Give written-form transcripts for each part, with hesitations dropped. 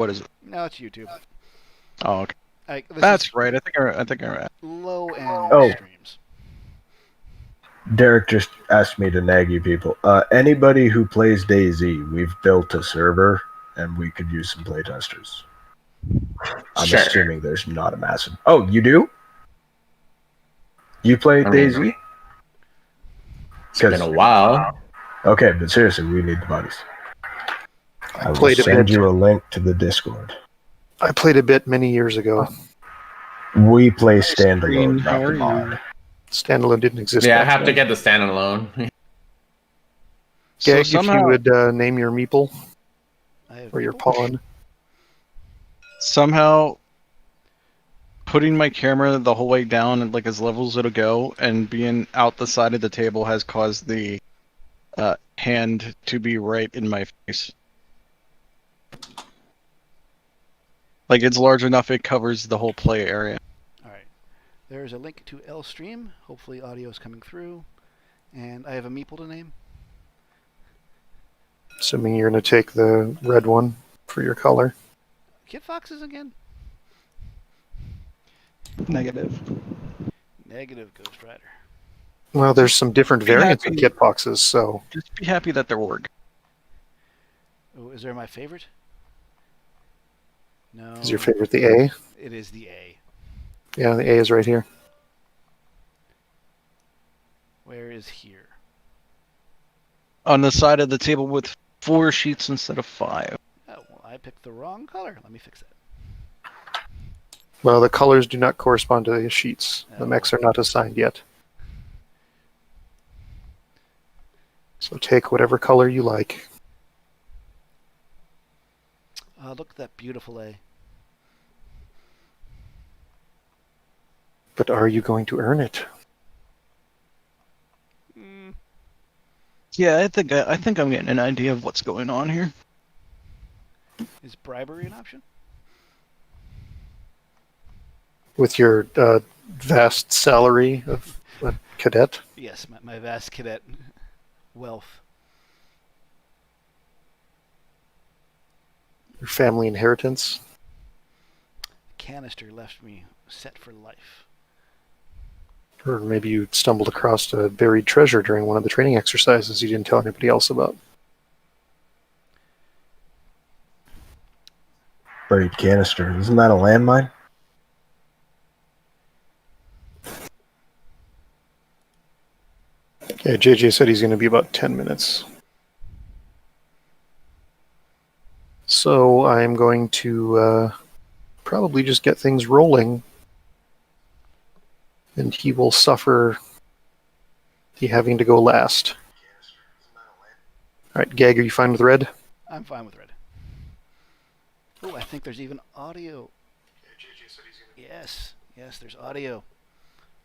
What is it? No, it's YouTube. Oh, okay. This That's is right. I think I. low-end Oh. streams. Derek just asked me to nag you people. Anybody who plays DayZ, we've built a server, and we could use some playtesters. I'm Sure. assuming there's not a massive... Oh, you do? You play I mean, DayZ? It's been a while. Okay, but seriously, we need the buddies. I will played a send bit. you a link to the Discord. I played a bit many years ago. We play Stream, standalone, how not are the you? mod. Standalone didn't exist. Yeah, I back have to then. get the standalone. So Gag, somehow, if you would name your meeple I have or your people. pawn. somehow, putting my camera the whole way down at like as level as it'll go, and being out the side of the table has caused the hand to be right in my face. Like it's large enough it covers the whole play area. All right. There's a link to L stream. Hopefully, audio is coming through. And I have a meeple to name. Assuming you're going to take the red one for your color. Kit Foxes again. Negative. Negative Ghost Rider. Well, there's some different Be variants happy. of kit boxes, so Just be happy that they're working. Oh, is there my favorite? No. is your favorite the A? It is the A. Yeah, the A is right here. Where is here? On the side of the table with 4 sheets instead of 5. Oh, well, I picked the wrong color. Let me fix that. Well, the colors do not correspond to the sheets. The Oh. mechs are not assigned yet. So take whatever color you like. Look at that beautiful A. But are you going to earn it? Yeah, I think I'm getting an idea of what's going on here. Is bribery an option? With your vast salary of a cadet? Yes, my vast cadet wealth. Your family inheritance? The canister left me set for life. Or maybe you stumbled across a buried treasure during one of the training exercises you didn't tell anybody else about. Buried canister. Isn't that a landmine? Yeah, JJ said he's going to be about 10 minutes. So I'm going to probably just get things rolling. And he will suffer the having to go last. All right, Gag, are you fine with red? I'm fine with red. Oh, I think there's even audio. Yes, yes, there's audio.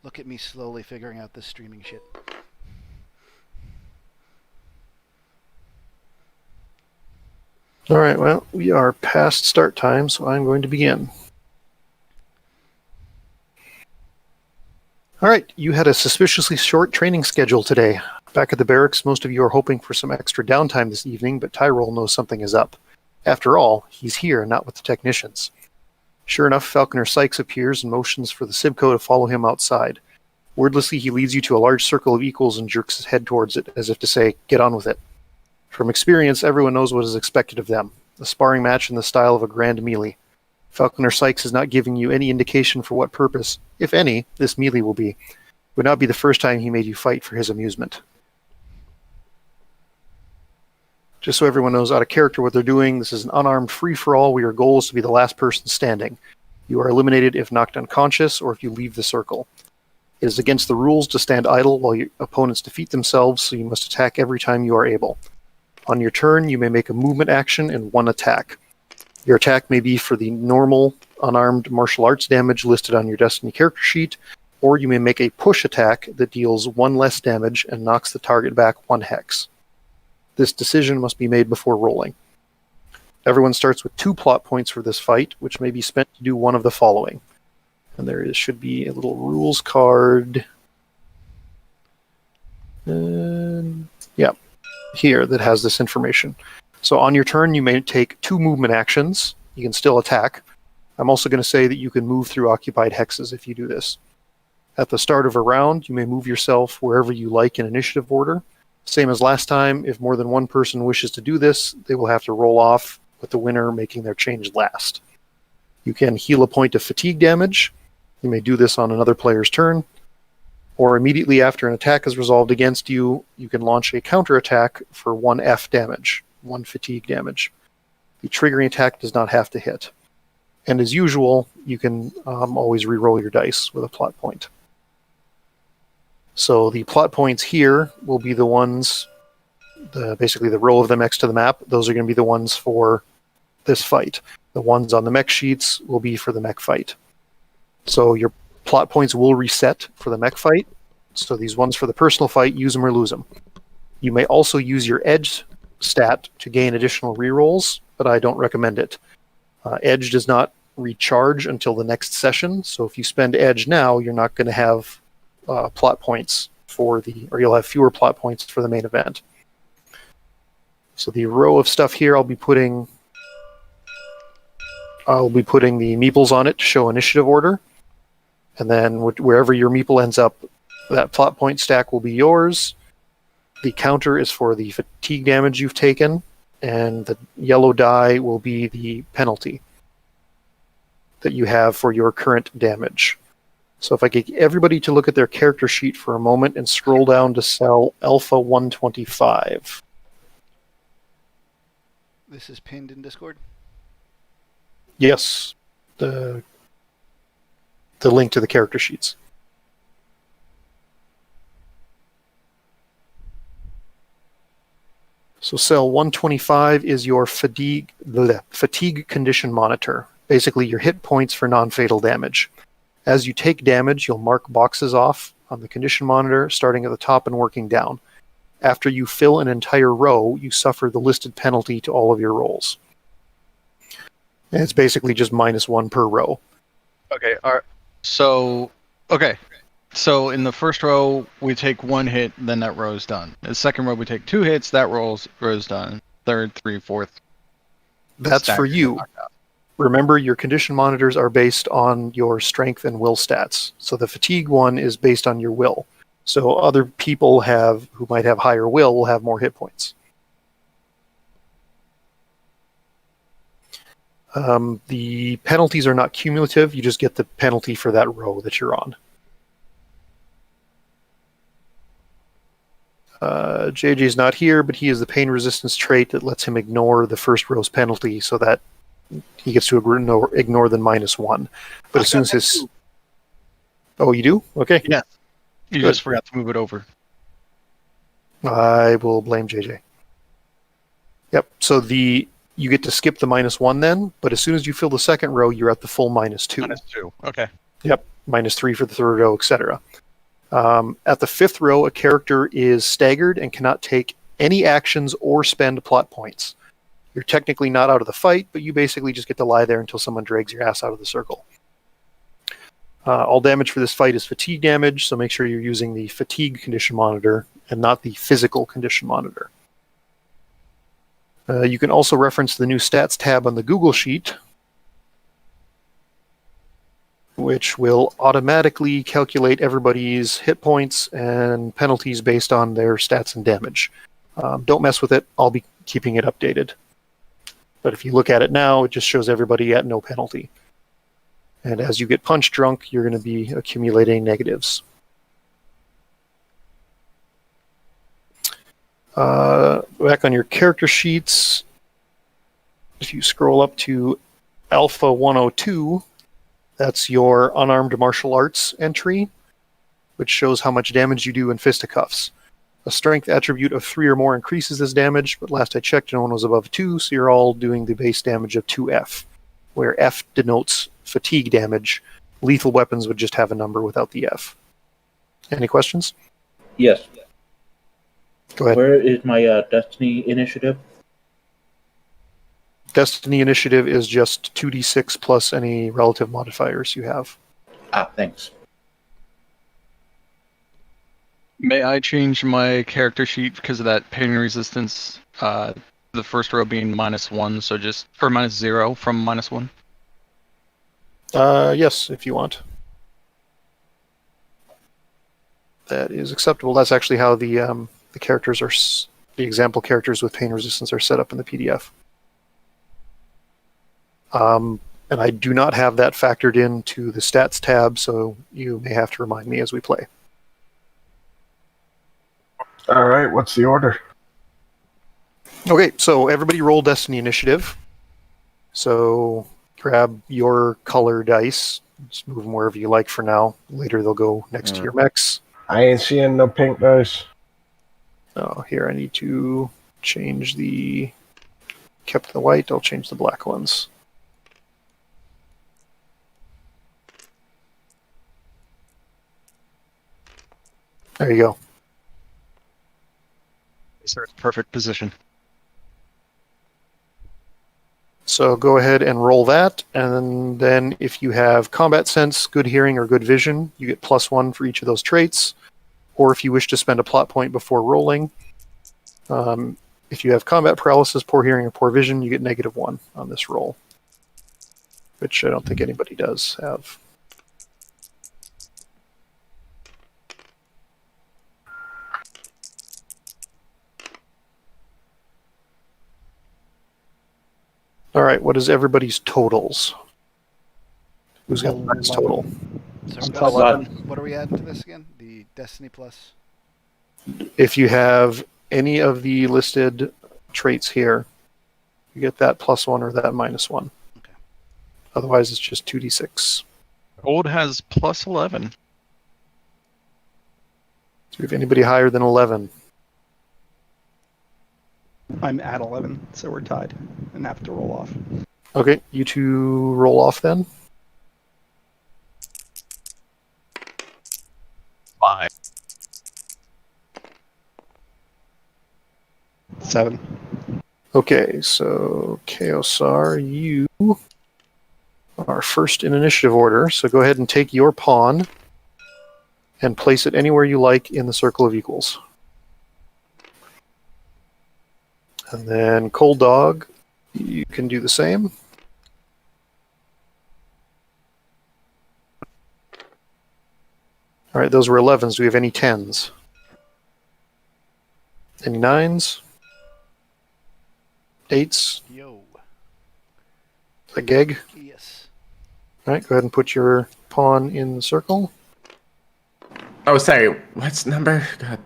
Look at me slowly figuring out this streaming shit. All right, well, we are past start time, so I'm going to begin. All right, you had a suspiciously short training schedule today. Back at the barracks, most of you are hoping for some extra downtime this evening, but Tyrol knows something is up. After all, he's here, not with the technicians. Sure enough, Falconer Sykes appears and motions for the Sibco to follow him outside. Wordlessly, he leads you to a large circle of equals and jerks his head towards it, as if to say, get on with it. From experience, everyone knows what is expected of them. A sparring match in the style of a grand melee. Falconer Sykes is not giving you any indication for what purpose, if any, this melee will be. It would not be the first time he made you fight for his amusement. Just so everyone knows out of character what they're doing, this is an unarmed free-for-all where your goal is to be the last person standing. You are eliminated if knocked unconscious or if you leave the circle. It is against the rules to stand idle while your opponents defeat themselves, so you must attack every time you are able. On your turn, you may make a movement action and one attack. Your attack may be for the normal, unarmed martial arts damage listed on your Destiny character sheet, or you may make a push attack that deals 1 less damage and knocks the target back 1 hex. This decision must be made before rolling. Everyone starts with 2 plot points for this fight, which may be spent to do one of the following. And should be a little rules card. Here that has this information. So on your turn, you may take 2 movement actions, you can still attack. I'm also going to say that you can move through occupied hexes if you do this. At the start of a round, you may move yourself wherever you like in initiative order. Same as last time, if more than one person wishes to do this, they will have to roll off, with the winner making their change last. You can heal a point of fatigue damage. You may do this on another player's turn. Or immediately after an attack is resolved against you, you can launch a counterattack for 1 F damage, 1 fatigue damage. The triggering attack does not have to hit. And as usual, you can always re-roll your dice with a plot point. So the plot points here will be the ones, basically the row of them next to the map. Those are going to be the ones for this fight. The ones on the mech sheets will be for the mech fight. So your plot points will reset for the mech fight. So these ones for the personal fight, use them or lose them. You may also use your edge stat to gain additional rerolls, but I don't recommend it. Edge does not recharge until the next session, so if you spend edge now, you're not going to have plot points or you'll have fewer plot points for the main event. So the row of stuff here, I'll be putting the meeples on it to show initiative order, and then wherever your meeple ends up, that plot point stack will be yours. The counter is for the fatigue damage you've taken, and the yellow die will be the penalty that you have for your current damage. So if I get everybody to look at their character sheet for a moment and scroll down to cell Alpha 125. This is pinned in Discord? Yes, the link to the character sheets. So cell 125 is your fatigue condition monitor. Basically your hit points for non-fatal damage. As you take damage, you'll mark boxes off on the condition monitor, starting at the top and working down. After you fill an entire row, you suffer the listed penalty to all of your rolls. And it's basically just -1 per row. Okay. All right. So in the first row we take 1 hit, then that row is done. The second row we take 2 hits, that row's done. Third, 3, 4th. That's for you. Remember, your condition monitors are based on your strength and will stats. So the fatigue one is based on your will. So other people who might have higher will have more hit points. The penalties are not cumulative. You just get the penalty for that row that you're on. JJ's not here, but he has the pain resistance trait that lets him ignore the first row's penalty, so that he gets to ignore the -1. But as soon as his... Oh, you do? Okay. Yeah. You Good. just forgot to move it over. I will blame JJ. Yep. So you get to skip the -1 then, but as soon as you fill the second row, you're at the full -2. -2. Okay. Yep. -3 for the third row, etc. At the fifth row, a character is staggered and cannot take any actions or spend plot points. You're technically not out of the fight, but you basically just get to lie there until someone drags your ass out of the circle. All damage for this fight is fatigue damage, so make sure you're using the fatigue condition monitor and not the physical condition monitor. You can also reference the new stats tab on the Google Sheet, which will automatically calculate everybody's hit points and penalties based on their stats and damage. Don't mess with it. I'll be keeping it updated. But if you look at it now, it just shows everybody at no penalty. And as you get punch drunk, you're going to be accumulating negatives. Back on your character sheets, if you scroll up to Alpha 102, that's your unarmed martial arts entry, which shows how much damage you do in fisticuffs. A strength attribute of 3 or more increases this damage, but last I checked, no one was above 2, so you're all doing the base damage of 2F, where F denotes fatigue damage. Lethal weapons would just have a number without the F. Any questions? Yes. Go ahead. Where is my Destiny initiative? Destiny initiative is just 2d6 plus any relative modifiers you have. Ah, thanks. May I change my character sheet because of that pain resistance The first row being -1, so just for -0 from -1. Yes, if you want. That is acceptable. That's actually how the characters are, the example characters with pain resistance are set up in the PDF. And I do not have that factored into the stats tab, so you may have to remind me as we play. All right, what's the order? Okay, so everybody roll Destiny Initiative. So grab your color dice. Just move them wherever you like for now. Later they'll go next to your mechs. I ain't seeing no pink dice. Oh, here I need to change the... Kept the white, I'll change the black ones. There you go. Sir, perfect position. So go ahead and roll that, and then if you have combat sense, good hearing, or good vision, you get +1 for each of those traits. Or if you wish to spend a plot point before rolling, if you have combat paralysis, poor hearing, or poor vision, you get -1 on this roll, which I don't think anybody does have. All right, what is everybody's totals? Who's got the highest total? So I'm what, 11. what are we adding to this again? The Destiny Plus? If you have any of the listed traits here, you get that +1 or that -1. Okay. Otherwise, it's just 2d6. Gold has +11. So if anybody higher than 11, I'm at 11, so we're tied and have to roll off. okay, you two roll off then. 5. 7. Okay, so Chaosar, you are first in initiative order, so go ahead and take your pawn and place it anywhere you like in the circle of equals. And then Cold Dog, you can do the same. All right, those were 11s. Do we have any 10s? Any 9s? 8s? Yo. A gig? Yes. All right, go ahead and put your pawn in the circle. Oh, sorry. What's number? God,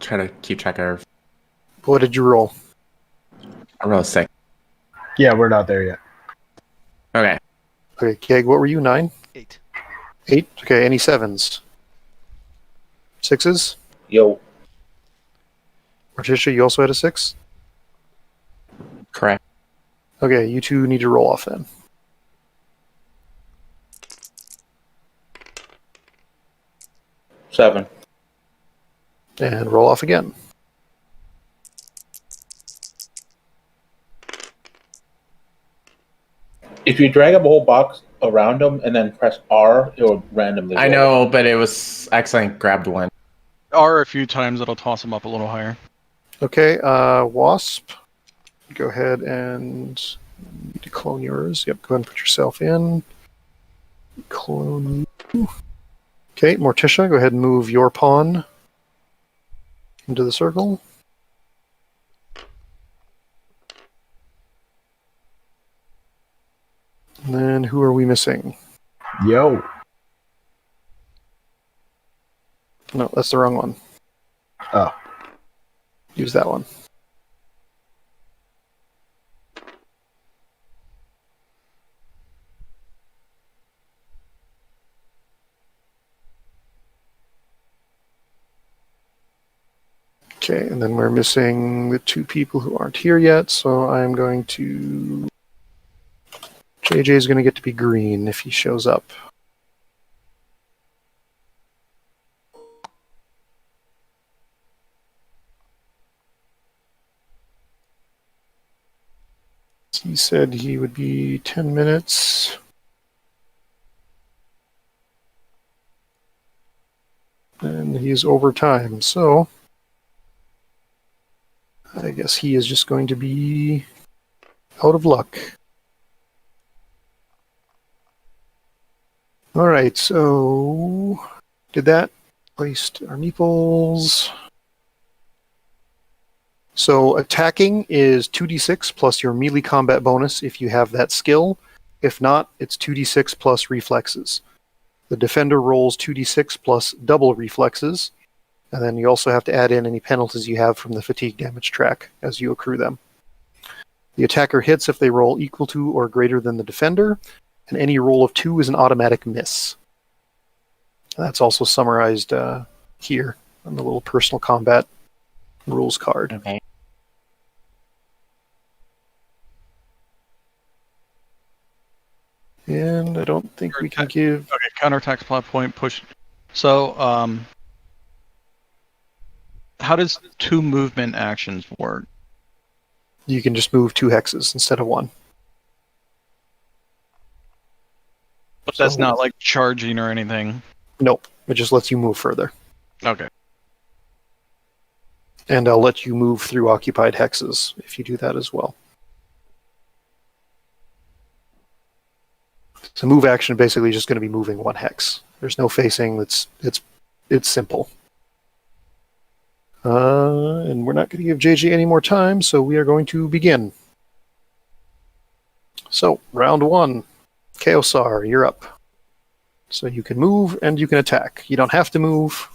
try to keep track of. What did you roll? I rolled 6. Yeah, we're not there yet. Okay. Okay, Geg, what were you? 9? 8. 8? Okay, any 7s? 6s? Yo. Morticia, you also had a 6? Correct. Okay, you two need to roll off then. Seven. And roll off again. If you drag up a whole box around them and then press R, it will randomly. I know, but it was accidentally grabbed one. R a few times, it'll toss them up a little higher. Okay, Wasp, go ahead and you need to clone yours. Yep, go ahead and put yourself in. Clone you. Okay, Morticia, go ahead and move your pawn into the circle. And then who are we missing? Yo. No, that's the wrong one. Oh. Use that one. Okay, and then we're missing the two people who aren't here yet, so I'm going to... JJ is going to get to be green if he shows up. He said he would be 10 minutes. And he's over time, so I guess he is just going to be out of luck. All right, so did that. Placed our meeples. So attacking is 2d6 plus your melee combat bonus if you have that skill. If not, it's 2d6 plus reflexes. The defender rolls 2d6 plus double reflexes, and then you also have to add in any penalties you have from the fatigue damage track as you accrue them. The attacker hits if they roll equal to or greater than the defender, and any roll of 2 is an automatic miss. That's also summarized here on the little personal combat rules card. Okay. And I don't think we can give... Okay, counterattack plot point, push. So, how does 2 movement actions work? You can just move 2 hexes instead of 1. But that's So- not like charging or anything. Nope, it just lets you move further. Okay. And I'll let you move through occupied hexes if you do that as well. So move action basically is just going to be moving 1 hex. There's no facing. It's simple. And we're not going to give JJ any more time, so we are going to begin. So round 1, Chaosar, you're up. So you can move and you can attack. You don't have to move.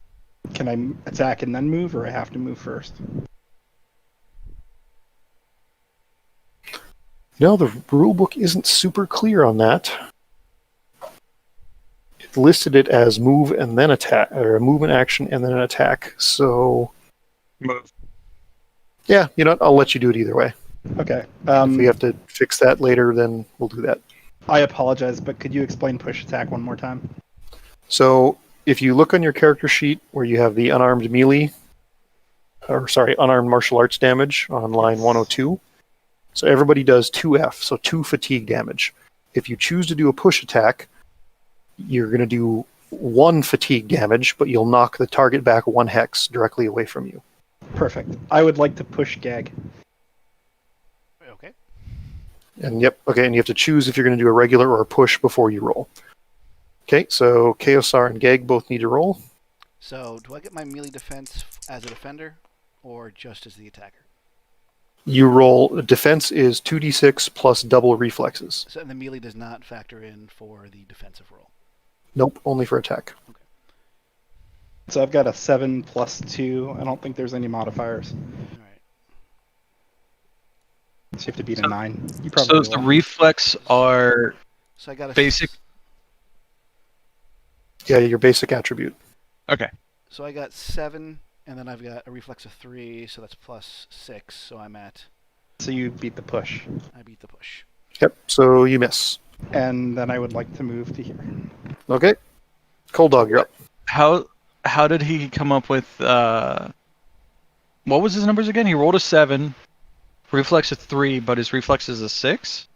Can I attack and then move, or I have to move first? No, the rulebook isn't super clear on that. It listed it as move and then attack, or a movement action and then an attack. So, Move. yeah, you know what? I'll let you do it either way. Okay. If we have to fix that later, then we'll do that. I apologize, but could you explain push attack one more time? So, if you look on your character sheet where you have the unarmed melee, unarmed martial arts damage on line 102, so everybody does 2F, so 2 fatigue damage. If you choose to do a push attack, you're going to do 1 fatigue damage, but you'll knock the target back 1 hex directly away from you. Perfect. I would like to push gag. Okay. And yep, okay, and you have to choose if you're going to do a regular or a push before you roll. Okay, so Chaosar and Gag both need to roll. So, do I get my melee defense as a defender, or just as the attacker? You roll, defense is 2d6 plus double reflexes. So the melee does not factor in for the defensive roll. Nope, only for attack. So I've got a 7 plus 2. I don't think there's any modifiers. All right. So you have to beat a So- 9. You So probably the will. reflex are So I got a basic. Yeah, your basic attribute. Okay. So I got 7, and then I've got a reflex of 3, so that's plus 6. So I'm at. So you beat the push. I beat the push. Yep, so you miss. And then I would like to move to here. Okay. Cold Dog, you're up. How did he come up with what was his numbers again? He rolled a 7, reflex a 3, but his reflex is a 6?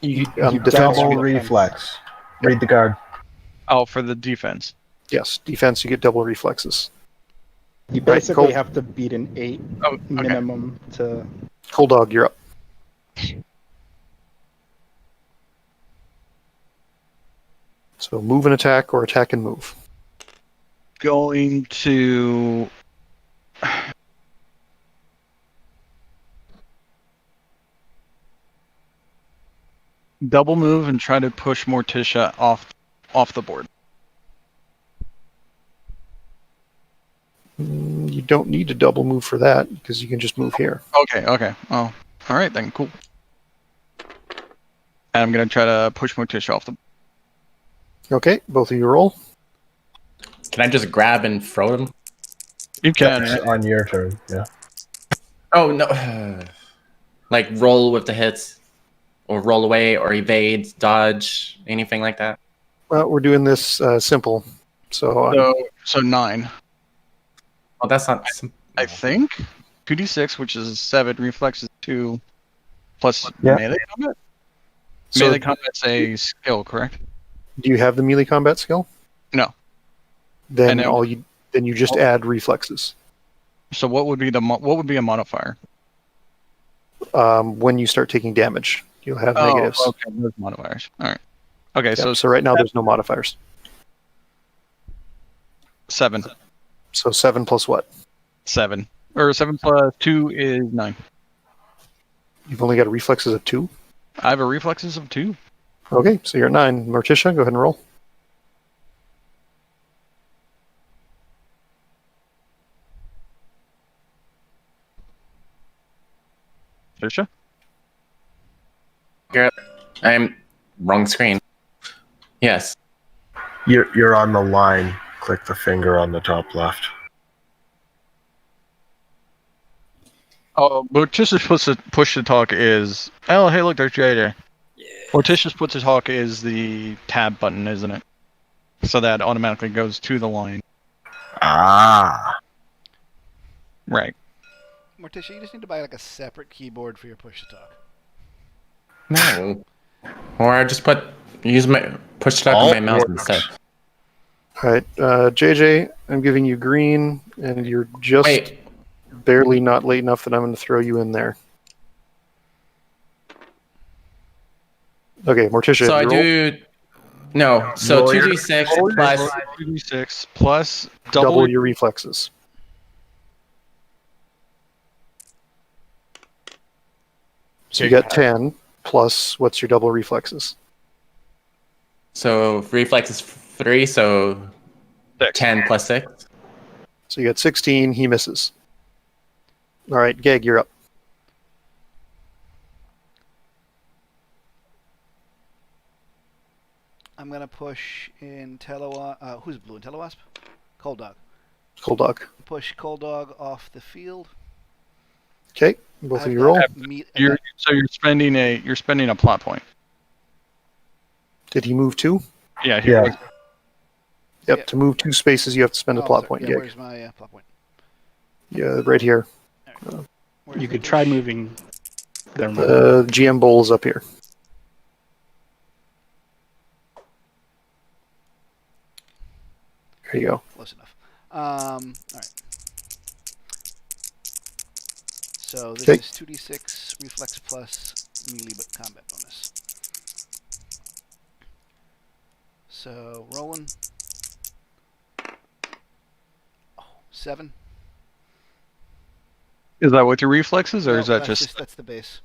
You, You defense, double you get, reflex. Read the card. Oh, for the defense. yes, defense, you get double reflexes. You Right, basically cool. have to beat an 8 Oh, okay. minimum to... Cold Dog, you're up. So move and attack, or attack and move. Going to double move and try to push Morticia off the board. You don't need to double move for that, because you can just move here. Okay. Oh, all right then. Cool. And I'm gonna try to push Morticia off the. Okay, both of you roll. Can I just grab and throw them? You can. That's on your turn, yeah. Oh no! Like roll with the hits, or roll away, or evade, dodge, anything like that. Well, we're doing this simple. So, So 9. Oh, that's not. I think 2d6, which is 7, reflex is 2, plus Yeah. melee combat. so Melee combat's a skill, correct? do you have the melee combat skill? No. Then And you just add reflexes. So what would be a modifier? When you start taking damage, you'll have negatives. Okay, those modifiers. All right. Okay, Yep, so so right now there's no modifiers. 7. So 7 plus what? 7. Or 7 plus 2 is 9. You've only got reflexes of 2? I have a reflexes of 2. Okay, so you're at 9. Morticia, go ahead and roll. Trisha? I'm wrong screen. Yes. You're on the line. Click the finger on the top left. Oh, Morticia's push to talk is... Oh, hey, look, there's Jade. Morticia's push to talk is the tab button, isn't it? So that automatically goes to the line. Ah. Right. Morticia, you just need to buy like a separate keyboard for your push to talk. No. Or I just use my push to talk on my mouse instead. All right, JJ, I'm giving you green, and you're just Wait. barely not late enough that I'm going to throw you in there. Okay, Morticia. So I you roll? do. No. So Roll your- 2d6 plus. 2d6 plus double your reflexes. So you got 10 plus what's your double reflexes? So reflex is 3. So 10 plus 6. So you got 16. He misses. All right, Geg, you're up. I'm gonna push in Telewasp. Who's blue in Telewasp? Cold Dog. Cold Dog. Push Cold Dog off the field. Okay, both of I've you got roll. You're spending a plot point. Did he move 2? Yeah. Yeah. Yep, Yeah. to move 2 spaces, you have to spend a plot point, Yeah, Geg. where's my plot point? Yeah, right here. Where's You the could try push? moving them. The GM bowl is up here. There you go. Close enough. All right. So this Okay. is 2d6 reflex plus melee combat bonus. So rolling. Oh, 7. Is that with your reflexes, or No, is that that's just... that's the base?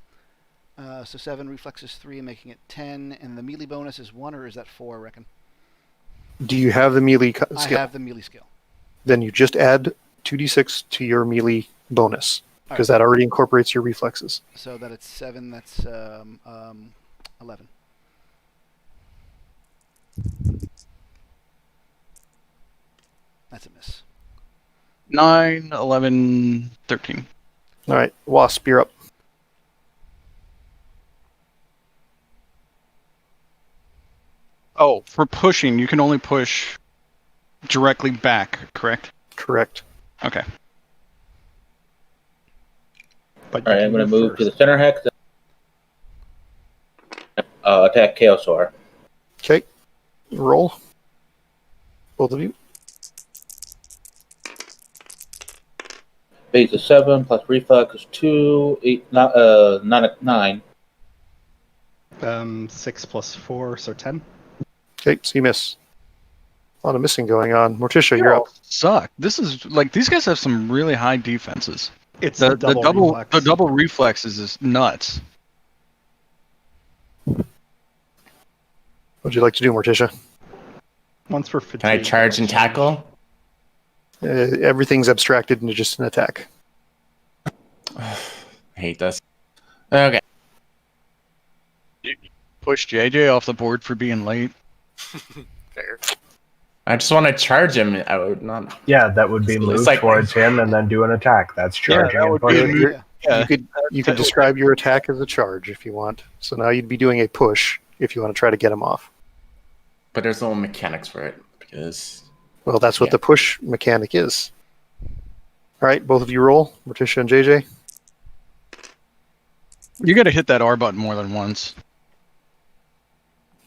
So 7 reflexes 3, making it 10, and the melee bonus is 1, or is that 4? I reckon. Do you have the melee I skill? have the melee skill. Then you just add 2d6 to your melee bonus, All because right. that already incorporates your reflexes. So that it's 7. That's 11. That's a miss. 9, 11, 13. All right, Wasp, you're up. Oh, for pushing, you can only push directly back, correct? Correct. Okay. But All right, I'm going to move to the center hex. Attack Chaosaur. Okay, roll. Both of you. Base is 7 plus reflex is 2, 8, 9. 6 plus 4, so 10. Okay, so you miss. A lot of missing going on. Morticia, you're up. Suck. This is like these guys have some really high defenses. It's The double reflex. the double reflexes is nuts. What'd you like to do, Morticia? One's for fatigue. Can I charge and tackle? Everything's abstracted into just an attack. I hate this. Okay. Push JJ off the board for being late. Fair. I just want to charge him. I would not. Yeah, that would be It's move like- towards him and then do an attack. That's charging. that and would be pushing. a move. Yeah. Yeah. You could describe your attack as a charge if you want. So now you'd be doing a push if you want to try to get him off. But there's no mechanics for it because Well, that's what Yeah. the push mechanic is. All right, both of you roll. Morticia and JJ. You got to hit that R button more than once.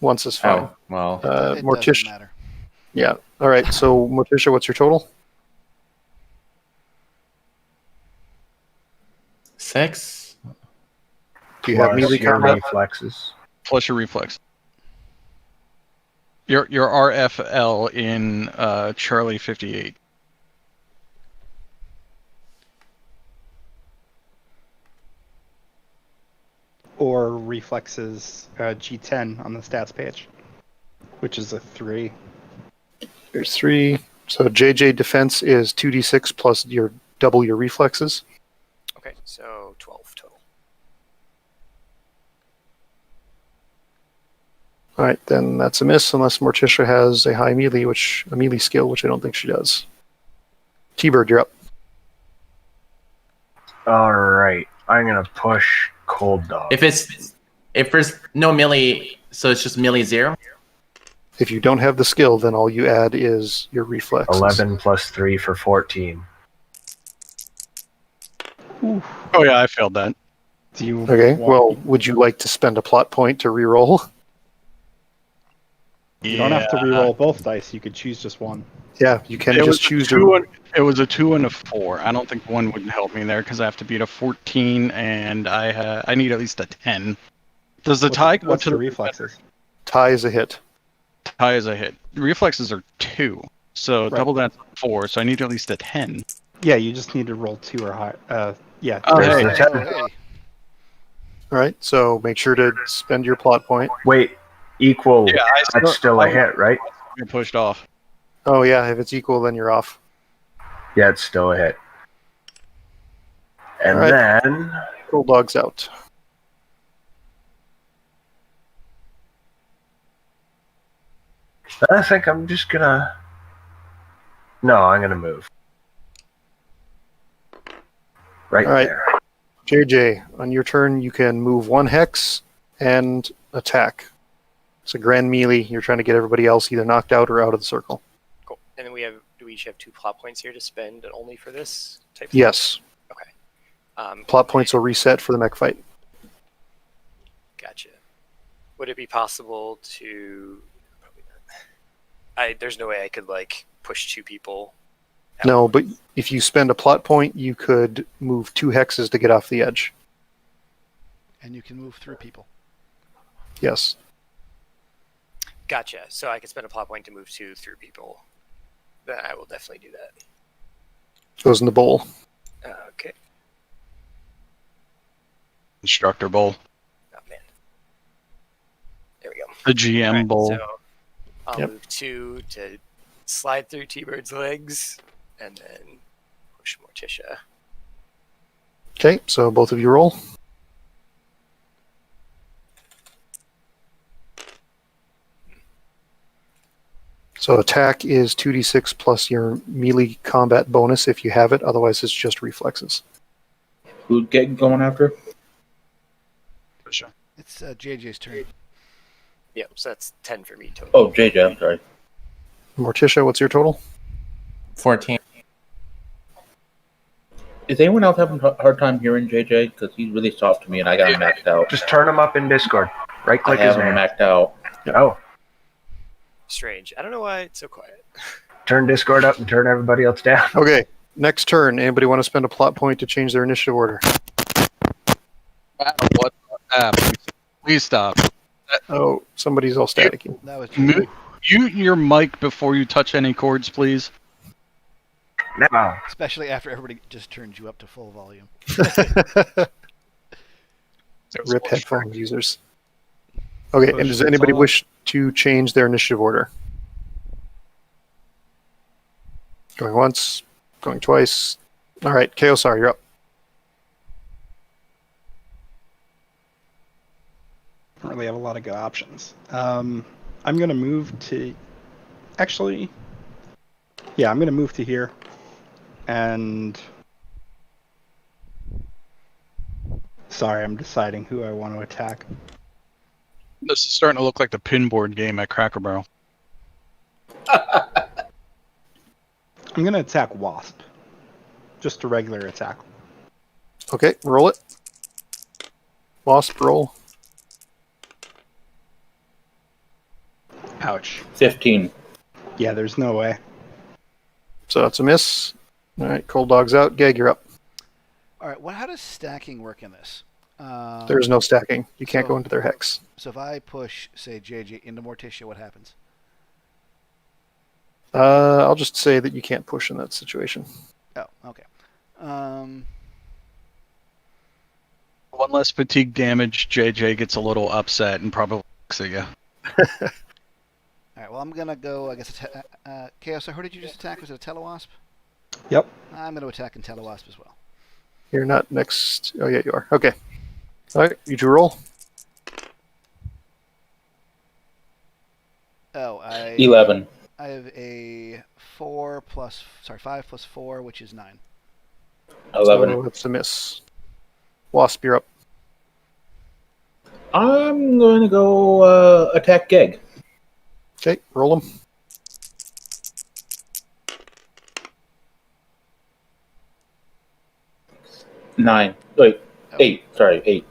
Once is fine. oh well. It doesn't Morticia. matter. Yeah. All right. So Morticia, what's your total? 6. Do you have Plus melee your combat? reflexes. Plus your reflex. Your RFL in Charlie 58. Or reflexes G10 on the stats page, which is a 3. There's 3. So JJ defense is 2d6 plus your double your reflexes. Okay, so 12 total. All right, then that's a miss unless Morticia has a high melee, a melee skill, which I don't think she does. T-Bird, you're up. All right, I'm gonna push Cold Dog. If there's no melee, so it's just melee 0. If you don't have the skill, then all you add is your reflexes. 11 plus 3 for 14. Oh yeah, I failed that. Do you Okay, want- well, would you like to spend a plot point to reroll? You don't have to re-roll both dice. You could choose just one. Yeah, you can It was just choose It was a 2 and a 4. I don't think 1 would help me there because I have to beat a 14 and I need at least a 10. Does the tie go What's to the the reflexes? tie as a hit. tie as a hit? Reflexes are 2, so Right. double that's 4. So I need at least a 10. Yeah, you just need to roll 2 or higher. Yeah. Oh, There's hey. the 10. Hey. All right, so make sure to spend your plot point. Wait, equal. Yeah, That's still a hit, right? get pushed off. Oh yeah, if it's equal, then you're off. Yeah, it's still a hit. And All right. then Cold Dog's out. I think I'm just gonna. No, I'm gonna move. Right All right. there. JJ, on your turn, you can move 1 hex and attack. It's a grand melee. You're trying to get everybody else either knocked out or out of the circle. Cool. And then do we each have 2 plot points here to spend only for this type? Yes. Plot points will reset for the mech fight. Gotcha. Would it be possible to? Probably not. There's no way I could push 2 people. out. No, but if you spend a plot point, you could move 2 hexes to get off the edge. And you can move through people. Yes. Gotcha. So I could spend a plot point to move 2 through people. Then I will definitely do that. Goes in the bowl. Okay. Instructor bowl. Oh man. There we go. The GM Alright, bowl. So I'll Yep. move 2 to slide through T-Bird's legs, and then push Morticia. Okay, so both of you roll. So attack is 2d6 plus your melee combat bonus if you have it. Otherwise, it's just reflexes. Who'd get going after? It's JJ's turn. Yep, so that's 10 for me total. Oh, JJ, I'm sorry. Morticia, what's your total? 14. Is anyone else having a hard time hearing JJ? Because he's really soft to me and I got him maxed out. Just turn him up in Discord. Right I click his have him name. maxed out. Oh, Strange. I don't know why it's so quiet. turn Discord up and turn everybody else down. Okay, next turn. Anybody want to spend a plot point to change their initiative order? What? Please stop. Oh, somebody's all staticky. That was Mute your mic before you touch any chords, please. Now, especially after everybody just turns you up to full volume. Rip headphone users. Okay, and does anybody wish to change their initiative order? Going once, going twice. All right, Chaosar, you're up. Don't really have a lot of good options. I'm gonna move to. Actually, yeah, I'm gonna move to here, and sorry, I'm deciding who I want to attack. This is starting to look like the pinboard game at Cracker Barrel. I'm gonna attack Wasp. Just a regular attack. Okay, roll it. Wasp, roll. Ouch. 15. Yeah, there's no way. So that's a miss. All right, Cold Dog's out. Gag, you're up. All right, how does stacking work in this? There's no stacking. You can't so- go into their hex. So if I push, say, JJ into Morticia, what happens? I'll just say that you can't push in that situation. Oh, okay. Um, One less fatigue damage, JJ gets a little upset and probably looks at you. all right. Well, I'm gonna go. I guess. Chaos. Who did you just attack? Was it a Telewasp? Yep. I'm gonna attack in Telewasp as well. You're not next. Oh, yeah, you are. Okay. All right, you two roll. Oh, 11. I have a 5 plus 4, which is 9. 11. So it's a miss. Wasp, you're up. I'm going to go attack Geg. Okay, roll them. Nine. Wait, 8. Sorry, 8.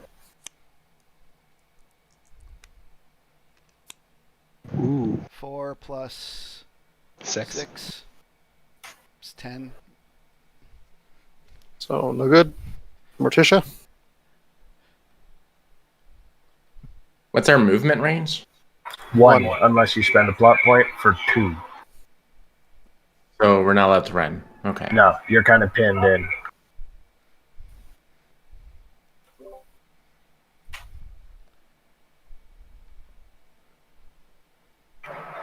Ooh. 4 plus 6. 6. It's 10. So no good. Morticia. What's our movement range? 1, unless you spend a plot point for 2. So we're not allowed to run. Okay. No, you're kind of pinned in.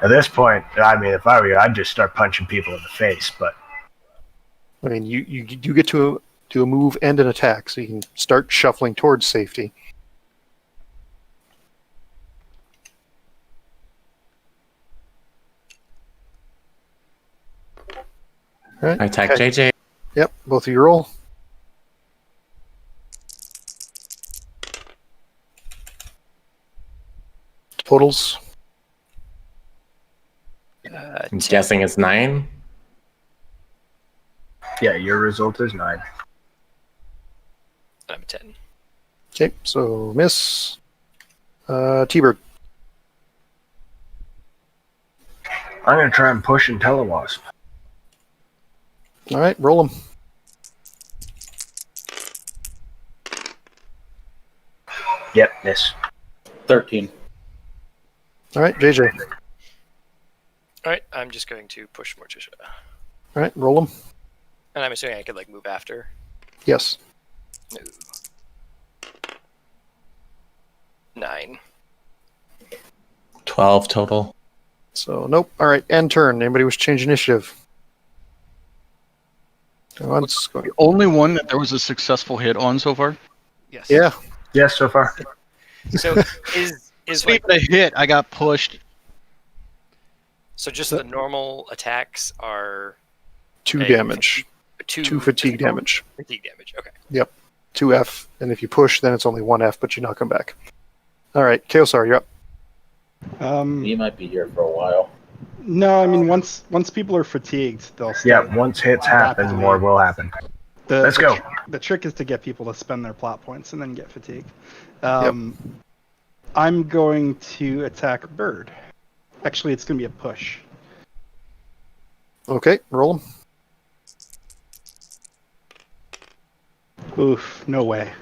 At this point, I mean, if I were you, I'd just start punching people in the face. But I mean, you get to do a move and an attack, so you can start shuffling towards safety. All right. I attack okay. JJ. Yep, both of you roll. Totals. I'm guessing it's 9. yeah, your result is 9. I'm 10. Okay, so miss. T-Bird. I'm gonna try and push and Telewasp. All right, roll them. Yep, miss. 13. All right, JJ. All right, I'm just going to push Morticia. All right, roll them. And I'm assuming I could like move after. Yes. No. 9. 12 total. So nope. All right, end turn. Anybody wish to change initiative? Let's go. The only one that there was a successful hit on so far. Yes. Yeah. Yes, so far. So is like Speaking of hit, I got pushed. so just the normal attacks are 2 a damage. 2 fatigue damage. Fatigue damage. Okay. Yep. 2 F, and if you push, then it's only 1 F, but you not come back. All right, Chaosar, you're up. He might be here for a while. No, I mean once people are fatigued, they'll stay. Yeah, once hits happen, Rapidly. more will happen. Let's go. The trick is to get people to spend their plot points and then get fatigued. I'm going to attack Bird. Actually, it's going to be a push. Okay, roll them. Oof, no way.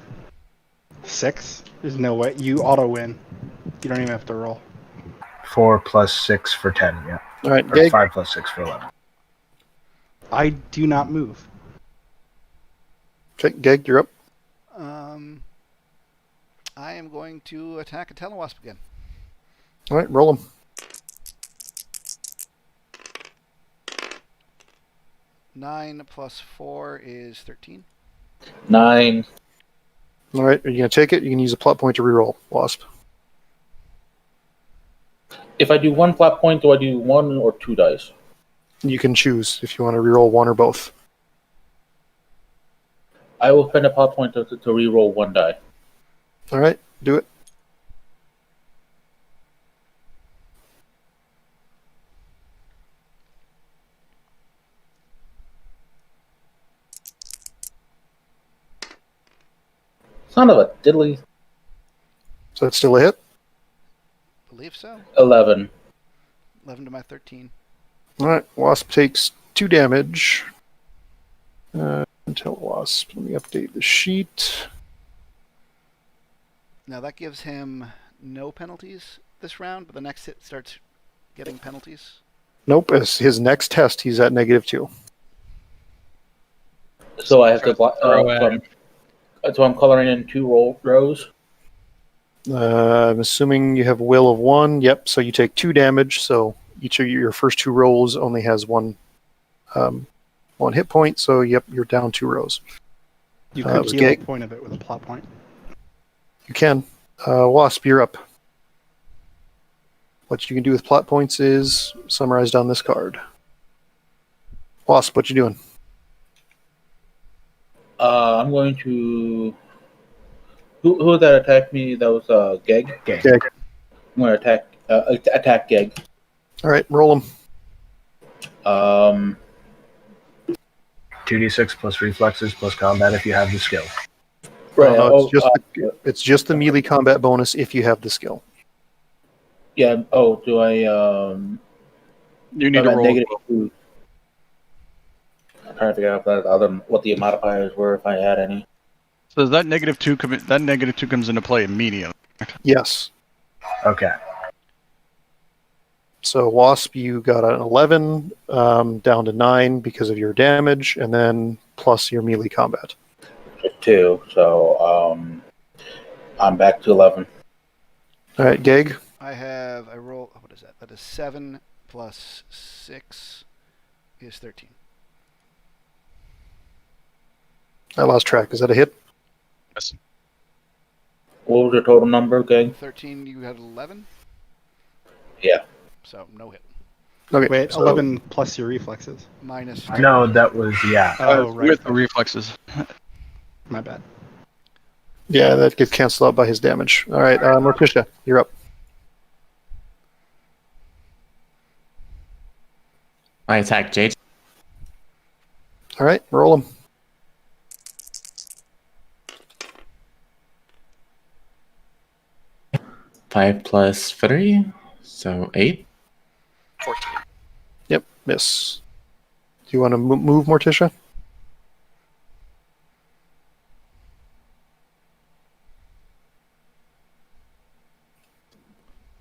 6? There's no way. You auto win. You don't even have to roll. 4 plus 6 for 10, yeah. All right, Or Geg. 5 plus 6 for 11. I do not move. Okay, Geg, you're up. I am going to attack a Telewasp again. All right, roll them. 9 plus 4 is 13. 9. All right, are you going to take it? You can use a plot point to reroll, Wasp. If I do 1 plot point, do I do 1 or 2 dice? You can choose if you want to reroll 1 or both. I will spend a plot point to reroll 1 die. All right, do it. Son of a diddly. So that's still a hit. Believe so. 11. 11 to my 13. All right, Wasp takes 2 damage. Until Wasp. Let me update the sheet. Now that gives him no penalties this round, but the next hit starts getting penalties. Nope. As his next test, he's at -2. So I have to. Throw at him. So I'm coloring in 2 rows. I'm assuming you have will of 1. Yep. So you take 2 damage. So each of your first 2 rolls only has one hit point. So yep, you're down 2 rows. You it could was heal a Gag. point of it with a plot point. You can. Wasp, you're up. What you can do with plot points is summarized on this card. Wasp, what you doing? I'm going to. Who that attacked me? That was Geg. Gag. Gag. I'm going to attack Geg. All right, roll him. 2d6 plus reflexes plus combat if you have the skill. Right. No, it's just the melee combat bonus if you have the skill. Yeah. Oh, do I? You need to I'm at roll. -2. I'm trying to figure out what the modifiers were if I had any. So that -2 comes into play immediately. Yes. Okay. So Wasp, you got an 11 down to 9 because of your damage, and then plus your melee combat. Just 2, so I'm back to 11. All right, Gag. I roll. What is that? That is 7 plus 6 is 13. I lost track. Is that a hit? Yes. What was your total number, gang? 13. You had 11. Yeah. So no hit. Okay. Wait, so 11 plus your reflexes. Minus. No, that was, yeah. Oh, right. With the reflexes. My bad. Yeah, that gets canceled out by his damage. All right, Morticia, you're up. I attack Jade. All right, roll him. Five plus 3, so 8. 14. Yep, miss. Do you want to move, Morticia?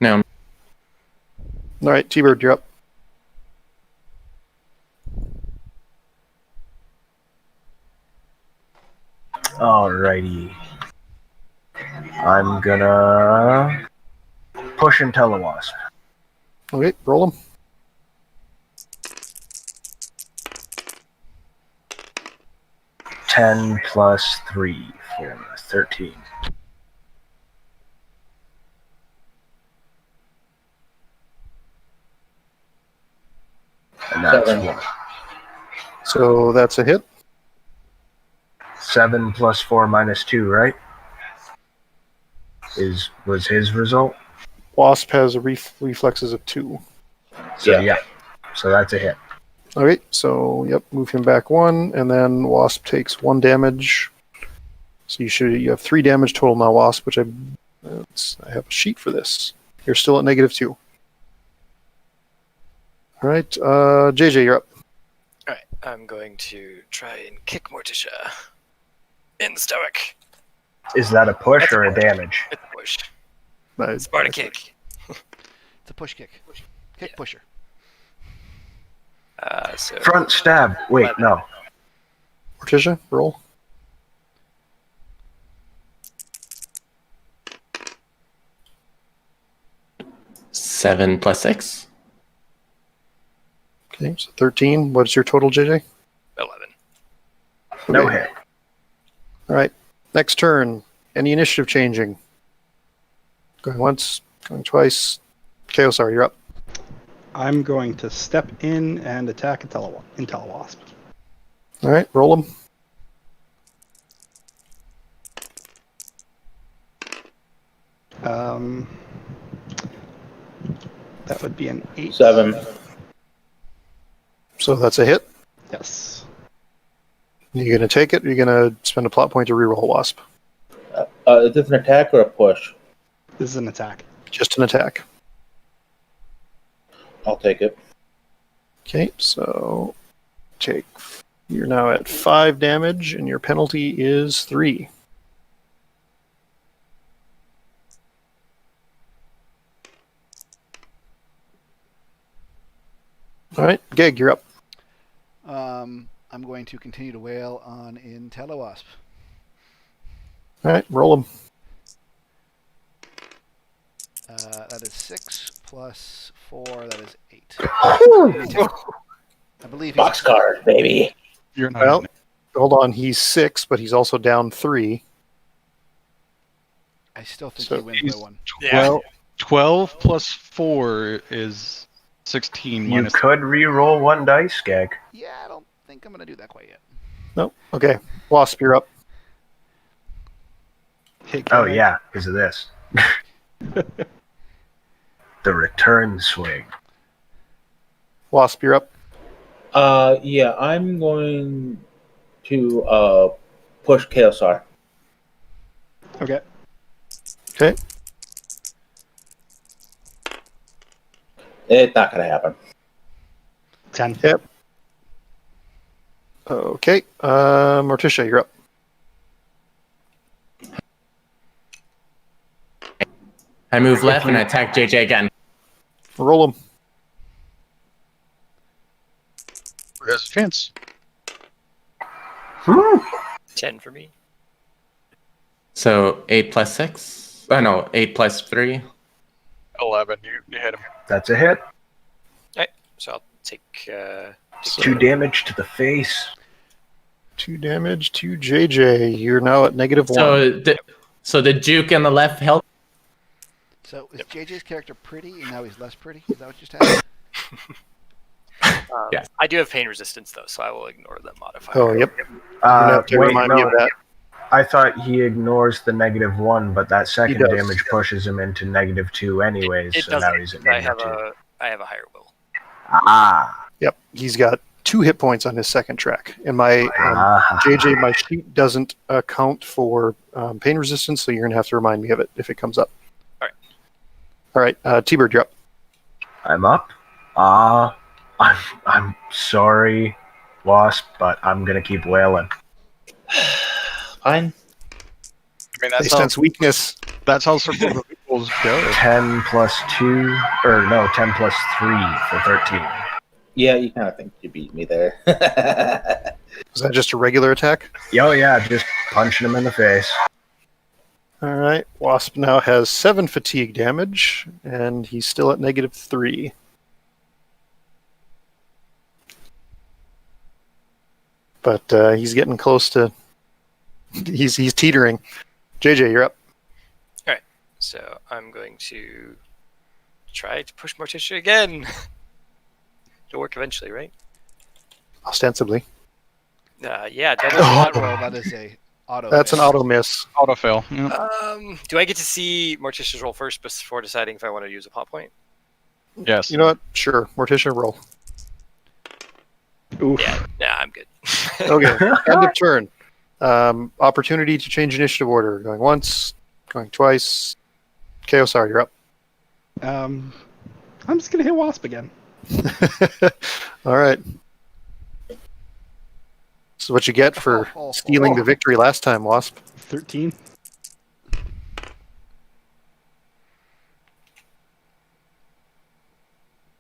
No. All right, T-Bird, you're up. Alrighty. I'm gonna push and Telewasp. Okay, roll him. Ten plus 3 for 13. And that's 7. 1. So that's a hit. 7 plus 4 minus 2, right? Was his result? Wasp has a reflexes of 2. So yeah. So that's a hit. Okay, so yep, move him back 1, and then Wasp takes 1 damage. So you have 3 damage total now, Wasp, which I have a sheet for this. You're still at -2. All right, JJ, you're up. All right, I'm going to try and kick Morticia in the stomach. Is that a push That's a or a push. damage? It's a push. Nice. Sparta kick. It's a push kick. Kick Yeah. pusher. So Front stab. Wait, no. Morticia, roll. Seven plus 6. Okay, so 13. What's your total, JJ? 11. No Okay. hit. All right, next turn. Any initiative changing? Going once, going twice. Chaosar, you're up. I'm going to step in and attack a Telewasp. All right, roll him. That would be an 8. 7. So that's a hit. Yes. You gonna take it? Or you gonna spend a plot point to reroll Wasp? Is this an attack or a push? This is an attack. Just an attack. I'll take it. Okay, so take. You're now at 5 damage, and your penalty is 3. All right, Geg, you're up. I'm going to continue to wail on IntelliWasp. All right, roll him. That is 6 plus 4. That is 8. I believe he's Boxcar, baby. You're not. Well, hold on. He's 6, but he's also down 3. I still think So he wins he's- by 1. Well, 12 plus 4 is 16 You minus. could re-roll one dice, Gag. Yeah, I don't think I'm going to do that quite yet. No. Okay. Wasp, you're up. Hey, Oh Gag. yeah, because of this. The return swing. Wasp, you're up. Yeah, I'm going to push KSR. Okay. Okay. It's not gonna happen. 10. Yep. Okay. Morticia, you're up. I move left and I attack JJ again. Roll him. There's a chance. 10 for me. So 8 plus 6. Oh no, 8 plus 3. 11. You hit him. That's a hit. So I'll take. So 2 damage to the face. 2 damage to JJ. You're now at -1. So the juke in the left help. So is JJ's character pretty and now he's less pretty? Is that what just happened? Yeah. I do have pain resistance though, so I will ignore that modifier. Oh, yep. You're gonna have to remind me of that. I thought he ignores the -1, but that second does. damage pushes him into -2 anyways. It so now doesn't. he's at I have -2. I have a higher will. Ah. Yep. He's got 2 hit points on his second track. And my Ah. JJ, my sheet doesn't account for pain resistance, so you're gonna have to remind me of it if it comes up. All right. T-Bird, you're up. I'm up. I'm sorry, Wasp, but I'm gonna keep wailing. Fine. I mean, They sense weakness. that's how circle of equals go. 10 plus 2, or no, 10 plus 3 for 13. Yeah, you kind of think you beat me there. Is that just a regular attack? Oh yeah, just punching him in the face. All right. Wasp now has 7 fatigue damage, and he's still at -3. But he's getting close to. He's teetering. JJ, you're up. So I'm going to try to push Morticia again. It'll work eventually, right? Ostensibly. Yeah. That Double is not roll. That is a auto. That's an miss. auto miss. Auto fail. Yeah. Do I get to see Morticia's roll first before deciding if I want to use a plot point? Yes. You know what? Sure. Morticia, roll. Oof. Yeah, I'm good. Okay. End of turn. Opportunity to change initiative order. Going once, going twice. Chaosar, you're up. I'm just gonna hit Wasp again. All right. So what you get for stealing the victory last time, Wasp? 13.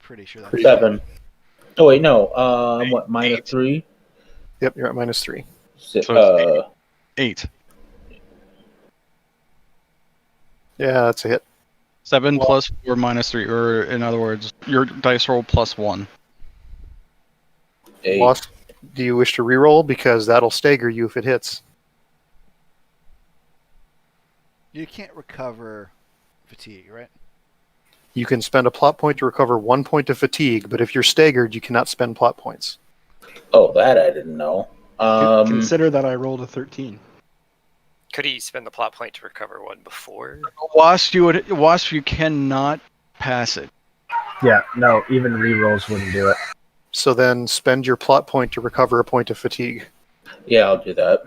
Pretty sure that's 7. Oh wait, no. I'm what, -3? Yep, you're at -3. Si- So it's 8. Yeah, that's a hit. 7 plus 4 minus 3, or in other words, your dice roll plus 1. 8. Wasp, do you wish to reroll? Because that'll stagger you if it hits. You can't recover fatigue, right? You can spend a plot point to recover 1 point of fatigue, but if you're staggered, you cannot spend plot points. Oh, that I didn't know. Consider that I rolled a 13. Could he spend the plot point to recover one before? Wasp, you cannot pass it. Yeah, no, even rerolls wouldn't do it. So then spend your plot point to recover a point of fatigue. Yeah, I'll do that.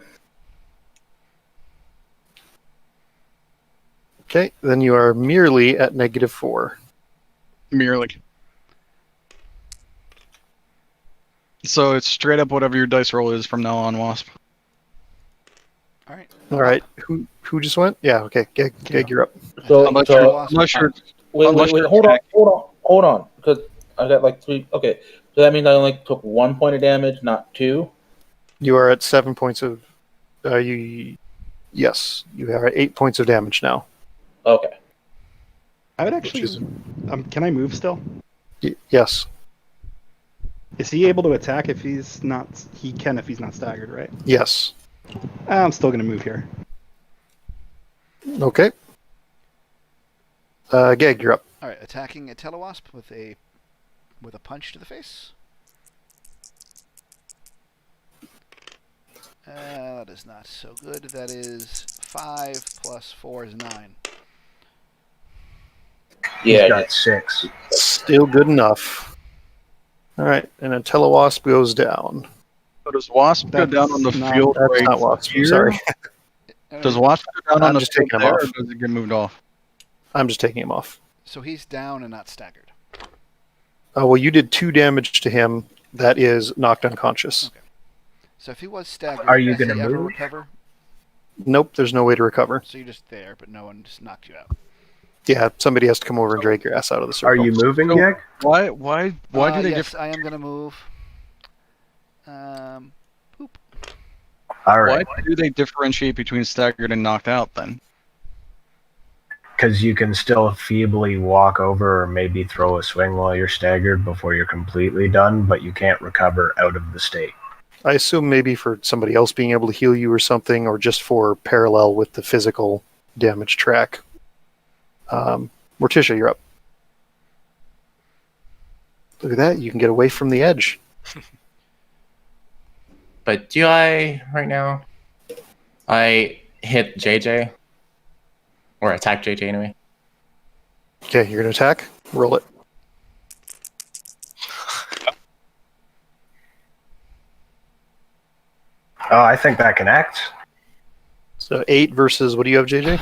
Okay, then you are merely at -4. Merely. So it's straight up whatever your dice roll is from now on, Wasp. All right. All right, who just went? Yeah, okay, Geg, you're up. So, Unless so you're, unless you're wait, unless wait, you're hold on, because I got like 3. Okay, So that means I only took 1 point of damage, not 2. You are at 7 points of. Yes, you are at 8 points of damage now. Okay. I would Which actually. is- Can I move still? Yes. Is he able to attack if he's not? He can if he's not staggered, right? Yes. I'm still gonna move here. Okay. Gag, you're up. All right, attacking a telewasp with a punch to the face. That is not so good. That is 5 plus 4 is 9. He's Yeah. got 6. Still good enough. All right, and a telewasp goes down. So does Wasp go That's down on the not- field That's right not wasp. I'm here? sorry. Does Wasp go down on I'm the just field taking him there, off. or does it get moved off? I'm just taking him off. So he's down and not staggered. Well, you did 2 damage to him. That is knocked unconscious. Okay. So if he was staggered, Are you does gonna he ever move? recover? Nope, there's no way to recover. So you're just there, but no one just knocked you out. Yeah, somebody has to come over and drag your ass out of the circle. Are you moving, So- Gag? Why do they yes, I am going to move. Poop. All why right. do they differentiate between staggered and knocked out then? Because you can still feebly walk over or maybe throw a swing while you're staggered before you're completely done, but you can't recover out of the state. I assume maybe for somebody else being able to heal you or something, or just for parallel with the physical damage track. Morticia, you're up. Look at that. You can get away from the edge. But do I right now? I hit JJ. Or attack JJ anyway. Okay, you're going to attack. Roll it. Oh, I think that connects. So 8 versus, what do you have, JJ?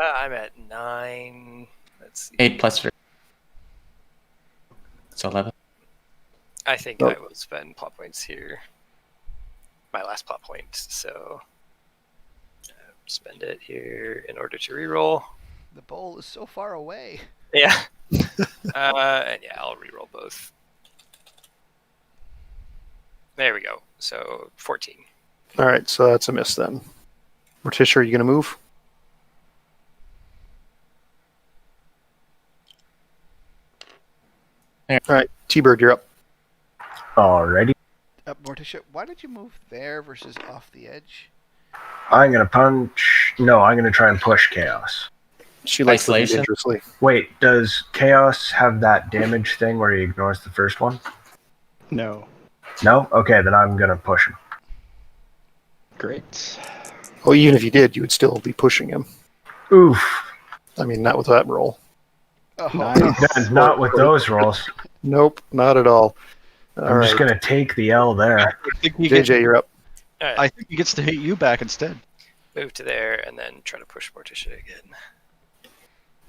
I'm at 9. Let's see. 8 plus 3. So 11. I think Oh. I will spend plot points here. My last plot point, so spend it here in order to reroll. The bowl is so far away. Yeah. And yeah, I'll reroll both. There we go. So 14. All right, so that's a miss then. Morticia, are you going to move? Yeah. All right, T-Bird, you're up. Alrighty. Morticia, why did you move there versus off the edge? I'm going to punch. No, I'm going to try and push Chaos. She likes to move Isolation? dangerously. Wait, does Chaos have that damage thing where he ignores the first one? No. No? Okay, then I'm going to push him. Great. Well, even if you did, you would still be pushing him. Oof. I mean, not with that roll. Oh, Nice. Not with those rolls. Nope, not at all. All I'm just right, going to take the L there. I think he gets, JJ, you're up. All right, I think he gets to hit you back instead. move to there and then try to push Morticia again.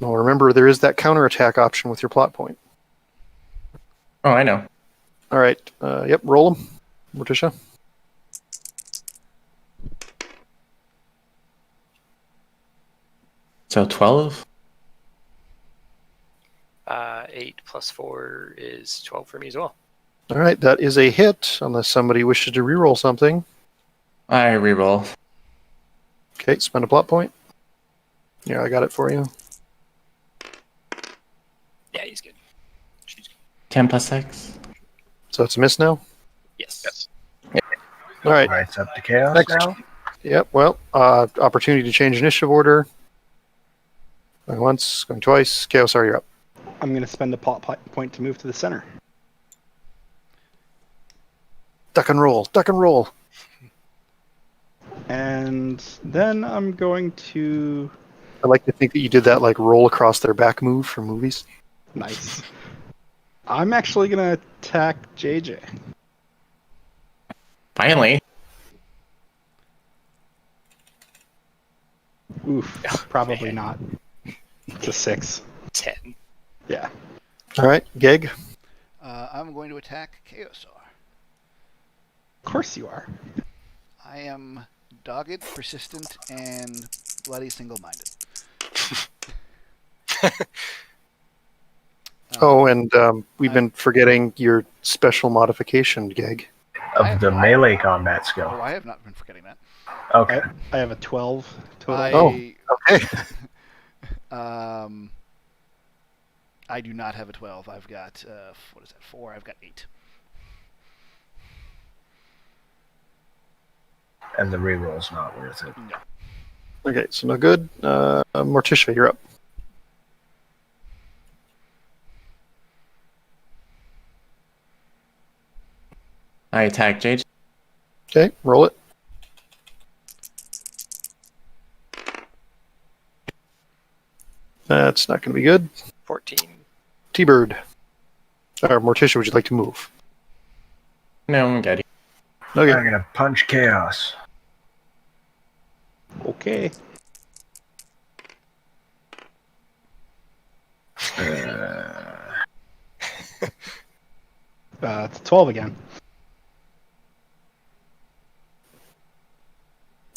Well, remember, there is that counterattack option with your plot point. Oh, I know. All right, yep, roll them. Morticia. So 12. 8 plus 4 is 12 for me as well. All right, that is a hit, unless somebody wishes to reroll something. I reroll. Okay, spend a plot point. Yeah, I got it for you. Yeah, he's good. She's good. 10 plus 6. So it's a miss now. Yes. All right. Alright, it's up to Chaos Next. now. Yep. Well, opportunity to change initiative order. Going once, going twice. Chaos, you're up. I'm going to spend a plot point to move to the center. Duck and roll. Duck and roll. And then I'm going to... I like to think that you did that like roll across their back move from movies. Nice. I'm actually going to attack JJ. Finally. Oof, probably not. It's a 6. 10. Yeah. All right, Geg. I'm going to attack Chaosar. Of course you are. I am dogged, persistent, and bloody single-minded. Oh, and we've been forgetting your special modification, Gag. Of the melee combat skill. Oh, I have not been forgetting that. Okay. I have a 12 total. I, Okay. I do not have a 12. I've got, what is that, 4? I've got 8. And the reroll's not worth it. No. Okay, so no good. Morticia, you're up. I attack Jade. Okay, roll it. That's not going to be good. 14. T-Bird. Or Morticia, would you like to move? No, I'm good. Okay. I'm gonna punch chaos. Okay. It's 12 again.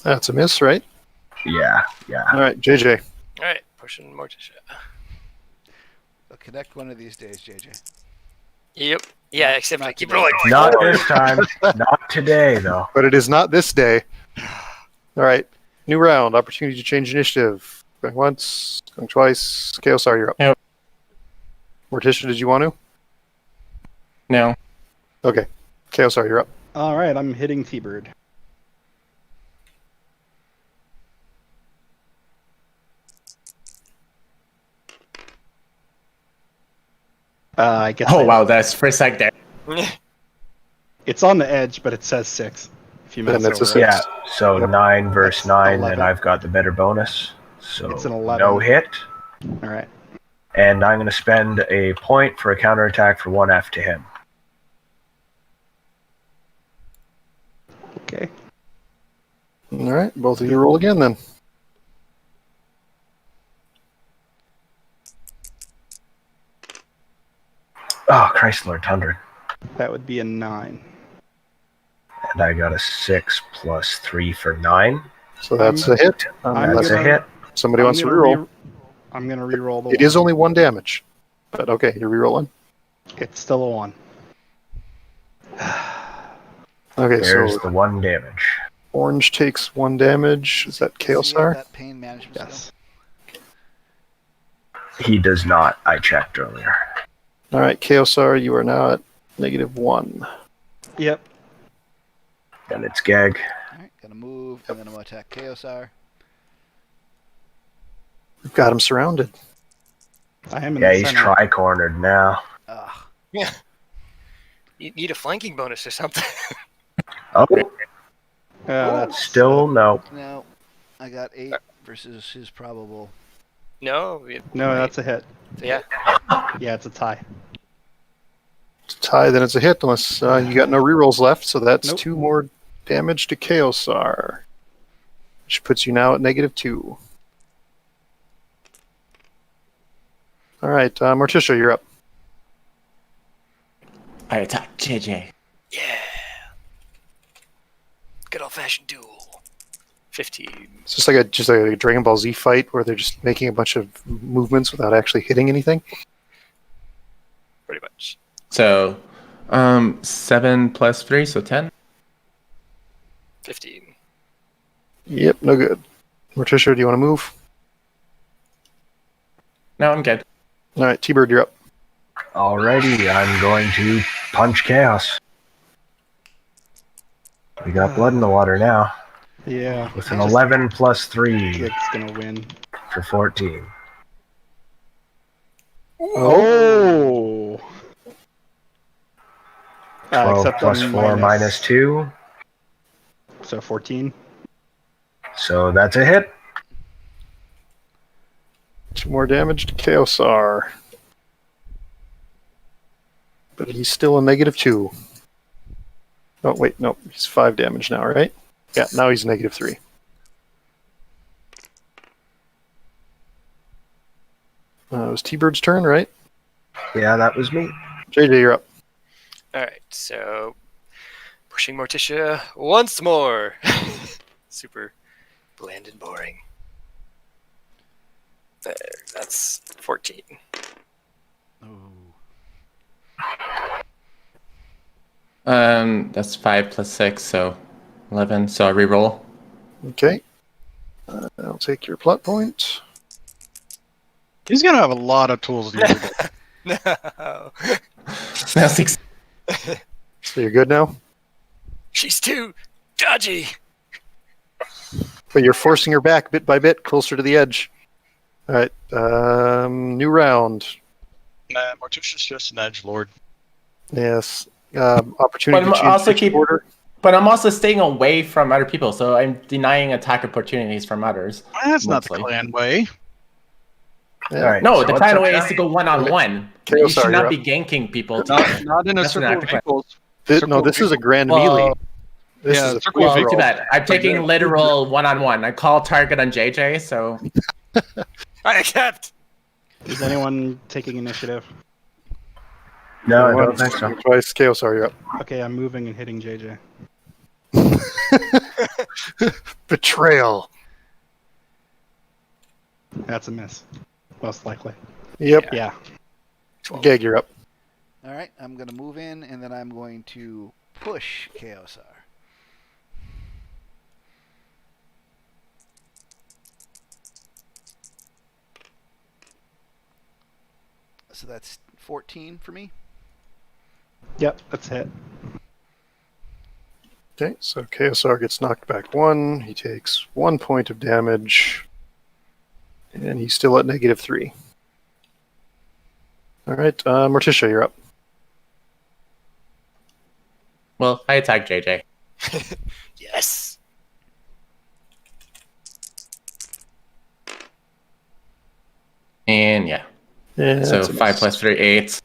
That's a miss, right? Yeah. All right, JJ. All right, pushing Morticia. I'll connect one of these days, JJ. Yep. Yeah, except I Not keep today. rolling. Not 4. this time. Not today, though. But it is not this day. All right, new round. Opportunity to change initiative. Going once, going twice. Chaosar, you're up. Yep. Morticia, did you want to? No. Okay. Chaosar, you're up. All right, I'm hitting T-Bird. I guess. Oh, wow, that's for a sec there. It's on the edge, but it says 6. If you Then mouse it's a over it. 6. Yeah, so Yep. 9 versus That's 9, 11. then I've got the better bonus. So It's an 11. no hit. All right. And I'm going to spend a point for a counterattack for 1F to him. Okay. All right, both of you roll again then. Oh, Christ Lord Thunder. That would be a 9. And I got a 6 plus 3 for 9. So that's a hit. I'm That's a gonna- hit. Somebody I'm wants to gonna reroll. I'm going to reroll the It is only 1 damage. But okay, you're rerolling. It's still a 1. Okay, There's so the 1 damage. orange takes 1 damage. Is that Does he have Chaosar? that pain management Yes. He does not. I checked earlier. All right, Chaosar, you are now at -1. Yep. And it's Gag. All right, gonna move, and then I'm gonna attack Chaosar. We've got him surrounded. I am in Yeah, the he's center. tri-cornered now. Ugh. Yeah. You need a flanking bonus or something. Oh, That's still no. No, I got 8 versus his probable. No. no, that's a hit. Yeah. Yeah, it's a tie. It's a tie, then it's a hit, unless you got no rerolls left. So that's Nope. 2 more damage to Chaosar, which puts you now at -2. All right, Morticia, you're up. I attack JJ. Yeah. Good old fashioned duel. 15. It's just like a Dragon Ball Z fight where they're just making a bunch of movements without actually hitting anything. Pretty much. So, 7 plus 3, so 10. 15. Yep, no good. Morticia, do you want to move? No, I'm good. All right, T-Bird, you're up. Alrighty, I'm going to punch chaos. We got blood in the water now. Yeah. With an 11 plus 3 It's going to win. for 14. Oh! 12 except plus on 4 minus 2. So 14. So that's a hit. 2 more damage to Chaosar. But he's still a -2. Oh, wait, no. He's 5 damage now, right? Yeah, now he's -3. It was T-Bird's turn, right? Yeah, that was me. JJ, you're up. Alright, so pushing Morticia once more. Super bland and boring. There, that's 14. Ooh. That's 5 plus 6, so 11. So I reroll. Okay. I'll take your plot point. He's gonna have a lot of tools to use. No. Now 6. So you're good now? She's too dodgy. But you're forcing her back bit by bit closer to the edge. All right. New round. Nah, Morticia's just an edgelord. Yes. Opportunity But to I'm change also pitch order. But I'm also staying away from other people, so I'm denying attack opportunities from others. That's not the Mostly. clan way. Yeah. All right. No, so the what's clan up, way John? is to go one-on-one. Chaos, You should you're not up. be ganking people. Not in a That's circle an of active equals. No, Circle this of is a grand Well, melee. This yeah, is a circle Well, of free-for-all. too bad. I'm taking literal one-on-one. I call target on JJ, so I accept. Is anyone taking initiative? No, I One, don't think so. Twice. Chaos, you're up. Okay, I'm moving and hitting JJ. Betrayal. That's a miss. Most likely. Yep. Yeah. Gag, you're up. All right, I'm going to move in, and then I'm going to push KOSR. So that's 14 for me. Yep, that's hit. Okay, so KSR gets knocked back 1. He takes 1 point of damage. And he's still at -3. All right, Morticia, you're up. well, I attack JJ. Yes. And yeah. Yeah, So that's a 5 miss. plus 3, 8.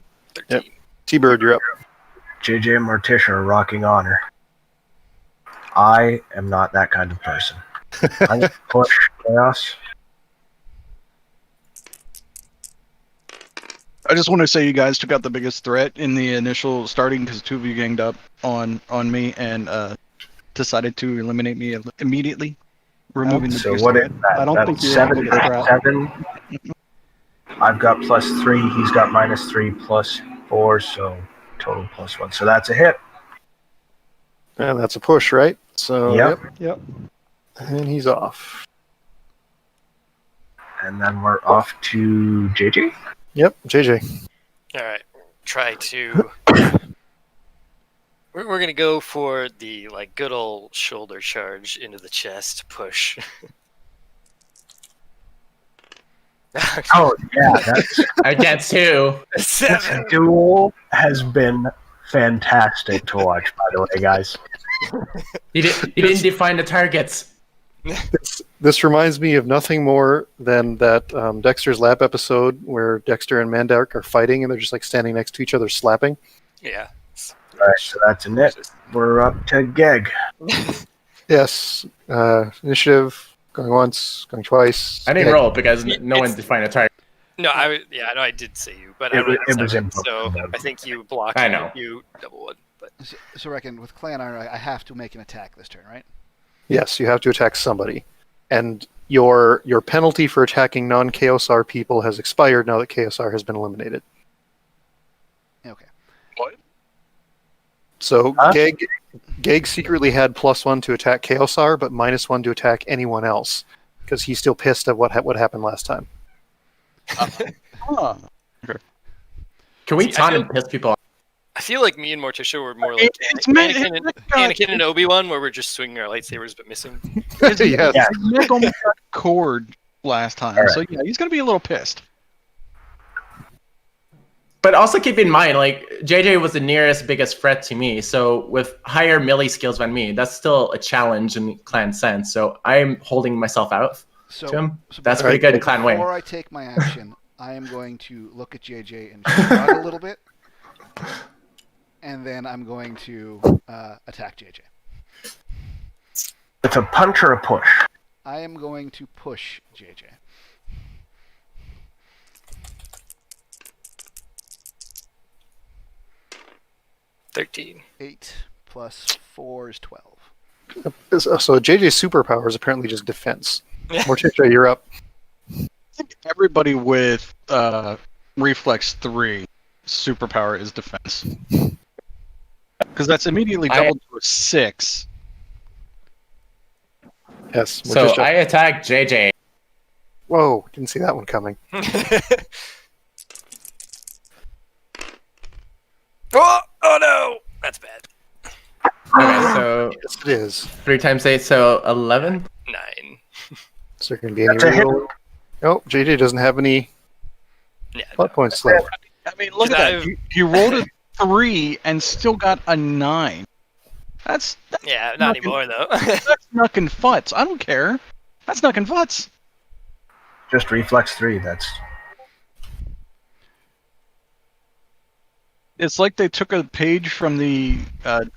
13. T-Bird, you're up. JJ and Morticia are rocking honor. I am not that kind of person. I'm gonna push chaos. I just want to say you guys took out the biggest threat in the initial starting because 2 of you ganged up on me and decided to eliminate me immediately, removing the So biggest what threat. is that? I don't That's think you're the 7, biggest threat. 7. I've got +3. He's got -3 +4. So total +1. So that's a hit. And that's a push, right? So, Yep. Yep. And he's off. And then we're off to JJ. Yep, JJ. All right. Try to. We're gonna go for the good old shoulder charge into the chest push. Oh yeah, that's Against who? this 7. duel has been fantastic to watch. By the way, guys. You didn't define the targets. This reminds me of nothing more than that Dexter's Lab episode where Dexter and Mandark are fighting and they're just standing next to each other slapping. Yeah. All right, so that's a hit. We're up to Geg. Yes. Initiative. Going once, going twice. I didn't Gag. roll because no one defined a target. No, I know I did say you, but It I rolled was- it was 7, in so both. I think you blocked. I know. You double would, but So reckon with Clan Iron, I have to make an attack this turn, right? Yes, you have to attack somebody. And your penalty for attacking non-KOSR people has expired now that KOSR has been eliminated. Okay. So Huh? Gag secretly had +1 to attack KOSR, but -1 to attack anyone else. Because he's still pissed at what happened last time. Huh. Can we See, I taunt feel- and piss people off? I feel like me and Morticia were more like It's meant- Anakin and Obi-Wan, where we're just swinging our lightsabers but missing. Yes. Yeah. Nick almost got cord last time, All right. so yeah, he's gonna be a little pissed. But also keep in mind, JJ was the nearest biggest threat to me. So with higher melee skills than me, that's still a challenge in clan sense. So I'm holding myself out So, to him. so That's Alright. pretty good in clan way. before I take my action, I am going to look at JJ and shrug a little bit, and then I'm going to attack JJ. It's a punch or a push. I am going to push JJ. $13. 8 plus 4 is 12. So JJ's superpower is apparently just defense. Morticia, you're up. I think everybody with reflex 3 superpower is defense. Because that's immediately doubled to a 6. Yes. So Morticia. I attack JJ. Whoa, didn't see that one coming. Oh no! That's bad. Okay, so Yes, it is. 3 times 8, so 11. 9. So you're going to gain That's a hit. reroll. Oh, JJ doesn't have any Yeah. plot points left. I mean, look at Should I that. have- You rolled a 3 and still got a 9. That's Yeah, not anymore though. that's knuckin' futz. I don't care. That's knuckin' futz. Just reflex 3. That's It's like they took a page from the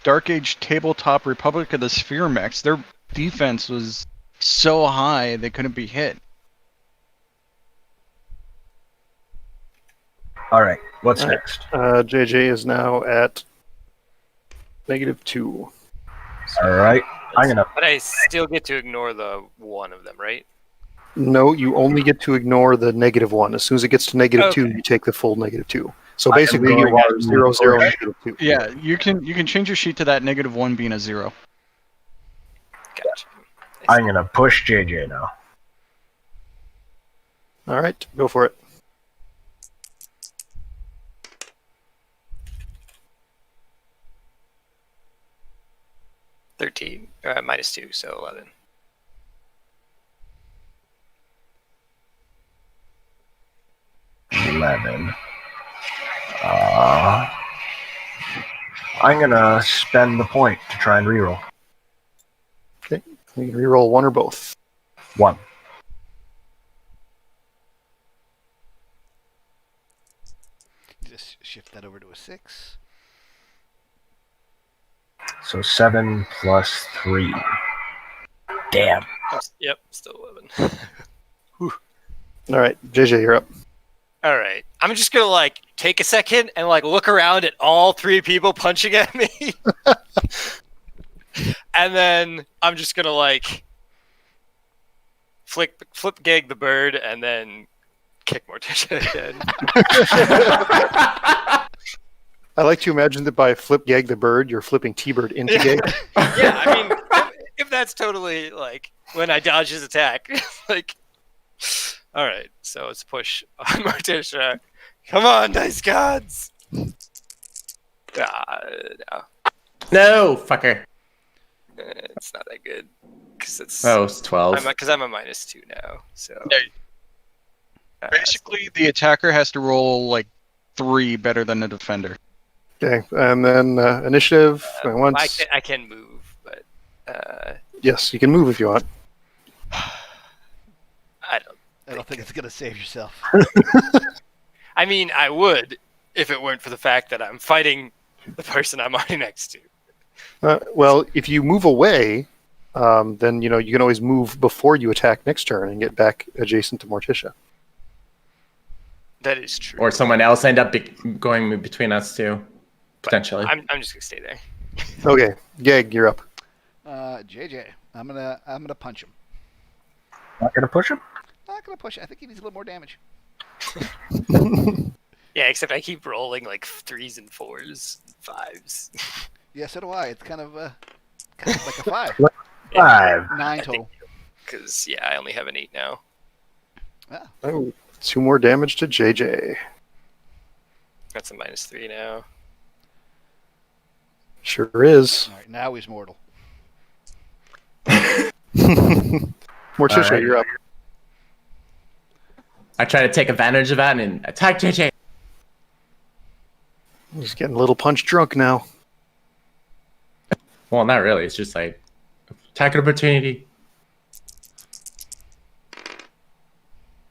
Dark Age tabletop Republic of the Sphere mechs. Their defense was so high they couldn't be hit. all right. What's All right. next? JJ is now at -2. All right. I'm gonna. But I still get to ignore the one of them, right? No, you only get to ignore the -1. As soon as it gets to -2, you take the full -2. So I am basically, going you are to 0, 0, push. -2. Yeah, you can change your sheet to that -1 being a 0. Gotcha. I'm gonna push JJ now. All right, go for it. -13, -2, so 11. I'm gonna spend the point to try and reroll. You can reroll one or both. 1. Just shift that over to a 6. So 7 plus 3. Damn. Yep, still 11. All right, JJ, you're up. All right, I'm just gonna like take a second and like look around at all 3 people punching at me, and then I'm just gonna like flip gag the bird and then kick Morticia again. I like to imagine that by flip gag the bird, you're flipping T-bird into Yeah. gag. Yeah, I mean, if that's totally like when I dodge his attack, like, all right, so let's push on Morticia. Come on, dice gods. No. No, fucker. It's not that good because it's Oh, it's 12. because I'm a -2 now. So Yeah. Basically, the attacker has to roll like 3 better than the defender. Okay, and then initiative. Once. I can move, but Yes, you can move if you want. I don't. think it's gonna save yourself. I mean, I would if it weren't for the fact that I'm fighting the person I'm already next to. Well, if you move away, then you can always move before you attack next turn and get back adjacent to Morticia. That is true. Or someone else end up going between us too, potentially. I'm just gonna stay there. Okay, Gag, you're up. JJ, I'm gonna punch him. Not gonna push him? Not gonna push. I think he needs a little more damage. Yeah, except I keep rolling like 3s and 4s, 5s. Yeah, so do I. It's kind of like a 5. 5. 9 total. Because yeah, I only have an 8 now. Ah, Oh, 2 more damage to JJ. That's a -3 now. Sure is. all right, now he's mortal. Morticia, Alright. you're up. I try to take advantage of that and attack JJ. He's getting a little punch drunk now. Well, not really. It's just like attack opportunity.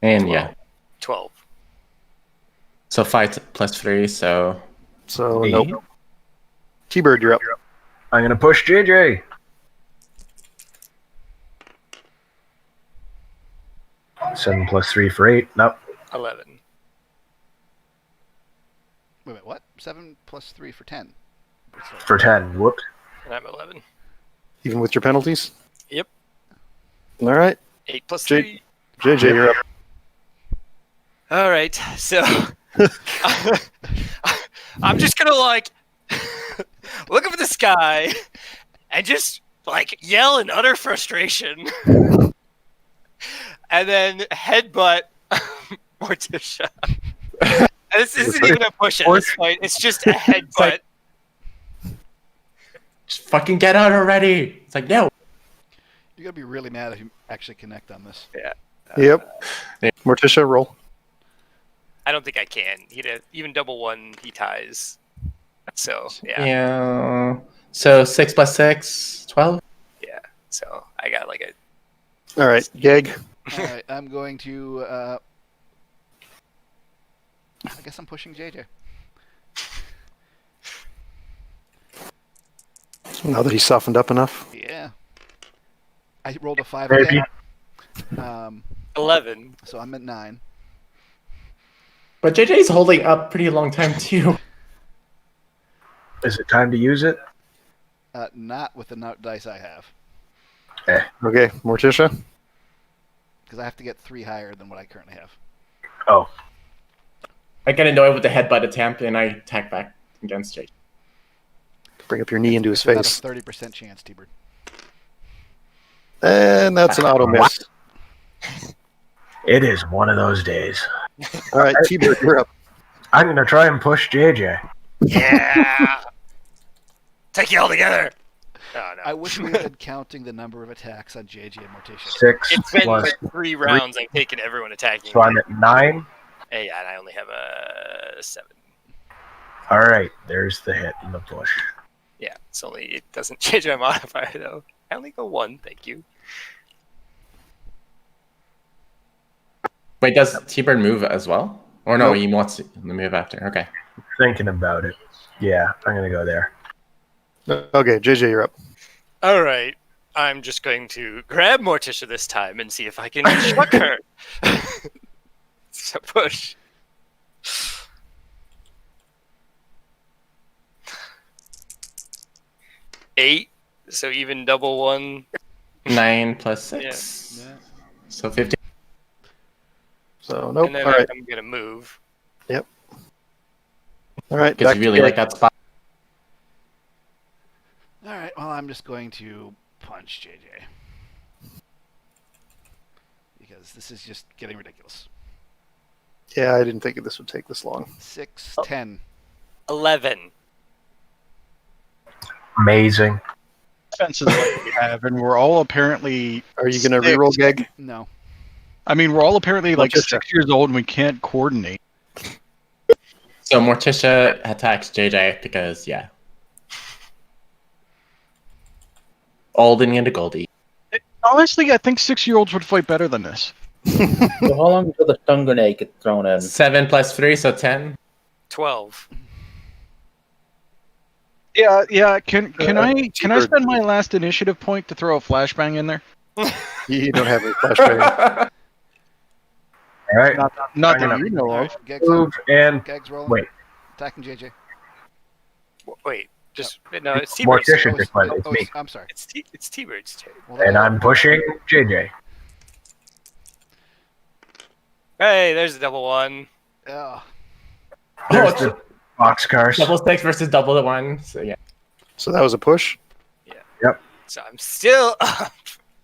And yeah, 12. so 5 plus 3, so So, 8. nope. T-Bird, you're up. I'm gonna push JJ. 7 plus 3 for 8. Nope. 11. Wait a minute, what? 7 plus 3 for 10. For 10. Whoops. And I'm 11. Even with your penalties? Yep. All right. 8 plus Jade. 3. JJ, you're up. All right, so I'm just gonna like look up at the sky and just like yell in utter frustration, and then headbutt Morticia. And this isn't even a push at this point; it's just a headbutt. like- Just fucking get out already. It's like, no. You're gonna be really mad if you actually connect on this. Yep. Morticia, roll. I don't think I can. Even double one, he ties. So yeah. Yeah. So 6 plus 6, 12? So I got like a All right, Gag. All right, I'm going to. I guess I'm pushing JJ. Now that he's softened up enough. Yeah. I rolled a 5 Maybe. again. 11. So I'm at 9. But JJ's holding up pretty long time too. Is it time to use it? Not with the dice I have, Okay, Morticia. because I have to get 3 higher than what I currently have. Oh, I get annoyed with the headbutt attempt and I attack back against JJ. Bring up your knee into his It's about face. a 30% chance, T-Bird. And that's an auto miss. it is one of those days. All right, T-Bird, you're up. I'm gonna try and push JJ. Yeah. Take you all together. Oh, no. I wish we had been counting the number of attacks on JJ and Morticia. 6 It's been plus. 3 rounds. I've taken everyone attacking. So I'm at 9. Hey, yeah, and I only have a 7. All right, there's the hit and the push. Yeah, it doesn't change my modifier though. I only go 1. Thank you. Wait, does T-Bird move as well? Or no, Nope. he wants to move after. Okay. Thinking about it. Yeah, I'm gonna go there. Okay, JJ, you're up. All right. I'm just going to grab Morticia this time and see if I can chuck her. So push. Eight. So even double 1. 9 plus 6. Yeah. So 15. So, nope. And then All right. I'm gonna move. All right, Because back you to really Gag. like that spot. All right, well, I'm just going to punch JJ. Because this is just getting ridiculous. Yeah, I didn't think this would take this long. 6, 10. 11. Amazing. Defenses like we have, and we're all apparently. Are you going to Six. reroll, Gag? No. I mean, we're all apparently like Morticia. 6 years old and we can't coordinate. So Morticia attacks JJ because, yeah. Olden into Goldie. Honestly, I think 6-year-olds would fight better than this. So how long until the stun grenade gets thrown in? 7 plus 3, so 10. 12. Yeah. Can I T-Bird. spend my last initiative point to throw a flashbang in there? You don't have any flashbang. All right, Not I'm that gonna you know All of. right, Gag's, move and Gag's rolling. wait. Attacking JJ. Wait, just no. It's T-Bird's Morticia turn. just went. It's me, I'm sorry. It's T-Bird's turn. Well, and I'm pushing JJ. Hey, there's a double 1. Oh, There's it's the boxcars. double 6 versus double 1. So, yeah. So that was a push. So I'm still up.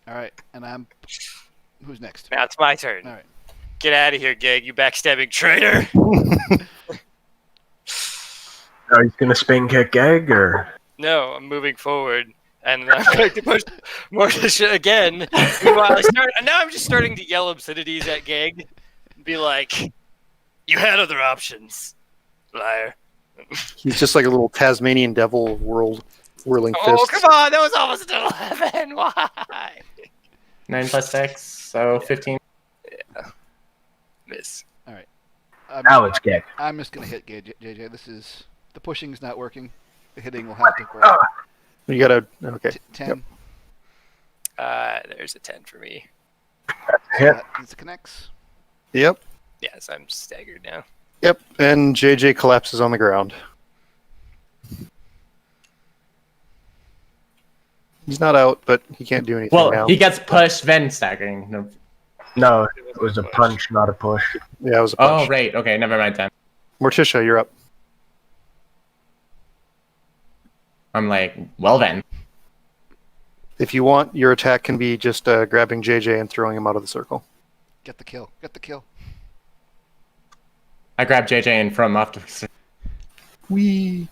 all right, and I'm. Who's next? Now it's my turn. All right. Get out of here, Gag, you backstabbing traitor. Are you gonna spin kick Gag or? No, I'm moving forward. And I'm going to push Morticia again. Meanwhile, now I'm just starting to yell obscenities at Gag. And be like, you had other options, liar. He's just like a little Tasmanian devil whirling Oh, fists. come on. That was almost an 11. Why? 9 plus 6, so 15. Miss. Now it's Gag. I'm just gonna hit JJ. This is the pushing's not working. The hitting will have to roll. You gotta. Okay. 10. There's a 10 for me. Hit. This connects. Yep. Yes, I'm staggered now. Yep. And JJ collapses on the ground. He's not out, but he can't do anything Well, now. he gets pushed, then staggering. No. No, it was a punch, not a push. Yeah, it was a Oh, punch. right. Okay, never mind then. Morticia, you're up. I'm like, well then. If you want, your attack can be just grabbing JJ and throwing him out of the circle. Get the kill. Get the kill. I grab JJ and throw him off to. Wee.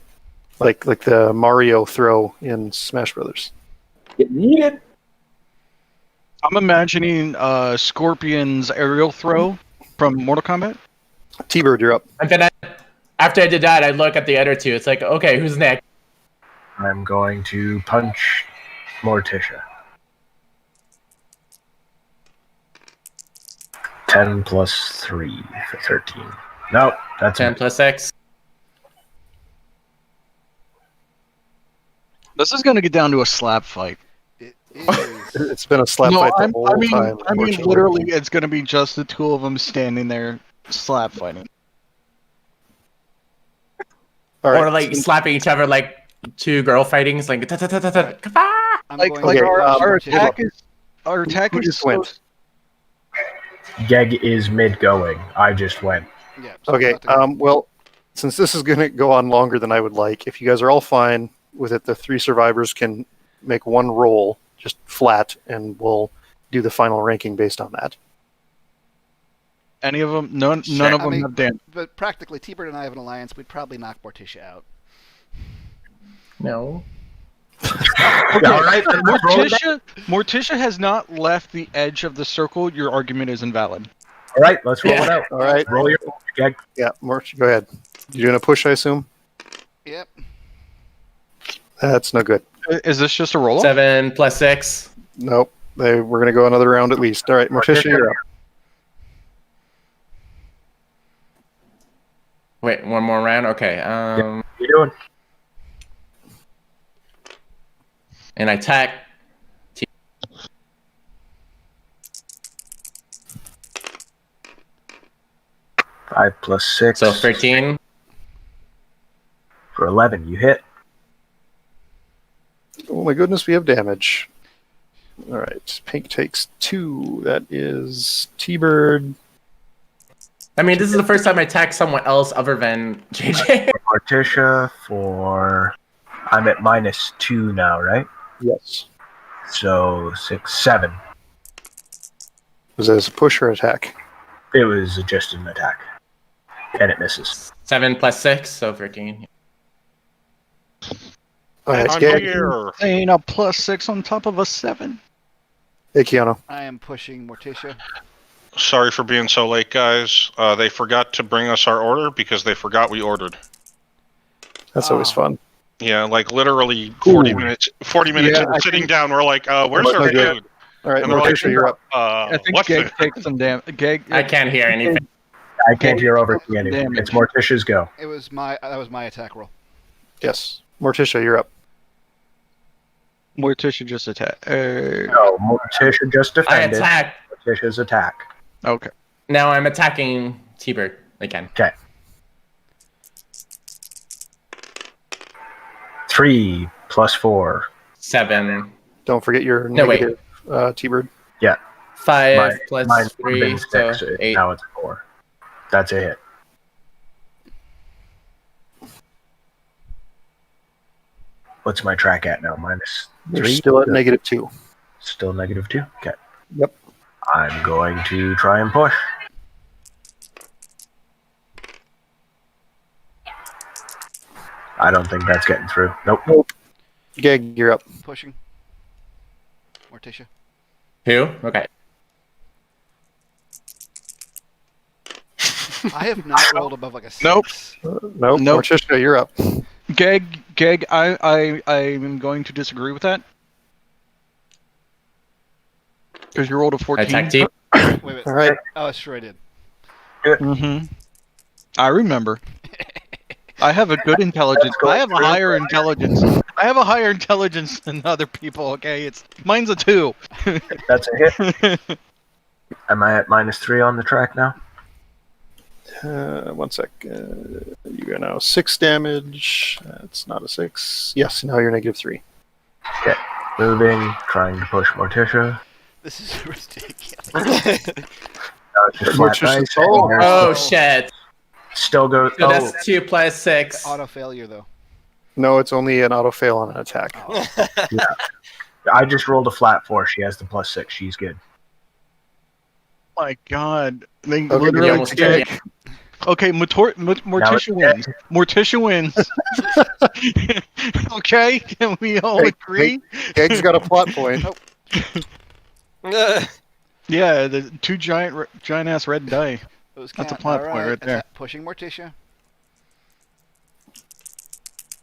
Like the Mario throw in Smash Brothers. Get needed. I'm imagining Scorpion's aerial throw from Mortal Kombat. T-Bird, you're up. And then after I did that, I look at the other two. It's like, okay, who's next? I'm going to punch Morticia. 10 plus 3 for 13. No, that's 10 plus 6. This is going to get down to a slap fight. It is. It's been a slap fight the whole time. I mean, unfortunately. literally, it's going to be just the two of them standing there slap fighting. All right. Or like slapping each other like two girl fighting. It's like, I'm Like, going like to our Morticia. attack Who is just so went? Geg is mid going. I just went. Yeah, so Okay. I'm about to go. Well, since this is going to go on longer than I would like, if you guys are all fine with it, the 3 survivors can make one roll, just flat, and we'll do the final ranking based on that. Any of them? None Sure, of I them mean- have damage. But practically, T-Bird and I have an alliance. We'd probably knock Morticia out. no. Okay, All right, then let's roll it back. Morticia has not left the edge of the circle. Your argument is invalid. All right, let's roll it out. All right. Roll your Geg. Yeah, Morch, go ahead. You're doing a push, I assume? Yep. That's no good. Is this just a roll? 7 plus 6. Nope. We're going to go another round at least. All right, Morticia, you're up. Wait, one more round? Okay. What you doing? And I attack. 5 plus 6. So 13. For 11, you hit. Oh my goodness, we have damage. All right, Pink takes 2. That is T-Bird. I mean, this is the first time I attack someone else other than JJ. Morticia for... I'm at -2 now, right? Yes. So 6, 7. Was that a push or attack? It was just an attack. And it misses. 7 plus 6, so 13. All right, I'm Gag. here. Saying a +6 on top of a 7. Hey, Keanu. I am pushing Morticia. Sorry for being so late, guys. They forgot to bring us our order because they forgot we ordered. That's always fun. Yeah, like literally 40 Ooh. minutes. 40 minutes Yeah, into I sitting think- down, we're like, "Where's That's our not good. food?" All right, And they're like, Morticia, you're up. I think What Geg food? takes some damage. Geg. I can't hear anything. I can't hear over Keanu. Damage. It's Morticia's go. That was my attack roll. Yes. Morticia, you're up. Morticia just attack. No, Morticia just I defended. attack. Morticia's attack. Okay. Now I'm attacking T-Bird again. Okay. 3 plus 4. 7. Don't forget your No, wait. negative, T-Bird. 5 Mine plus would've 3, been so 6. 8. Now it's 4. That's a hit. What's my track at now? You're -3? still at -2. Still -2? Okay. Yep. I'm going to try and push. I don't think that's getting through. Nope. Gag, you're up. Pushing. Morticia. Who? Okay. I have not rolled above like a 6. Nope. Nope. Nope. Morticia, you're up. Geg, I'm going to disagree with that. Because you rolled a I 14. attack T. Wait. All right. Oh, sure I did. Mm-hmm. I remember. I have a good intelligence. I have a higher intelligence. I have a higher intelligence than other people. Okay, mine's a 2. That's a hit. Am I at -3 on the track now? 1 sec. You are now 6 damage. That's not a 6. Yes, now you're -3. Moving, trying to push Morticia. This is ridiculous. Just flat Morticia's dice. tall. And Oh, shit. Still goes. So Oh, that's 2 plus 6. Auto failure though. No, it's only an auto fail on an attack. I just rolled a flat 4. She has the +6. She's good. My God, they Okay, literally you almost okay. did, Okay, Morticia wins. Morticia wins. Okay, can we all Hey, agree? Geg's got a plot point. Yeah, the 2 giant ass red die. Those That's a count. plot All point right there. Pushing Morticia.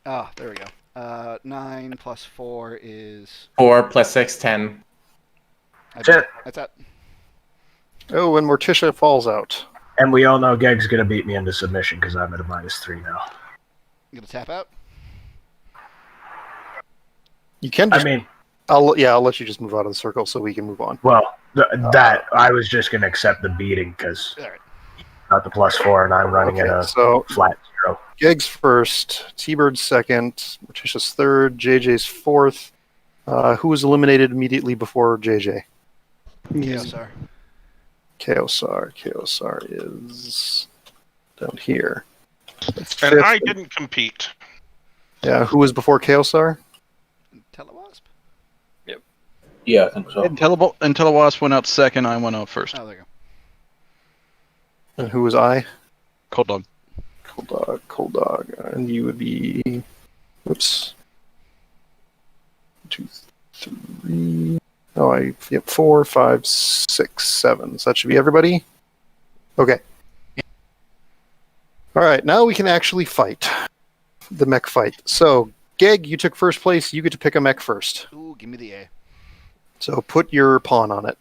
Ah, there we go. 9 plus 4 is. 4 plus 6, 10. That's it. That's it. Oh, and Morticia falls out. And we all know Geg's gonna beat me into submission because I'm at a -3 now. You gonna tap out? You can just, I mean, I'll let you just move out of the circle so we can move on. well, that I was just gonna accept the beating because All right. got the +4 and I'm running at Okay, a so flat 0. Geg's first, T-Bird's second, Morticia's third, JJ's fourth. Who was eliminated immediately before JJ? Chaosar. Chaosar is down here. That's And fifth. I didn't compete. Yeah, who was before Chaosar? Telewasp? Yeah, I think so. And Telewasp went out second. I went out first. Oh, there you And who was I? Cold dog. Cold dog. And you would be. Whoops. 2, 3. Oh, yep, 4, 5, 6, 7. So that should be everybody? Okay. Alright, now we can actually fight. The mech fight. So, Geg, you took first place. You get to pick a mech first. go. Ooh, give me the A. So put your pawn on it.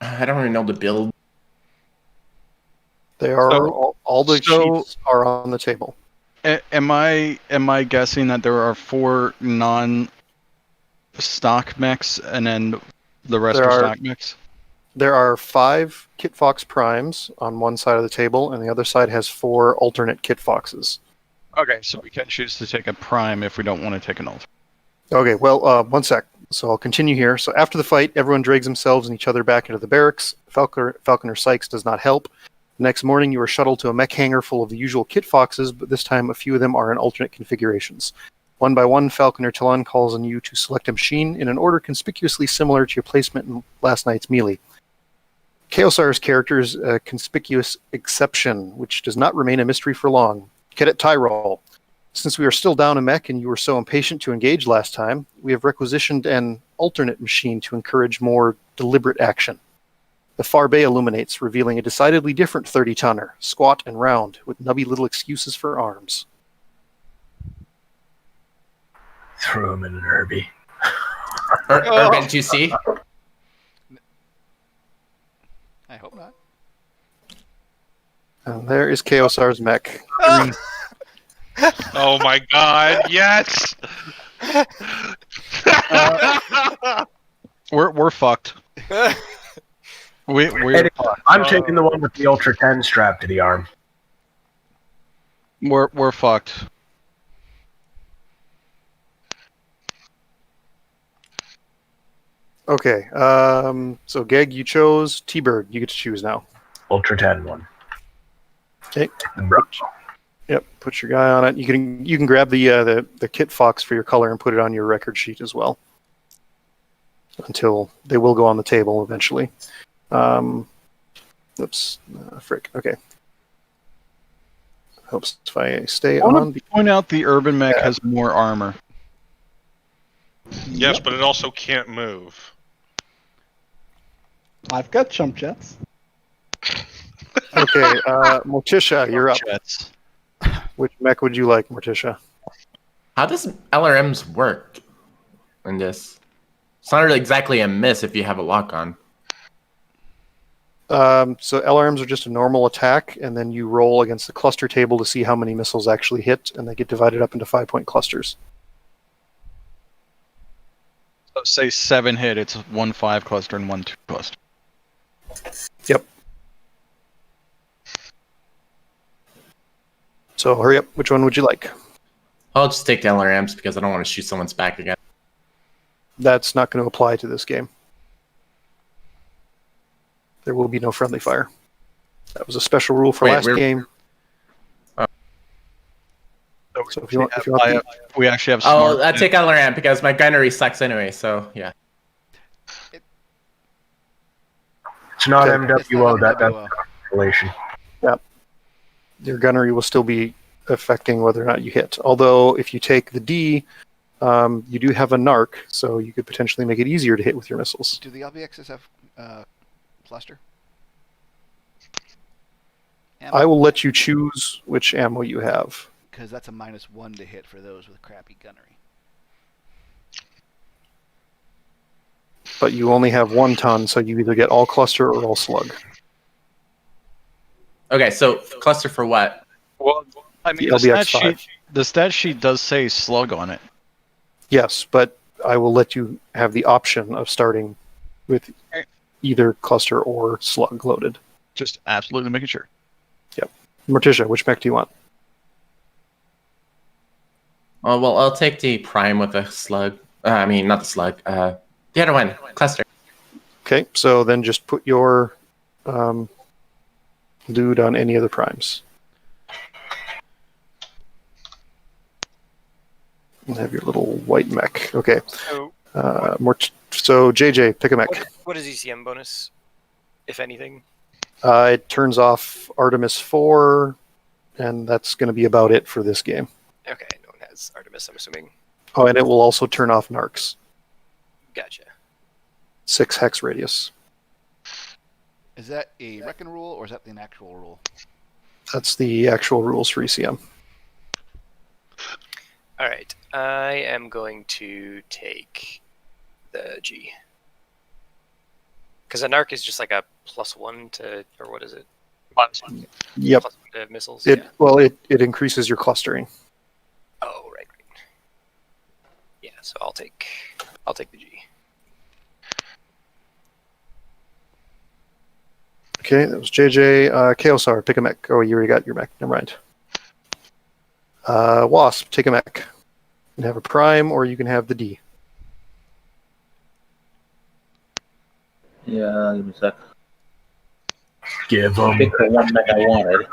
I don't really know the build. They are So- all the so- sheets are on the table. Am I guessing that there are 4 non-stock mechs and then the rest There are are- stock mechs? There are 5 Kit Fox primes on one side of the table, and the other side has 4 alternate Kit Foxes. Okay, so we can choose to take a prime if we don't want to take an alt. Okay, well, one sec. So I'll continue here. So after the fight, everyone drags themselves and each other back into the barracks. Falconer Sykes does not help. The next morning, you are shuttled to a mech hangar full of the usual Kit Foxes, but this time a few of them are in alternate configurations. One by one, Falconer Talon calls on you to select a machine in an order conspicuously similar to your placement in last night's melee. Chaosar's character is a conspicuous exception, which does not remain a mystery for long. Cadet Tyrol. Since we are still down a mech and you were so impatient to engage last time, we have requisitioned an alternate machine to encourage more deliberate action. The far bay illuminates, revealing a decidedly different 30-tonner, squat and round, with nubby little excuses for arms. Threw him in an Herbie. Urban 2C. I hope not. And there is Chaosar's mech. Oh my God! Yes. We're fucked. We're Anyway, I'm taking the one with the Ultra 10 strapped to the arm. we're fucked. Okay, so Geg, you chose. T-Bird, you get to choose now. Ultra 10 one. Okay. Bro. Yep, put your guy on it. You can grab the Kit Fox for your color and put it on your record sheet as well. Until they will go on the table eventually. Oops, frick. Okay. Helps if I stay I want on. to point out the urban mech has more armor. Yes, but it also can't move. I've got jump jets. Okay, Morticia, you're up. Jets. Which mech would you like, Morticia? How does LRMs work in this? It's not really exactly a miss if you have a lock on. So LRMs are just a normal attack, and then you roll against the cluster table to see how many missiles actually hit, and they get divided up into 5-point clusters. So say 7 hit, it's 1 5 cluster and 1 2 cluster. Yep. So hurry up. Which one would you like? I'll just take the LRMs because I don't want to shoot someone's back again. That's not going to apply to this game. There will be no friendly fire. That was a special rule for Wait, last game. So if you want, We actually have I'll smart. take Alorant because my gunnery sucks anyway. So yeah. It's not Okay. MWO. That's MWO. relation. your gunnery will still be affecting whether or not you hit. Although if you take the D, you do have a narc, so you could potentially make it easier to hit with your missiles. Do the LBXs have cluster? I will let you choose which ammo you have. Because that's a -1 to hit for those with crappy gunnery. But you only have 1 ton, so you either get all cluster or all slug. Okay, so cluster for what? Well, I mean, The the LBX stat sheet does say slug on it. Yes, but I will let you have the option of starting with either cluster or slug loaded. Just absolutely making sure. Morticia, which mech do you want? Oh, well, I'll take the prime with the slug. I mean, not the slug. The other one, cluster. Okay, so then just put your dude on any of the primes. And have your little white mech. Okay. So, So JJ, pick a mech. what is ECM bonus, if anything? It turns off Artemis 4, and that's going to be about it for this game. Okay, no one has Artemis, I'm assuming. Oh, and it will also turn off narcs. Gotcha. 6 hex radius. Is that a reckon rule or is that an actual rule? That's the actual rules for ECM. All right, I am going to take the G. Because a narc is just like a +1 to, or what is it? Yep. +1 to missiles. It Yeah. well, it increases your clustering. Oh, right. Yeah, so I'll take the G. Okay, that was JJ. Chaosar, pick a mech. Oh, you already got your mech. Never mind. Wasp, take a mech. You can have a prime, or you can have the D. Yeah, give me a sec. Give them. Pick the one that I wanted.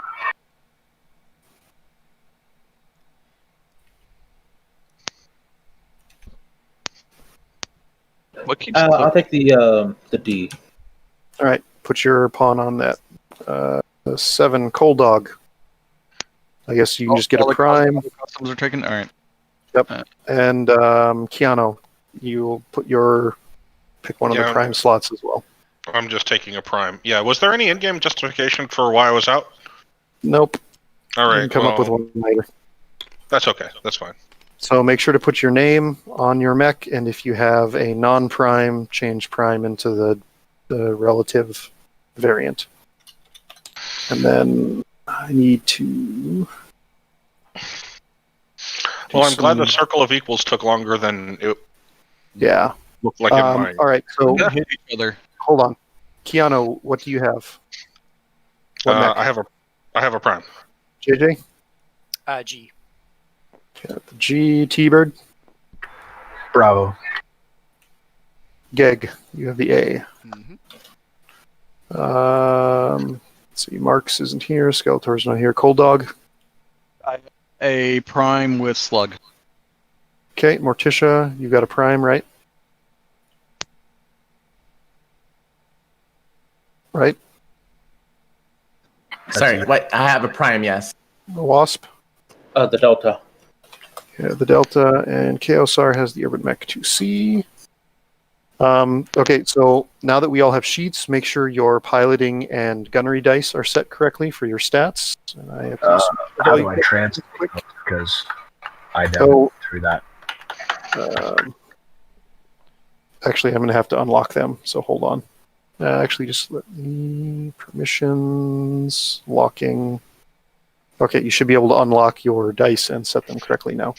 What keeps I'll take the D. All right, put your pawn on that. The 7 Cold Dog. I guess you can just get a prime. Customs are taken. All right. And Keanu, you'll put your pick one of the Yeah. prime slots as well. I'm just taking a prime. Yeah, was there any in-game justification for why I was out? Nope. All You right, can come up with well, one later. that's okay. That's fine. So make sure to put your name on your mech, and if you have a non-prime, change prime into the relative variant. And then I need to. Well, I'm glad the circle of equals took longer than it Yeah. looked like in mine. All right. So We hit each other. hold on, Keanu, what do you have? What mech? I have a prime. JJ. G. Okay, the G T-Bird. Bravo. Geg, you have the A. Mm-hmm. Let's see, Marks isn't here. Skeletor's not here. Cold Dog. A prime with slug. Okay, Morticia, you got a prime, right? Right? Sorry, it. what? I have a prime, yes. A Wasp. The Delta. Yeah, the Delta, and Chaosar has the Urban Mech 2C. Okay, so now that we all have sheets, make sure your piloting and gunnery dice are set correctly for your stats. And I have to How do I translate? Because I don't So- through that. Actually, I'm going to have to unlock them, so hold on. Actually, just let me... Permissions... Locking... Okay, you should be able to unlock your dice and set them correctly now.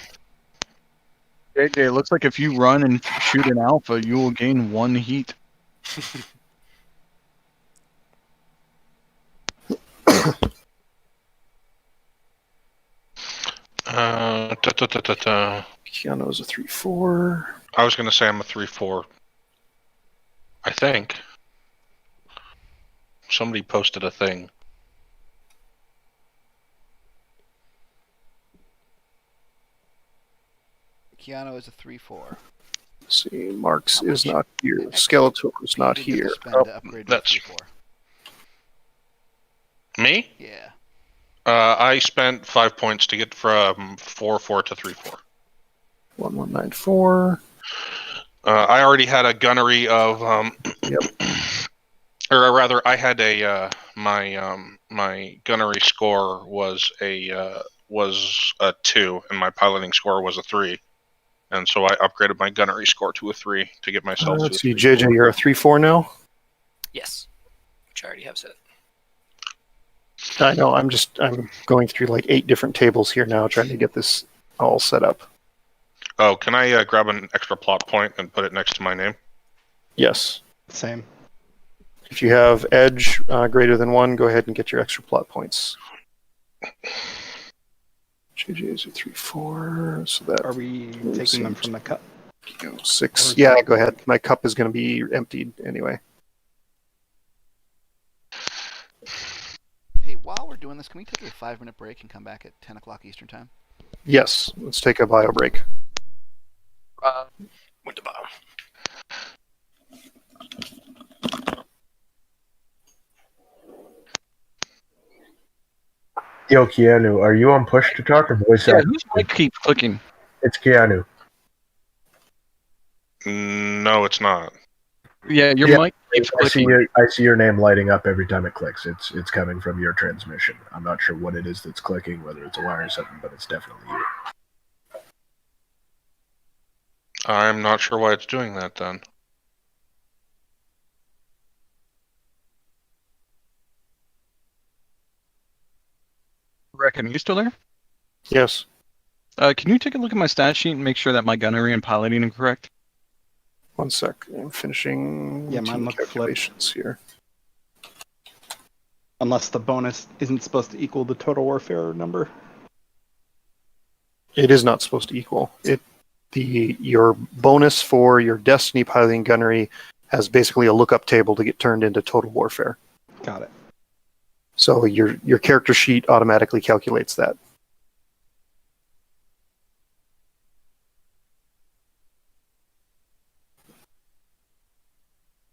JJ, it looks like if you run and shoot an alpha, you will gain 1 heat. Keanu's a 3-4. I was going to say I'm a 3-4. I think. Somebody posted a thing. Keanu is a 3/4. Let's see, Marks How is much not here. XP Skeletor is not did you here. spend to upgrade to a that's 3/4? Me? Yeah. I spent 5 points to get from 4/4 to 3/4. 1194. I already had a gunnery of Yep. or rather, I had a my gunnery score was a 2, and my piloting score was a 3, and so I upgraded my gunnery score to a 3 to get myself to a Let's see, 3/4. JJ, you're a 3/4 now. Yes. Which I already have set. I know. I'm going through like 8 different tables here now, trying to get this all set up. Oh, can I grab an extra plot point and put it next to my name? Yes. Same. If you have edge greater than 1, go ahead and get your extra plot points. JJ is a 3/4, so that Are we moves taking them him from the cup? to 6. Or- Yeah, go ahead. My cup is going to be emptied anyway. Hey, while we're doing this, can we take a 5-minute break and come back at 10 o'clock Eastern Time? Yes, let's take a bio break. Went to bottom. Yo, Keanu, are you on push to talk or voice Yeah, act? whose mic keeps clicking? It's Keanu. No, it's not. Yeah, your Yeah, mic keeps I see clicking. I see your name lighting up every time it clicks. It's coming from your transmission. I'm not sure what it is that's clicking, whether it's a wire or something, but it's definitely you. I'm not sure why it's doing that then. Reckon, are you still there? Yes. Can you take a look at my stat sheet and make sure that my gunnery and piloting are correct? 1 sec. I'm finishing Yeah, mine team look flipped. calculations here. Unless the bonus isn't supposed to equal the total warfare number. It is not supposed to equal it. Your bonus for your Destiny piloting gunnery has basically a lookup table to get turned into total warfare. Got it. So your character sheet automatically calculates that.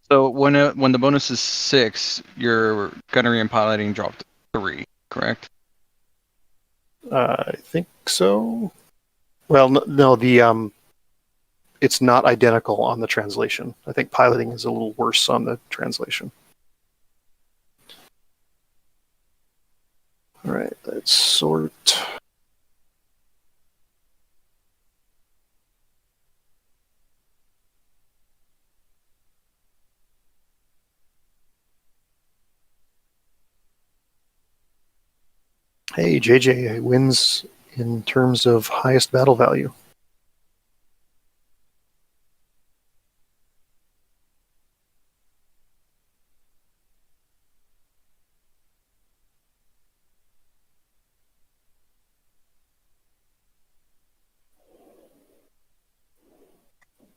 So when the bonus is 6, your gunnery and piloting dropped 3, correct? I think so. Well, no, it's not identical on the translation. I think piloting is a little worse on the translation. All right, let's sort. Hey, JJ wins in terms of highest battle value.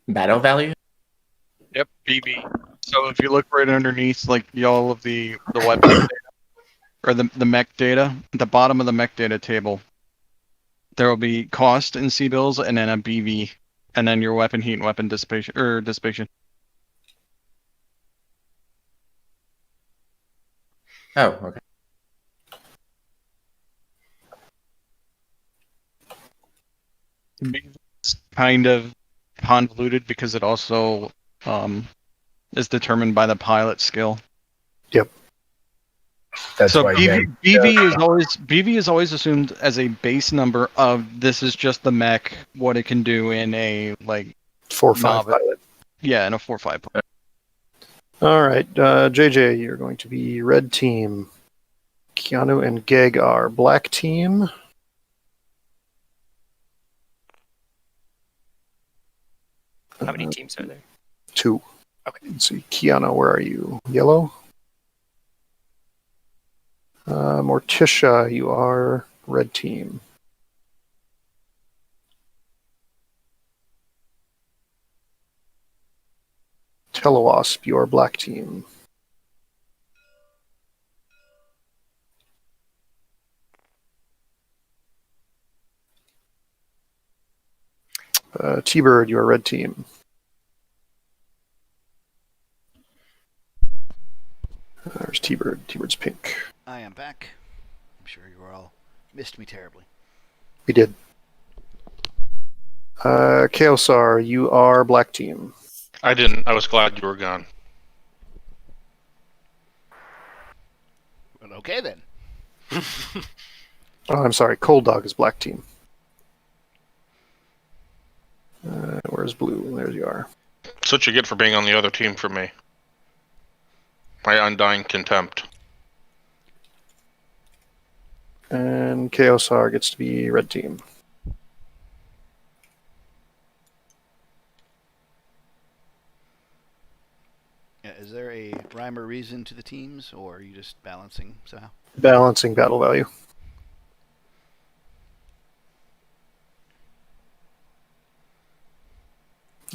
Battle value? Yep, BB. So if you look right underneath, like all of the weapon data, or the mech data, at the bottom of the mech data table, there will be cost in C bills and then a BV, and then your weapon heat and weapon dissipation. Oh, okay. It's kind of convoluted because it also is determined by the pilot skill. That's So why BV is always assumed as a base number of this is just the mech, what it can do in a like 4/5 novice. pilot. Yeah, in a 4/5. All right, JJ, you're going to be red team. Keanu and Geg are black team. How many teams are there? 2. Okay. Let's see, Keanu, where are you? Yellow. Morticia, you are red team. Telewasp, you are black team. T-Bird, you are red team. There's T-Bird. T-Bird's pink. I am back. I'm sure you all missed me terribly. We did. Chaosar, you are black team. I didn't. I was glad you were gone. Well, okay then. Oh, I'm sorry. Cold Dog is black team. Where's blue? There you are. That's what you get for being on the other team for me. My undying contempt. And Chaosar gets to be red team. Yeah, is there a rhyme or reason to the teams, or are you just balancing somehow? Balancing battle value.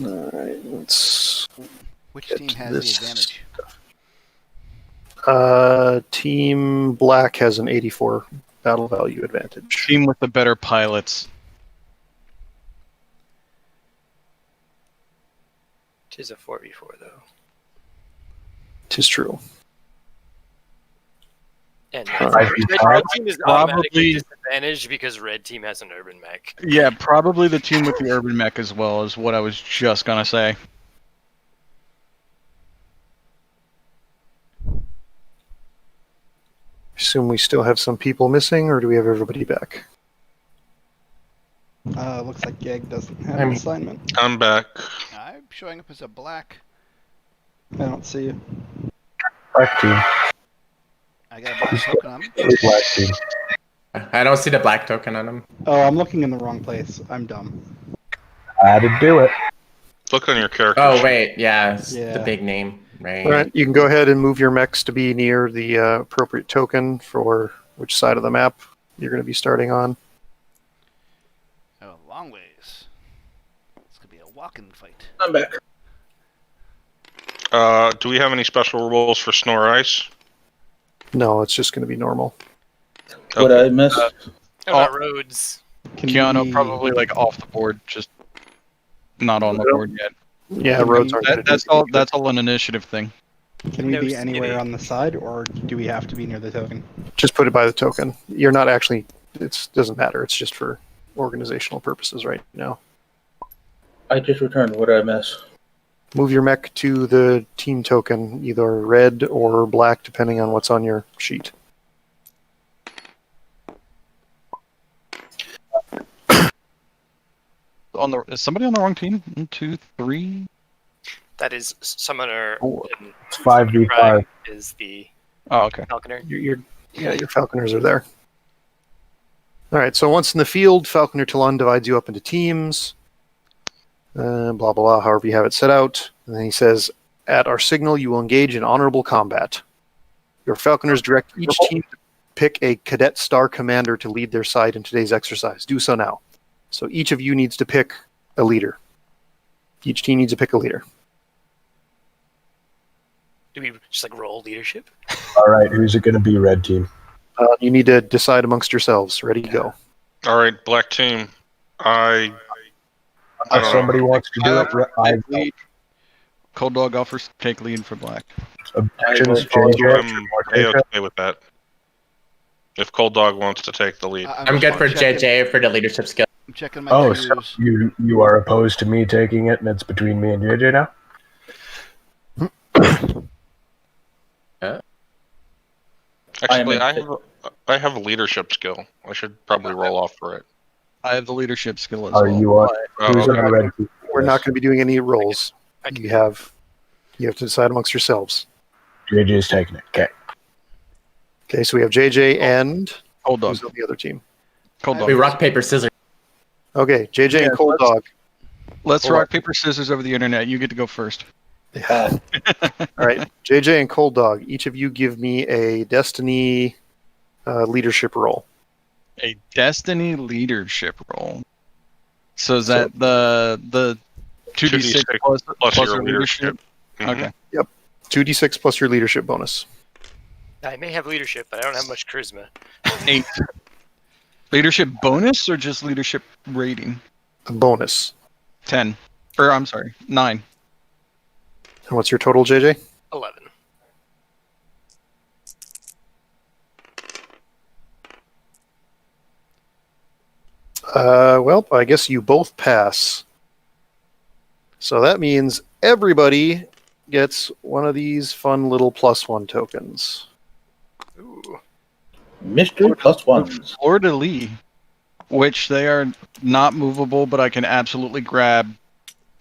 Alright, let's... Which Get team to has this. the advantage? Team Black has an 84 battle value advantage. Team with the better pilots. Tis a 4v4 though. Tis true. And I'd be red team is automatically Probably- disadvantaged because red team has an urban mech. Yeah, probably the team with the urban mech as well is what I was just gonna say. Assume we still have some people missing, or do we have everybody back? Looks like Gag doesn't have I'm- an assignment. I'm back. I'm showing up as a black. I don't see you. Black team. I got a black token on me. Black team. I don't see the black token on him. Oh, I'm looking in the wrong place. I'm dumb. Had to do it. Look on your character. Oh sheet. wait, yeah, it's Yeah. the big name, right? All right, you can go ahead and move your mechs to be near the appropriate token for which side of the map you're going to be starting on. Oh, a long ways. This could be a walking fight. I'm back. Do we have any special rules for snow or ice? No, it's just going to be normal. What I missed? How about roads? Can Keanu we- probably like off the board, just not on the board yet. Yeah, roads aren't. gonna That's do all. anything. That's all an initiative thing. Can we No be city. anywhere on the side, or do we have to be near the token? Just put it by the token. You're not actually. It doesn't matter. It's just for organizational purposes right now. I just returned. What did I miss? Move your mech to the team token, either red or black, depending on what's on your sheet. Is somebody on the wrong team? 1, 2, 3. That is Summoner Oh, and It's 5v5. Prime is the Oh, okay. Falconer. Your Falconers are there. All right. So once in the field, Falconer Talon divides you up into teams. Blah blah blah. However you have it set out, and then he says, "At our signal, you will engage in honorable combat. Your Falconers direct each team to pick a cadet star commander to lead their side in today's exercise. Do so now. So each of you needs to pick a leader. Each team needs to pick a leader. Do we just like roll leadership? All right, who's it going to be? Red team. You need to decide amongst yourselves. Ready, go. All right, black team. I If somebody wants to do it, I lead. Cold Dog offers take lead for black. objections. I JJ. I'm okay with that. If Cold Dog wants to take the lead. I'm good for JJ for the leadership skill. I'm checking my Oh, twos. so you are opposed to me taking it, and it's between me and JJ now? Actually, I have a leadership skill. I should probably roll off for it. I have the leadership skill as Are well. you on? Oh, Who's on okay. the red team? We're not going to be doing any rolls. I can- You have to decide amongst yourselves. JJ's taking it. Okay. Okay, so we have JJ and Cold Dog. who's on the other team? Cold We Dog. rock paper scissors. Okay, JJ Yeah, and Cold let's- Dog. Let's Hold on. rock paper scissors over the internet. You get to go first. All right, JJ and Cold Dog. Each of you give me a Destiny leadership roll. A Destiny leadership roll. So is that the 2d6 plus Plus your your leadership? Mhm. Okay. 2d6 plus your leadership bonus. I may have leadership, but I don't have much charisma. 8. Leadership bonus or just leadership rating? A bonus. 10. Or, I'm sorry, 9. And what's your total, JJ? 11. Well, I guess you both pass. So that means everybody gets one of these fun little +1 tokens. Ooh. Mystery +1s. Fleur de lis, which they are not movable, but I can absolutely grab.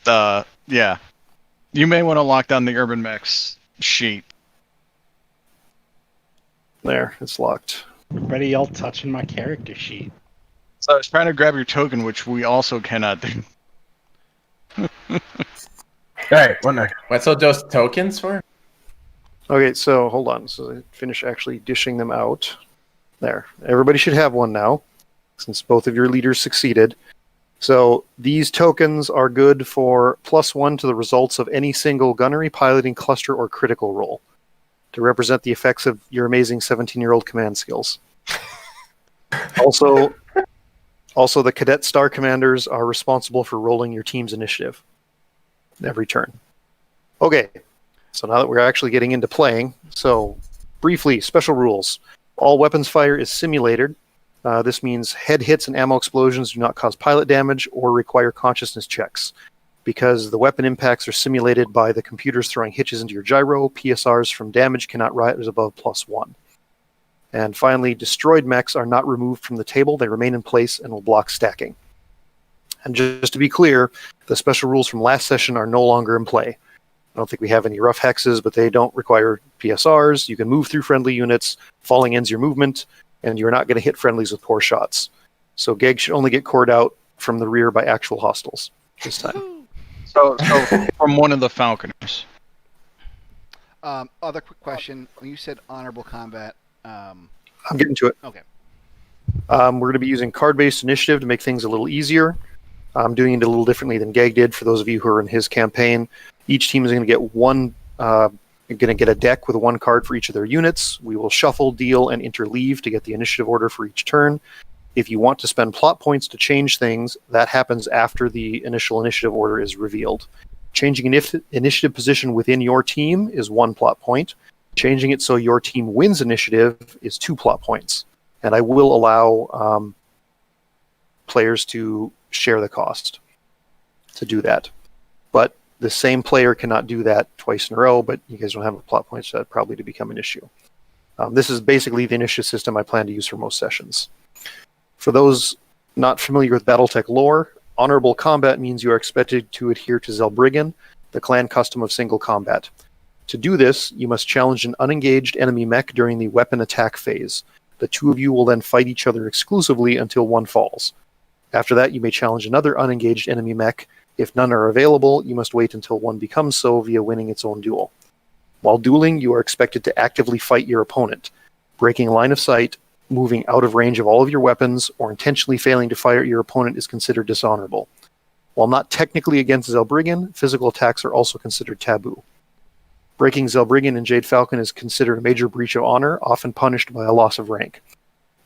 Yeah. You may want to lock down the Urban Mechs sheet. There, it's locked. Everybody all touching my character sheet. So I was trying to grab your token, which we also cannot do. All right, what next? What's all those tokens for? Okay, so hold on. So I finish actually dishing them out. There. Everybody should have one now, since both of your leaders succeeded. So these tokens are good for +1 to the results of any single gunnery, piloting, cluster, or critical roll to represent the effects of your amazing 17-year-old command skills. Also, the cadet star commanders are responsible for rolling your team's initiative every turn. Okay, so now that we're actually getting into playing, so briefly, special rules. All weapons fire is simulated. This means head hits and ammo explosions do not cause pilot damage or require consciousness checks. Because the weapon impacts are simulated by the computers throwing hitches into your gyro, PSRs from damage cannot rise above +1. And finally, destroyed mechs are not removed from the table. They remain in place and will block stacking. And just to be clear, the special rules from last session are no longer in play. I don't think we have any rough hexes, but they don't require PSRs. You can move through friendly units. Falling ends your movement, and you're not going to hit friendlies with poor shots. So Geg should only get cored out from the rear by actual hostiles this time. So from one of the Falconers. Other quick question. When you said honorable combat, I'm getting to it. Okay. We're going to be using card-based initiative to make things a little easier. I'm doing it a little differently than Geg did for those of you who are in his campaign. Each team is going to get a deck with one card for each of their units. We will shuffle, deal, and interleave to get the initiative order for each turn. If you want to spend plot points to change things, that happens after the initial initiative order is revealed. Changing an initiative position within your team is 1 plot point. Changing it so your team wins initiative is 2 plot points. And I will allow players to share the cost to do that. But the same player cannot do that twice in a row, but you guys don't have a plot point, so that probably to become an issue. This is basically the initiative system I plan to use for most sessions. For those not familiar with Battletech lore, honorable combat means you are expected to adhere to Zelbriggen, the clan custom of single combat. To do this, you must challenge an unengaged enemy mech during the weapon attack phase. The two of you will then fight each other exclusively until one falls. After that, you may challenge another unengaged enemy mech. If none are available, you must wait until one becomes so via winning its own duel. While dueling, you are expected to actively fight your opponent. Breaking line of sight, moving out of range of all of your weapons, or intentionally failing to fire at your opponent is considered dishonorable. While not technically against Zelbriggen, physical attacks are also considered taboo. Breaking Zelbriggen and Jade Falcon is considered a major breach of honor, often punished by a loss of rank.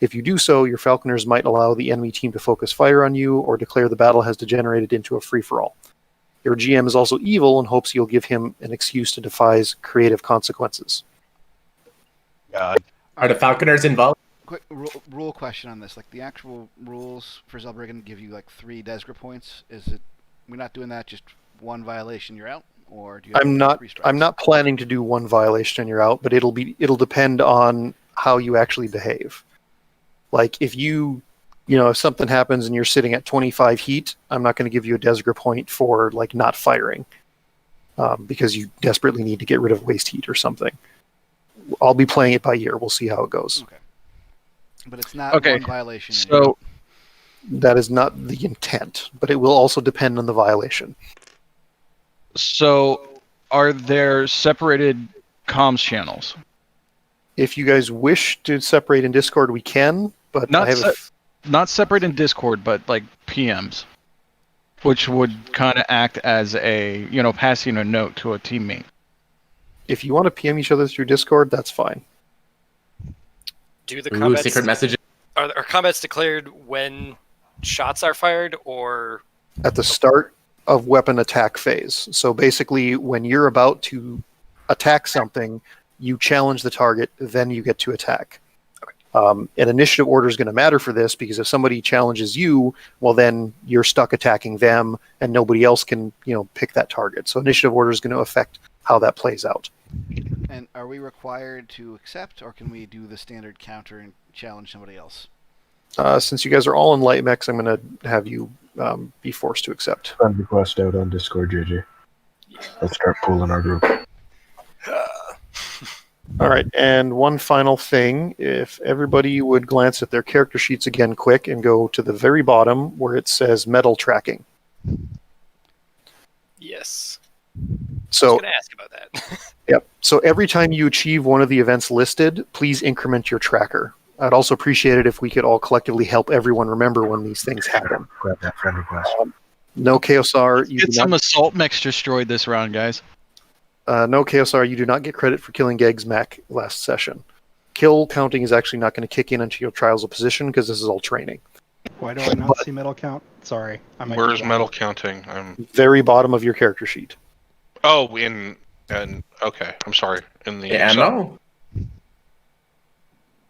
If you do so, your Falconers might allow the enemy team to focus fire on you or declare the battle has degenerated into a free-for-all. Your GM is also evil and hopes you'll give him an excuse to devise creative consequences. God. Are the Falconers involved? Quick rule question on this. Like the actual rules for Zelbriggen give you like 3 Desgra points. Is it we're not doing that? Just 1 violation, you're out, or do you? I'm not planning to do 1 violation and you're out, but it'll depend on how you actually behave. Like if if something happens and you're sitting at 25 heat, I'm not going to give you a Desgra point for like not firing because you desperately need to get rid of waste heat or something. I'll be playing it by ear. We'll see how it goes. Okay. But it's not 1 violation. So that is not the intent, but it will also depend on the violation. So are there separated comms channels? If you guys wish to separate in Discord, we can, but not separate in Discord, but like PMs, which would kind of act as a, passing a note to a teammate. If you want to PM each other through Discord, that's fine. Do the combats, secret messages. Are combats declared when shots are fired, or At the start, of weapon attack phase. So basically, when you're about to attack something, you challenge the target, then you get to attack. An initiative order is going to matter for this because if somebody challenges you, well, then you're stuck attacking them, and nobody else can, pick that target. So initiative order is going to affect how that plays out. And are we required to accept, or can we do the standard counter and challenge somebody else? Since you guys are all in light mechs, I'm going to have you be forced to accept. Friend request out on Discord, JJ. Let's start pooling our group. All right, and one final thing. If everybody would glance at their character sheets again quick and go to the very bottom where it says metal tracking. Yes. So, I was going to ask about that. yep. So every time you achieve one of the events listed, please increment your tracker. I'd also appreciate it if we could all collectively help everyone remember when these things happen. Grab that friend request. No KOSR. You Get do some not, assault mechs destroyed this round, guys. no KOSR. You do not get credit for killing Geg's mech last session. Kill counting is actually not going to kick in until your trials of position because this is all training. Why do I not see metal count? Sorry. I might be Where's blind. metal counting? Very bottom of your character sheet. Oh, okay. I'm sorry. In the ammo?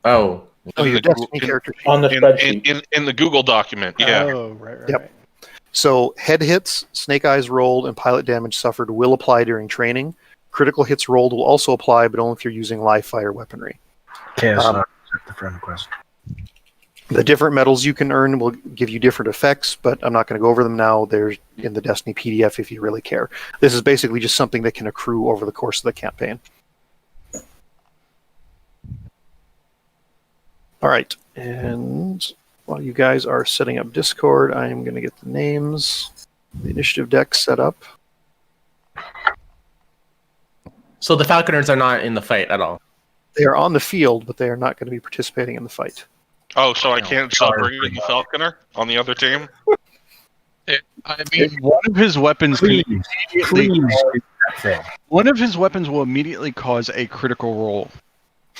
Oh. Oh, your the Destiny Google- character sheet. On the spreadsheet. in the Google document. Yeah. Oh, right. Yep. So head hits, snake eyes rolled, and pilot damage suffered will apply during training. Critical hits rolled will also apply, but only if you're using live fire weaponry. KSR, accept the friend request. The different medals you can earn will give you different effects, but I'm not going to go over them now. They're in the Destiny PDF if you really care. This is basically just something that can accrue over the course of the campaign. All right, and while you guys are setting up Discord, I am going to get the names, the initiative deck set up. So the Falconers are not in the fight at all. They are on the field, but they are not going to be participating in the fight. Oh, so I can't sorry. bring in the Falconer on the other team? I mean, one of his weapons Please, can please immediately do that thing. one of his weapons will immediately cause a critical roll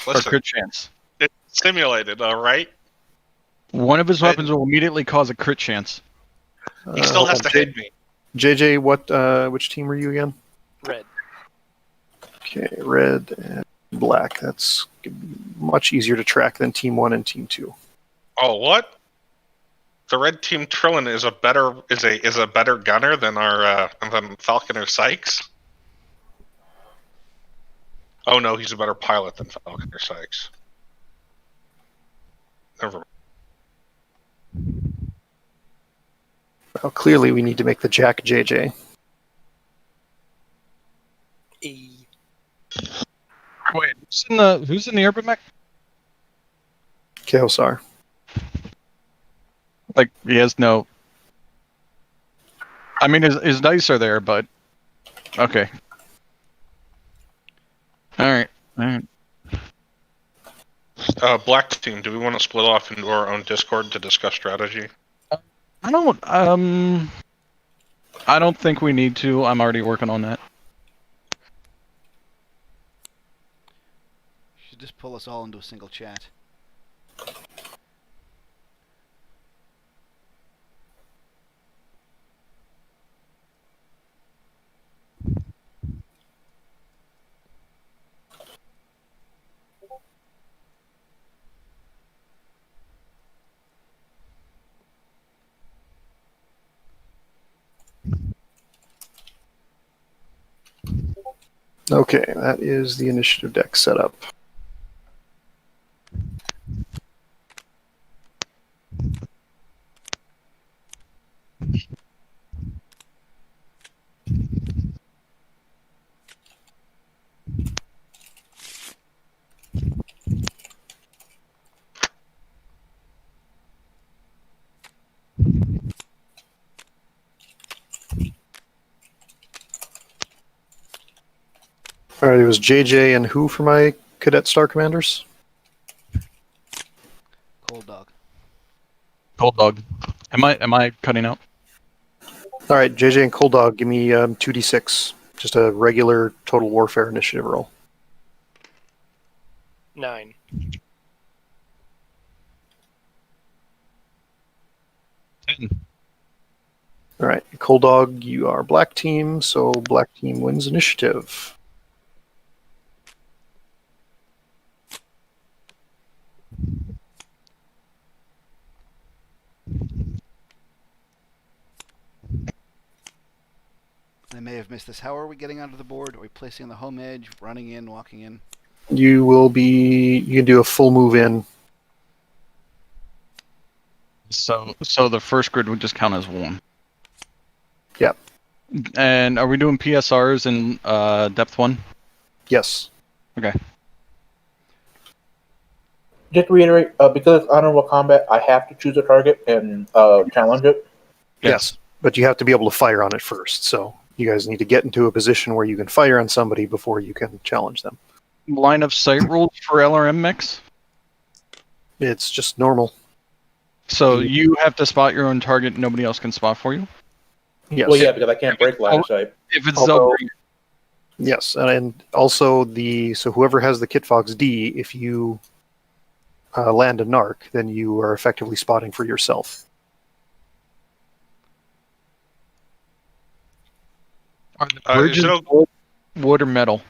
or Listen, crit chance. it's simulated, all right? One of his weapons will immediately cause a crit chance. He still has to hit me. JJ, which team were you again? Red. Okay, red and black. That's much easier to track than Team 1 and Team 2. Oh, what? The red team Trillin is a better gunner than our than Falconer Sykes. Oh no, he's a better pilot than Falconer Sykes. Never mind. Well, clearly we need to make the Jack JJ. Wait, who's in the urban mech? Chaosar. Like he has no. I mean, his dice are there, but okay. All right. Black team, do we want to split off into our own Discord to discuss strategy? I don't think we need to. I'm already working on that. You should just pull us all into a single chat. Okay, that is the initiative deck setup. All right, it was JJ and who for my Cadet Star Commanders? Cold dog. Cold dog. Am I cutting out? All right, JJ and Cold Dog, give me 2d6. Just a regular Total Warfare initiative roll. 9. All right, Cold Dog, you are black team, so black team wins initiative. I may have missed this. How are we getting onto the board? Are we placing on the home edge, running in, walking in? You can do a full move in. So the first grid would just count as one. Yeah. And are we doing PSRs in depth 1? Yes. Okay. Just to reiterate, because it's honorable combat, I have to choose a target and challenge it. Yes. But you have to be able to fire on it first. So you guys need to get into a position where you can fire on somebody before you can challenge them. Line of sight rules for LRM mix? It's just normal. So you have to spot your own target, nobody else can spot for you? Yes. Well, yeah, because I can't break line of sight. If it's Although- Zelda, Yes, and also whoever has the Kit Fox D, if you land a narc, then you are effectively spotting for yourself. are the Is bridges it okay? wood or metal?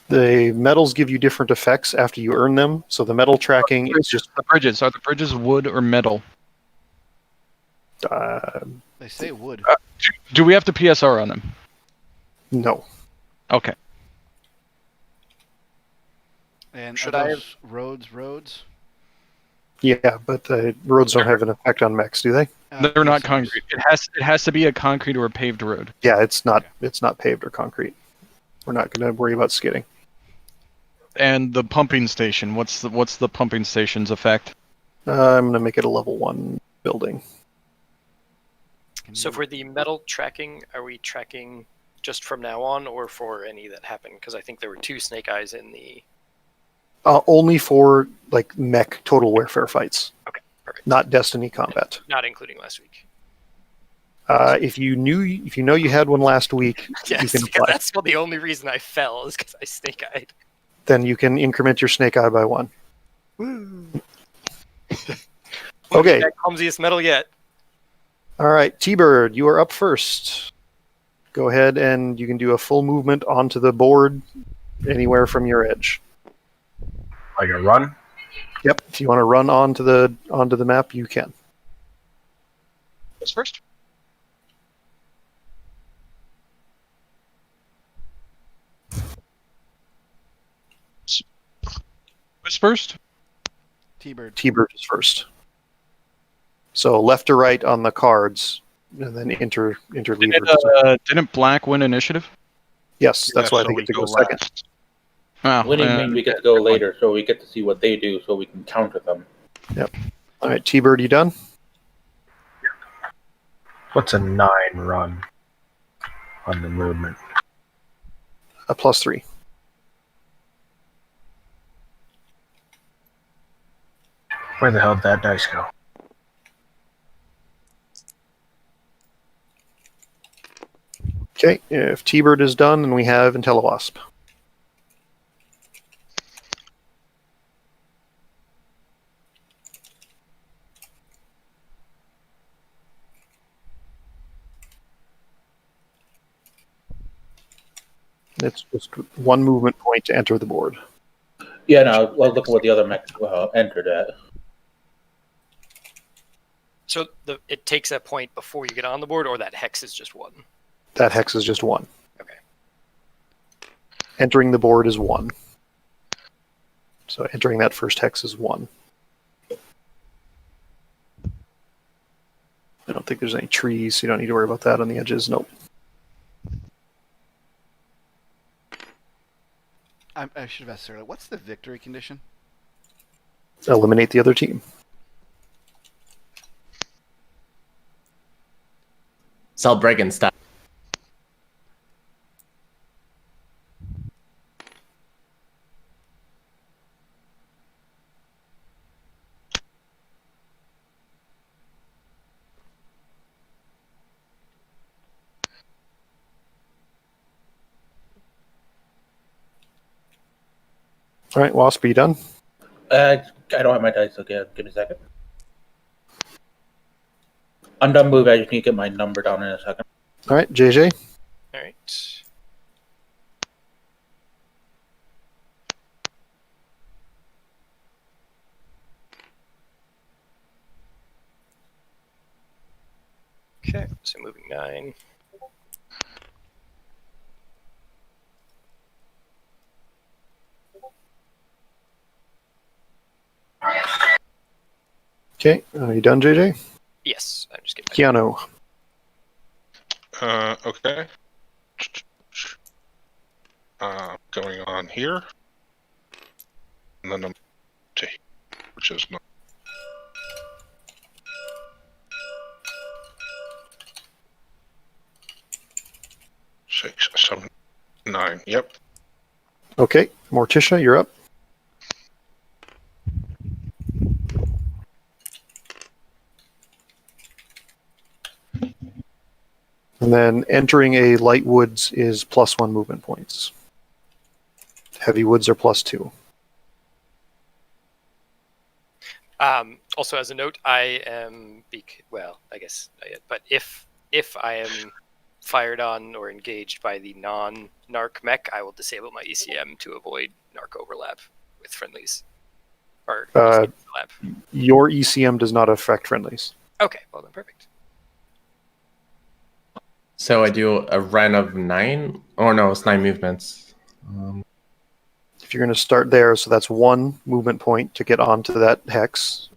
The metals give you different effects after you earn them, so the metal tracking is just The bridges, are the bridges wood or metal? They say wood. Do we have to PSR on them? no. Okay. And Should are I those roads? Yeah, but roads don't have an effect on mechs, do they? They're not concrete. It has to be a concrete or a paved road. Yeah, it's not paved or concrete. We're not going to worry about skidding. And the pumping station, what's the pumping station's effect? I'm going to make it a level 1 building. So for the metal tracking, are we tracking just from now on, or for any that happened? Because I think there were 2 snake eyes in the. Only for like mech total warfare fights. Okay, perfect. Not Destiny combat. Not including last week. If you know you had one last week, you Yes, can yeah, apply. that's the only reason I fell is because I snake eyed. Then you can increment your snake eye by 1. Woo! Okay. That clumsiest metal yet. All right, T-Bird, you are up first. Go ahead and you can do a full movement onto the board anywhere from your edge. Like a run? Yep. If you want to run onto the map, you can. Who's first? Who's first? T-Bird. T-Bird is first. So left to right on the cards, and then interleave. Didn't Black win initiative? Yes, that's why I so think we it to go go second. last. Wow. Winning means we get to go later, so we get to see what they do, so we can counter them. All right, T-Bird, you done? What's a 9 run on the movement? A +3. Where the hell did that dice go? Okay, if T-Bird is done, then we have IntelliWasp. It's just 1 movement point to enter the board. Yeah, no, I was looking what the other mech entered at. So it takes that point before you get on the board, or that hex is just 1? That hex is just 1. Okay. Entering the board is 1. So entering that first hex is 1. I don't think there's any trees, so you don't need to worry about that on the edges. Nope. I should have asked earlier. What's the victory condition? Eliminate the other team. Zelbregan style. All right, Wasp, are you done? I don't have my dice, so give me a second. I'm done moving. I just need to get my number down in a second. All right, JJ. All right. Okay, so moving 9. Okay, are you done, JJ? Yes, I'm just getting. Keanu. Okay. Going on here. And then I'm to here, which is not. 6, 7, 9. Yep. Okay, Morticia, you're up. And then entering a light woods is +1 movement points. Heavy woods are +2. Also, as a note, I am well, I guess not yet, but if I am fired on or engaged by the non-narc mech, I will disable my ECM to avoid narc overlap with friendlies. Or ECM overlap. Your ECM does not affect friendlies. Okay, well then perfect. So I do a run of 9? Or no, it's 9 movements. If you're going to start there, so that's 1 movement point to get onto that hex.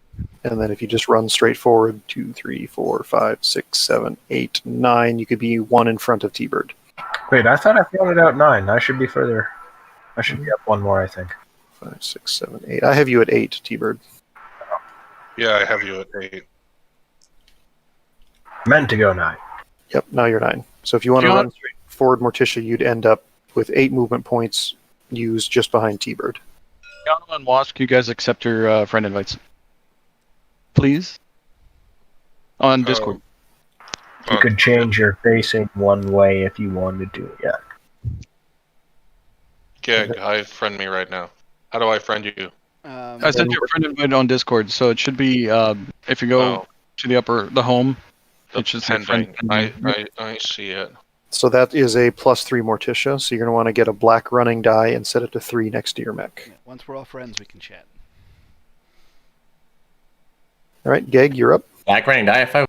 And then if you just run straight forward, 2, 3, 4, 5, 6, 7, 8, 9, you could be 1 in front of T-Bird. Wait, I thought I floated out 9. I should be further. I should be up 1 more, I think. 5, 6, 7, 8. I have you at 8, T-Bird. Yeah, I have you at 8. Meant to go 9. Yep, now you're 9. So if you want to run straight forward, Morticia, you'd end up with 8 movement points used just behind T-Bird. Keanu and Wask, you guys accept your friend invites. Please? On Discord. You could change your facing one way if you wanted to, yeah. Gag, hi, friend me right now. How do I friend you? I sent you a friend invite on Discord, so it should be, if you go to the home, it should say friend. I see it. So that is a +3 Morticia, so you're going to want to get a black running die and set it to 3 next to your mech. Yeah, once we're all friends, we can chat. All right, Geg, you're up. Black running die if I...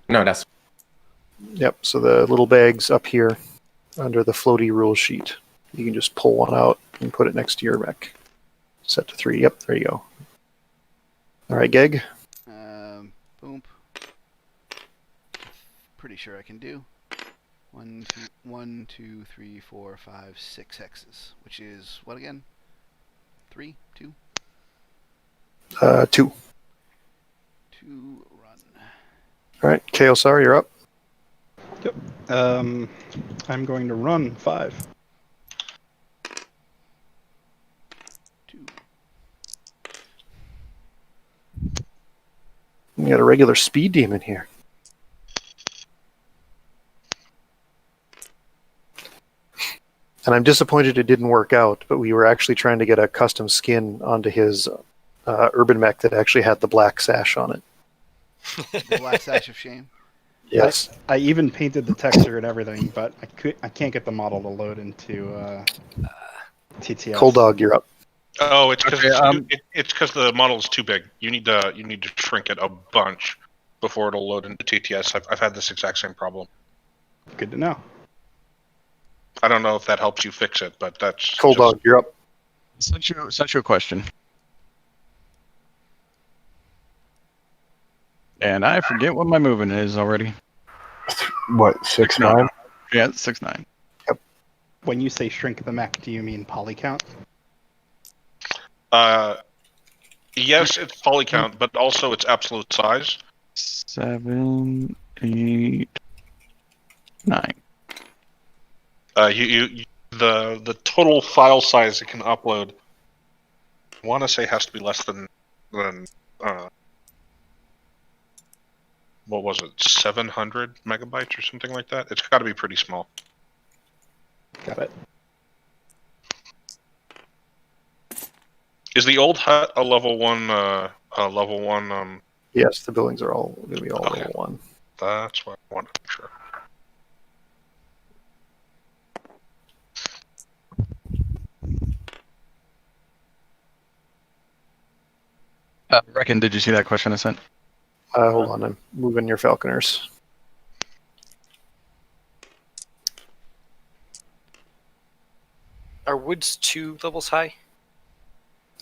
No, that's... Yep, so the little bag's up here under the floaty rule sheet. You can just pull one out and put it next to your mech. Set to 3. Yep, there you go. All right, Geg. Boom. Pretty sure I can do 1, 2, 3, 4, 5, 6 hexes, which is what again? 3, 2. 2. 2 run. All right, Chaosar, you're up. Yep. I'm going to run 5. 2. We got a regular speed demon here. And I'm disappointed it didn't work out, but we were actually trying to get a custom skin onto his urban mech that actually had the black sash on it. The black sash of shame. Yes. I even painted the texture and everything, but I can't get the model to load into TTS. Cold Dog, you're up. Oh, it's because it's because the model is too big. You need to shrink it a bunch before it'll load into TTS. I've had this exact same problem. Good to know. I don't know if that helps you fix it, but that's Cold Dog, you're up. Sent you a question. And I forget what my movement is already. What, 6'9"? Yeah, it's 6'9". Yep. When you say shrink the mech, do you mean poly count? Yes, it's poly count, but also its absolute size. 7, 8, 9. The total file size it can upload, I want to say, has to be less than what was it, 700 megabytes or something like that. It's got to be pretty small. Got it. Is the old hut a level 1 Yes, the buildings are all going to be all Okay. level 1. That's what I wanted to make sure. Reckon, did you see that question I sent? Hold on, I'm moving your falconers. Are woods 2 levels high?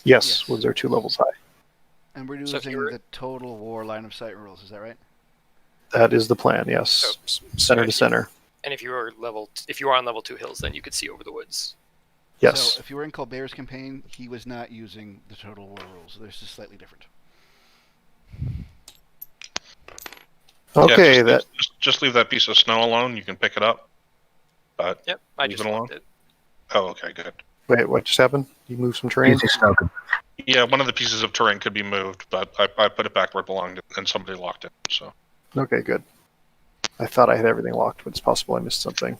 Yes, Yes. woods are 2 levels high. And we're So if using you were- the total war line of sight rules. Is that right? That is the plan. Yes, center to center. And if you were on level 2 hills, then you could see over the woods. Yes. So if you were in Colbert's campaign, he was not using the total war rules. They're just slightly different. Okay, Yeah, just leave that piece of snow alone. You can pick it up. But Yep, I Leave just it alone? looked it. oh, okay, good. Wait, what just happened? You moved some terrain? Easy snow. Yeah, one of the pieces of terrain could be moved, but I put it back where it belonged, and somebody locked it. So Okay, good. I thought I had everything locked, but it's possible I missed something.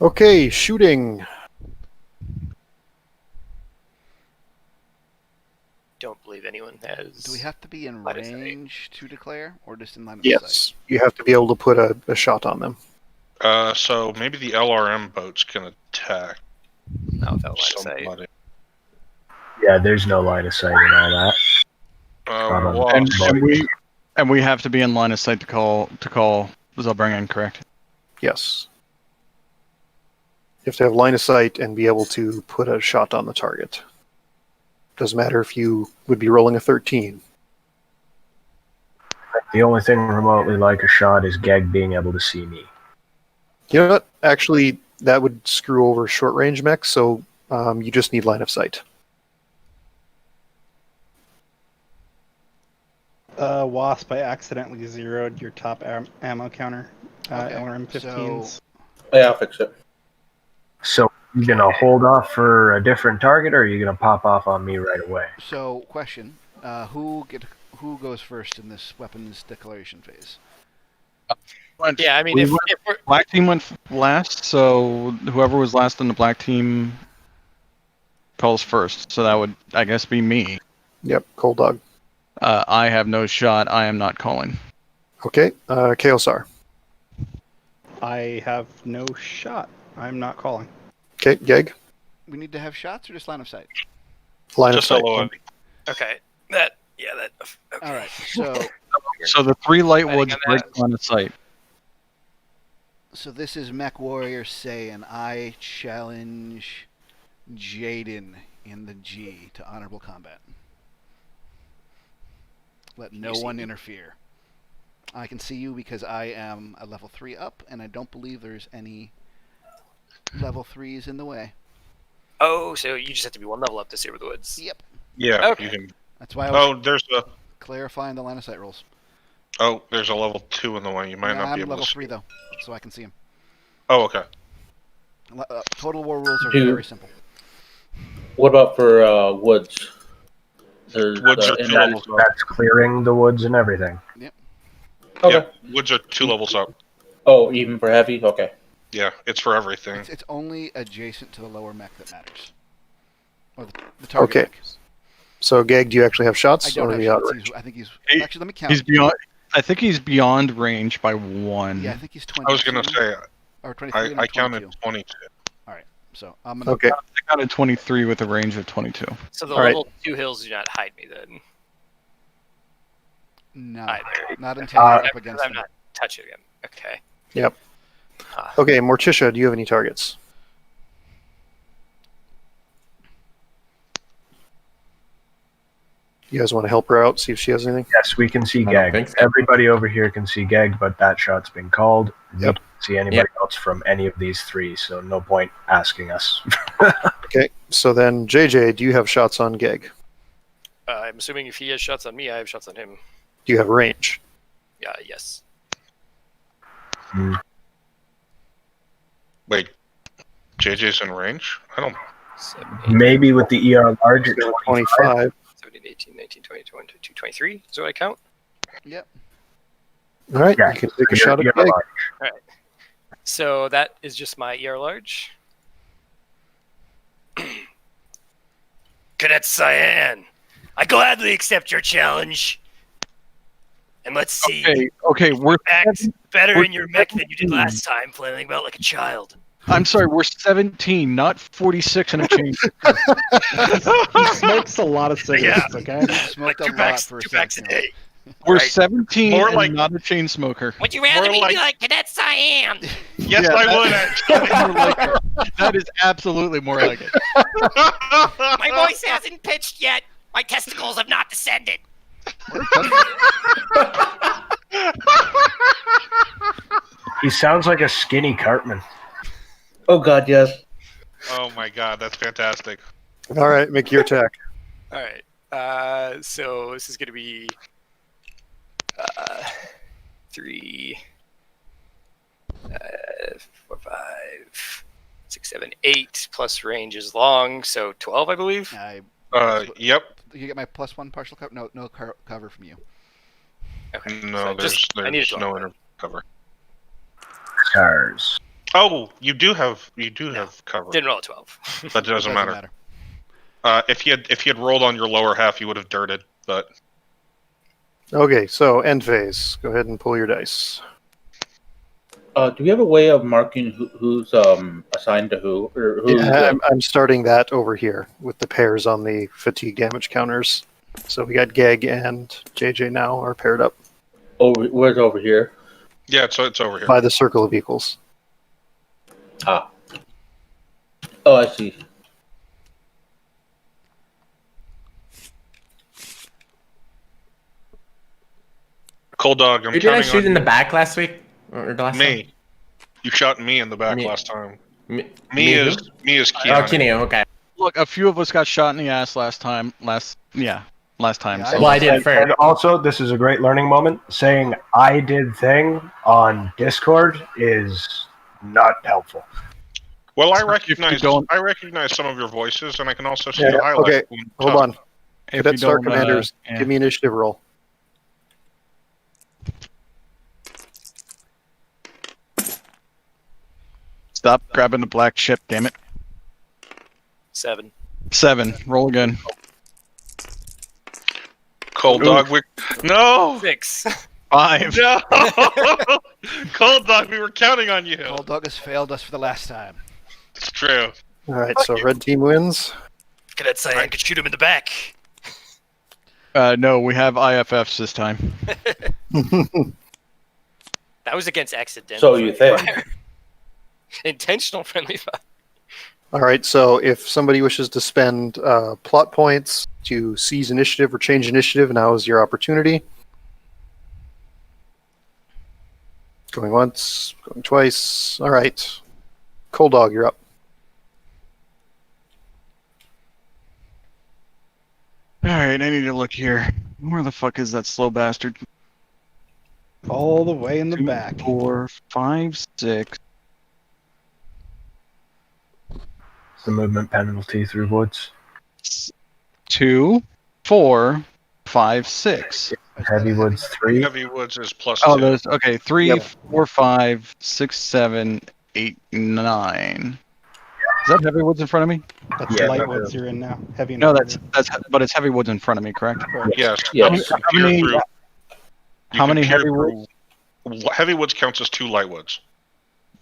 Okay, shooting. Don't believe anyone has. Do we have to be in Line of sight. range to declare, or just in line of sight? Yes, you have to be able to put a shot on them. so maybe the LRM boats can attack No, without line of sight. somebody. Yeah, there's no line of sight and all that. Well, And we have to be in line of sight to call Zellbringen, correct? Yes. You have to have line of sight and be able to put a shot on the target. Doesn't matter if you would be rolling a 13. The only thing remotely like a shot is Geg being able to see me. You know what? Actually, that would screw over short range mechs, so you just need line of sight. Wasp, I accidentally zeroed your top ammo counter. Okay, LRM-15s. Yeah, I'll fix it. So you gonna hold off for a different target, or are you gonna pop off on me right away? So, question: who goes first in this weapons declaration phase? Yeah, I mean, We if went- we're, Black team went last, so whoever was last in the black team calls first. So that would, I guess, be me. Yep, cold dog. I have no shot. I am not calling. Okay, Chaosar. I have no shot. I'm not calling. Okay, Geg. We need to have shots or just line of sight? Line just of sight. LOM. okay, that. Okay. All right. So, So the 3 light woods Depending on break line of sight. so this is Mech Warrior saying, "I challenge Jaden in the G to honorable combat. Let no You see one me? interfere. I can see you because I am a level 3 up, and I don't believe there's any level 3s in the way. Oh, so you just have to be 1 level up to see over the woods. Yep. Yeah, Okay. you can. That's why I was Oh, there's clarifying the line of sight rules. there's a level 2 in the way. You might Yeah, not be I'm able level to. 3 though, so I can see him. Oh, okay. Total war rules are Dude. very simple. What about for woods? There's, Woods are in 2 that levels as up. well. That's clearing the woods and everything. Okay. Yep, woods are 2 levels up. Oh, even for heavy? Okay. Yeah, it's for everything. It's only adjacent to the lower mech that matters, or the target Okay. mech. So, Geg, do you actually have shots? I don't or have are you out shots. range? I think he's He- actually. Let me count. He's beyond. I think he's beyond range by 1. Yeah, I think he's 22. I was gonna say or 23. and I I'm 22. counted 22. So I'm gonna. Okay. I counted 23 with a range of 22. So the All right. level 2 hills do not hide me then. No, Either. not until you're up Because against I'm them. not touching him. Okay. Yep. Huh. Okay, Morticia, do you have any targets? You guys want to help her out, see if she has anything? Yes, we can see I don't Gag. think so. Everybody over here can see Gag, but that shot's been called. We Yep. can't see anybody else from any of these 3, so no point asking us. Okay, so then JJ, do you have shots on Geg? I'm assuming if he has shots on me, I have shots on him. Do you have range? Yeah. Yes. Wait, JJ's in range? I don't know. 7, 8, Maybe with the ER large at 25. 25. 17, 18, 19, 20, 22, 23. Is that what I count? Yep. All right, Yeah, you can take a You're- shot at you're Geg. large. So that is just my ER large. Cadet Cyan, I gladly accept your challenge. And let's see. Okay, we're Act better we're in your mech than you did 17. last time, flailing about like a child. I'm sorry, we're 17, not 46 and a change. He smokes a lot of cigarettes. Okay. You smoked Like a lot for a two packs a 17. day. We're Right. 17 More and like- not a chain smoker. Would you rather More me like- be like cadets I am? Yes, Yeah, I would. That is more like it. That is absolutely more like it. My voice hasn't pitched yet. My testicles have not descended. He sounds like a skinny Cartman. Oh God, yes. Oh my god, that's fantastic. All right, make your attack. All right. So this is going to be 3, 4, 5, 6, 7, 8 plus range is long, so 12, I believe. Yep. You get my +1 partial cover. No cover from you. Okay. No, so I need a there's 12. no inner cover. Stars. Oh, you do have cover. Didn't roll a 12. That doesn't matter. If you had rolled on your lower half, you would have dirted. But Okay, so end phase. Go ahead and pull your dice. Do we have a way of marking who's assigned to who, or who's? Yeah, I'm starting that over here with the pairs on the fatigue damage counters. So we got Geg and JJ now are paired up where's over here? yeah, it's over here. by the circle of equals. Ah. Oh, I see. Cold dog. I'm Who did I counting shoot on in the back last week? Or the last me. You shot me in the back Me. last time. time? Me who? is Oh, Keanu. Kineo, okay. Look, a few of us got shot in the ass last time. Last time. Yeah, So Well, I did And first. also, this is a great learning moment. Saying "I did thing" on Discord is not helpful. Well, I If you recognize some of your voices, and I can also see Yeah, the highlights. okay. from Hold top. on. if Cadet you Star don't, Commanders, yeah. give me initiative roll. Stop grabbing the black chip, damn it. 7. 7. Roll again. Cold dog. No, 6. 5. no, Cold dog. We were counting on you. Cold Dog has failed us for the last time. It's true. All right, so red team wins. Cadet Cyan could shoot him in the back. No, we have IFFs this time. That was against accidental. So you think? Intentional friendly fire. All right, so if somebody wishes to spend plot points to seize initiative or change initiative, now is your opportunity. Going once, going twice. All right. Cold Dog, you're up. Alright, I need to look here. Where the fuck is that slow bastard? All the way in the 2, back. 4, 5, 6. It's the movement penalty through woods. 2, 4, 5, 6. Heavy woods 3. Heavy woods is plus Oh, 2. those. Okay, 3, Yep. 4, 5, 6, 7, 8, 9. Is that heavy woods in front of me? That's Yeah, light that woods is. you're in now. Heavy. No, and but it's heavy woods in front of me, correct? Yes. Yes. You can peer through- you How can many peer heavy through- woods? Heavy woods counts as 2 light woods.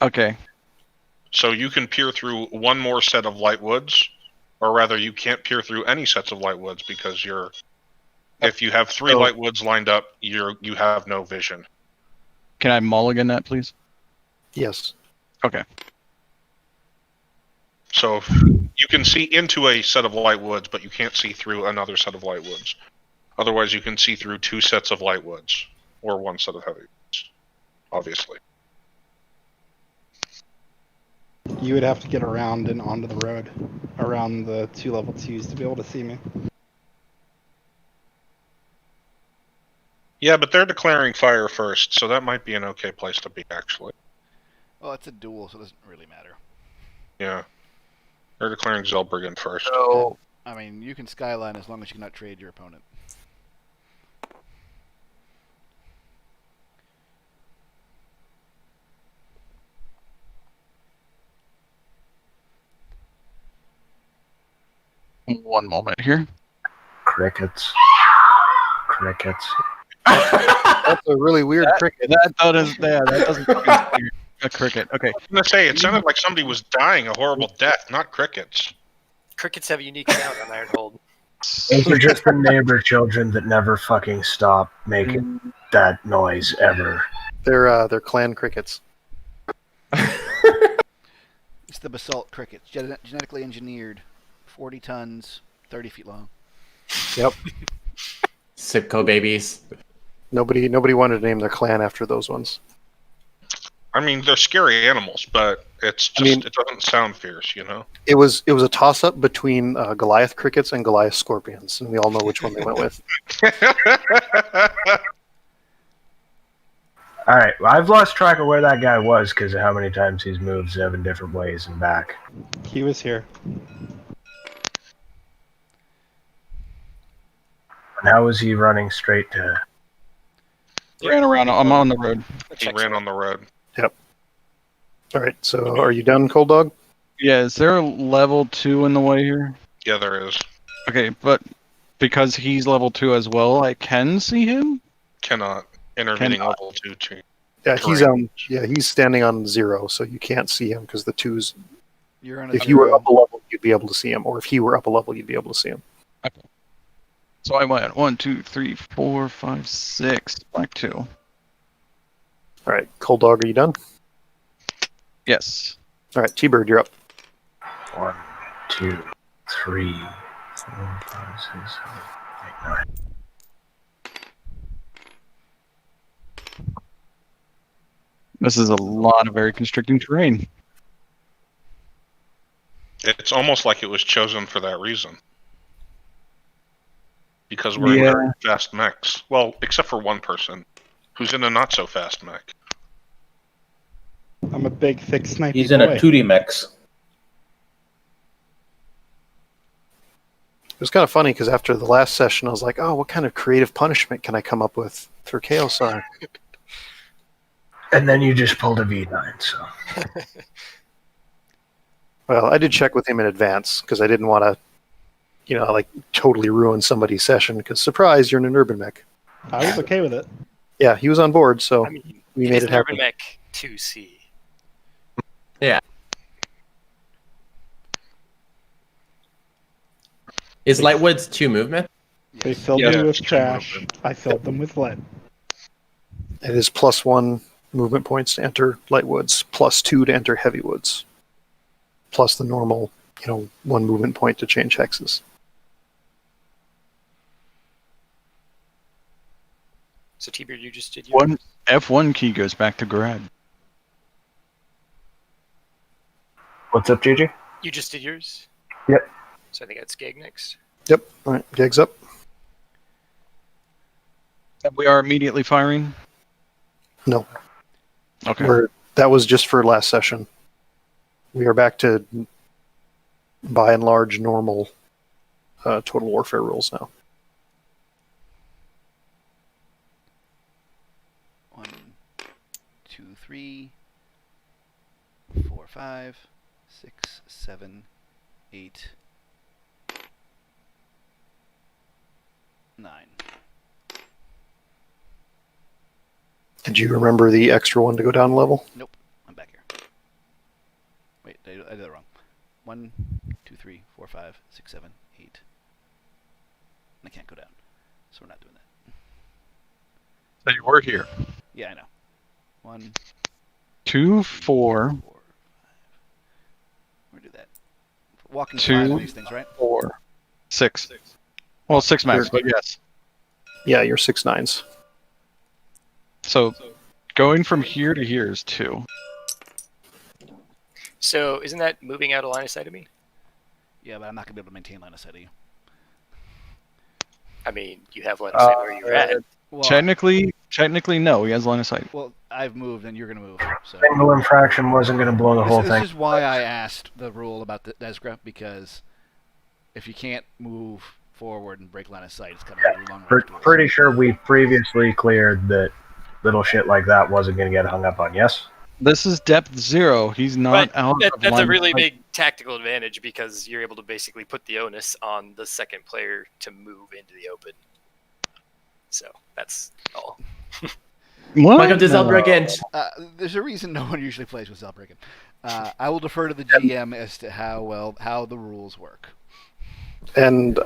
Okay. So you can peer through one more set of light woods, or rather, you can't peer through any sets of light woods because if you have 3 So- light woods lined up, you have no vision. Can I mulligan that, please? Yes. Okay. So you can see into a set of light woods, but you can't see through another set of light woods. Otherwise, you can see through 2 sets of light woods or 1 set of heavy woods. Obviously. You would have to get around and onto the road, around the 2 level 2s to be able to see me. Yeah, but they're declaring fire first, so that might be an okay place to be, actually. Well, it's a duel, so it doesn't really matter. Yeah. They're declaring Zellbriggen first. So I mean, you can skyline as long as you cannot trade your opponent. One moment here. Crickets. Crickets. That's a really weird cricket. That doesn't fucking sound like a cricket. Okay. I was gonna say it sounded like somebody was dying a horrible death, not crickets. Crickets have a unique sound on Ironhold. Those are just the neighbor children that never fucking stop making that noise ever. They're clan crickets. It's the basalt crickets, genetically engineered, 40 tons, 30 feet long. Yep. Sipco babies. Nobody wanted to name their clan after those ones. I mean, they're scary animals, but it's just it doesn't sound fierce, you know. It was a toss up between Goliath crickets and Goliath scorpions, and we all know which one they went with. All right, well, I've lost track of where that guy was because of how many times he's moved 7 different ways and back. He was here. And how was he running straight to? Ran around. I'm on the road. He ran on the road. All right, so are you done, Cold Dog? Yeah, is there a level 2 in the way here? Yeah, there is. Okay, but because he's level 2 as well, I can see him? Cannot. Intervening Cannot. level 2 change. Yeah, he's standing on 0, so you can't see him because the 2's. You're on a If you were zero. up a level, you'd be able to see him, or if he were up a level, you'd be able to see him. So I went 1, 2, 3, 4, 5, 6. Black 2. All right, Cold Dog, are you done? Yes. All right, T-Bird, you're up. 1, 2, 3, 4, 5, 6, 7, 8, 9. This is a lot of very constricting terrain. It's almost like it was chosen for that reason. Because we're Yeah. in very fast mechs. Well, except for one person who's in a not so fast mech. I'm a big, thick, snipey He's in a boy. 2D mix. It was kind of funny because after the last session, I was like, "Oh, what kind of creative punishment can I come up with for Chaosar?" And then you just pulled a V9, so. Well, I did check with him in advance because I didn't want to, like totally ruin somebody's session. Because surprise, you're in an urban mech. I was okay with it. Yeah, he was on board, so I mean, we made it happen. Urban Mech 2C. Is Lightwood's 2 movement? They filled Yeah. me with It's trash. movement. I filled them with lead. It is +1 movement points to enter Lightwoods, +2 to enter Heavywoods, plus the normal, 1 movement point to change hexes. So T-Beard, you just did yours. F1 key goes back to grad. What's up, JJ? You just did yours? Yep. So I think that's Gag next. Yep. All right, Gag's up. And we are immediately firing? No, Okay. that was just for last session. We are back to, by and large, normal Total Warfare rules now. 1, 2, 3, 4, 5, 6, 7, 8, 9. Did you remember the extra one to go down a level? Nope, I'm back here. Wait, I did that wrong. 1, 2, 3, 4, 5, 6, 7, 8. And I can't go down, so we're not doing that. So you were here. Yeah, I know. 1, 2, 4, 4, 5. Where do that? Walking 2, fine on these things, right? 4, 6. Well, 6 max, but yes. Yeah, you're 6/9s. So going from here to here is 2. So isn't that moving out of line of sight of me? Yeah, but I'm not gonna be able to maintain line of sight of you. I mean, you have line of sight where you're at. Well, Technically, no. He has line of sight. well, I've moved and you're gonna move. So Single infraction wasn't going to blow the whole this thing. is why I asked the rule about the Desgra, because if you can't move forward and break line of sight, it's kind of a long road. Pretty sure we previously cleared that little shit like that wasn't going to get hung up on, yes? This is depth 0. He's not But out of that's line a of really sight. big tactical advantage because you're able to basically put the onus on the second player to move into the open. So that's all. What? Welcome to No. Zelbrigant. There's a reason no one usually plays with Zelbriggen. I will defer to the GM as to how the rules work. And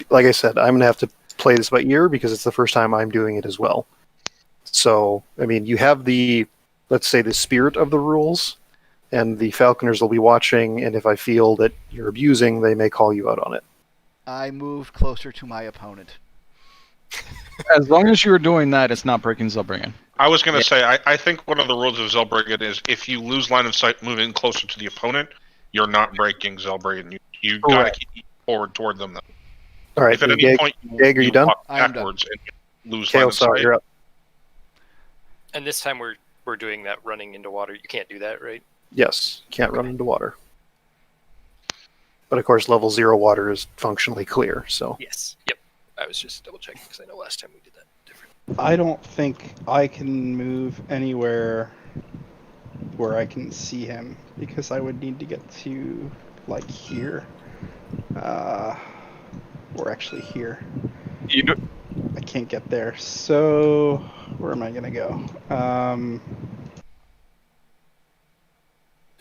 like I said, I'm gonna have to play this by ear because it's the first time I'm doing it as well. So, I mean, you have let's say, the spirit of the rules, and the Falconers will be watching, and if I feel that you're abusing, they may call you out on it. I moved closer to my opponent. As long as you're doing that, it's not breaking Zelbriggen. I was going to say, I think one of the rules of Zelbriggen is if you lose line of sight moving closer to the opponent, you're not breaking Zelbriggen. You got to Correct. keep forward toward them. All right, If at any Gag, point are you done? walk I am done. backwards and you lose line Kale, of sorry, sight, you're up. And this time we're doing that running into water. You can't do that, right? Yes, can't run into water. But of course, level 0 water is functionally clear, so. Yes. Yep. I was just double checking because I know last time we did that different. I don't think I can move anywhere where I can see him because I would need to get to like here. Or actually here. You do, I can't get there. So where am I gonna go?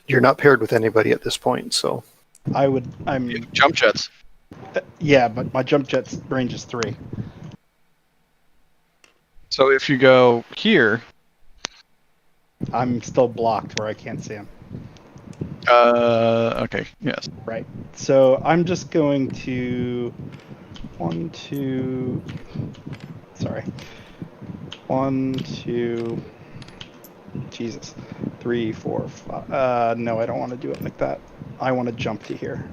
You're not paired with anybody at this point, so. I'm jump jets. yeah, but my jump jet's range is 3. So if you go here, I'm still blocked where I can't see him. okay, yes. Right. So I'm just going to 1, 2. Sorry. 1, 2. Jesus. 3, 4, 5. No, I don't want to do it like that. I want to jump to here.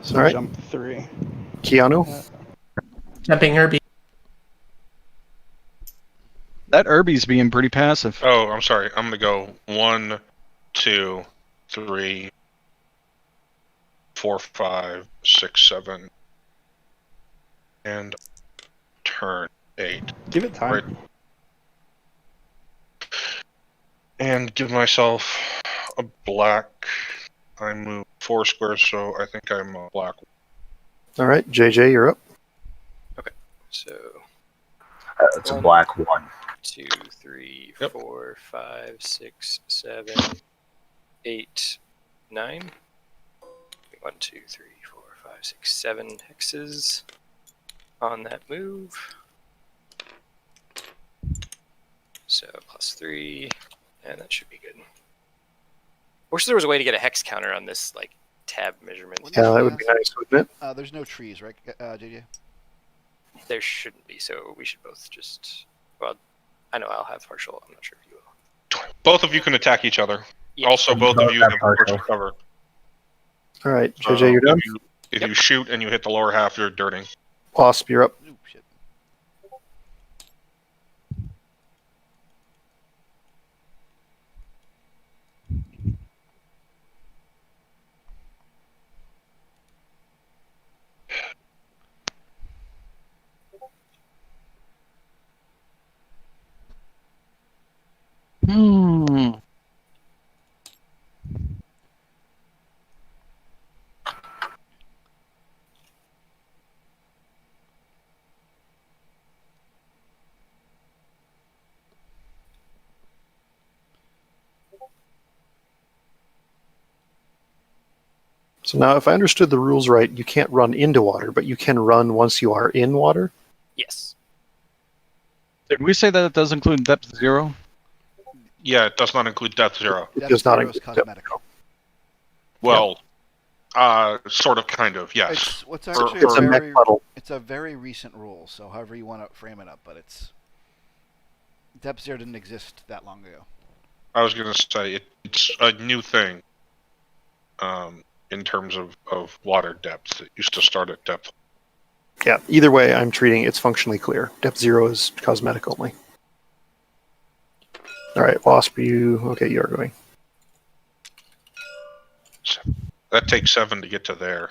So All right. jump 3. Keanu? Jumping Herbie. That Irby's being pretty passive. Oh, I'm sorry. I'm going to go 1, 2, 3, 4, 5, 6, 7, and turn 8. Give it time. Right. And give myself a black. I move 4 squares, so I think I'm a black. All right, JJ, you're up. So It's a black 1. 2, 3, Yep. 4, 5, 6, 7, 8, 9. 1, 2, 3, 4, 5, 6, 7 hexes on that move. So +3, and that should be good. Wish there was a way to get a hex counter on this like tab measurement. Yeah, that would be nice, wouldn't it? There's no trees, right, JJ? There shouldn't be, so we should both just. Well, I know I'll have partial. I'm not sure if you will. Both of you can attack each other. Yeah. Also, both of you Have have partial. partial cover. All right, JJ, you're done? If you shoot and you hit the lower half, you're dirting. Wasp, you're up. Ooh, shit. Hmm. So now, if I understood the rules right, you can't run into water, but you can run once you are in water? Yes. Did we say that it does include depth 0? Yeah, it does not include depth 0. It Depth does not 0 is include depth cosmetic. Well, sort of, kind of, yes. It's what's Or- actually It's a mech very puddle. it's a very recent rule, so however you want to frame it up, but it's depth 0 didn't exist that long ago. I was going to say it's a new thing in terms of water depth. It used to start at depth. Yeah, either way, I'm treating it's functionally clear. Depth 0 is cosmetic only. All right, Wasp, you are going. That takes 7 to get to there.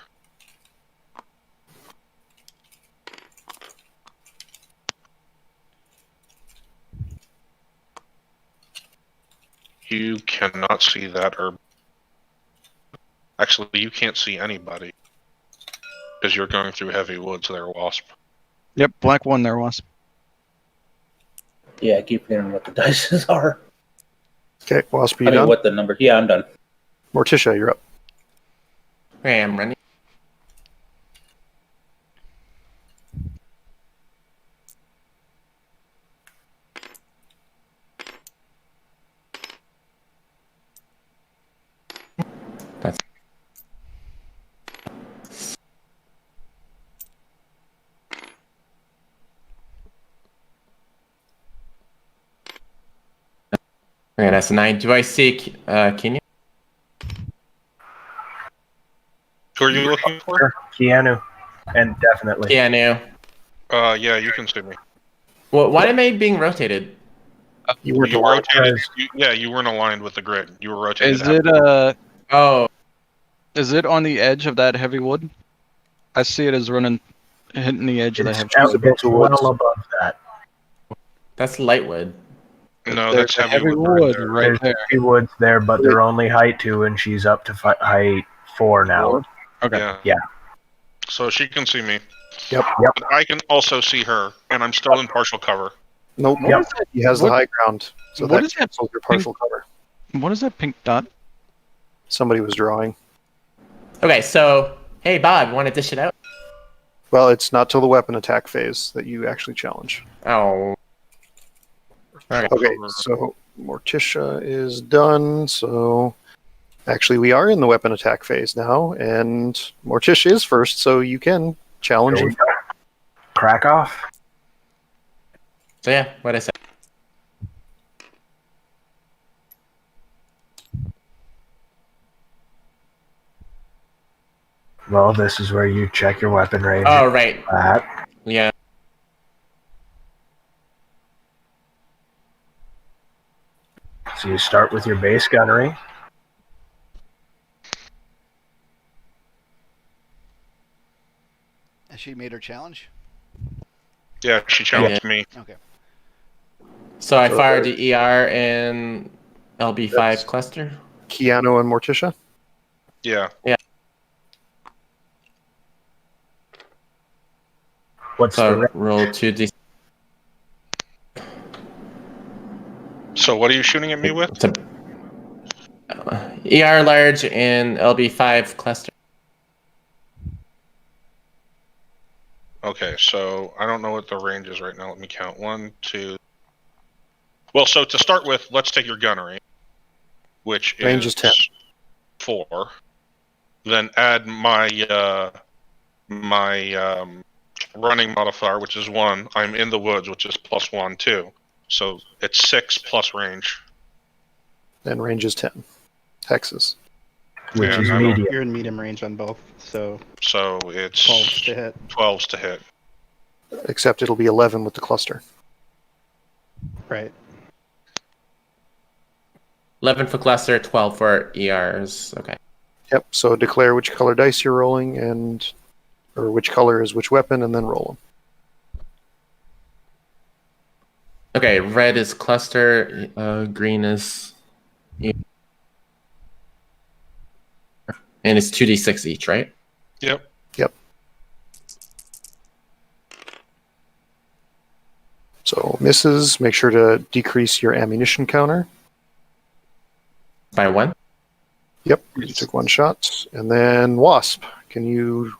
You cannot see that herb. Actually, you can't see anybody because you're going through heavy woods there, Wasp. Yep, black one there, Wasp. Yeah, I keep hearing what the dices are. Okay, Wasp, are you I mean, done? what the number? Yeah, I'm done. Morticia, you're up. Okay, I'm running. That's okay. That's 9. Do I see Kenya? Who are you looking for? Keanu, and definitely. Yeah, I know. Yeah, you can see me. Well, why am I being rotated? You weren't You aligned. rotated. You weren't aligned with the grid. You were rotated. Is it Oh, Is it on the edge of that heavy wood? I see it as hitting the edge of the It's, heavy out, wood. it's well above that. that's Lightwood. No, There's that's a heavy heavy wood wood right there. right There's there. heavy woods there, but they're only height 2, and she's up to height 4 now. Okay. Yeah. Yeah. So she can see me. Yep. But I can also see her, and I'm still in partial cover. Nope. Yep. He has the What- high ground, so what that is that cancels your partial cover. What is that pink dot? Somebody was drawing. Okay, so hey Bob, want to dish it out? Well, it's not till the weapon attack phase that you actually challenge. Oh, Okay, so Morticia is done. So actually, we are in the weapon attack phase now, and Morticia is first, so you can challenge. There we go. Crack off. so yeah, what I said. Well, this is where you check your weapon range. Oh right, That. yeah. So you start with your base gunnery. Has she made her challenge? Yeah, she challenged me. Okay. So I So fired the ER and LB5 That's- cluster. Keanu and Morticia. Yeah. What's the So range? roll 2d. So what are you shooting at me with? It's a ER large and LB5 cluster. Okay, so I don't know what the range is right now. Let me count. 1, 2. Well, so to start with, let's take your gunnery, which Range is 10. 4. Then add my running modifier, which is 1. I'm in the woods, which is +1 too. So it's 6 plus range. And range is 10. Hexes. Which Yeah, is I don't- medium. You're in medium range on both, so So it's 12 to hit. 12s to hit. Except it'll be 11 with the cluster. Right. 11 for cluster, 12 for ERs. Okay. Yep. So declare which color dice you're rolling, or which color is which weapon, and then roll them. Okay, red is cluster, green is. And it's 2d6 each, right? Yep. So misses. Make sure to decrease your ammunition counter. By 1? Yep. You took 1 shot, and then Wasp. Can you?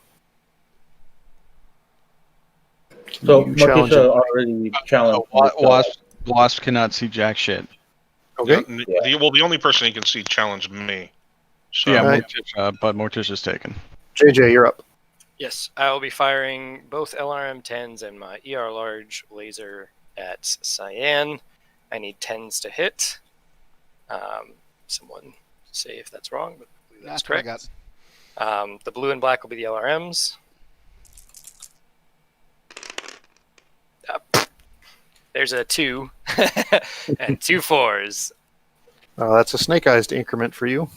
So you challenge Morticia it? already challenged. Wasp cannot see jack shit. Okay. The only person he can see challenged me. So Yeah, Alright. but Morticia's taken. JJ, you're up. Yes, I will be firing both LRM 10s and my ER large laser at Cyan. I need 10s to hit. Someone say if that's wrong, but I believe that's That's what I correct. The blue and black will be the LRMs. There's a 2 and 2 4s. That's a snake eyes to increment for you.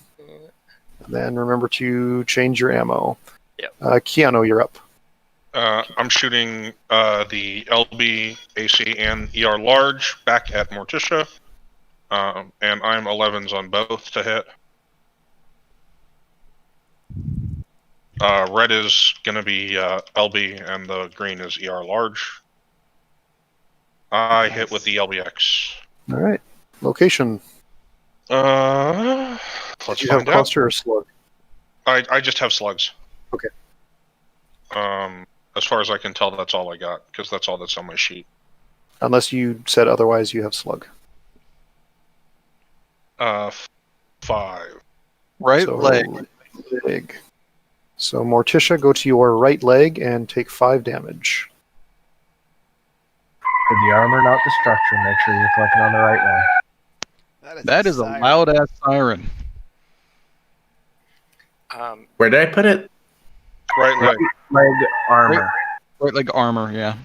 Then remember to change your ammo. Yep. Keanu, you're up. I'm shooting the LB, AC, and ER large back at Morticia. And I'm 11s on both to hit. Red is going to be LB, and the green is ER large. I hit with the LBX. All right. Location. Let's Do you have find out. cluster or slug? I just have slugs. Okay. As far as I can tell, that's all I got, because that's all that's on my sheet. Unless you said otherwise, you have slug. 5. Right So, leg. leg. So Morticia, go to your right leg and take 5 damage. For the armor, not the structure, make sure you're clicking on the right one. That is a siren. loud ass siren. Where did I put it? Right leg. Leg armor. Right leg armor, yeah.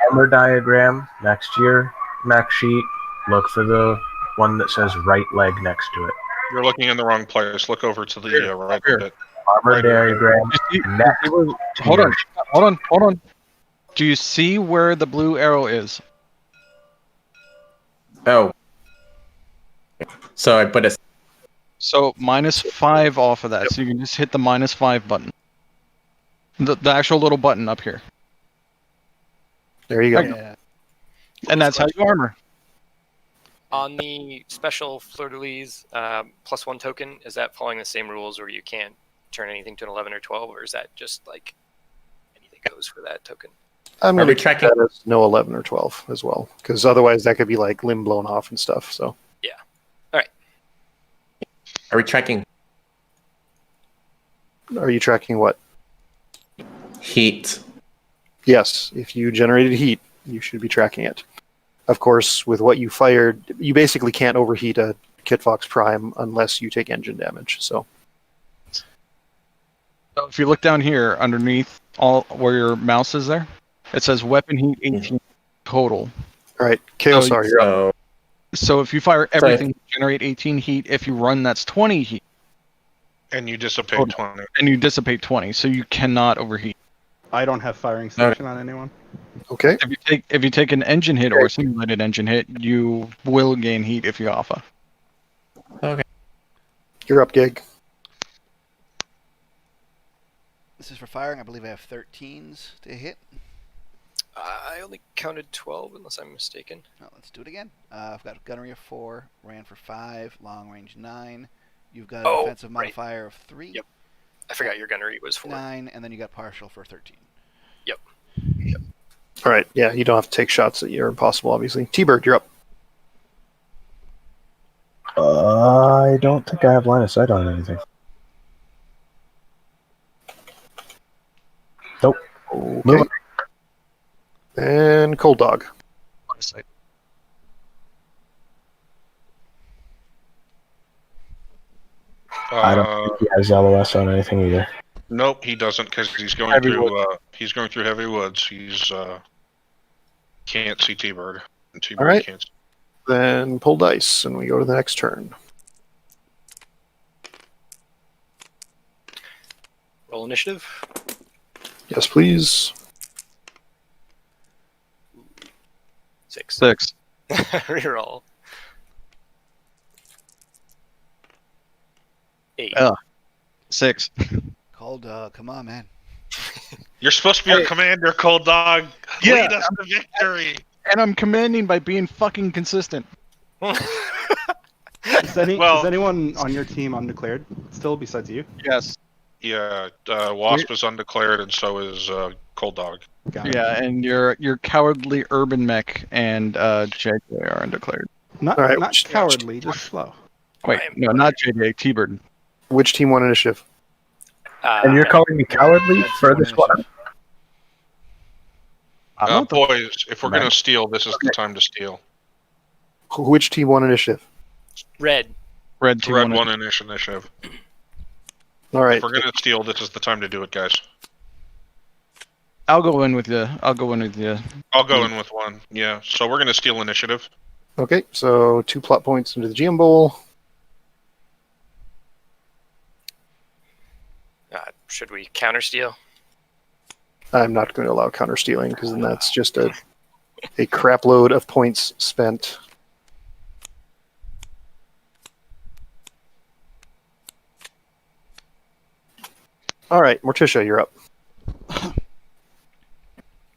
Armor diagram, next to your mech sheet. Look for the one that says right leg next to it. You're looking in the wrong place. Look over to the right Here. bit. Armor Right here. diagram You see- next you see where- to hold your on. Hold on. Do you see where the blue arrow is? Oh. So I put a. So -5 off of that. So you can just hit the -5 button. The actual little button up here. There you go. Yeah. And that's how you armor. On the special fleur-de-lis +1 token, is that following the same rules where you can't turn anything to an 11 or 12, or is that just like anything goes for that token? I'm Are going we to tracking- that as no 11 or 12 as well, because otherwise that could be like limb blown off and stuff. So Are we tracking are you tracking what? heat? Yes, if you generated heat, you should be tracking it. Of course, with what you fired, you basically can't overheat a Kitfox Prime unless you take engine damage. So So if you look down here underneath all where your mouse is there, it says weapon heat 18 total. all right, Chaos, So- you're up. So So if you fire everything, generate 18 heat. If you run, that's 20 heat, And you dissipate Hold 20. and you dissipate 20. So you cannot overheat. I don't have firing station on anyone. Okay, If you take an engine hit or a simulated engine hit, you will gain heat if you alpha. you're up, Gig. This is for firing. I believe I have 13s to hit. I only counted 12, unless I'm mistaken. No, let's do it again. I've got gunnery of 4, ran for 5, long range 9. You've got a Oh, defensive right. modifier of 3, Yep. I forgot your gunnery was 4. 9, and then you got partial for 13. All right, yeah, you don't have to take shots that are impossible, obviously. T-Bird, you're up. I don't think I have line of sight on anything. Nope. Okay. Moving. And Cold Dog. I don't think he has LOS on anything either. Nope, he doesn't, because he's going Heavy through. He's going through heavy woods. He's can't see T-Bird. And T-Bird All right. can't. Then pull dice, and we go to the next turn. Roll initiative. Yes, please. 6. 6. Reroll. 8. Oh. 6. Cold Dog, come on, man. You're supposed to be our commander, Cold Dog. Yeah. Lead us to victory. And I'm commanding by being fucking consistent. Is anyone on your team undeclared still besides you? Yes. Yeah, Wasp is undeclared, and so is Cold Dog. Got it. Yeah, and your cowardly urban mech and JJ are undeclared. Not, All right, not which- cowardly, just slow. Wait, no, not JJ, T-Bird. Which team won initiative? And you're calling me cowardly for this one? I don't know. Boys, if we're gonna steal, this is the time to steal. Which team won initiative? Red. Red team. Red won one initiative. All right. If we're gonna steal, this is the time to do it, guys. I'll go in with you. I'll go in with you. I'll go in with one. Yeah. So we're gonna steal initiative. Okay, so 2 plot points into the GM Bowl. Should we counter steal? I'm not going to allow counter stealing because then that's just a crap load of points spent. All right, Morticia, you're up.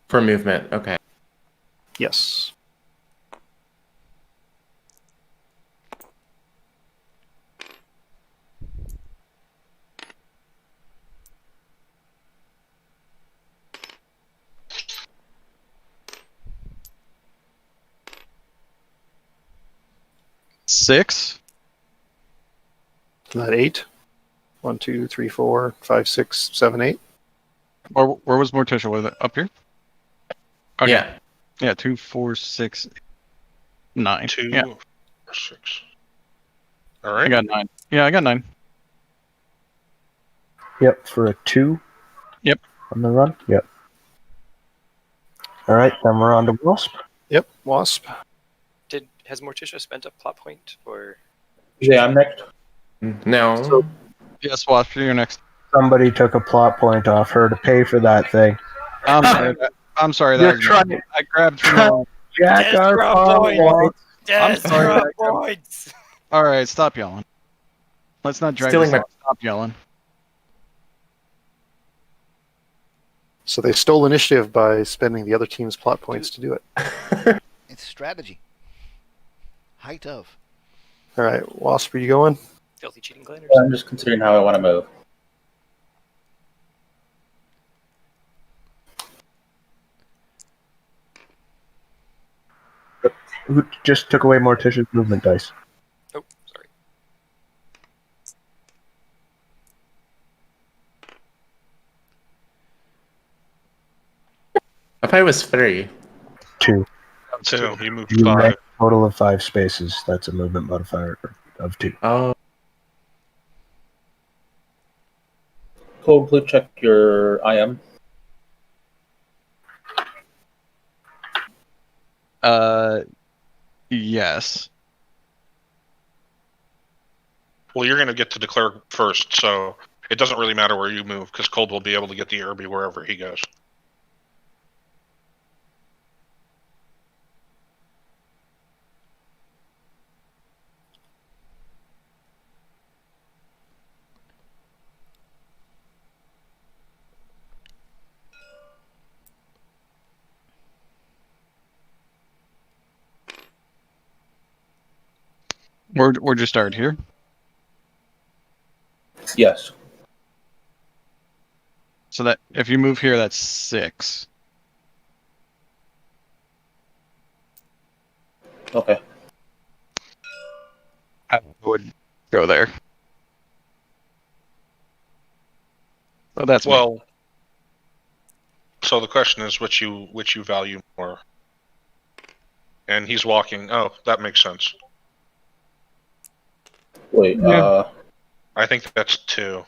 For movement, okay. Yes. Six. Is that 8? 1, 2, 3, 4, 5, 6, 7, 8. Or where was Morticia? Was it up here? Okay. Yeah. Yeah, 2, 4, 6, 9. 2 Yeah, or 6. All I right. got 9. Yeah, I got 9. Yep, for a 2. Yep. On the run. Yep. All right, then we're on to Wasp. Yep, Wasp. Has Morticia spent a plot point or? Yeah, I'm next. No. So- Yes, Wasp, you're next. Somebody took a plot point off her to pay for that thing. I'm sorry. I'm sorry. That You're was me. trying I grabbed from the. Jack our Desperate plot point. point. I'm sorry. Points. All right, stop yelling. Let's not drag Stealing this my- out. Stop yelling. So they stole initiative by spending the other team's plot points to do it. It's strategy. Height of. All right, Wasp, are you going? Filthy cheating gliders. I'm just considering how I want to move. Who just took away Morticia's movement dice? Oh, sorry. I thought it was 3. 2. 2. You moved You 5. make a total of 5 spaces. That's a movement modifier of 2. Oh. Cold Blue, check your IM. Yes. Well, you're going to get to declare first, so it doesn't really matter where you move because Cold will be able to get the Irby wherever he goes. We're just start here. Yes. So that if you move here, that's 6. Okay. I would go there. So that's me. Well, so the question is which you value more. And he's walking. Oh, that makes sense. Wait. Yeah. I think that's 2.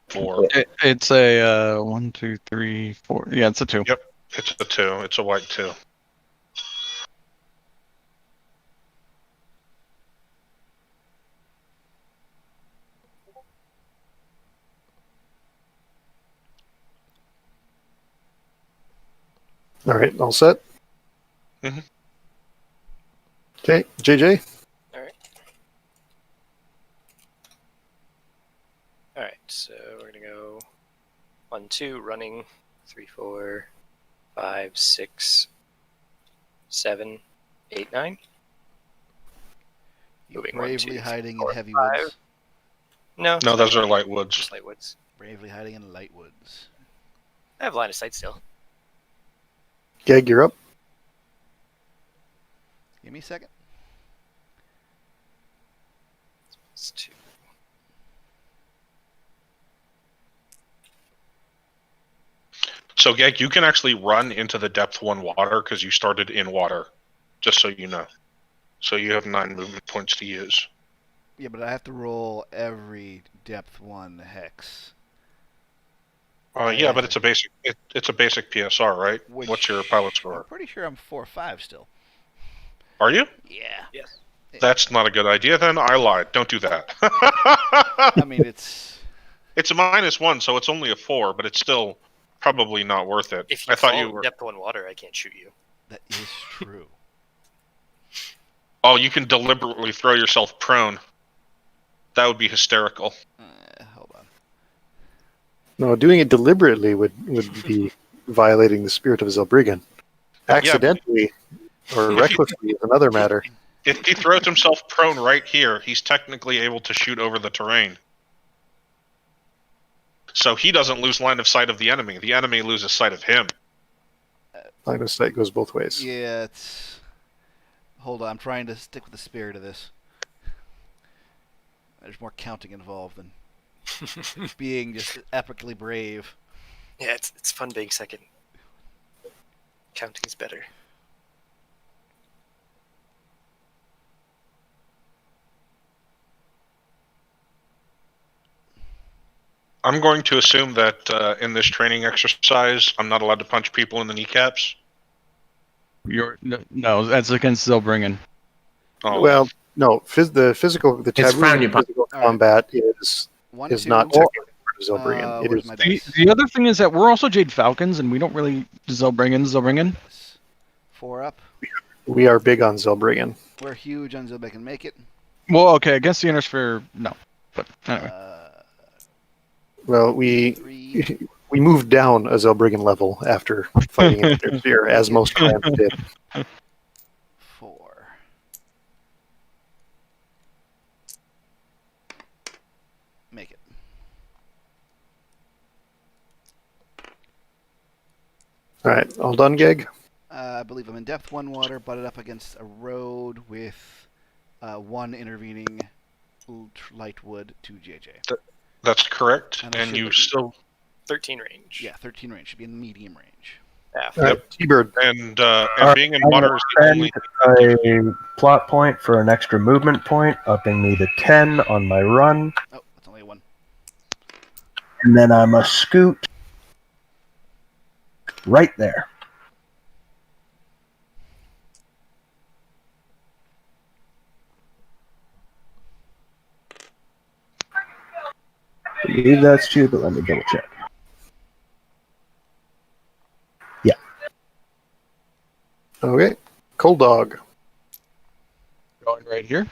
4. It's a 1, 2, 3, 4. Yeah, it's a 2. Yep. It's a 2. It's a white 2. All right, all set? Mhm. Okay, JJ? All right, so we're gonna go 1, 2, running, 3, 4, 5, 6, 7, 8, 9. You Moving 1, bravely 2, hiding 4, in heavy 5. woods. No, No, those are light woods. just light woods. Bravely hiding in light woods. I have line of sight still. Gag, you're up. Give me a second. It's 2. So, Gag, you can actually run into the depth 1 water because you started in water, just so you know. So you have 9 movement points to use. Yeah, but I have to roll every depth 1 hex. Yeah, but it's a basic. It's a basic PSR, right? Which- What's your pilot I'm score? pretty sure I'm 4 or 5 still. Are you? Yeah. Yes. That's not a good idea. Then I lied. Don't do that. I mean, it's It's a -1, so it's only a 4, but it's still probably not worth it. If you I thought fall you in were. depth 1 water, I can't shoot you. that is true. Oh, you can deliberately throw yourself prone. That would be hysterical. Hold on. No, doing it deliberately would be violating the spirit of Zelbriggen. Accidentally or recklessly is another matter. If he throws himself prone right here, he's technically able to shoot over the terrain. So he doesn't lose line of sight of the enemy. The enemy loses sight of him. Line of sight goes both ways. Yeah, it's. Hold on, I'm trying to stick with the spirit of this. There's more counting involved than being just epically brave. Yeah, it's fun being second. Counting's better. I'm going to assume that in this training exercise, I'm not allowed to punch people in the kneecaps. No, that's against Zelbriggen. Oh, Well, no, the taboo frowned of upon. physical combat is One, is two, not technically part of Zelbriggen. It where's is my The, dice? the other thing is that we're also Jade Falcons, and we don't really Zelbriggen. Yes. 4 up. we are big on Zelbriggen. We're huge on Zilbeck and make it. Well, okay, against the Inner Sphere, no. But anyway. Well, we 3. moved down a Zelbriggen level after fighting in the sphere, as most clans did. 4. Make it. All right, all done, Geg? I believe I'm in depth 1 water, butted up against a road with 1 intervening light wood to JJ. that's correct. And I And should you be- still 13 range. Yeah, 13 range. Should be in the medium range. Yeah. All right, T-Bird. and being in water is the only. A plot point for an extra movement point, upping me to 10 on my run, Oh, that's only a 1. and then I'm a scoot right there. I believe that's true, but let me double check. Okay, Cold Dog. Going right here.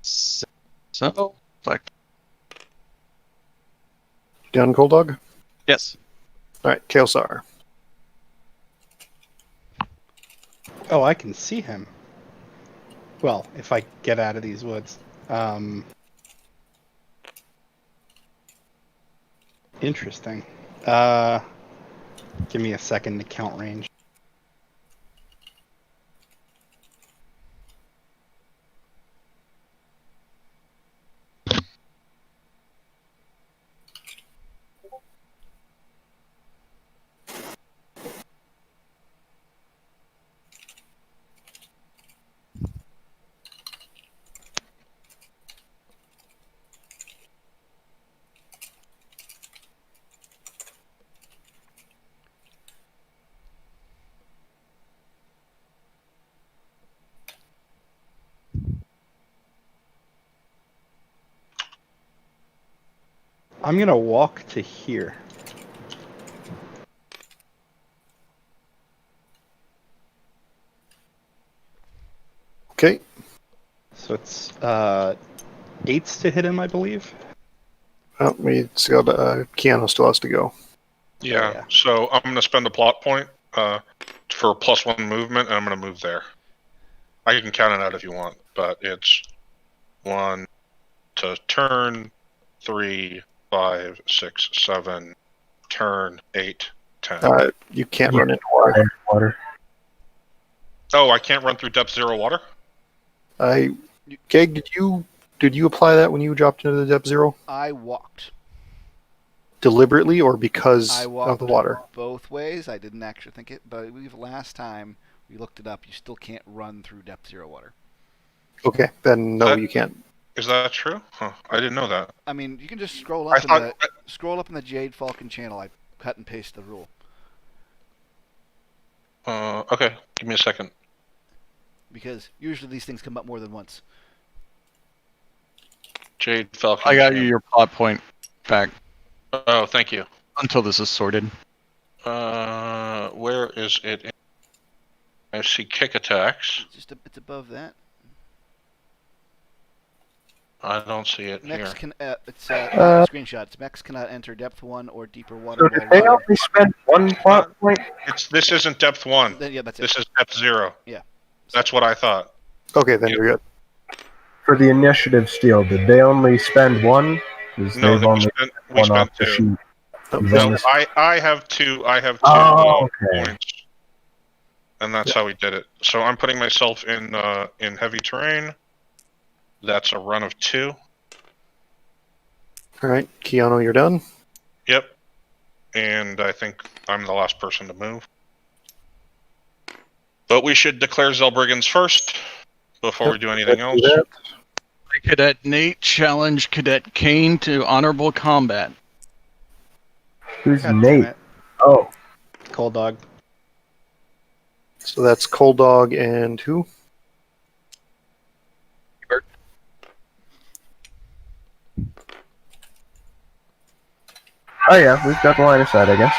So, like, Done, Cold Dog? yes. All right, Kaelsar. Oh, I can see him. Well, if I get out of these woods. Interesting. Give me a second to count range. I'm gonna walk to here. Okay, So it's 8s to hit him, I believe. well, we still got, Keanu still has to go. Yeah. Yeah. So I'm going to spend a plot point for +1 movement, and I'm going to move there. I can count it out if you want, but it's 1 to turn, 3, 5, 6, 7, turn, 8, 10. You can't run into water. Water. Oh, I can't run through depth 0 water? Geg, did you apply that when you dropped into the depth 0? I walked. Deliberately or because I of walked the water? both ways. I didn't actually think it, but I believe last time we looked it up, you still can't run through depth 0 water. Okay, then no, That- you can't. Is that true? Huh, I didn't know that. I mean, you can just scroll I up thought. scroll up in the Jade Falcon channel. I cut and paste the rule Okay, give me a second. because usually these things come up more than once. Jade Falcon. I got you your plot point back Oh, thank you. until this is sorted. Where is it? I see kick attacks. It's above that. I don't see it Mechs here. can. It's screenshots. Mechs cannot enter depth 1 or deeper water So did while they running. only spend one plot point? This isn't depth 1. Then, yeah, that's it. This is depth 0. Yeah. That's what I thought. Okay, then Yep. you're good. For the initiative steal, did they only spend one? Because No, they've we only spent one off the 2. sheet. You've No, only- I have 2. I have 2 Oh, okay. points, and that's how we did it. So I'm putting myself in heavy terrain. That's a run of 2. All right, Keanu, you're done. Yep. And I think I'm the last person to move. But we should declare Zelbrigands first before we do anything else. Cadet Nate challenged Cadet Kane to honorable combat. Who's God damn Nate? it. Oh, Cold dog. So that's Cold Dog and who? oh yeah, we've got the line of sight, I guess.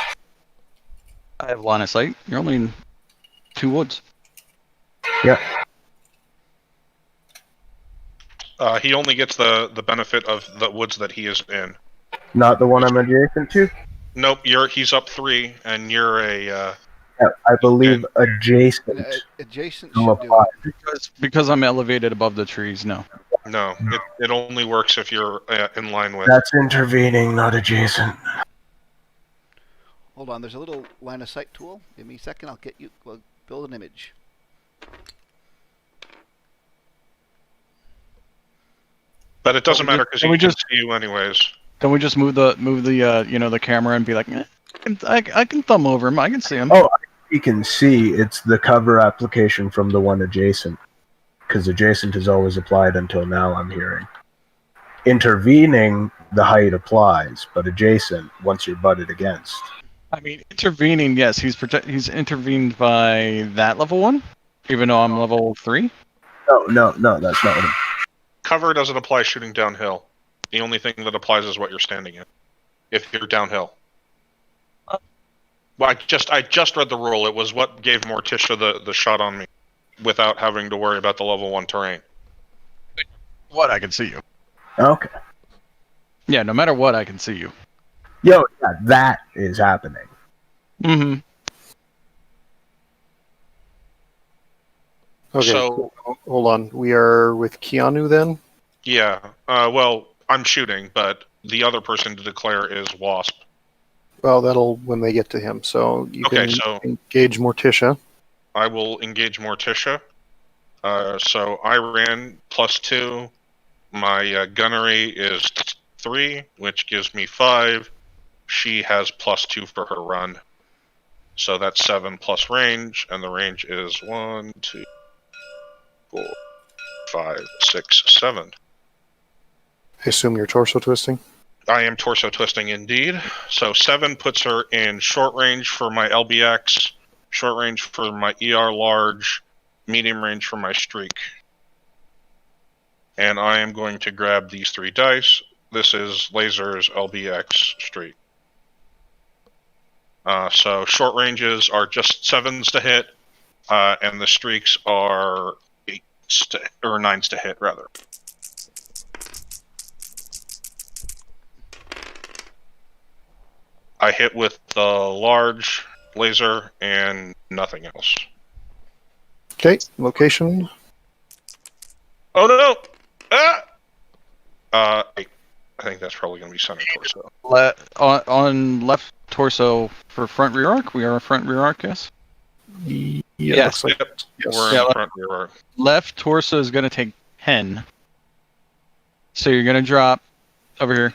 I have line of sight. You're only in 2 woods. Yeah. He only gets the benefit of the woods that he is in. Not the one I'm adjacent to? Nope, he's up 3, and you're a. Yeah, I believe adjacent. Adjacent will should do apply. it. Because I'm elevated above the trees, no. No, it only works if you're in line with. That's intervening, not adjacent. Hold on, there's a little line of sight tool. Give me a second, I'll get you. We'll build an image. But it doesn't matter because Can he we can just- see you anyways. Can we just move the the camera and be like, I can thumb over him. I can see him. Oh, you can see it's the cover application from the one adjacent. Because adjacent is always applied until now, I'm hearing. Intervening, the height applies, but adjacent, once you're butted against. I mean, intervening. Yes, he's intervened by that level 1, even though I'm level 3. No, that's not what I'm... Cover doesn't apply shooting downhill. The only thing that applies is what you're standing in. If you're downhill. Well, I just read the rule. It was what gave Morticia the shot on me, without having to worry about the level 1 terrain. What? I can see you. Okay. Yeah, no matter what, I can see you. Yo, yeah, that is happening. Mm-hmm. Okay, So- hold on. We are with Keanu then? Yeah. Well, I'm shooting, but the other person to declare is Wasp. Well, that'll when they get to him. So you Okay, can so- engage Morticia. I will engage Morticia. So I ran +2. My gunnery is 3, which gives me 5. She has +2 for her run. So that's 7 plus range, and the range is 1, 2, 4, 5, 6, 7. I assume you're torso twisting. I am torso twisting indeed. So 7 puts her in short range for my LBX, short range for my ER large, medium range for my streak. And I am going to grab these 3 dice. This is lasers, LBX, streak. So short ranges are just 7s to hit, and the streaks are 9s to hit, rather. I hit with the large laser and nothing else. Okay, location. Oh no! Ah! I think that's probably going to be center torso. On left torso for front rear arc. We are a front rear arc, yes. Yeah, Yes. looks like Yep, yes. we're in Yeah, the front rear arc. Left torso is going to take 10. So you're going to drop over here.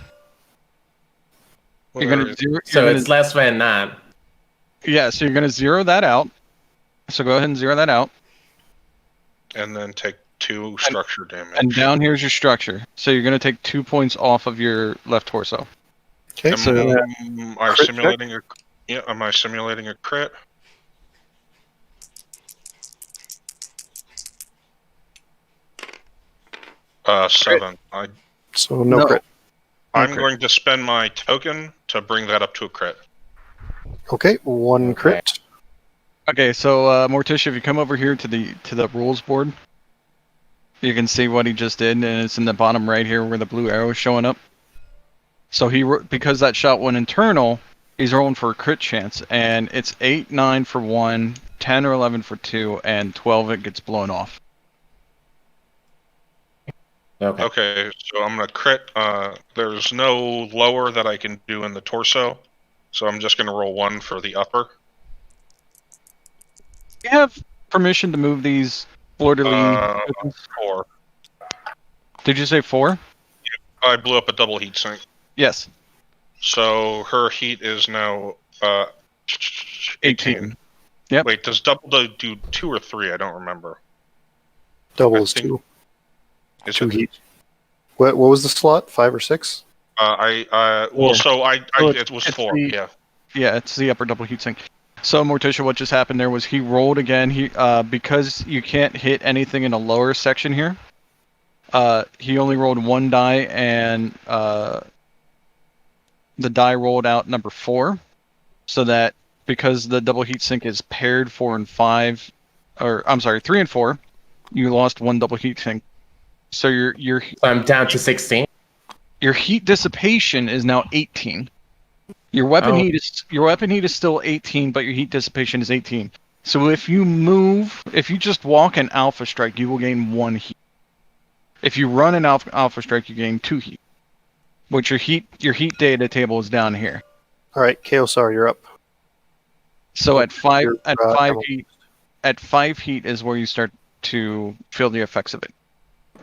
You're going to zero. So it's less than that. Yeah, so you're going to zero that out. So go ahead and zero that out. And then take 2 structure damage. And down here's your structure. So you're going to take 2 points off of your left torso. Okay, Am so I crit simulating a? Yeah, am I simulating a crit? Seven. no No. crit. I'm crit. going to spend my token to bring that up to a crit. Okay, 1 Okay. crit. Okay, so Morticia, if you come over here to the rules board, You can see what he just did, and it's in the bottom right here where the blue arrow is showing up. So because that shot went internal, he's rolling for a crit chance, and it's 8, 9 for 1, 10 or 11 for 2, and 12 it gets blown off. Okay. Okay, so I'm gonna crit. There's no lower that I can do in the torso, so I'm just gonna roll 1 for the upper. You have permission to move these fleur-de-lis. 4. Did you say 4? I blew up a double heat sink. Yes. So her heat is now 18. Yep. Wait, does double do 2 or 3? I don't remember. Double I is think- 2. Is 2 it? heat. What was the slot? 5 or 6? Well, so it was it's 4. the- Yeah. Yeah, it's the upper double heatsink. So Morticia, what just happened there was he rolled again. He because you can't hit anything in the lower section here. He only rolled 1 die, and the die rolled out number 4, so that because the double heatsink is paired 4 and 5, or I'm sorry, 3 and 4, you lost 1 double heatsink. So your So I'm down to 16. your heat dissipation is now 18. Your weapon Oh. heat is still 18, but your heat dissipation is 18. So if you just walk an alpha strike, you will gain 1 heat. If you run an alpha strike, you gain 2 heat. Which your heat data table is down here. All right, Kaosar, you're up. So at 5 You're, at 5 Emily. heat at 5 heat is where you start to feel the effects of it.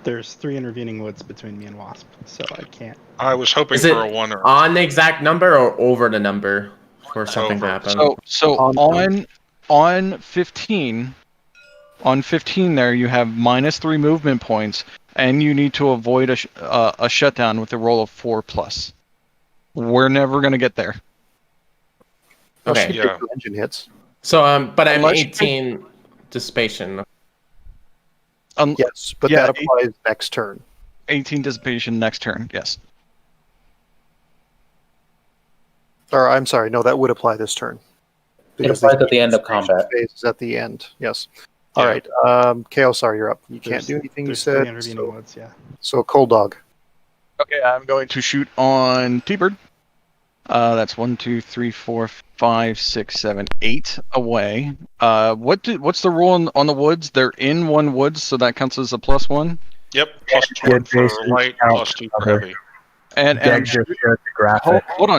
There's 3 intervening woods between me and Wasp, so I can't. I was hoping Is it for a 1 or on the exact number or over the number for something to Over. happen? So On- on 15 there you have -3 movement points, and you need to avoid a shutdown with a roll of 4+. We're never gonna get there. Unless Okay. you Yeah. take 2 engine hits. So but I'm Unless you 18 dissipation. Yes, but Yeah, that applies next turn. 18 dissipation next turn. Yes. Or I'm sorry, no, that would apply this turn. It applies at the end of combat. Phase is at the end. Yes. All Yeah. right. Chaosar, you're up. You can't do anything. You There's 3 said intervening woods, yeah. so. Cold Dog. Okay, I'm going to shoot on T-Bird. That's 1, 2, 3, 4, 5, 6, 7, 8 away. What's the rule on the woods? They're in 1 woods, so that counts as a +1. Yep, plus Yeah, 1 for Jason, light, count plus 2 for cover. heavy. And Greg I'm just shared the graphic. hold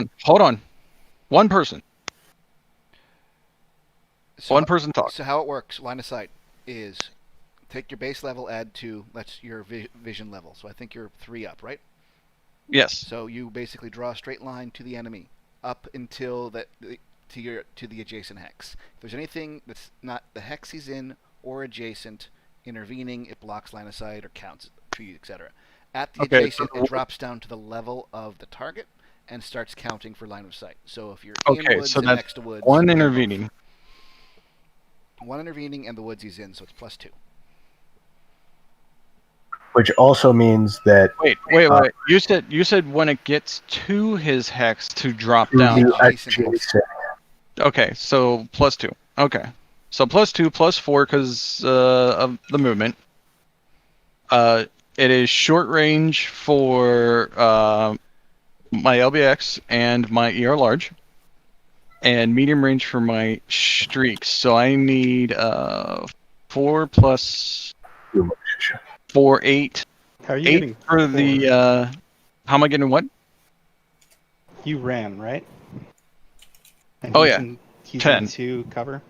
on. One person talk. So how it works, line of sight, is take your base level, add 2, that's your vision level. So I think you're 3 up, right? Yes. So you basically draw a straight line to the enemy up until to the adjacent hex. If there's anything that's not the hex he's in or adjacent, intervening, it blocks line of sight or counts trees, etc. At the Okay, adjacent, so- it drops down to the level of the target and starts counting for line of sight. So if you're Okay, in woods so and that's next to woods, 1 you're both. intervening. 1 intervening and the woods he's in, so it's +2. Which also means that Wait. You said when it gets to his hex to drop to down. the Adjacent. adjacent. Okay, so +2. Okay, so +2, +4 because of the movement. It is short range for my LBX and my ER large, and medium range for my streaks. So I need 4 plus 4, 8. How are you 8 getting for 4? the. How am I getting what? You ran, right? And Oh, he's yeah. he's 10. in 2 cover.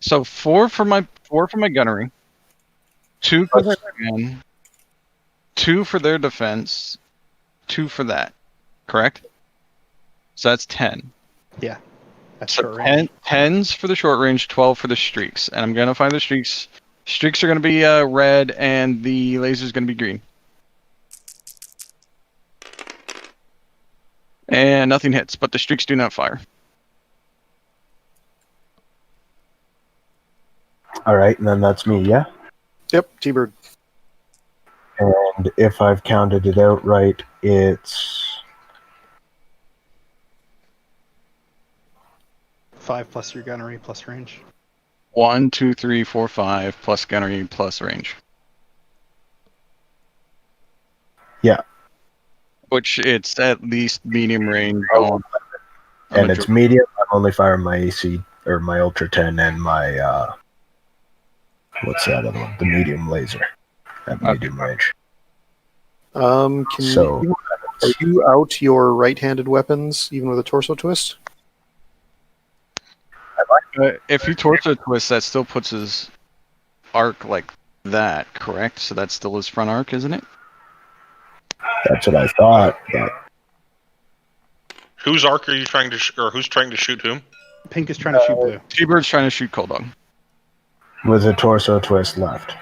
So 4 for my gunnery, 2 for their gun, 2 for their defense, 2 for that. Correct? So that's 10. Yeah. That's So short range. 10's for the short range, 12 for the streaks. And I'm going to find the streaks. Streaks are going to be red, and the laser's going to be green. And nothing hits, but the streaks do not fire. All right, and then that's me, yeah? Yep, T-Bird. And if I've counted it out right, it's 5 plus your gunnery plus range. 1, 2, 3, 4, 5 plus gunnery plus range. Yeah. Which it's at least medium range Oh, on. and it's medium. I'm only firing my AC or my Ultra 10 and my what's that other one? The medium laser at medium range. Are you out your right-handed weapons even with a torso twist? If you torso twist, that still puts his arc like that, correct? So that's still his front arc, isn't it? That's what I thought. But Whose arc are you trying to, or who's trying to shoot whom? Pink is trying to shoot blue. T-Bird's trying to shoot Cold Dog. with a torso twist left.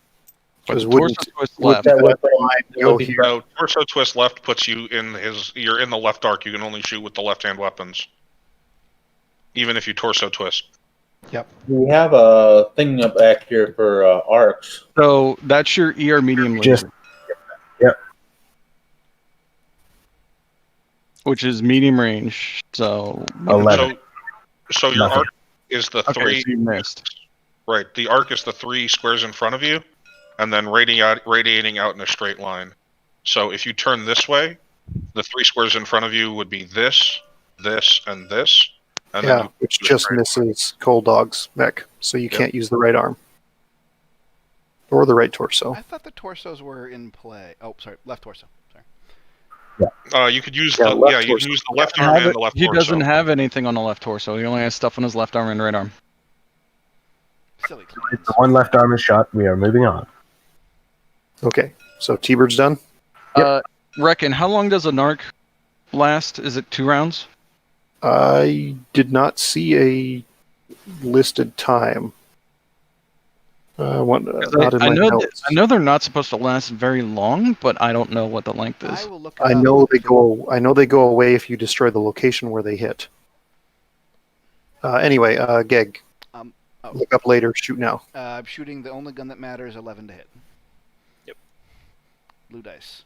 But Because torso twist left. that weapon line go here? So torso twist left puts you in his. You're in the left arc. You can only shoot with the left-hand weapons, even if you torso twist. We have a thing up back here for arcs. So that's your ER medium laser. Just- Yep. Which is medium range. So 11. So your Nothing. arc is the okay, three. so you missed. Right. The arc is the 3 squares in front of you, and then radiating out in a straight line. So if you turn this way, the 3 squares in front of you would be this, this, and this. And then Yeah, you which just misses Cold Dog's mech, so you can't use the right arm. Or the right torso. I thought the torsos were in play. Oh, sorry, left torso. Sorry. you could use Yeah, the left you torso. can use the left arm and the left He torso. doesn't have anything on the left torso. He only has stuff on his left arm and right arm. Silly clowns. The one left arm is shot. We are moving on. Okay, so T-Bird's done? Reckon, how long does a narc last? Is it 2 rounds? I did not see a listed time. Not in I my know notes. I know they're not supposed to last very long, but I don't know what the length I is. will look. It I up. know they go away if you destroy the location where they hit. Anyway, Geg. Oh. Look up later. Shoot now. I'm shooting the only gun that matters. 11 to hit. Yep. Blue dice.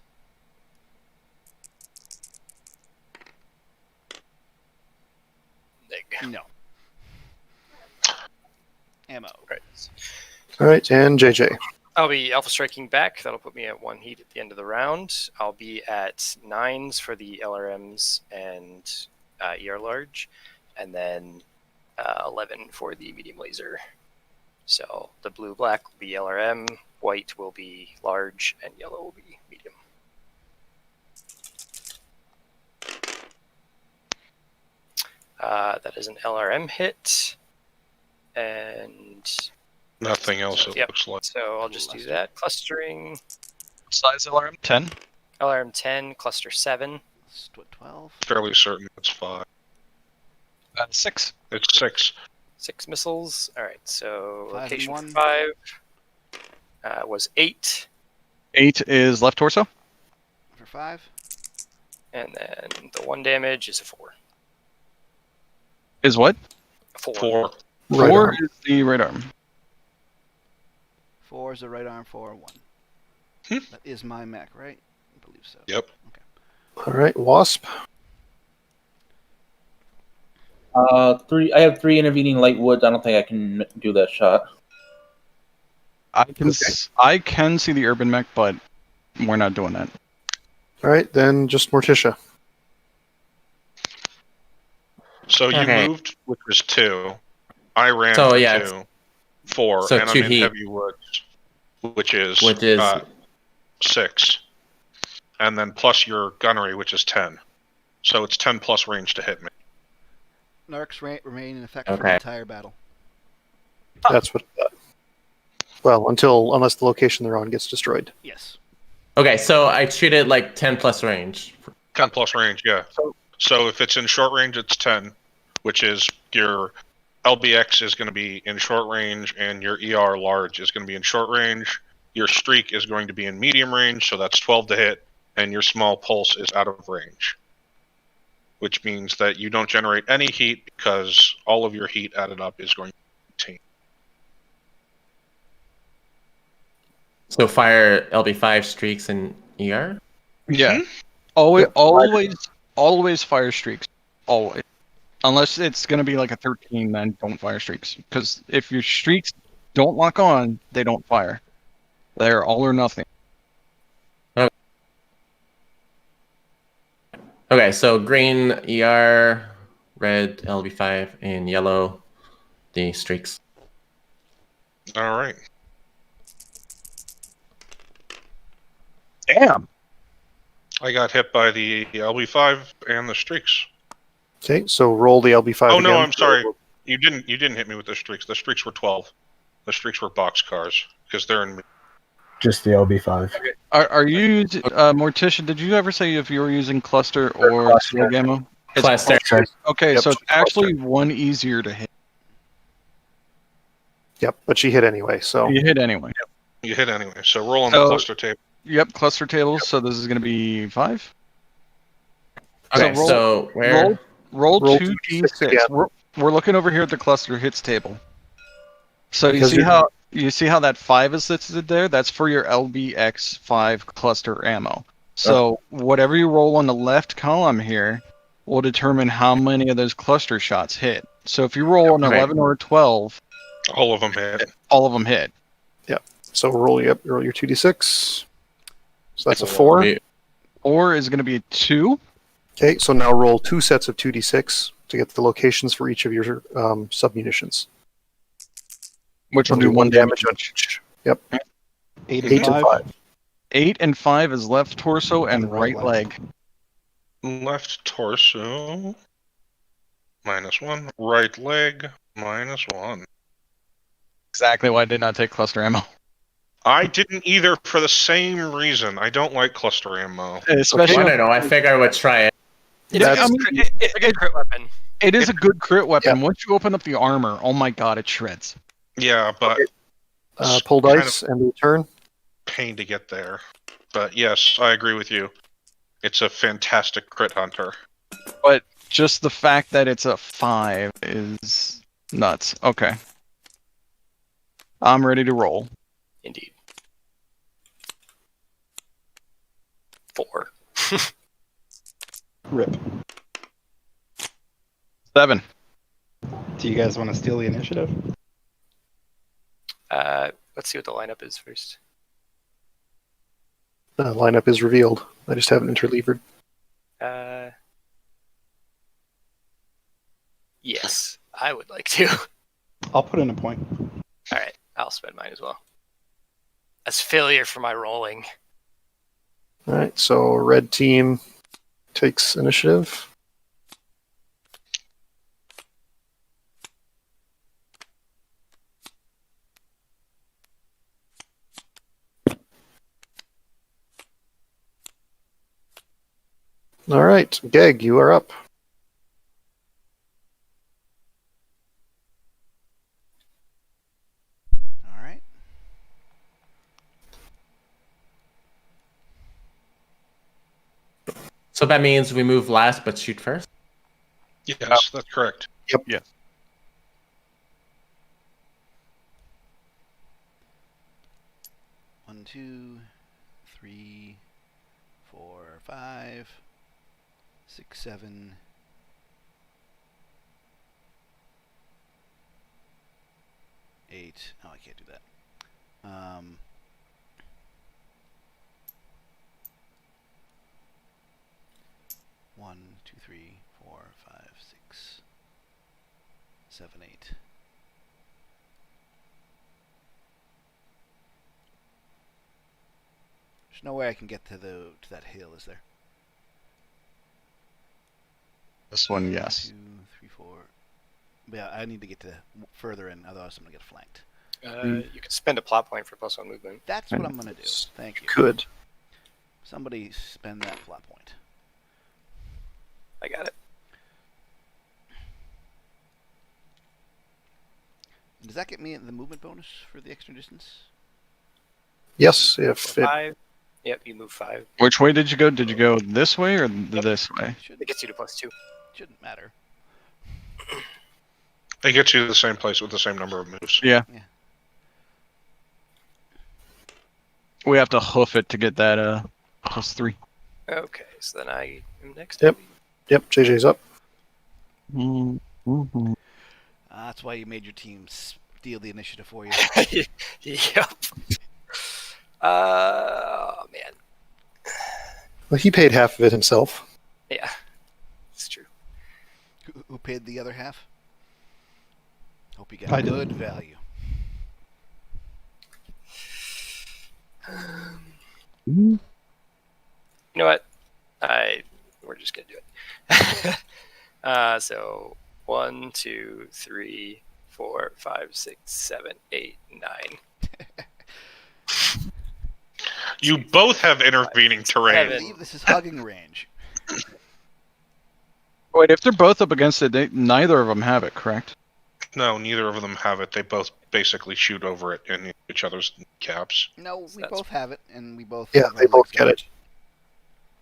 No. Ammo. Right. All right, and JJ. I'll be alpha striking back. That'll put me at 1 heat at the end of the round. I'll be at 9s for the LRMs and ER large, and then 11 for the medium laser. So the blue black will be LRM, white will be large, and yellow will be medium. That is an LRM hit, and Nothing else. It Yep. looks like. so I'll just do that. Clustering, Size LRM? 10? LRM 10, cluster 7. 12. Fairly certain it's 5. 6. It's 6. 6 missiles. All right, so 5 and location 1. for 5 was 8, 8 is left torso. For 5. and then the 1 damage is a 4. Is what? A 4. 4. Right 4 arm. is the right arm. 4 is the right arm. 4 1. Hmm. That is my mech, right? I believe so. Yep. All right, Wasp. 3. I have 3 intervening light woods. I don't think I can do that shot. I can see the urban mech, but we're not doing that. All right, then just Morticia. So you Okay. moved, which was 2. I ran So, for yeah, 2. 4, so and I'm 2 in heat. heavy woods, which is 6. And then plus your gunnery, which is 10. So it's 10 plus range to hit me. Narcs remain in effect for the Okay. entire battle. That's what. Well, unless the location they're on gets destroyed. Yes. Okay, so I treat it like 10 plus range. 10 plus range, yeah. So if it's in short range, it's 10, which is your LBX is going to be in short range, and your ER large is going to be in short range. Your streak is going to be in medium range, so that's 12 to hit, and your small pulse is out of range, which means that you don't generate any heat because all of your heat added up is going to be 18. So fire LB5 streaks and ER? Yeah. Always fire streaks. Always. Unless it's going to be like a 13, then don't fire streaks. Because if your streaks don't lock on, they don't fire. They're all or nothing. Okay, so green ER, red LB5, and yellow the streaks. All right. Damn. I got hit by the LB5 and the streaks. Okay, so roll the LB5 Oh again. no, I'm sorry. You didn't hit me with the streaks. The streaks were 12. The streaks were box cars because they're in. Just the LB5. Are you, Morticia, did you ever say if you were using cluster or Cluster. slug ammo? It's Cluster. Okay, Yep, so it's cluster. actually one easier to hit. Yep, but she hit anyway, so. You hit anyway. You hit anyway. So roll on So- the cluster table. Yep, cluster tables. So this is going to be 5. Okay, roll- so where? Roll Roll 2d6. again. We're looking over here at the cluster hits table. So Because you see how that 5 is listed there? That's for your LBX5 cluster ammo. So whatever you roll on the left column here will determine how many of those cluster shots hit. So if you roll an Okay. 11 or a 12, All of them hit. all of them hit. So roll your 2d6. So that's a 4. Or is going to be a 2. Okay, so now roll 2 sets of 2d6 to get the locations for each of your sub-munitions. Which will It'll do 1 damage on each. each. Yep. 8 8 and and 5. 5. 8 and 5 is left torso and And right right leg. Left torso. -1. Right leg. -1. Exactly why I did not take cluster ammo. I didn't either for the same reason. I don't like cluster ammo. Especially I don't know. I figured I would try it. Yeah, It's, I a mean, good- it's a good crit weapon. it is a good crit weapon. Yeah. Once you open up the armor, oh my god, it shreds. Yeah, but it's Pull kind dice and return. pain to get there. But yes, I agree with you. It's a fantastic crit hunter. But just the fact that it's a 5 is nuts. Okay. I'm ready to roll. Indeed. 4. Rip. 7. Do you guys want to steal the initiative? Let's see what the lineup is first. The lineup is revealed. I just haven't interlevered. Yes, I would like to. I'll put in a point. All right, I'll spend mine as well. As failure for my rolling. All right, so red team takes initiative. All right, Geg, you are up. All right. So that means we move last but shoot first? Yes, that's correct. One, 2, 3, 4, 5, 6, 7, 8. Oh, I can't do that. 1, 2, 3, 4, 5, 6, 7, 8. There's no way I can get to that hill, is there? This one, yes. 2, 3, 4. Yeah, I need to get to further in, otherwise I'm gonna get flanked. You could spend a plot point for +1 movement. That's what I'm gonna do. Thank you. Could. Somebody spend that plot point. I got it. Does that get me the movement bonus for the extra distance? Yes, if it, 5. Yep, you move 5. Which way did you go? Did you go this way or this way? It gets you to +2. Shouldn't matter. They get you to the same place with the same number of moves. Yeah. Yeah. We have to hoof it to get that +3. Okay, so then I am next. Yep. Yep, JJ's up. That's why you made your team steal the initiative for you. Yep. Oh man. Well, he paid half of it himself. Yeah, it's true. Who paid the other half? Hope you I got did. good value. You know what? We're just gonna do it. So 1, 2, 3, 4, 5, 6, 7, 8, 9. You both have intervening I terrain. believe this is hugging range. Wait, if they're both up against it, neither of them have it, correct? No, neither of them have it. They both basically shoot over it in each other's caps. No, we That's- both have it, and we both. Yeah, have they our both legs get up. it.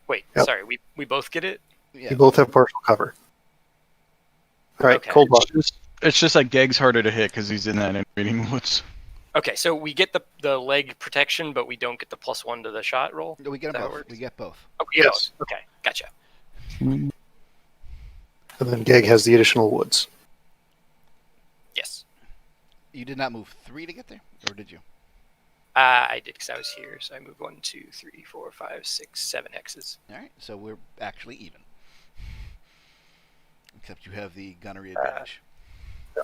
Wait, Yep. sorry, we both get it? Yeah. You both have partial cover. All right, Okay. Cold Dog. It's just like Geg's harder to hit because he's in that intervening woods. Okay, so we get the leg protection, but we don't get the +1 to the shot roll? No, we get That them both. works. We get both. Oh, you know, Yes. okay, gotcha. And then Geg has the additional woods. Yes. You did not move 3 to get there, or did you? I did because I was here, so I moved 1, 2, 3, 4, 5, 6, 7 hexes. All right, so we're actually even. Except you have the gunnery advantage.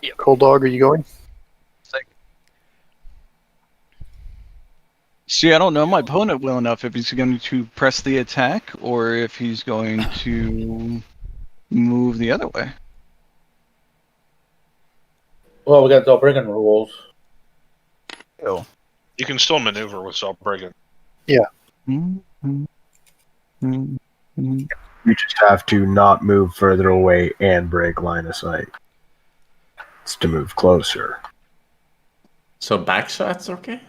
Yep. Cold Dog, are you going? See, I don't know my opponent well enough if he's going to press the attack or if he's going to move the other way. Well, we got Zellbriggen rules. Oh. You can still maneuver with Zellbriggen. You just have to not move further away and break line of sight. It's to move closer. So back shots, okay?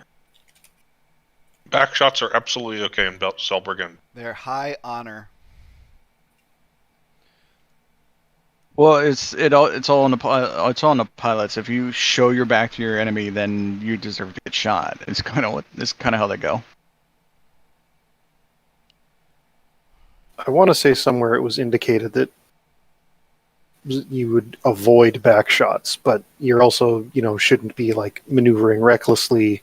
Back shots are absolutely okay in Zellbriggen. They're high honor. Well, it's all on the pilots. If you show your back to your enemy, then you deserve to get shot. It's kind of how they go. I want to say somewhere it was indicated that you would avoid back shots, but you're also, shouldn't be like maneuvering recklessly.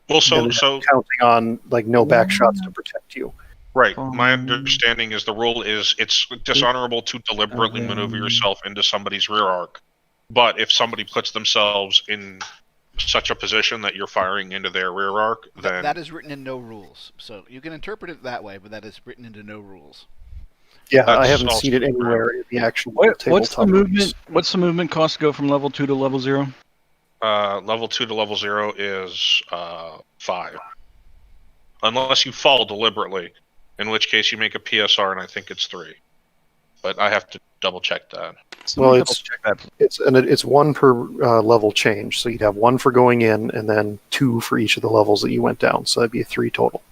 Well, and counting on like no back shots to protect you. Right. My understanding is the rule is it's dishonorable to deliberately maneuver yourself into somebody's rear arc. But if somebody puts themselves in such a position that you're firing into their rear arc, then That is written in no rules. So you can interpret it that way, but that is written into no rules. Yeah, I That's haven't also seen it anywhere in the actual What's the tabletop movement? rules. What's the movement cost to go from level 2 to level 0? level 2 to level 0 is 5. Unless you fall deliberately, in which case you make a PSR, and I think it's 3. But I have to double check that. Well, Let me it's double check that. it's 1 per level change, so you'd have 1 for going in, and then 2 for each of the levels that you went down. So that'd be 3 total.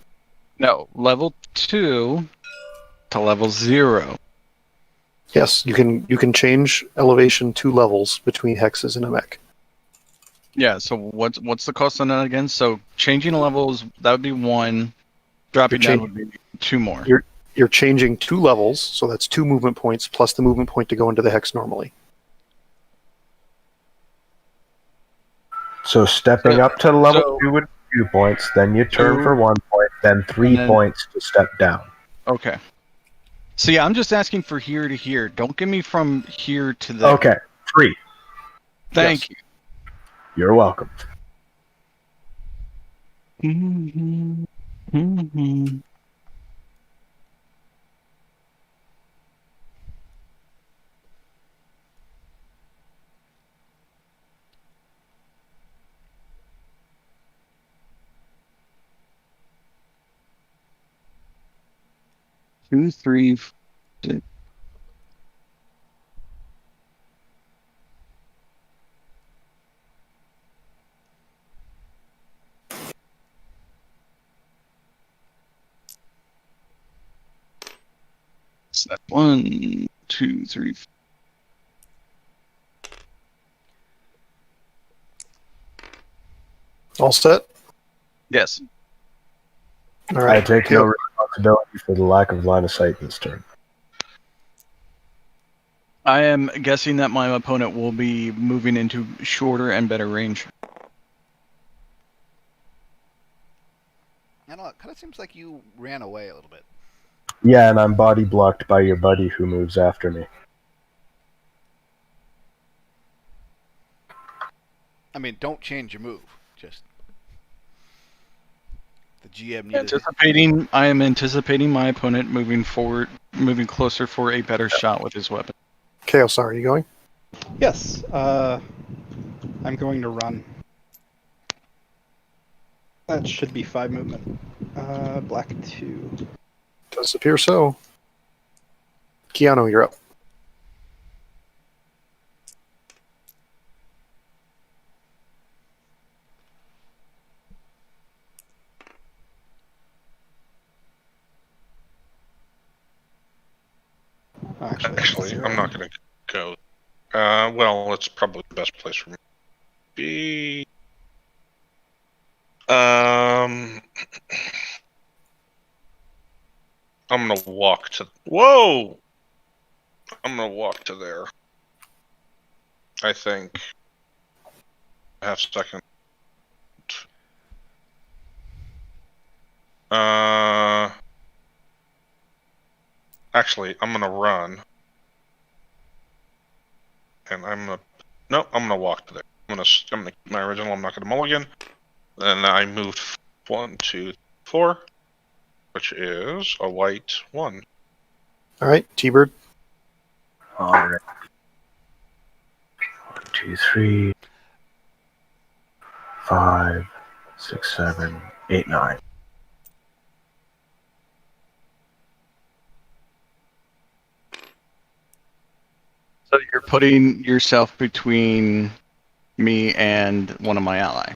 No, level 2 to level 0. Yes, you can change elevation 2 levels between hexes in a mech. Yeah. So what's the cost on that again? So changing levels, that would be 1. Dropping You're down would be 2 more. You're changing 2 levels, so that's 2 movement points plus the movement point to go into the hex normally. So stepping up to level 2 would be 2 points, then you turn 2, for 1 point, then 3 and then- points to step down. Okay. So yeah, I'm just asking for here to here. Don't give me from here to there. Okay, 3. Thank You're welcome. you. Two, three, six. Step 1, 2, 3. All set? Yes. All I right. take no responsibility for the lack of line of sight this turn. I am guessing that my opponent will be moving into shorter and better range. I don't know, it kind of seems like you ran away a little bit. Yeah, and I'm body blocked by your buddy who moves after me. I mean, don't change your move. Just the GM needed. I am anticipating my opponent moving forward, moving closer for a better shot with his weapon. Chaos, are you going? Yes. I'm going to run. That should be 5 movement. Black 2. Does appear so. Keanu, you're up. Actually, I'm not going to go. Well, it's probably the best place for me to be. I'm gonna walk to. Whoa! I'm gonna walk to there. I think. Half second. Actually, I'm gonna run. And I'm gonna walk to there. I'm gonna keep my original. I'm not gonna mulligan. Then I moved 1, 2, 4, which is a white 1. All right, T-Bird. All right. 1, 2, 3, 5, 6, 7, 8, 9. So you're putting yourself between me and one of my allies.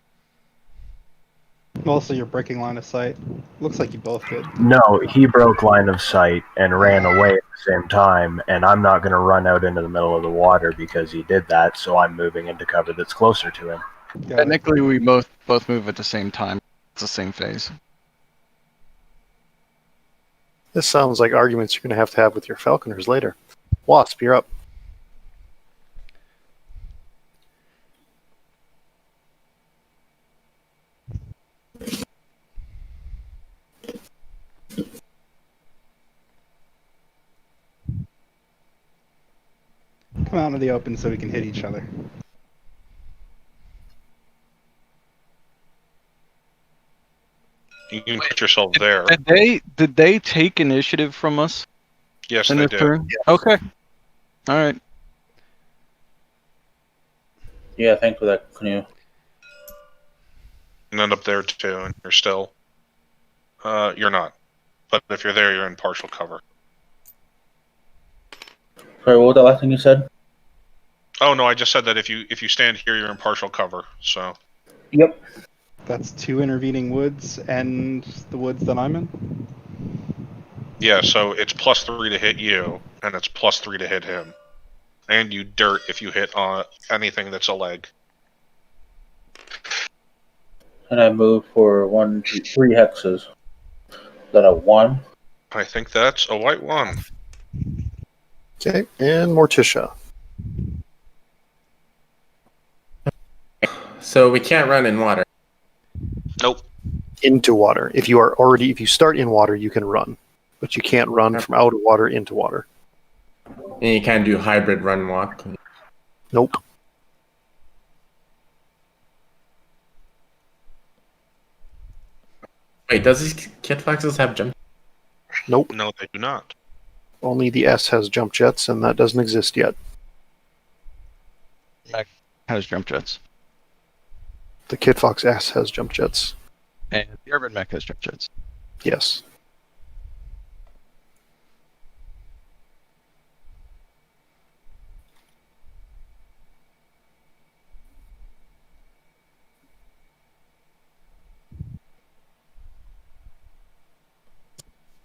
Also, you're breaking line of sight. Looks like you both did. No, he broke line of sight and ran away at the same time, and I'm not going to run out into the middle of the water because he did that, so I'm moving into cover that's closer to him. Got it. Technically, we both move at the same time. It's the same phase. This sounds like arguments you're going to have with your Falconers later. Wasp, you're up. Come out into the open so we can hit each other. You can put yourself there. Did they take initiative from us Yes, in they this did. turn? Okay. All right. Yeah, thanks for that, Canoe. And end up there too, and you're still. You're not. But if you're there, you're in partial cover. Sorry, what was that last thing you said? Oh no, I just said that if you stand here, you're in partial cover. So. Yep. That's 2 intervening woods and the woods that I'm in. Yeah, so it's +3 to hit you, and it's +3 to hit him. And you dirt if you hit on anything that's a leg. And I moved for 1, 2, 3 hexes. Is that a 1? I think that's a white 1. Okay, and Morticia. So we can't run in water. Nope. Into water. If you start in water, you can run. But you can't run from out of water into water. And you can't do hybrid run walk. Nope. Wait, does these kit foxes have jump? Nope. No, they do not. Only the S has jump jets, and that doesn't exist yet. Has jump jets. The Kit Fox S has jump jets. And the urban mech has jump jets. Yes.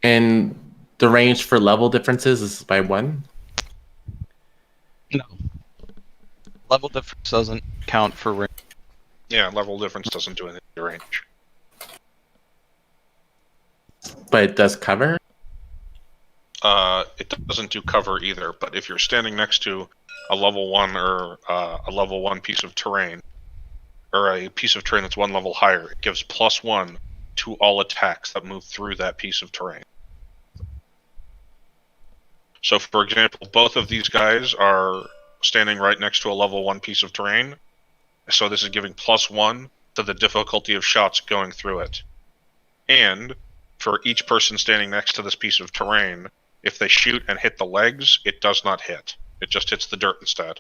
And the range for level differences is by 1? No. Level difference doesn't count for range. Yeah, level difference doesn't do anything to range. But it does cover? It doesn't do cover either. But if you're standing next to a level 1 or a level 1 piece of terrain, or a piece of terrain that's 1 level higher, it gives +1 to all attacks that move through that piece of terrain. So, for example, both of these guys are standing right next to a level 1 piece of terrain. So this is giving +1 to the difficulty of shots going through it. And for each person standing next to this piece of terrain, if they shoot and hit the legs, it does not hit. It just hits the dirt instead.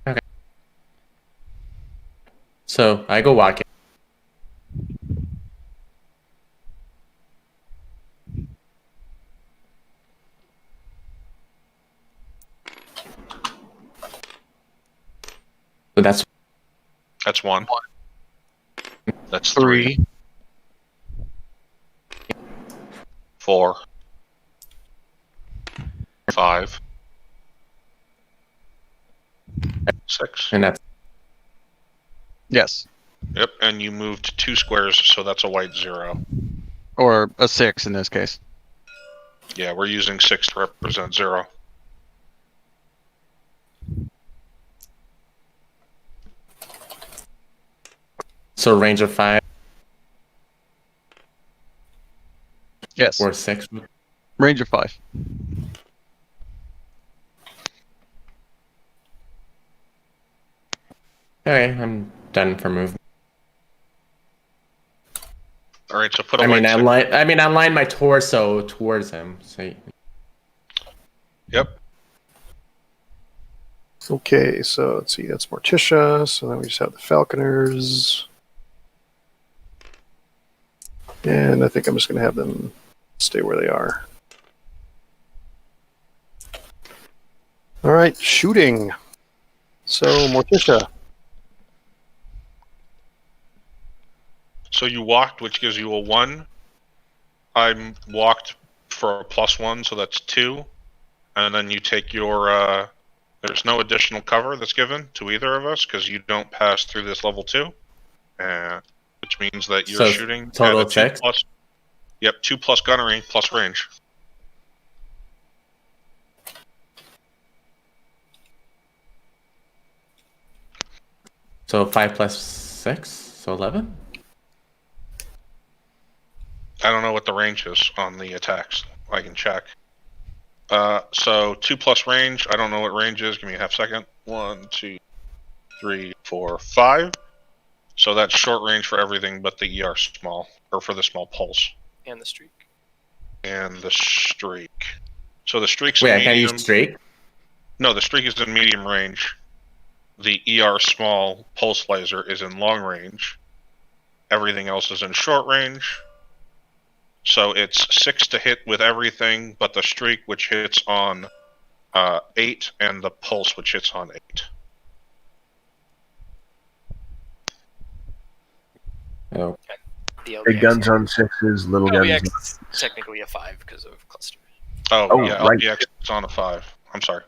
Okay. So I go walking. So that's 1. That's 3. 4. 5. 6. and that's Yes. Yep, and you moved 2 squares, so that's a white 0. Or a 6 in this case. Yeah, we're using 6 to represent 0. so range of 5 Yes. or 6. Range of 5. Okay, I'm done for movement. All right, so put a I white mean, six. I line my torso towards him. So Yep. Okay, so let's see, that's Morticia. So then we just have the Falconers. And I think I'm just going to have them stay where they are. All right, shooting. So, Morticia. So you walked, which gives you a 1. I walked for a +1, so that's 2. And then you take your, there's no additional cover that's given to either of us, because you don't pass through this level 2. Which means that you're So shooting total at a 2 6? plus. Yep, 2 plus gunnery plus range. So 5 plus 6, so 11. I don't know what the range is on the attacks. I can check. So 2 plus range. I don't know what range is. Give me a half second. 1, 2, 3, 4, 5. So that's short range for everything but the ER small, or for the small pulse. And the streak. And the streak. So the streak's Wait, in I can't medium. use streak? No, the streak is in medium range. The ER small pulse laser is in long range. Everything else is in short range. So it's 6 to hit with everything, but the streak, which hits on 8, and the pulse, which hits on 8. Oh. The Big LBX. guns on 6s, little guns. LBX is technically a 5 because of cluster. Oh, Oh, yeah, right. LBX is on a 5. I'm sorry.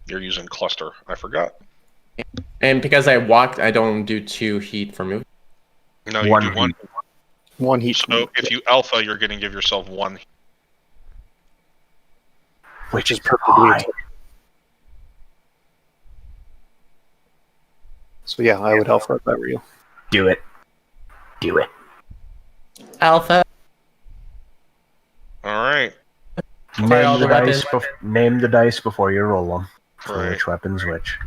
You're using cluster. I forgot. And because I walked, I don't do 2 heat for movement. No, you One do 1. heat. One heat. So if you alpha, you're going to give yourself 1. Which is perfectly. high. So yeah, I would alpha if I were you. Do it. Do it. Alpha. All right. Okay, all Name the the, dice weapons. name the dice before you roll them. For Right. which weapons which.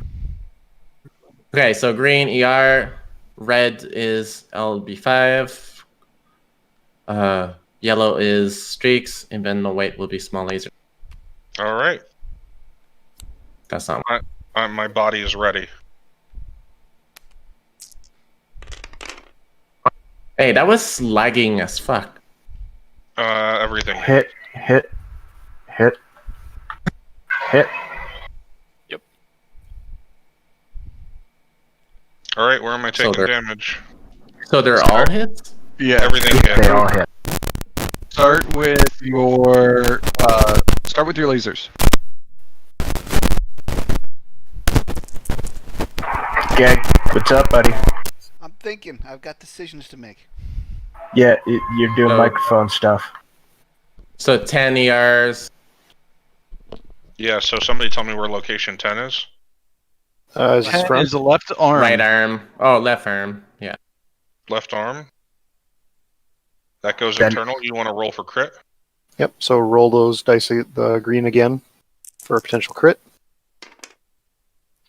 Okay, so green ER, red is LB5, yellow is streaks, and then the white will be small laser. All right. That's not. My body is ready. Hey, that was lagging as fuck. Everything. Hit. All right, where am I taking they're- damage? So they're all hits? Yeah. Everything hit. They all hit. Start with your lasers. Gag, what's up, buddy? I'm thinking. I've got decisions to make. Yeah, you're doing Oh. microphone stuff. So 10 ERs, Yeah, so somebody tell me where location 10 is. Is this 10 front? is the left arm. Right arm. Oh, left arm. Yeah. Left arm. That goes Then- internal. You want to roll for crit? Yep. So roll those dice, the green again, for a potential crit.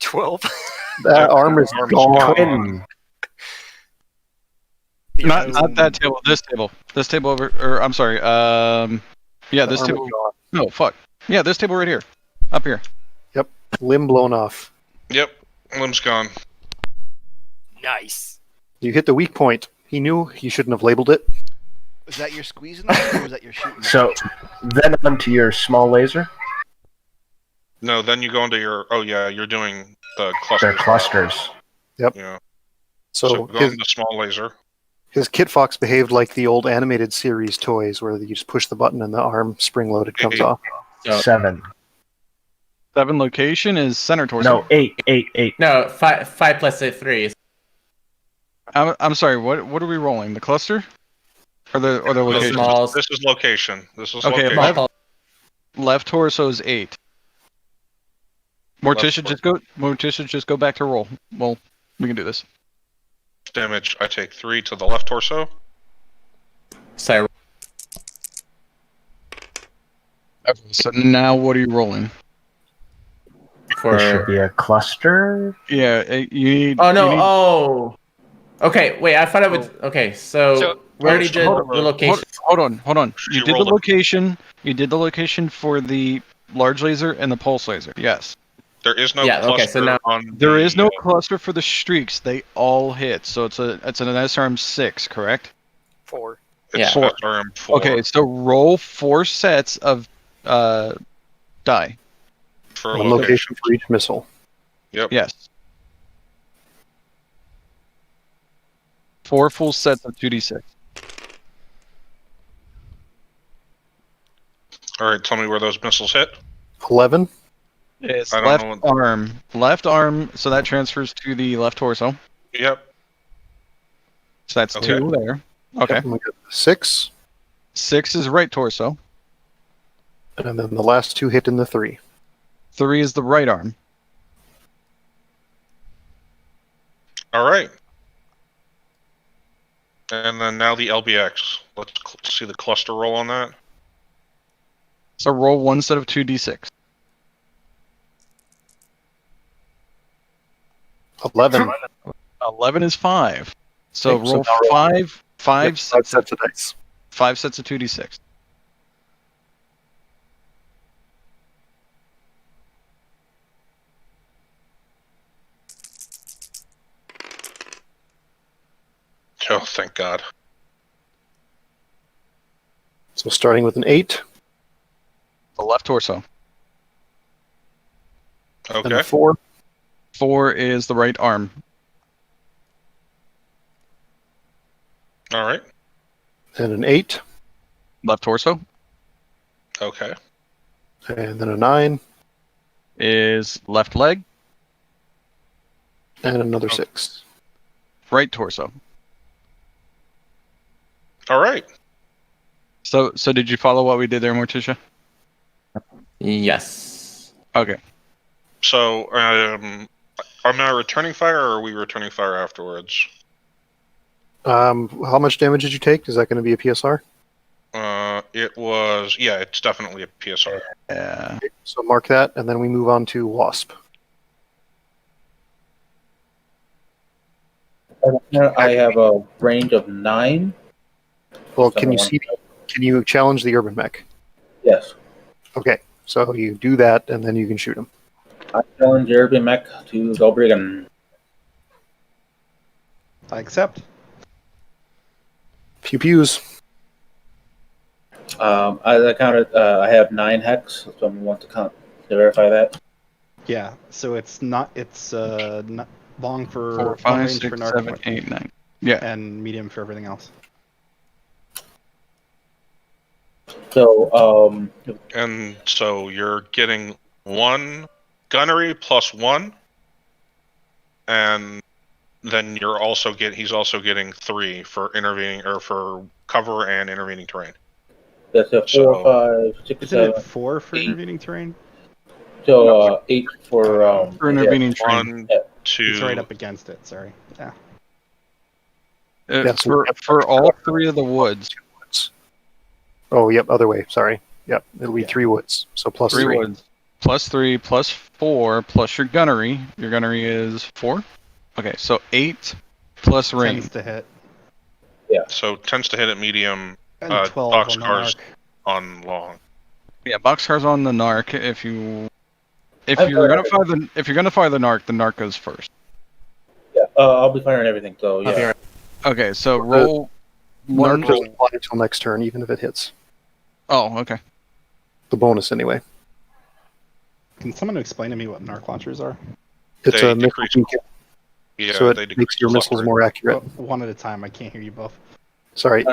12. That arm is Arm's gone. Twin. Not that table. This table over. Or I'm sorry. Yeah, this The arm table. is gone. No, fuck. Yeah, this table right here. Up here. Limb blown off. Yep. Limb's gone. Nice. You hit the weak point. He knew he shouldn't have labeled it. Was that your squeezing knife or was that your shooting knife? So then onto your small laser. No, then you go into your. Oh yeah, you're doing the cluster. They're clusters. Yeah. So So go his, into small laser. his Kit Fox behaved like the old animated series toys where you just push the button and the arm spring-loaded comes off. So, 7. 7 location is center torso. No, 8. no, 5 plus 3. I'm sorry. What are we rolling? The cluster, or the No, location? small- This is location. This is Okay, location. Left torso is 8. Morticia, just go back to roll. Well, we can do this. Damage. I take 3 to the left torso. So Okay, so now what are you rolling? for. This should be a cluster. Yeah, you need. Oh no! you need- Oh. Okay. Wait. I thought I would. Okay. So we already did hold the on, location. Hold on. Should You you did the roll it? location. You did the location for the large laser and the pulse laser. Yes. There is no Yeah, cluster okay, so now- on. There the, is no cluster for the streaks. They all hit. So it's an SRM 6, correct? 4. It's Yeah. SRM 4. Okay, so roll 4 sets of die. For One location for each missile. Yep. Yes. 4 full sets of 2d6. All right. Tell me where those missiles hit. 11. It's I don't left know what- arm. Left arm, so that transfers to the left torso. Yep. So that's Okay. 2 there. Okay. Yep, and we got 6. 6 is right torso. And then the last 2 hit in the 3. 3 is the right arm. All right. And then now the LBX. Let's see the cluster roll on that. So roll 1 set of 2d6. 11. 11 is 5. So Okay, so roll now roll- 5 Yep, sets of of dice. 5 sets of 2d6. Oh, thank God. So starting with an 8 The left torso. and Okay. a 4. 4 is the right arm. All right. and an 8. Left torso Okay. And then a 9 is left leg. and another 6. Right torso. All right. So did you follow what we did there, Morticia? Yes. Okay. So, am I returning fire, or are we returning fire afterwards? How much damage did you take? Is that going to be a PSR? It was. Yeah, it's definitely a PSR. Yeah. So mark that, and then we move on to Wasp. I have a range of 9. Well, can you challenge the urban mech? Yes. Okay, so you do that, and then you can shoot him. I challenge Urban Mech to go Brigand. I accept. Pew pews. I counted. I have 9 hex, so I'm want to count to verify that. Yeah, so it's not not long for 4, long 5, range 6, for 7, narc 8, 9. Yeah. and medium for everything else. So, And so you're getting 1 gunnery plus 1, and then he's also getting 3 for intervening or for cover and intervening terrain. that's a 4, So- 5, 6, Isn't 7. it 4 for 8. intervening terrain? So 8 for For intervening train. 1, He's 2. right up against it. Sorry. Yeah. Yeah, so For all 3 of the woods. Oh, yep, other way. Sorry. Yep, it'll be Yeah. 3 woods. So plus 3 3. woods. Plus 3, plus 4, plus your gunnery. Your gunnery is 4? Okay, so 8 plus rain. Tends to hit. So tends to hit at medium. And 12 on the Boxcars mark. on long. Yeah, boxcars on the narc. If you're gonna fire the narc goes first. Yeah, I'll be firing everything. So I'll be yeah. right- Okay, so roll Narc one. doesn't apply until next turn, even if it hits. Oh, okay. The bonus, anyway. Can someone explain to me what narc launchers are? It's They a missile decrease- beacon, Yeah, so they it decrease makes your the missiles software. more accurate. One at a time. I can't hear you both. Sorry,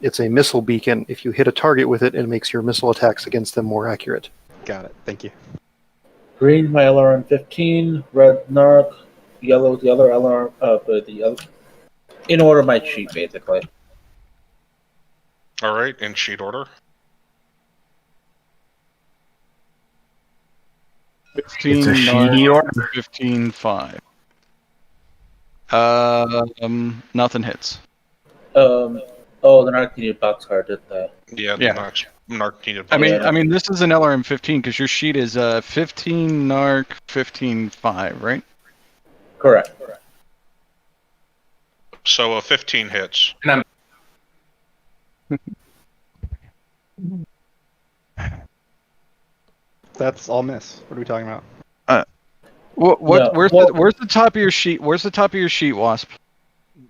it's a missile beacon. If you hit a target with it, it makes your missile attacks against them more accurate. Got it. Thank you. Green, my LRM 15. Red, Narc. Yellow, the other LRM. The other. In order of my sheet, basically. All right, in sheet order. 15 It's a narc, sheedy order. 15-5. Nothing hits. Oh, the Narc needed boxcar, didn't they? Yeah, the Yeah. narc needed. I mean, this is an LRM 15 because your sheet is 15 narc, 15-5, right? Correct. So a 15 hits. And I'm That's all miss. What are we talking about? What? No, Where's the top of your sheet? Where's the top of your sheet, Wasp?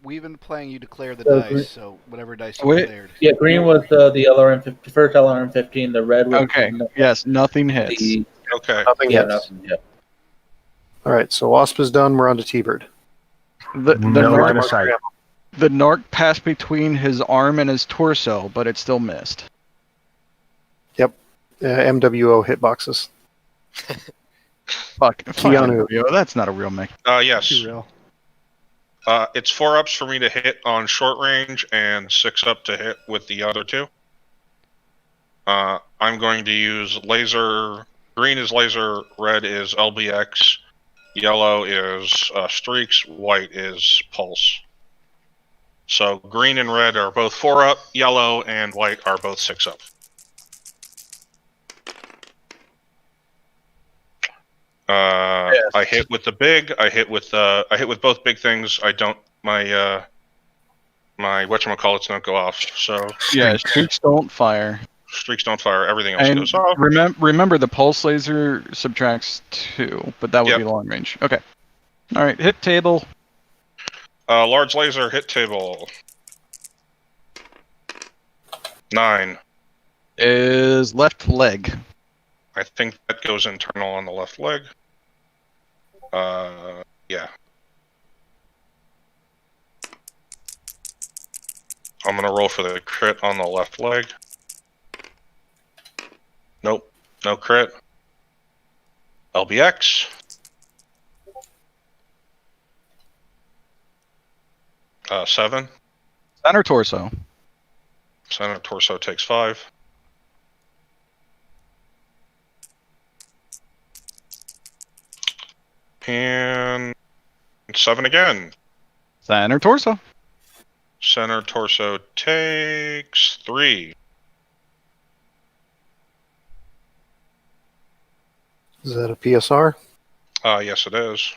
We've been playing you declare the Green- dice, so whatever dice you Wait. declared. Yeah, green was the LRM 50, first LRM 15. The red was Okay. Yes, nothing hits. the Okay. Nothing yeah, hits. nothing. Yeah. All right, so Wasp is done. We're on to T-Bird. The No narc, line of sight. the narc passed between his arm and his torso, but it still missed. MWO hitboxes. Fuck. Keanu. Yo, that's not a real mech. Yes. Too real. It's 4 ups for me to hit on short range and 6 up to hit with the other 2. I'm going to use laser. Green is laser, red is LBX, yellow is streaks, white is pulse. So green and red are both 4 up, yellow and white are both 6 up. I hit with the big. I hit with both big things. I don't. My whatchamacallits don't go off. So Yeah, streaks don't fire. streaks don't fire. Everything else And goes off. remember, the pulse laser subtracts 2, but that would Yep. be long range. Okay. All right, hit table. Large laser hit table. 9. Is left leg. I think that goes internal on the left leg. Yeah. I'm gonna roll for the crit on the left leg. Nope, no crit. LBX. Seven. Center torso. Center torso takes 5. And 7 again. Center torso. Center torso takes 3. Is that a PSR? Yes, it is.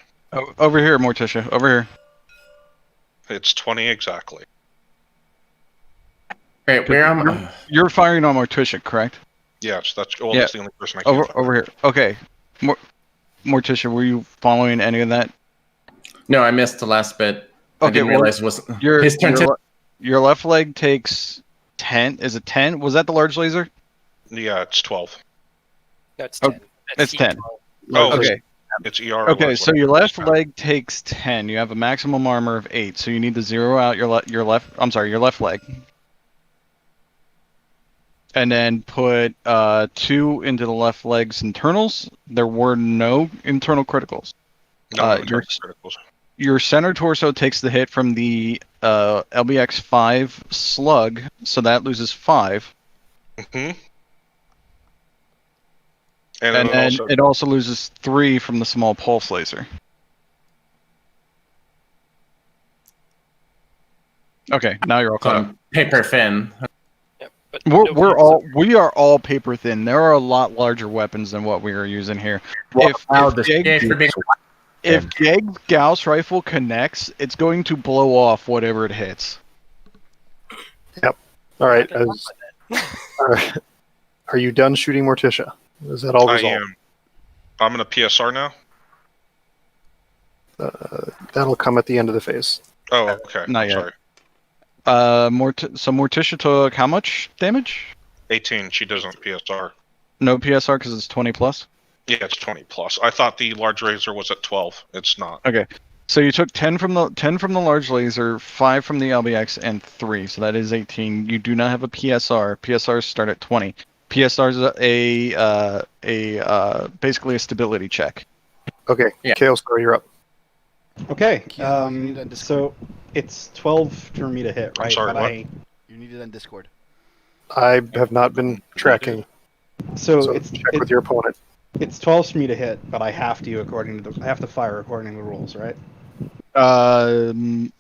Over here, Morticia. Over here. It's 20 exactly. Great, where am You're firing on Morticia, correct? Yes, that's Yeah. that's the only person I can. Over here. Okay. Morticia, were you following any of that? No, I missed the last bit. I Okay, didn't well, realize it was Your his turn. your left leg takes 10. Is it 10? Was that the large laser? Yeah, it's 12. That's Oh, 10. it's 10. Oh, Okay. it's ER. Okay, so your left leg takes 10. You have a maximum armor of 8, so you need to zero out your left leg. And then put 2 into the left leg's internals. There were no internal criticals. No, your- criticals. Your center torso takes the hit from the LBX 5 slug, so that loses 5. Hmm. And it then also it also loses 3 from the small pulse laser. Okay, now you're all caught up. Paper thin. Yep, but We are all paper thin. There are a lot larger weapons than what we are using here. Wow, this Yay for being If Geg's Gauss rifle connects, it's going to blow off whatever it hits. All right. Are you done shooting Morticia? Is that all I resolved? am. I'm gonna PSR now. That'll come at the end of the phase. Oh, okay. Not I'm yet. sorry. So Morticia took how much damage? 18. She doesn't PSR. No PSR because it's 20 plus. Yeah, it's 20 plus. I thought the large razor was at 12. It's not. Okay, so you took 10 from the large laser, 5 from the LBX, and 3. So that is 18. You do not have a PSR. PSRs start at 20. PSR is basically a stability check. Okay. Yeah. Chaos Star, you're up. Okay. Yeah, you need to Discord. So it's 12 for me to hit, right? sorry, But what? You need it on Discord. I have not been tracking, So so check with your opponent. it's 12 for me to hit, but I have to I have to fire according to the rules, right? You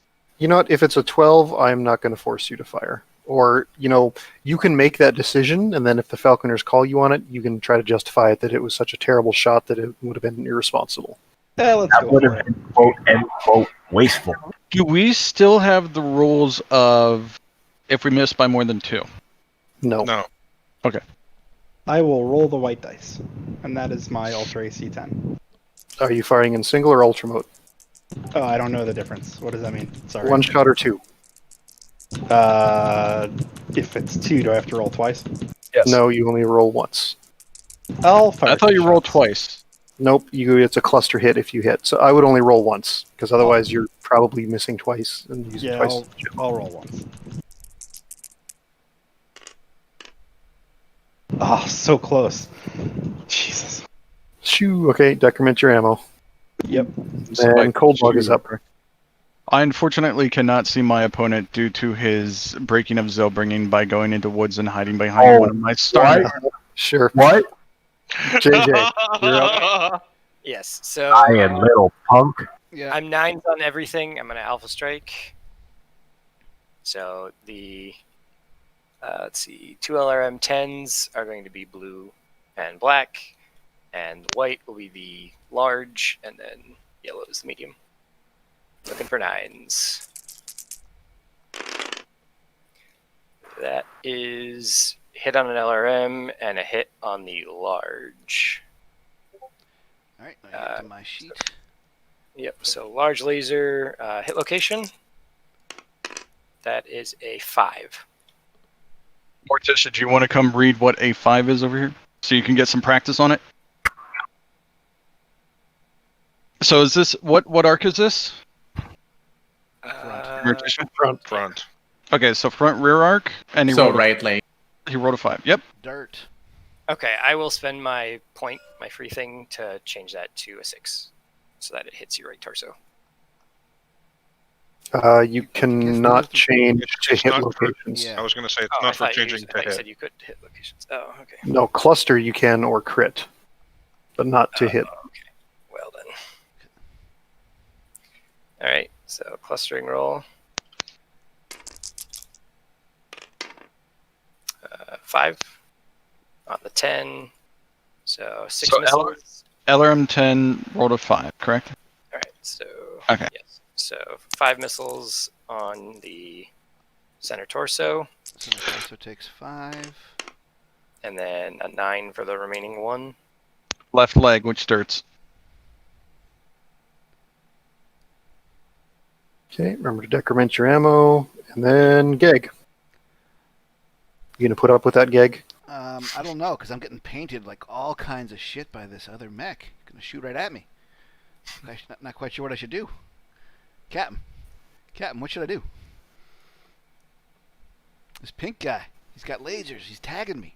know what? If it's a 12, I'm not going to force you to fire. Or, you can make that decision, and then if the Falconers call you on it, you can try to justify it that it was such a terrible shot that it would have been irresponsible. Let's That go would for have it. been quote unquote wasteful. do we still have the rules of if we miss by more than 2? No. No. I will roll the white dice, and that is my Ultra AC 10. Are you firing in single or ultra mode? Oh, I don't know the difference. What does that mean? Sorry. One shot or 2? If it's 2, do I have to roll twice? Yes. No, you only roll once. I'll fire. I thought 2 you rolled shots. twice. Nope, it's a cluster hit if you hit. So I would only roll once, because otherwise you're probably missing twice and using Yeah, twice. I'll roll once. Oh, so close. Jesus. Shoo, okay, decrement your ammo. Yep. Then Cold Bug is up. I unfortunately cannot see my opponent due to his breaking of Zellbringing by going into woods and hiding behind one of my stars. Sure. What? JJ, you're up. Yes. So I am little punk. Yeah. I'm 9s on everything. I'm gonna Alpha Strike. So the let's see, 2 LRM 10s are going to be blue and black, and white will be the large, and then yellow is the medium. Looking for 9s. That is hit on an LRM and a hit on the large. All right, I get to my sheet. Yep, so large laser hit location. That is a 5. Morticia, do you want to come read what a 5 is over here? So you can get some practice on it? So is this, what arc is this? Morticia? Front. Okay, so front rear arc, and he So rolled right lane. he rolled a 5. Yep. Dirt. Okay, I will spend my point, my free thing, to change that to a 6, so that it hits your right torso. You cannot change to It's hit not for- locations. Yeah. I was gonna say it's Oh, I not for thought changing I to thought you hit. said you could hit locations. Oh, okay. No, cluster you can or crit, but not to hit. Okay. Well then. All right. So clustering roll. 5 on the 10. So 6 So missiles. LRM 10 rolled a 5, correct? All right. So Okay. yes. So 5 missiles on the center torso, So my torso takes 5. and then a 9 for the remaining one. Left leg, which dirts. Okay, remember to decrement your ammo, and then Gag. You gonna put up with that, Gag? I don't know, because I'm getting painted like all kinds of shit by this other mech. Gonna shoot right at me. Not quite sure what I should do. Captain, what should I do? This pink guy, he's got lasers. He's tagging me.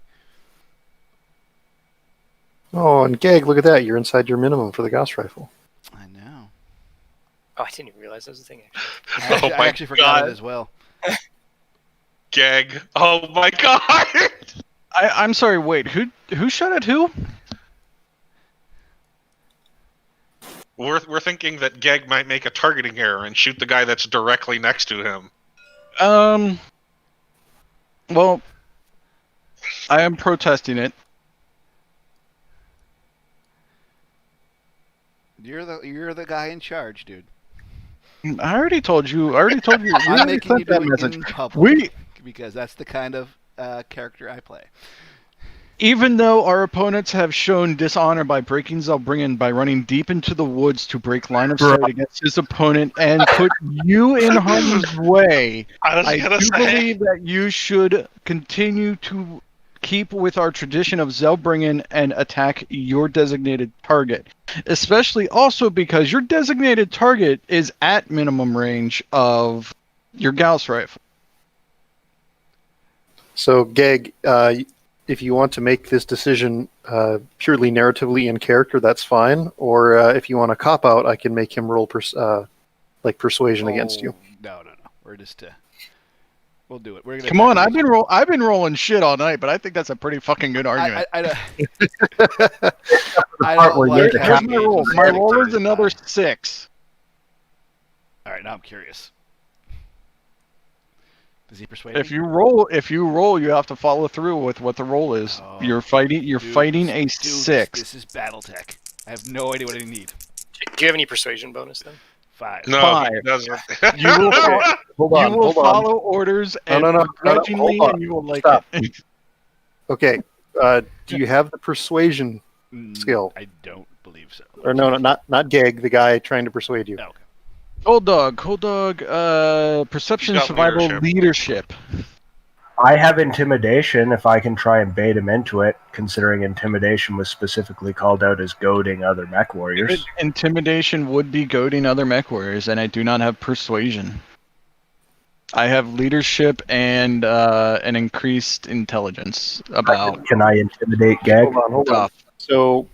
Oh, and Gag, look at that. You're inside your minimum for the Gauss rifle. I know. Oh, I didn't even realize that was a thing. Actually. I actually forgot it as well. Gag. Oh my god! I'm sorry, wait, who shot at who? We're thinking that Geg might make a targeting error and shoot the guy that's directly next to him. Well, I am protesting it. You're the guy in charge, dude. I already told you. We I'm already making you sent that do it message. in public We, because that's the kind of character I play. even though our opponents have shown dishonor by breaking Zelbringen by running deep into the woods to break line of sight against his opponent and put you in harm's way, I do believe that you should continue to keep with our tradition of Zelbringen and attack your designated target. Especially also because your designated target is at minimum range of your Gauss rifle. So, Geg, if you want to make this decision purely narratively in character, that's fine. Or if you want to cop out, I can make him roll persuasion against you. No. We're just we'll do it. We're gonna Come on, I've been rolling shit all night, but I think that's a pretty fucking good argument. I don't where you like get how Here's my roll. Gabe's My like roll is 35. another 6. All right, now I'm curious. Does he persuade If me? you roll, you have to follow through with what the roll is. Oh, You're fighting Dude, a dude, 6. This is BattleTech. I have no idea what I need. Do you have any persuasion bonus then? 5. No, 5. he doesn't. You will Hold on. follow orders and No, begrudgingly, hold on. and you will like Stop. it. Okay. Do you have the persuasion skill? I don't believe so. Or no, not Geg, the guy trying to persuade you. Oh, okay. Cold dog. Perception, He's got survival, leadership. I have intimidation if I can try and bait him into it, considering intimidation was specifically called out as goading other mech warriors. Intimidation would be goading other mech warriors, and I do not have persuasion. I have leadership and an increased intelligence about Can I intimidate Geg? Hold on. stuff. So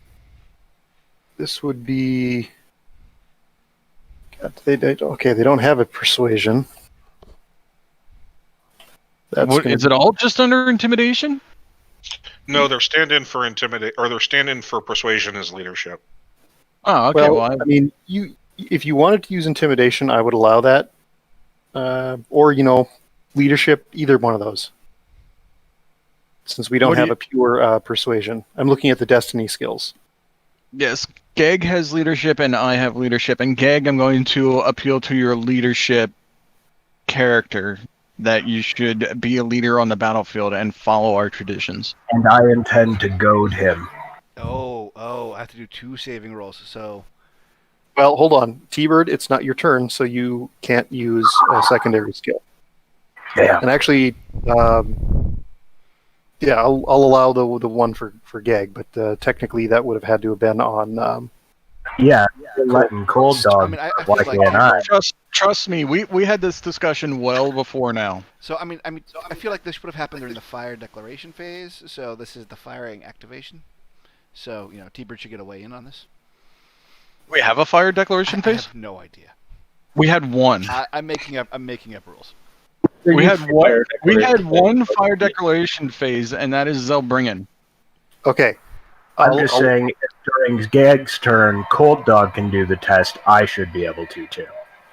this would be. God, they don't have a persuasion. Is it all just under intimidation? No, their stand-in for their stand-in for persuasion is leadership. Oh, okay. Well, I mean, if you wanted to use intimidation, I would allow that, or leadership. Either one of those, since we don't have a pure persuasion. I'm looking at the destiny skills. Yes, Geg has leadership, and I have leadership. And Geg, I'm going to appeal to your leadership character, that you should be a leader on the battlefield and follow our traditions. And I intend to goad him. Oh, I have to do 2 saving rolls. So, Well, hold on, T-Bird. It's not your turn, so you can't use a secondary skill. Yeah. And actually, I'll allow the one for Geg, but technically that would have had to have been on. Yeah, letting Cold Dog. I mean, I feel why like can't I? Trust me, we had this discussion well before now. So I feel like this would have happened during the fire declaration phase. So this is the firing activation. So T-Bird should get a weigh in on this. We have a fire declaration I phase? have no idea. We had one. I'm making up rules. We had one fire declaration phase, and that is Zelbringen. Okay. I'm just saying, if during Geg's turn, Cold Dog can do the test, I should be able to too.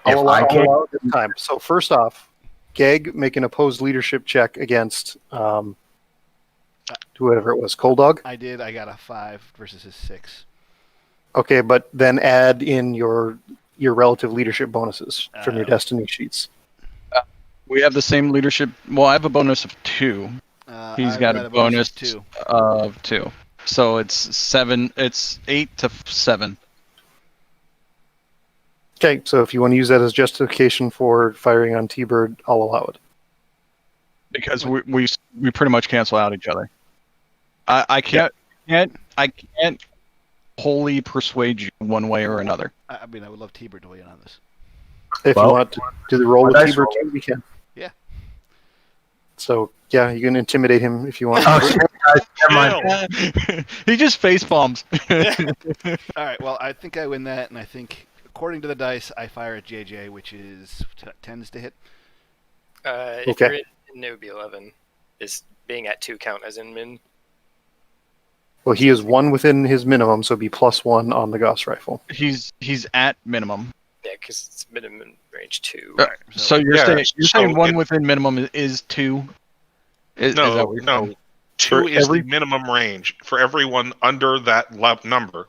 I'll allow it this time. So first off, Geg, make an opposed leadership check against whoever it was. Cold Dog? I did. I got a 5 versus his 6. Okay, but then add in your relative leadership bonuses from your destiny sheets. We have the same leadership. Well, I have a bonus of 2. He's got a bonus of 2. So it's 7. It's 8 to 7. Okay, so if you want to use that as justification for firing on T-Bird, I'll allow it. Because we pretty much cancel out each other. I can't wholly persuade you one way or another. I mean, I would love T-Bird to weigh in on this. If you want to do the roll with T-Bird, we can. Yeah. So yeah, you can intimidate him if you want. He just face bombs. All right. Well, I think I win that, and I think according to the dice, I fire at JJ, which is tends to hit. If you're in, it would be 11. Is being at 2 count as in min? Well, he is 1 within his minimum, so it'd be +1 on the Gauss rifle. He's at minimum. Yeah, because it's minimum range 2. Uh, so you're Yeah, saying so one it- within minimum is 2? Is that No, what you're no. saying? 2 For is every- the minimum range. For everyone under that number,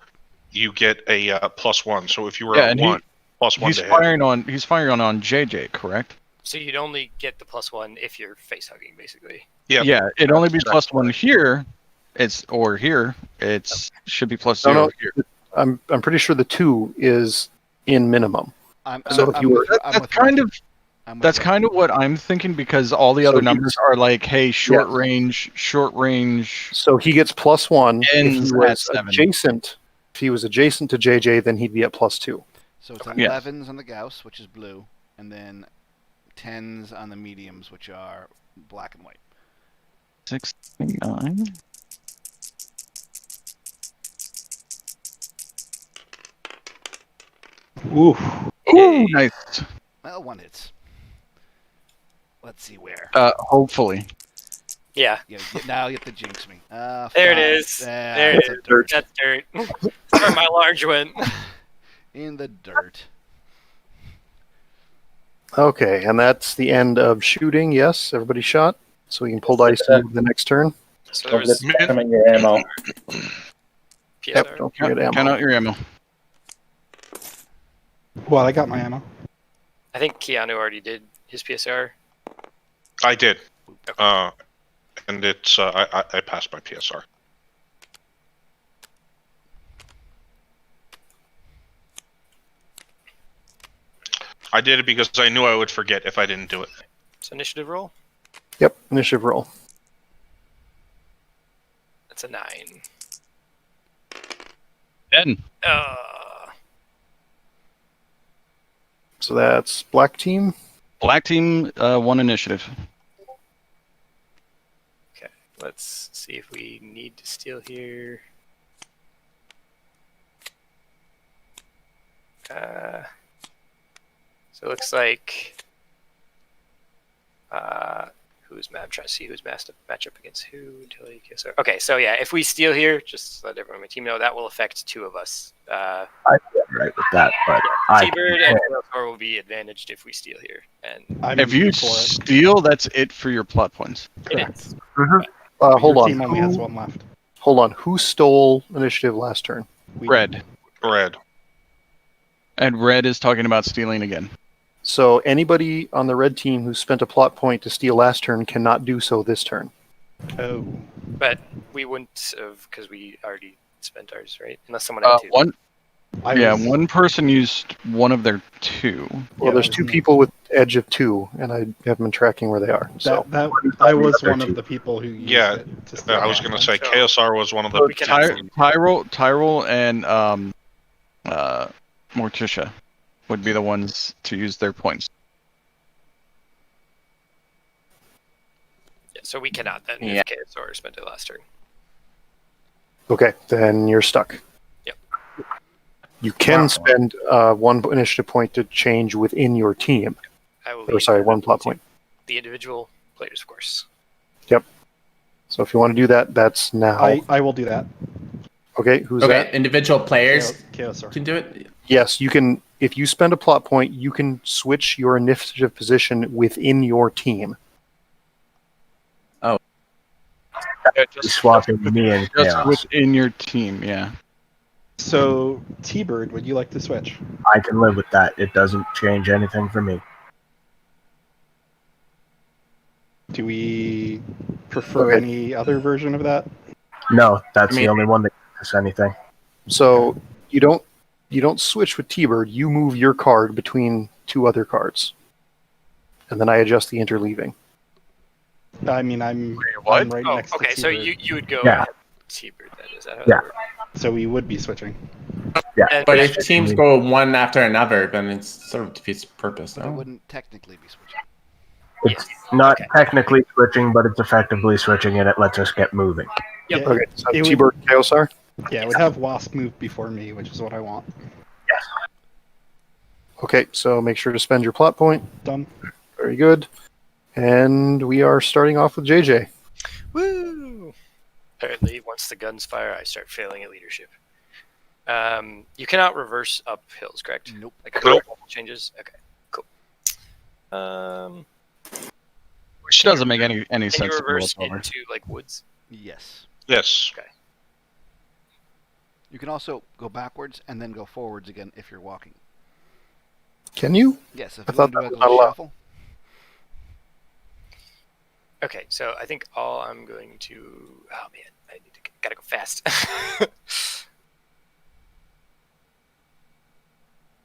you get a +1. So if you were Yeah, at and 1, +1 He's to hit. firing on JJ, correct? So you'd only get the +1 if you're face hugging, basically. Yep. Yeah, it'd only be That's +1 here. Should be +0 No, here. I'm pretty sure the 2 is in minimum. So if you were- That's kind of what I'm thinking, because all the So other he's- numbers are like, hey, short range. So he gets +1 if Ends he at was 7. adjacent. If he was adjacent to JJ, then he'd be at +2. So it's Yes. 11s on the Gauss, which is blue, and then 10s on the mediums, which are black and white. 69. Ooh. Ooh, nice. Well, 1 hits. Let's see where. Hopefully. Yeah. Now you have to jinx me. There it 5. is. There That's it a is. dirt. That's dirt. Where my large went. In the dirt. Okay, and that's the end of shooting. Yes, everybody shot. So we can pull dice and move the next turn. So there Don't was get spamming your ammo. PSR. Yep, don't forget ammo. Count out your ammo. Well, I got my ammo. I think Keanu already did his PSR. I did. And it's I passed my PSR. I did it because I knew I would forget if I didn't do it. So initiative roll. Yep, initiative roll. That's a 9. 10. So that's black team. Black team, 1 initiative. Okay. Let's see if we need to steal here. So it looks like who's map? I'm trying to see who's match up against who until he gets. Okay, so yeah, if we steal here, just let everyone on my team know that will affect 2 of us. I'd be right with that, but T-Bird and Thor will be advantaged if we steal here, and I'm If you for it. steal, that's it for your plot points. it is. Hold Your on. team only has 1 left. Hold on. Who stole initiative last turn? Red. Red. And red is talking about stealing again. So anybody on the red team who spent a plot point to steal last turn cannot do so this turn. Oh. But we wouldn't have because we already spent ours, right? Unless someone had 2. One person used one of their 2. Well, there's 2 people with edge of 2, and I haven't been tracking where they are. So I was one of the people who used Yeah, it to steal I was that going to one. say KSR was one of the. We can ask them. Tyrell and Morticia would be the ones to use their points. Yeah, so we cannot then Yeah. if KSR spent it last turn. okay, then you're stuck. Yep. You can spend 1 initiative point to change within your team. I will Or sorry, 1 plot point. the individual players, of course. So if you want to do that, that's now. I will do that. Okay, who's Okay, that? individual players Chaos, can do it. Yes, you can. If you spend a plot point, you can switch your initiative position within your team. swapping me and Just Chaos. within your team, yeah. So, T-Bird, would you like to switch? I can live with that. It doesn't change anything for me. Do we prefer Okay. any other version of that? No, that's I mean- the only one that gives us anything. So you don't switch with T-Bird. You move your card between 2 other cards, and then I adjust the interleaving. I mean, I'm what? right Oh, next to okay. So T-Bird, you would go Yeah. T-Bird then, is that how Yeah. that works? so we would be switching. And- But if teams go one after another, then it sort of defeats the purpose, It no? wouldn't technically be switching. It's not Okay. technically switching, but it's effectively switching, and it lets us get moving. Yep. Yeah, Okay, so It would- T-Bird and Chaosar. yeah, it would have Wasp move before me, which is what I want. Okay, so make sure to spend your plot point. Done. Very good. And we are starting off with JJ. Woo! Apparently, once the guns fire, I start failing at leadership. You cannot reverse up hills, correct? Nope. Like Nope. changes. Okay, cool. Which doesn't make any Can sense you to me reverse whatsoever. into like woods? Yes. Yes. You can also go backwards and then go forwards again if you're walking. Can you? Yes, if I you thought want to do that like a was not allowed. shuffle. Okay, so I think all I'm going to. Oh man, I need to gotta go fast.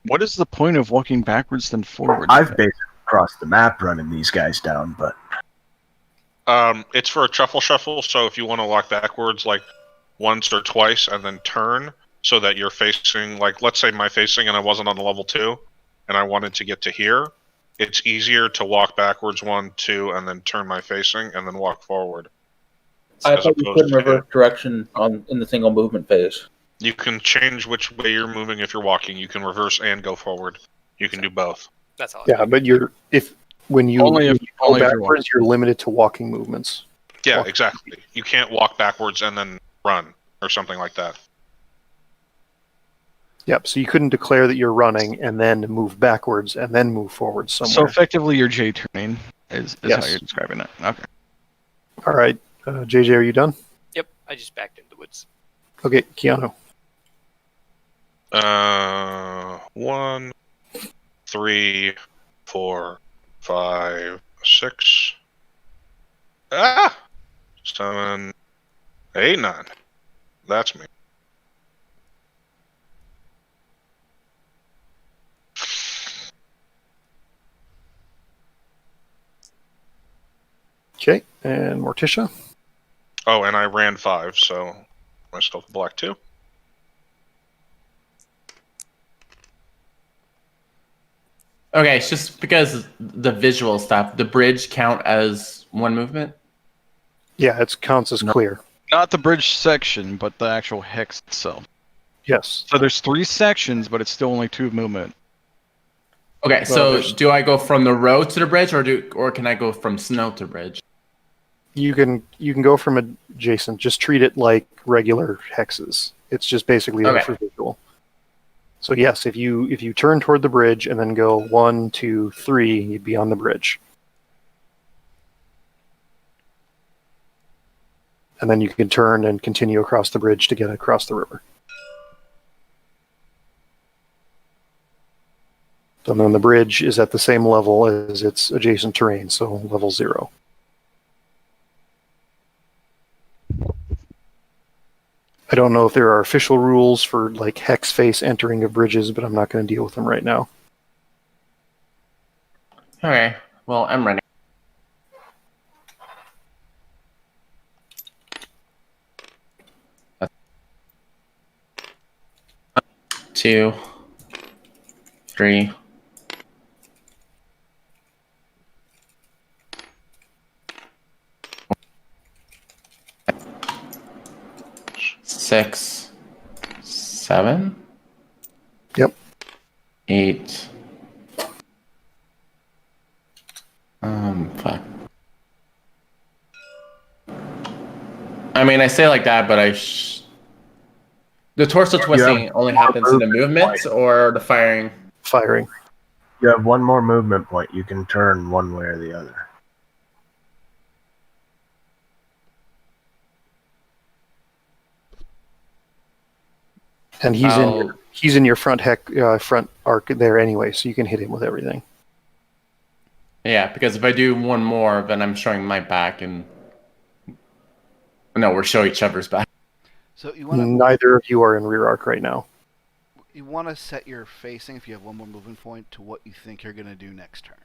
What is the point of walking backwards then forwards? I've basically crossed the map running these guys down, but It's for a truffle shuffle, so if you want to walk backwards like once or twice and then turn so that you're facing, like, let's say my facing and I wasn't on the level 2 and I wanted to get to here, it's easier to walk backwards 1, 2, and then turn my facing and then walk forward. I As thought you opposed couldn't to- reverse direction in the single movement phase. You can change which way you're moving if you're walking. You can reverse and go forward. You can do both. That's all. Yeah, but when you Only if go you're backwards, you're limited to walking movements. Yeah, Walk. exactly. You can't walk backwards and then run or something like that. Yep. So you couldn't declare that you're running and then move backwards and then move forward So somewhere. effectively, you're J turning is how Yes. you're describing it. Okay. All right, JJ, are you done? Yep, I just backed into the woods. Okay, Keanu. 1, 3, 4, 5, 6. 7, 8, 9. That's me. Okay, and Morticia. Oh, and I ran 5, so I still have black 2. Okay, it's just because the visual stuff. The bridge count as one movement. Yeah, it counts as No. clear. Not the bridge section, but the actual hex itself. Yes. So there's 3 sections, but it's still only 2 movement. Okay, so there's- do I go from the road to the bridge, or can I go from snow to bridge? You can go from adjacent. Just treat it like regular hexes. It's just basically there Okay. for visual. So yes, if you turn toward the bridge and then go 1, 2, 3, you'd be on the bridge. And then you can turn and continue across the bridge to get across the river. And then the bridge is at the same level as its adjacent terrain, so level 0. I don't know if there are official rules for like hex face entering of bridges, but I'm not going to deal with them right now. Okay, well, I'm ready. Two, 3. Six, 7. Yep. 8. Fuck. I mean, I say like that, but the torso twisting only happens in the movement or the firing. Firing. you have one more movement point. You can turn one way or the other. And he's in your front front arc there anyway, so you can hit him with everything. Yeah, because if I do one more, then I'm showing my back, and no, we're showing each other's back. So you want to Neither of you are in rear arc right now. set your facing, if you have one more movement point, to what you think you're going to do next turn.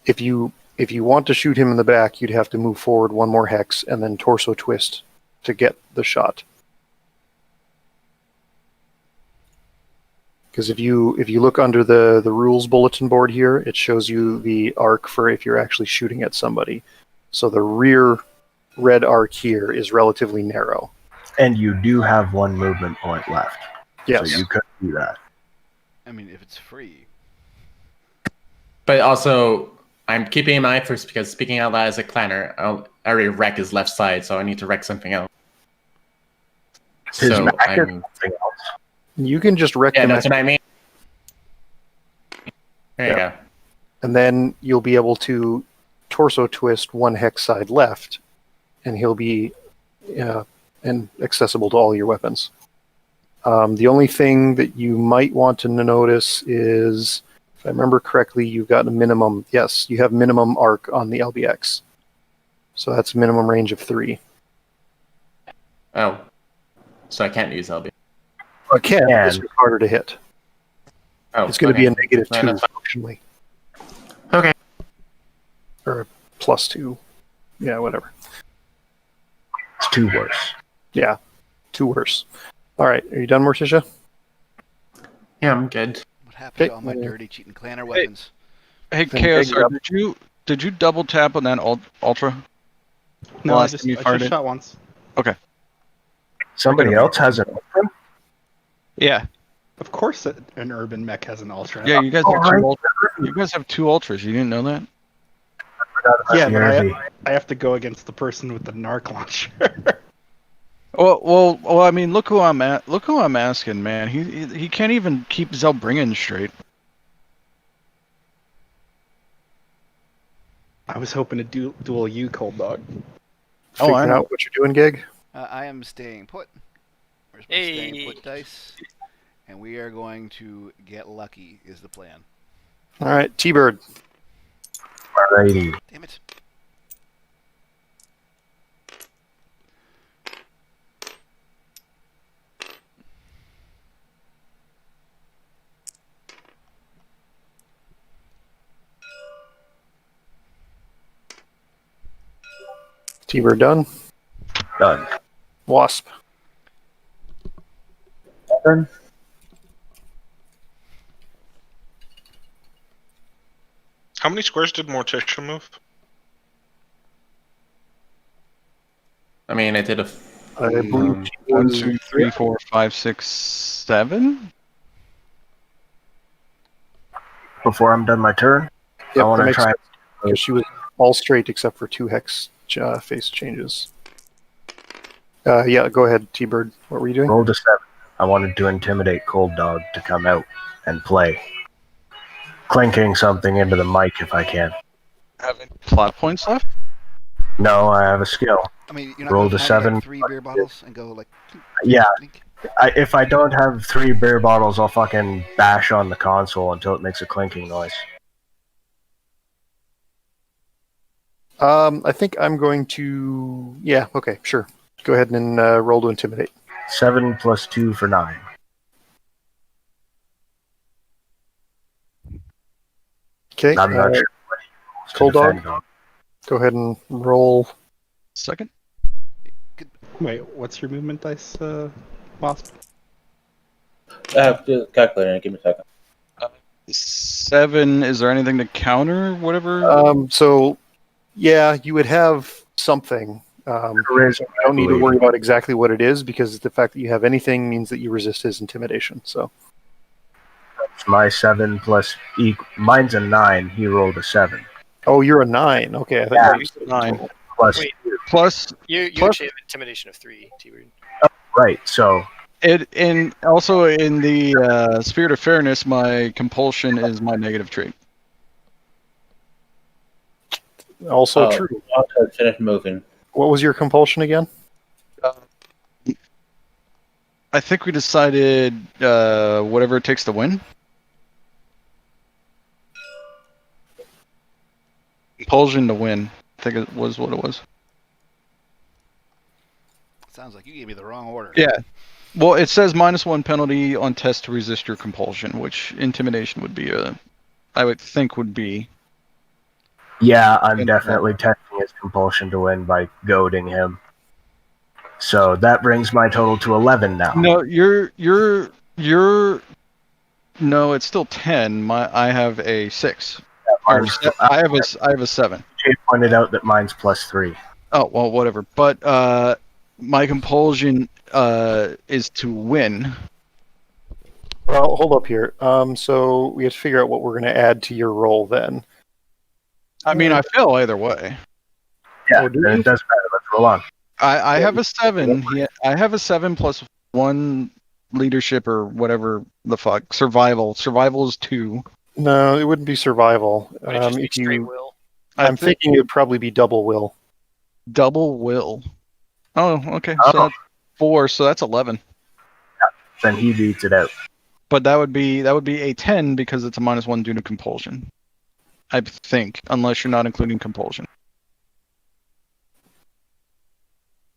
If you want to shoot him in the back, you'd have to move forward one more hex and then torso twist to get the shot. Because if you look under the rules bulletin board here, it shows you the arc for if you're actually shooting at somebody. So the rear red arc here is relatively narrow. And you do have one movement point left. Yes. So you could do that. I mean, if it's free. But also, I'm keeping in mind first because speaking out loud as a planner, I already wreck his left side, so I need to wreck something else. His So back is I'm. something else. You can just wreck Yeah, the that's mech, what I mean. There you go. and then you'll be able to torso twist one hex side left, and he'll be and accessible to all your weapons. The only thing that you might want to notice is, if I remember correctly, you've got a minimum. Yes, you have minimum arc on the LBX, so that's a minimum range of 3. Oh, so I can't use LB. You can. can. It's just harder to hit. Oh, It's going to be a okay. negative No, 2 that's fine. functionally, Okay. or a plus 2. Yeah, whatever. It's 2 worse. Yeah, 2 worse. All right, are you done, Morticia? Yeah, I'm good. What happened to Okay, all my well- dirty cheating clanner weapons? Hey, Then KSR, Greg, did you double tap on that ultra? No, Last I time you just fired it? shot once. Somebody else has an ultra? Yeah. Of course, an urban mech has an ultra. Yeah, you guys Oh, have two right. ultras. You guys have 2 ultras. You didn't know that? Yeah, The but RV. I have to go against the person with the narc launcher. Well. I mean, look who I'm at. Look who I'm asking, man. He can't even keep Zelbringen straight. I was hoping to duel you, Cold Dog. Oh, I Figuring know. out what you're doing, Gig? I am staying put. Where's my Hey. staying put dice? And we are going to get lucky, is the plan. All right, T-Bird. Alrighty. Damn it. T-Bird done. Done. Wasp. Done. How many squares did Morticia move? I mean, I did a. I believe Um, she 1, was- 2, 3, 4, 5, 6, 7. Before I'm done my turn, Yep, I want that to makes try. sense, because she was all straight except for 2 hex face changes. Yeah, go ahead, T-Bird. What were you doing? Roll to 7. I wanted to intimidate Cold Dog to come out and play. Clinking something into the mic if I can. Have any plot points left? No, I have a skill. I mean, you're not Roll going to to hand me 7. like 3 beer bottles and go like... Yeah, clink? if I don't have 3 beer bottles, I'll fucking bash on the console until it makes a clinking noise. I think I'm going to... Yeah, okay, sure. Go ahead and roll to intimidate. 7 plus 2 for 9. Okay, I'm not sure what he rolls to Cold Dog? defend on. go ahead and roll. Second. Wait, what's your movement dice, Wasp? I have to calculate it. Give me a second. 7. Is there anything to counter whatever? So, yeah, you would have something. Charisma, You don't need to believe. worry about exactly what it is, because the fact that you have anything means that you resist his intimidation. So, My 7 plus mine's a 9. He rolled a 7 oh, you're a 9. Okay, I thought Yeah, you said 9. total. plus Wait. Plus You Plus- actually have intimidation of 3, T-Bird. right. So it in also in the spirit of fairness, my compulsion is my negative trait. Also Oh, true. I'll try to finish moving. What was your compulsion again? I think we decided whatever it takes to win. Compulsion to win. I think it was what it was. Sounds like you gave me the wrong order. Yeah. Well, it says -1 penalty on test to resist your compulsion, which intimidation would be I would think would be. yeah, I'm And- definitely testing his compulsion to win by goading him. So that brings my total to 11 now. No, no, it's still 10. I have a 6. Or Mine's- I have a 7. Jade pointed out that mine's plus 3. Oh, well, whatever. But my compulsion is to win. Well, hold up here. So we have to figure out what we're going to add to your roll then. I mean, I fail either way. Yeah, Oh, do then you? it doesn't matter. Let's roll on. I have a 7. I have a 7 plus 1 leadership or whatever the fuck. Survival. Survival is 2. No, it wouldn't be survival. Might just be If straight you, will. I'm thinking it would probably be double will. double will. Oh, okay. Oh. So that's 4. So that's 11. Then he beats it out. But that would be a 10 because it's a -1 due to compulsion. I think, unless you're not including compulsion.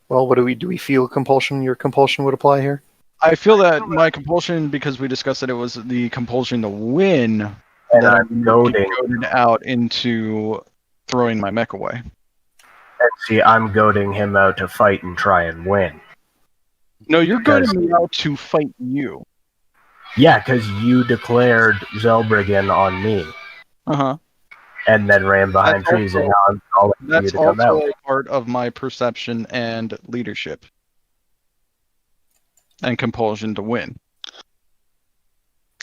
Well, what do we feel compulsion? Your compulsion would apply here. I feel that my compulsion, because we discussed that it was the compulsion to win, And that I'm goading. goaded out into throwing my mech away. And see, I'm goading him out to fight and try and win. No, you're Because- goading me out to fight you. Yeah, because you declared Zelbriggen on me, Uh-huh. and then ran behind That's trees, and also- now I'm calling for you That's to come also out. a part of my perception and leadership. And compulsion to win.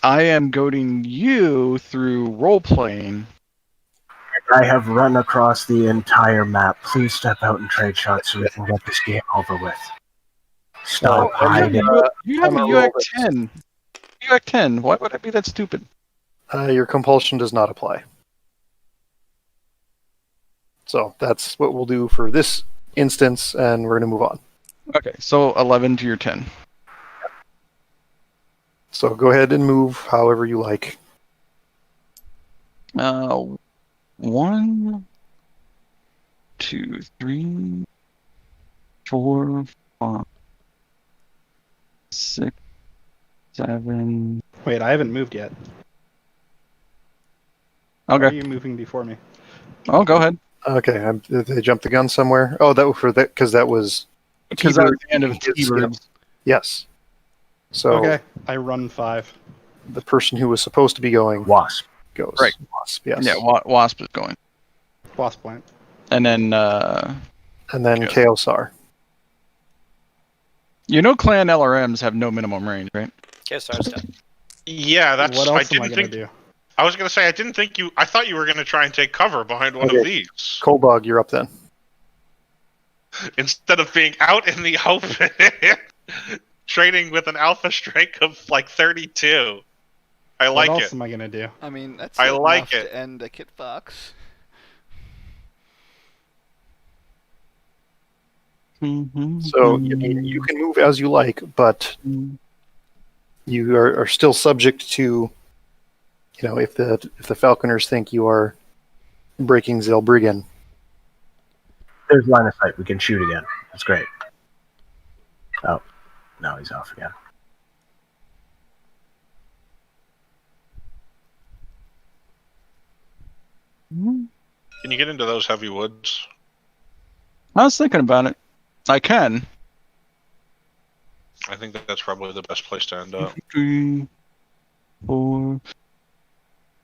I am goading you through role-playing. I have run across the entire map. Please step out and trade shots so we can get this game over with. Stop hiding. You have I'm a gonna roll UAC 10. UAC 10. Why would I be that stupid? Your compulsion does not apply. So that's what we'll do for this instance, and we're going to move on. Okay, so 11 to your 10. So go ahead and move however you like. 1, 2, 3, 4, 5, 6, 7. Wait, I haven't moved yet. Why are Okay. you moving before me? Oh, go ahead. Okay, did they jump the gun somewhere? Oh, that was for that because that was Because that was T-Bird the end of using his T-Birds. yes. So Okay, I run 5. the person who was supposed to be going Wasp. goes. Right. Wasp, yes. Yeah, Wasp is going. Wasp plant. And then, And then Yeah. Chaosar. Clan LRMs have no minimum range, right? KSR's done. Yeah, that's. What I else am I didn't gonna think. do? I was gonna say I didn't think you. I thought you were gonna try and take cover behind one Okay. of these Coldog, you're up then. instead of being out in the open, trading with an alpha strike of like 32. I like what else it. am I gonna do? I mean, that's I enough like it. to end a Kit Fox. So you can move as you like, but you are still subject to, if the Falconers think you are breaking Zelbriggen. There's line of sight. We can shoot again. That's great. Oh, now he's off again. Can you get into those heavy woods? I was thinking about it. I can. I think that's probably the best place to end up. 3, 4,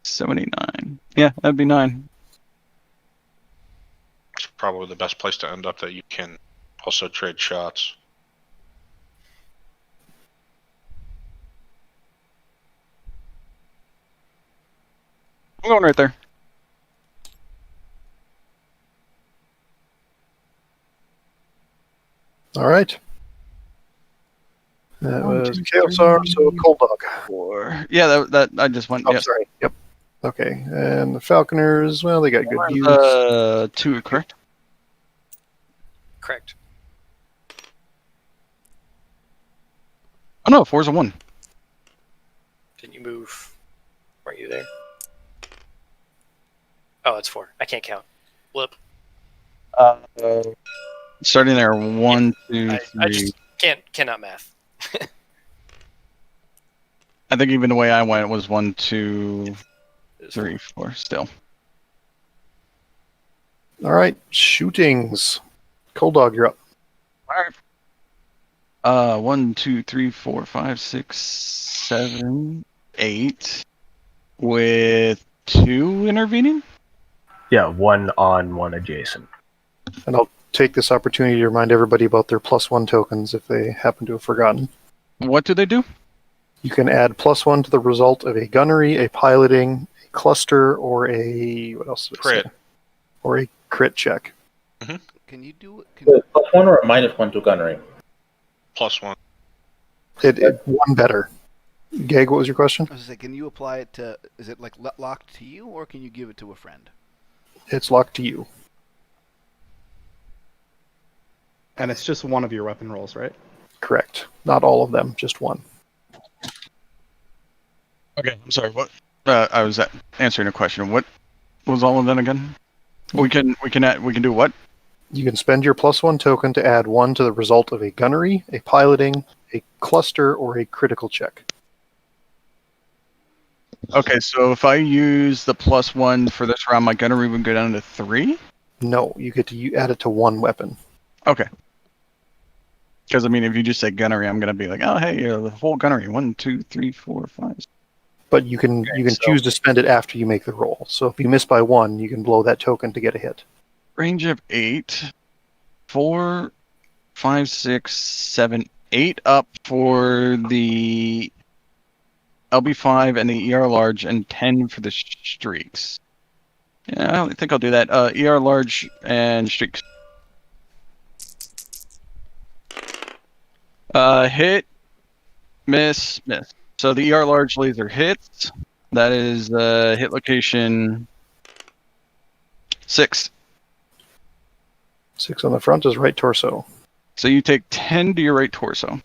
79. Yeah, that'd be 9. It's probably the best place to end up that you can also trade shots. I'm going right there. All right. That 1, was 2, Chaosar, 3, so Coldog. 4. Yeah, that I just went. Oh, Yes. sorry. Yep. Okay, and the Falconers, well, they got good views. 2, correct? Correct. Oh no, 4's a 1. Didn't you move? Weren't you there? Oh, it's 4. I can't count. Flip. Starting there, 1, 2, 3. I just cannot math. I think even the way I went was 1, 2, 3, 4. Still. All right, shootings. Coldog, you're up. All right. 1, 2, 3, 4, 5, 6, 7, 8. With 2 intervening. Yeah, 1 on, 1 adjacent. And I'll take this opportunity to remind everybody about their +1 tokens if they happen to have forgotten. What do they do? You can add +1 to the result of a gunnery, a piloting, a cluster, or a what else? Did I say? Crit. Or a crit check. Can you do? Wait, +1 or a -1 to gunnery? +1. One better. Gag, what was your question? I was gonna say, can you apply it to? Is it like locked to you, or can you give it to a friend? It's locked to you. And it's just one of your weapon rolls, right? Correct. Not all of them, just one. Okay, I'm sorry. What? I was answering a question. What was all of that again? We can do what? You can spend your +1 token to add 1 to the result of a gunnery, a piloting, a cluster, or a critical check. Okay, so if I use the +1 for this round, my gunnery would go down to 3. No, you get to add it to one weapon. Okay. Because I mean, if you just say gunnery, I'm gonna be like, oh hey, the whole gunnery, 1, 2, 3, 4, 5. But you can choose to spend it after you make the roll. So if you miss by 1, you can blow that token to get a hit. Range of 8, 4, 5, 6, 7, 8 up for the LB5 and the ER large, and 10 for the streaks. Yeah, I think I'll do that. ER large and streaks. Hit, miss, miss. So the ER large laser hits. That is hit location 6. 6 on the front is right torso. So you take 10 to your right torso.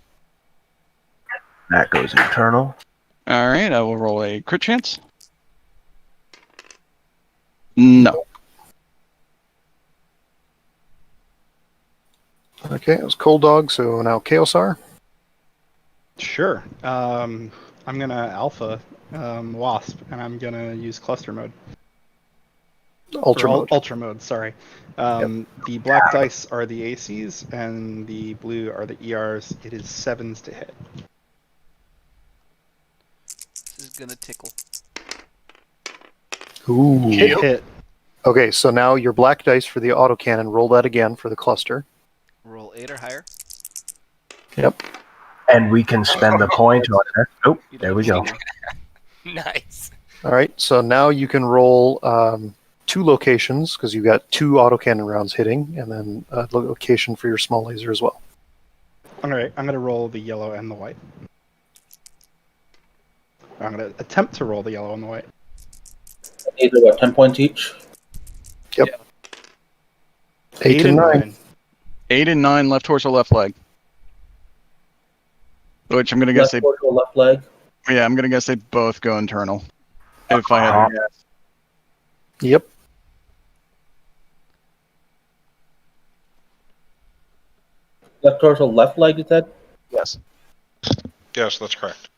That goes internal. All right, I will roll a crit chance. No. Okay, it was Cold Dog, so now Chaosar. Sure. I'm gonna alpha wasp, and I'm gonna use cluster mode. Ultra mode. Ultra mode. Sorry. The black dice are the ACs, and the blue are the ERs. It is 7s to hit. This is gonna tickle. Ooh. Hit. Okay, so now your black dice for the autocannon, roll that again for the cluster. Roll 8 or higher. Yep. And we can spend the point on it. Oh, You there don't we go. need to. Nice. All right, so now you can roll 2 locations because you've got 2 autocannon rounds hitting, and then a location for your small laser as well. All right. I'm gonna roll the yellow and the white. I'm gonna attempt to roll the yellow and the white. These are what, 10 points each? Yep. 8 and 9. 8 and 9, left torso, left leg. Which I'm gonna guess Left torso, left leg. I'm gonna guess they both go internal. If I had to guess. Yep. Left torso, left leg, you said? Yes. Yes, that's correct.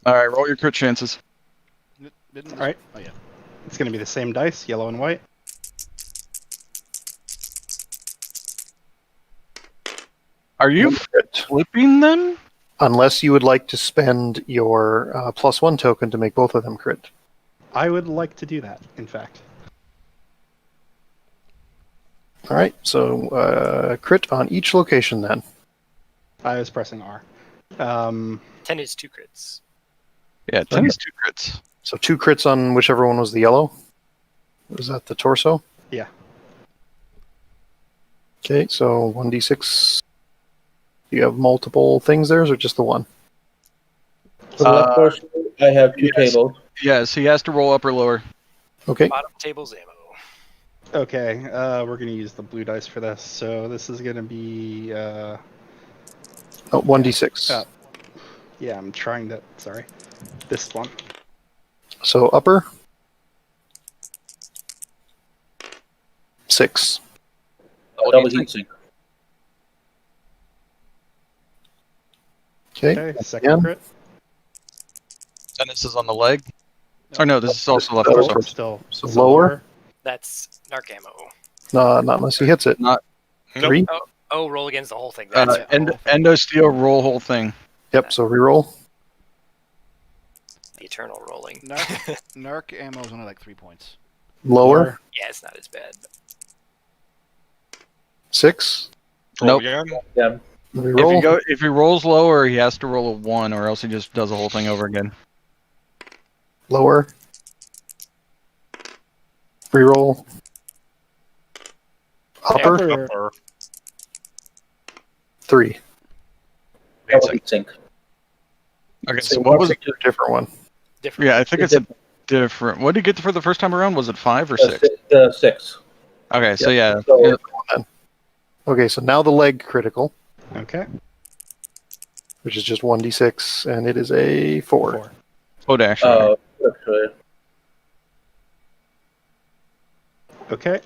All right, roll your crit chances. All right. Oh yeah. It's gonna be the same dice, yellow and white. Are you flipping them? Unless you would like to spend your +1 token to make both of them crit. I would like to do that, in fact. All right, so crit on each location then. I was pressing R. 10 is 2 crits. Yeah, 10 is 2 crits. So 2 crits on whichever one was the yellow. Was that the torso? Yeah. Okay, so 1d6. Do you have multiple things there, or just the one? For the left torso, I have 2 yes. tables. Yes, he has to roll up or lower. Okay. Bottom table's ammo. Okay, we're gonna use the blue dice for this. So this is gonna be 1d6. yeah, I'm trying to this one. So upper 6. Double heat sink. Okay. Second again. crit. And this is on the leg? Or no, this is also left Lower. torso. Still So lower. That's narc ammo. No, not unless he hets it. Not 3. Oh, roll against the whole thing. That's it. endo steel roll whole thing. Yep. So reroll. The eternal rolling. Narc ammo is only like 3 points. Lower Yeah, it's not as bad. 6. Nope. Roll again. Yeah. Reroll. If he rolls lower, he has to roll a 1, or else he just does the whole thing over again. Lower. Reroll. Upper Upper. 3. Sync. Okay, So so what was? a different one? Different. Yeah, I think it's a different. What did you get for the first time around? Was it 5 or 6? The 6. Okay, so yeah, So- Okay, so now the leg critical, Okay. which is just 1d6, and it is a 4. oh dash. Actually, Okay.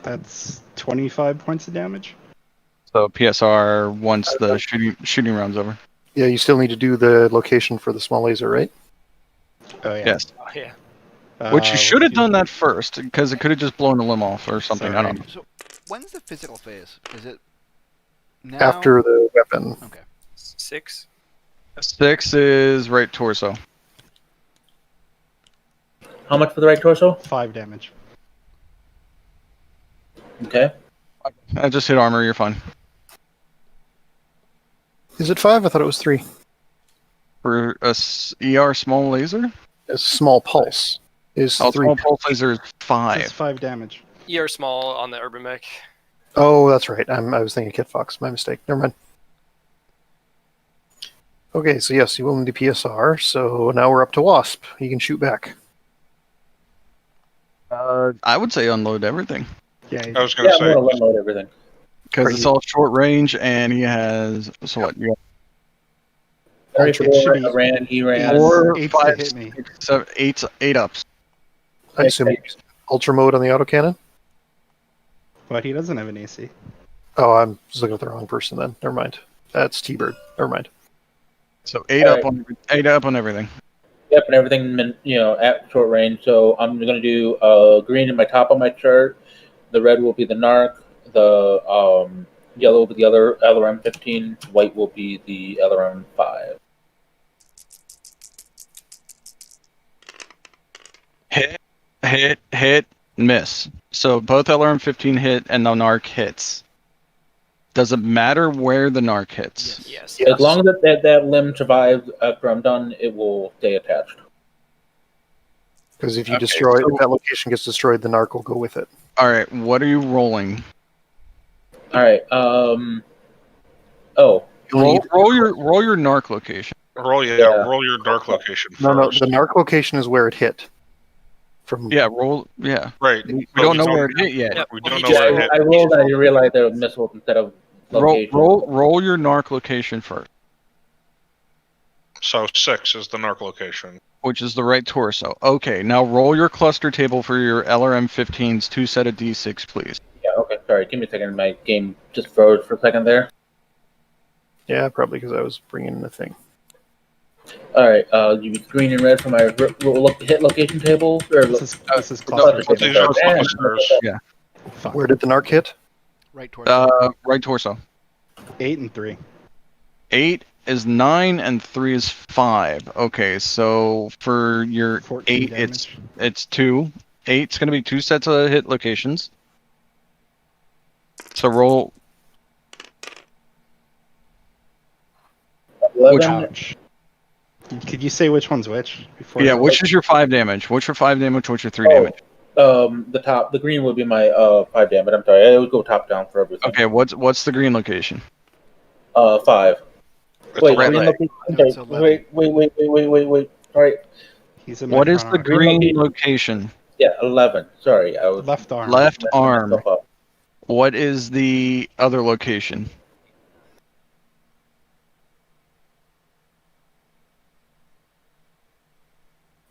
That's 25 points of damage. So PSR once the shooting round's over. Yeah, you still need to do the location for the small laser, right? Oh yeah. Yes. Oh, yeah. Which you should have let's done that first, because it could have just blown a limb off or something. I Sorry. don't know. So, when's the physical phase? Is it now? After the weapon. Okay. 6. 6 is right torso. how much for the right torso? 5 damage. Okay. I just hit armor. You're fine. Is it 5? I thought it was 3. For a ER small laser, A small pulse is 3. small pulse laser is That's 5. 5 damage. ER small on the urban mech. Oh, that's right. I was thinking Kit Fox. My mistake. Never mind. Okay, so yes, you will need a PSR. So now we're up to Wasp. You can shoot back. I would say unload everything Yeah. I was going to I'm say, gonna unload everything. because it's all short range, and he has so what? You It should be I ran. He ran. 4, eights to 5, hit me. 6, 7, 8 ups. I assume you use Ultra Mode on the autocannon? But he doesn't have an AC. Oh, I'm just looking at the wrong person then. Never mind. That's T-Bird. Never mind. So 8 All up on 8 up on everything. Yep, and everything, at short range. So I'm gonna do green in my top of my chart. The red will be the narc. The yellow will be the other LRM 15. White will be the LRM 5. Hit, miss. So both LRM 15 hit and the narc hits. Does it matter where the narc hits? Yes. As long as that limb survives after I'm done, it will stay attached. Because if you Okay, destroy so- if that location gets destroyed, the narc will go with it. All right, what are you rolling? All right. Oh, Roll your narc location. roll Yeah. roll your dark location first. No, the narc location is where it hit. From Yeah, roll. Yeah, Right. we But don't know where it hit yet. Yeah, We well, don't he know just- where it hit. I rolled and I realized there were missiles instead of location. Roll your narc location first, So 6 is the narc location. which is the right torso. Okay, now roll your cluster table for your LRM 15s. 2 set of D6, please. Yeah. Okay. Sorry. Give me a second. My game just froze for a second there. yeah, probably because I was bringing in the thing. All right. You use green and red for my hit location table. Or This is cluster cluster. These table. are Damn. clusters. Fuck. Where did the narc hit? Right torso. Right torso. 8 and 3. 8 is 9 and 3 is 5. Okay, so for your 14 8, damage. it's 2. 8's gonna be 2 sets of hit locations. So roll. 11. Ouch. Could you say which one's which? Before Yeah, which is your 5 damage? What's your 5 damage? What's your 3 Oh. damage? The green would be my 5 damage. I'm sorry. I would go top down for everything. Okay, what's the green location? 5. It's Wait, a red green light. location. No, it's Okay, 11. wait. Sorry. He's in my What is front the arm. Green green location. location? Yeah, 11. Sorry, I was Left arm. Left messing arm. myself up. What is the other location?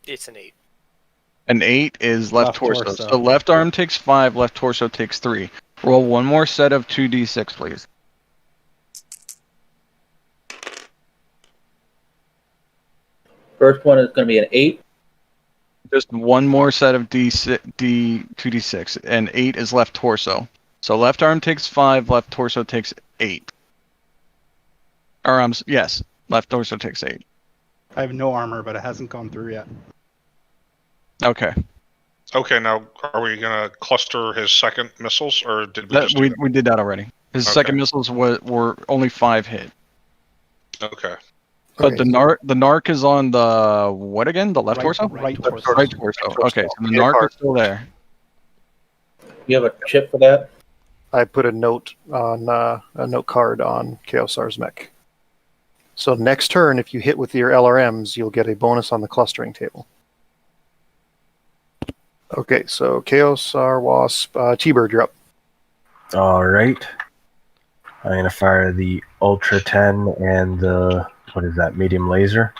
It's an 8. An 8 is left, Left torso. torso. So left arm takes 5, left torso takes 3. Roll one more set of 2d6, please. First one is going to be an 8. Just one more set of 2d6, and 8 is left torso. So left arm takes 5, left torso takes 8. Or yes, left torso takes 8. I have no armor, but it hasn't gone through yet. Okay, Okay, now are we gonna cluster his second missiles, or did we? Just do we did that already. His Okay. second missiles were only 5 hit. that? Okay. But Okay. the narc is on the what again? The left torso? Right torso. Right torso. Okay, so the Yeah, narc part. is still there. you have a chip for that? I put a note on a note card on Chaosar's mech. So next turn, if you hit with your LRMs, you'll get a bonus on the clustering table. Okay, so Chaosar, Wasp, T-Bird, you're up. All right. I'm gonna fire the Ultra 10 and the what is that? Medium laser.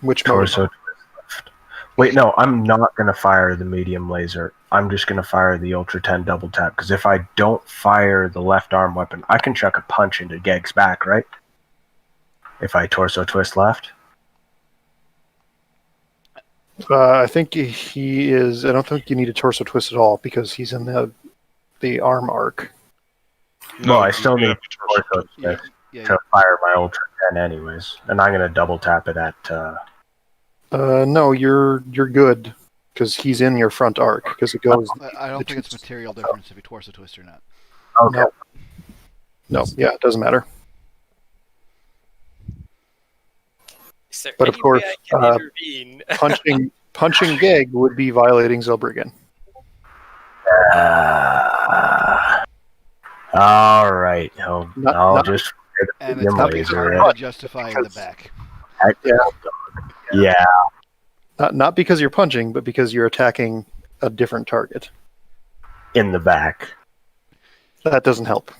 Which mode? Torso twist left. Wait, no, I'm not gonna fire the medium laser. I'm just gonna fire the Ultra 10 double tap because if I don't fire the left arm weapon, I can chuck a punch into Geg's back, right? If I torso twist left. I think he is. I don't think you need a torso twist at all because he's in the arm arc. Well, I you still do need have to torso torso twist. twist Yeah, to fire my Ultra 10 anyways, and I'm gonna double tap it at. No, you're good because he's in your front arc because it goes. I don't think it's material difference if you torso twist or not. Okay. No, yeah, it doesn't matter. Is there But of any course, way I can intervene? punching Geg would be violating Zilbrigan. All right. I'll Not- just And Your it's not laser, hard yeah. to justify in the back. yeah. Not because you're punching, but because you're attacking a different target. In the back. That doesn't help.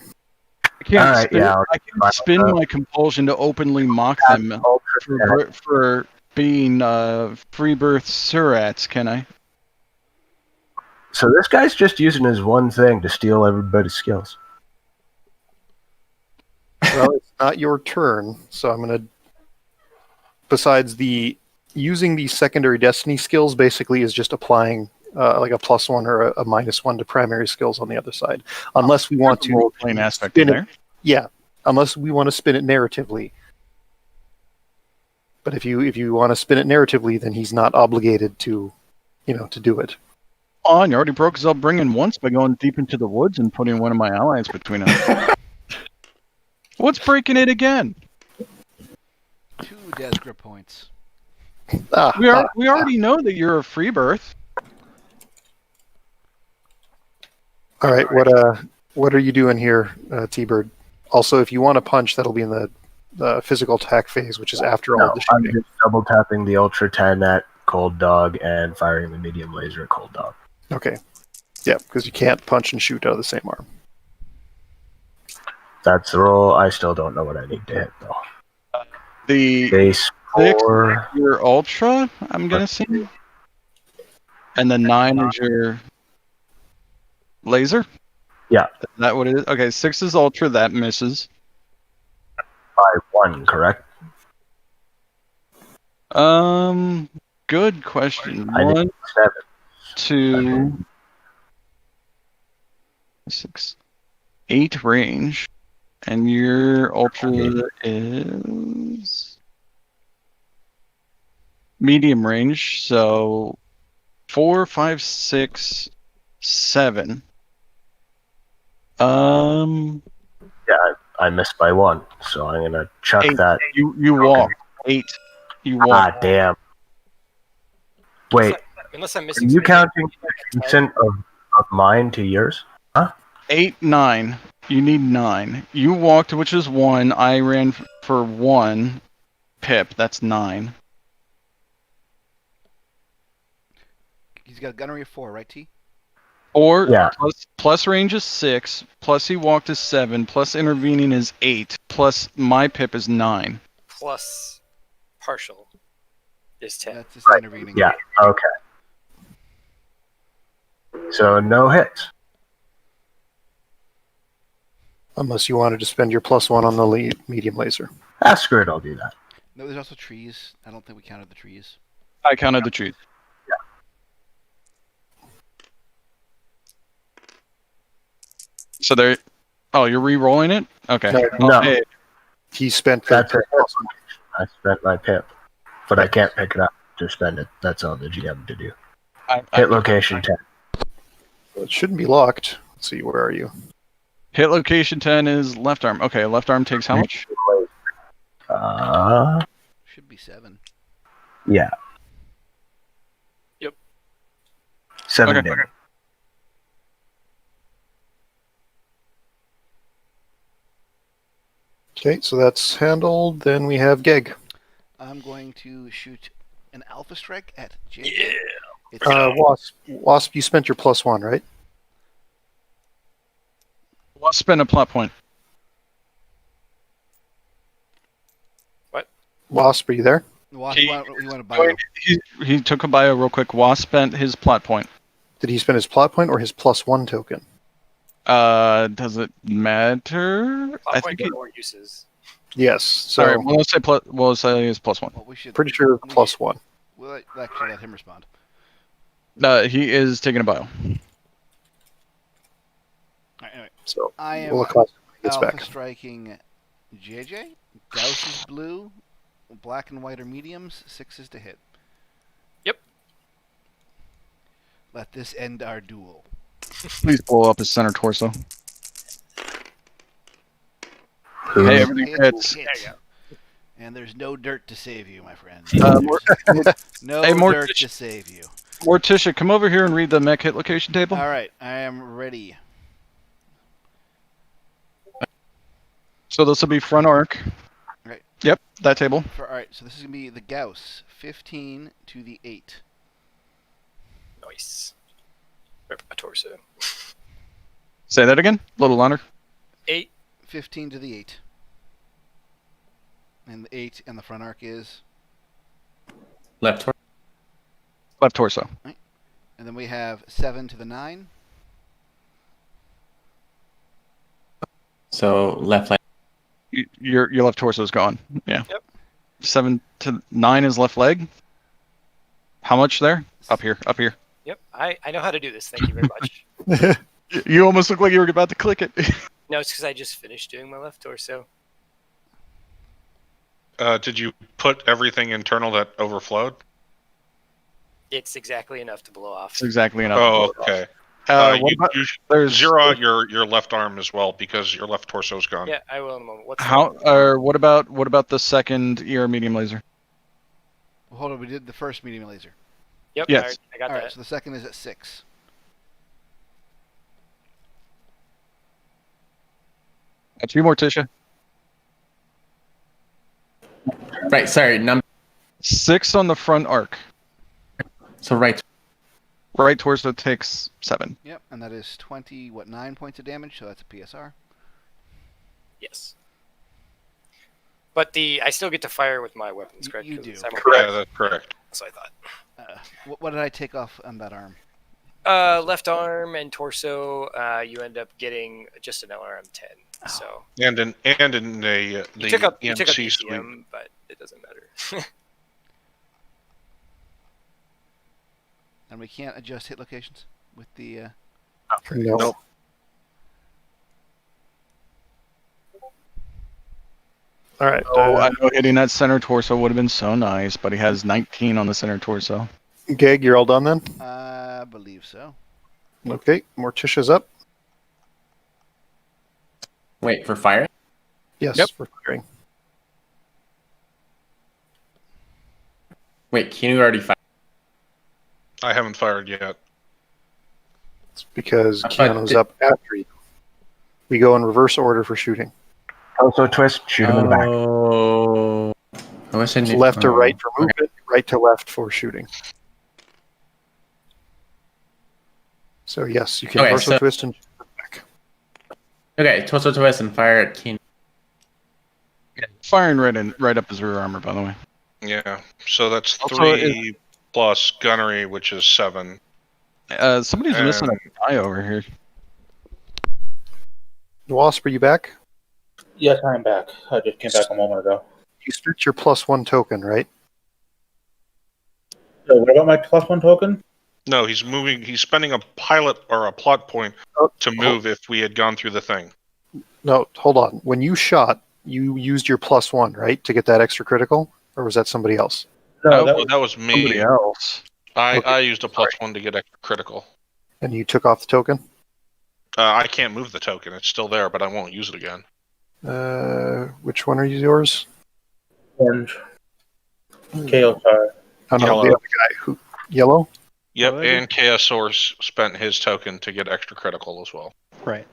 I can't All right, spin, yeah, I can spin my compulsion to openly mock them for being free birth surats, can I? So this guy's just using his one thing to steal everybody's skills. Well, it's not your turn, so I'm gonna. Besides using the secondary destiny skills, basically is just applying like a +1 or a -1 to primary skills on the other side, unless we want to role-playing aspect spin in it. there. Yeah, unless we want to spin it narratively. But if you want to spin it narratively, then he's not obligated to, to do it. On, you already broke his upbringing once by going deep into the woods and putting one of my allies between us. What's breaking it again? 2 death grip points. We already know that you're a free birth. All right, what are you doing here, T-Bird? Also, if you want to punch, that'll be in the physical attack phase, which is after all No, the I'm shooting. just double tapping the Ultra 10 at Cold Dog and firing the medium laser at Cold Dog. Okay. Yeah, because you can't punch and shoot out of the same arm. That's the roll. I still don't know what I need to hit though. The Base 4. your ultra, I'm gonna say, and the 9 is your laser. Yeah. Is that what it is? Okay, 6 is ultra. That misses. By 1, correct? Good question. I need 1, 7. 2, 6, 8 range, and your ultra is medium range. So 4, 5, 6, 7. Yeah, I missed by 1, so I'm gonna chuck 8. that. You walk 8. You walk. Ah, damn. Wait, Unless I'm are missing you something. counting recent of mine to yours? 8, 9. You need 9. You walked, which is 1. I ran for 1. Pip, that's 9. He's got a gunnery of 4, right, T? Or Yeah. plus range is 6, plus he walked is 7, plus intervening is 8, plus my pip is 9. Plus partial is 10. That's his Right. intervening. Yeah, okay. So no hits. Unless you wanted to spend your +1 on the medium laser. Ah, screw it, I'll do that. No, there's also trees. I don't think we counted the trees. I counted the trees. So there. Oh, you're re-rolling it? Okay. No. Hey, He spent That's a hit. I spent my pip, but I can't pick it up to spend it. That's all the GM to do. Hit location 10. It shouldn't be locked. Let's see, where are you? hit location 10 is left arm. Okay, left arm takes how much? Should be 7. Yeah. Yep. 7 Okay. damage. Okay, so that's handled. Then we have Geg. I'm going to shoot an Alpha Strike at Jade. Yeah. It's Wasp, you spent your +1, right? Well, spend a plot point. Wasp, are you there? Wasp, He- you want to bio? He took a bio real quick. Wasp spent his plot point. Did he spend his plot point or his +1 token? Does it matter? Plot I point think. got more uses. Yes. So All right. Well, let's say we'll say his +1. Well, we should. pretty sure we +1. We'll actually let him respond. He is taking a bio. All right, anyway, So I am we'll class when he gets Alpha back. Striking JJ. Gauss is blue. Black and white are mediums. 6s to hit. Yep. Let this end our duel. Please blow up his center torso. Hey, everything hits. Hit. There you go. And there's no dirt to save you, my friend. No Hey, dirt to save you. Morticia, come over here and read the mech hit location table. All right, I am ready. So this will be front arc. Right. Yep, that table. All right, so this is gonna be the Gauss, 15 to the 8. Nice. Rip a torso. Say that again. A little louder. 8. 15 to the 8. And the 8 and the front arc is. Left. Left torso. And then we have 7 to the 9. So left leg. Your left torso is gone. Yeah. Yep. 7 to 9 is left leg. How much there? Up here. Up here. Yep. I know how to do this. Thank you very much. You almost look like you were about to click it. No, it's because I just finished doing my left torso. Did you put everything internal that overflowed? It's exactly enough to blow off. That's exactly enough. Oh, okay. What You, about, you there's zero out your left arm as well because your left torso is gone. Yeah, I will in a moment. What's how? Or what about the second ER medium laser? Well, hold on, we did the first medium laser. Yep. Yes. I got All that. right, so the second is at 6. That's you, Morticia. Right. Sorry. 6 on the front arc. So right. Right torso takes 7. Yep, and that is 9 points of damage, so that's a PSR. Yes. But I still get to fire with my weapons, correct? You 'Cause do. it's simultaneous. Correct. Yeah, that's correct. That's what I thought. What did I take off on that arm? Left arm and torso, you end up getting just an LRM 10. So And in the you took up EMC suite. ECM, but it doesn't matter. And we can't adjust hit locations with the. No. Nope. All right. I know hitting that center torso would have been so nice, but he has 19 on the center torso. Geg, you're all done then? I believe so. Okay. Morticia's up. Wait for fire. Yes, Yep. for firing. Wait, Keanu already fired. I haven't fired yet. It's because I thought Keanu's it- up after you. We go in reverse order for shooting. Also twist, shoot him in the back. Oh. I wish I It's knew. left to right for okay. movement, right to left for shooting. So yes, you can Okay, torso so- twist and shoot them back. Okay, torso twist and fire at Keanu. Firing right up his rear armor, by the way. Yeah. So that's Also, 3 plus gunnery, which is 7. Somebody's missing a die over here. Wasp, are you back? Yes, I'm back. I just came back a moment ago. You spent your +1 token, right? So what about my +1 token? No, he's moving. He's spending a pilot or a plot point to move if we had gone through the thing. No, hold on. When you shot, you used your +1, right, to get that extra critical, or was that somebody else? No, That was me. Somebody else. I used a +1 to get extra critical. And you took off the token? I can't move the token. It's still there, but I won't use it again. Which one are yours? orange. Chaos Fire. Oh, no, Yellow. the other guy. Who? Yellow? Yep, Alrighty. and Chaosaurus spent his token to get extra critical as well. Right.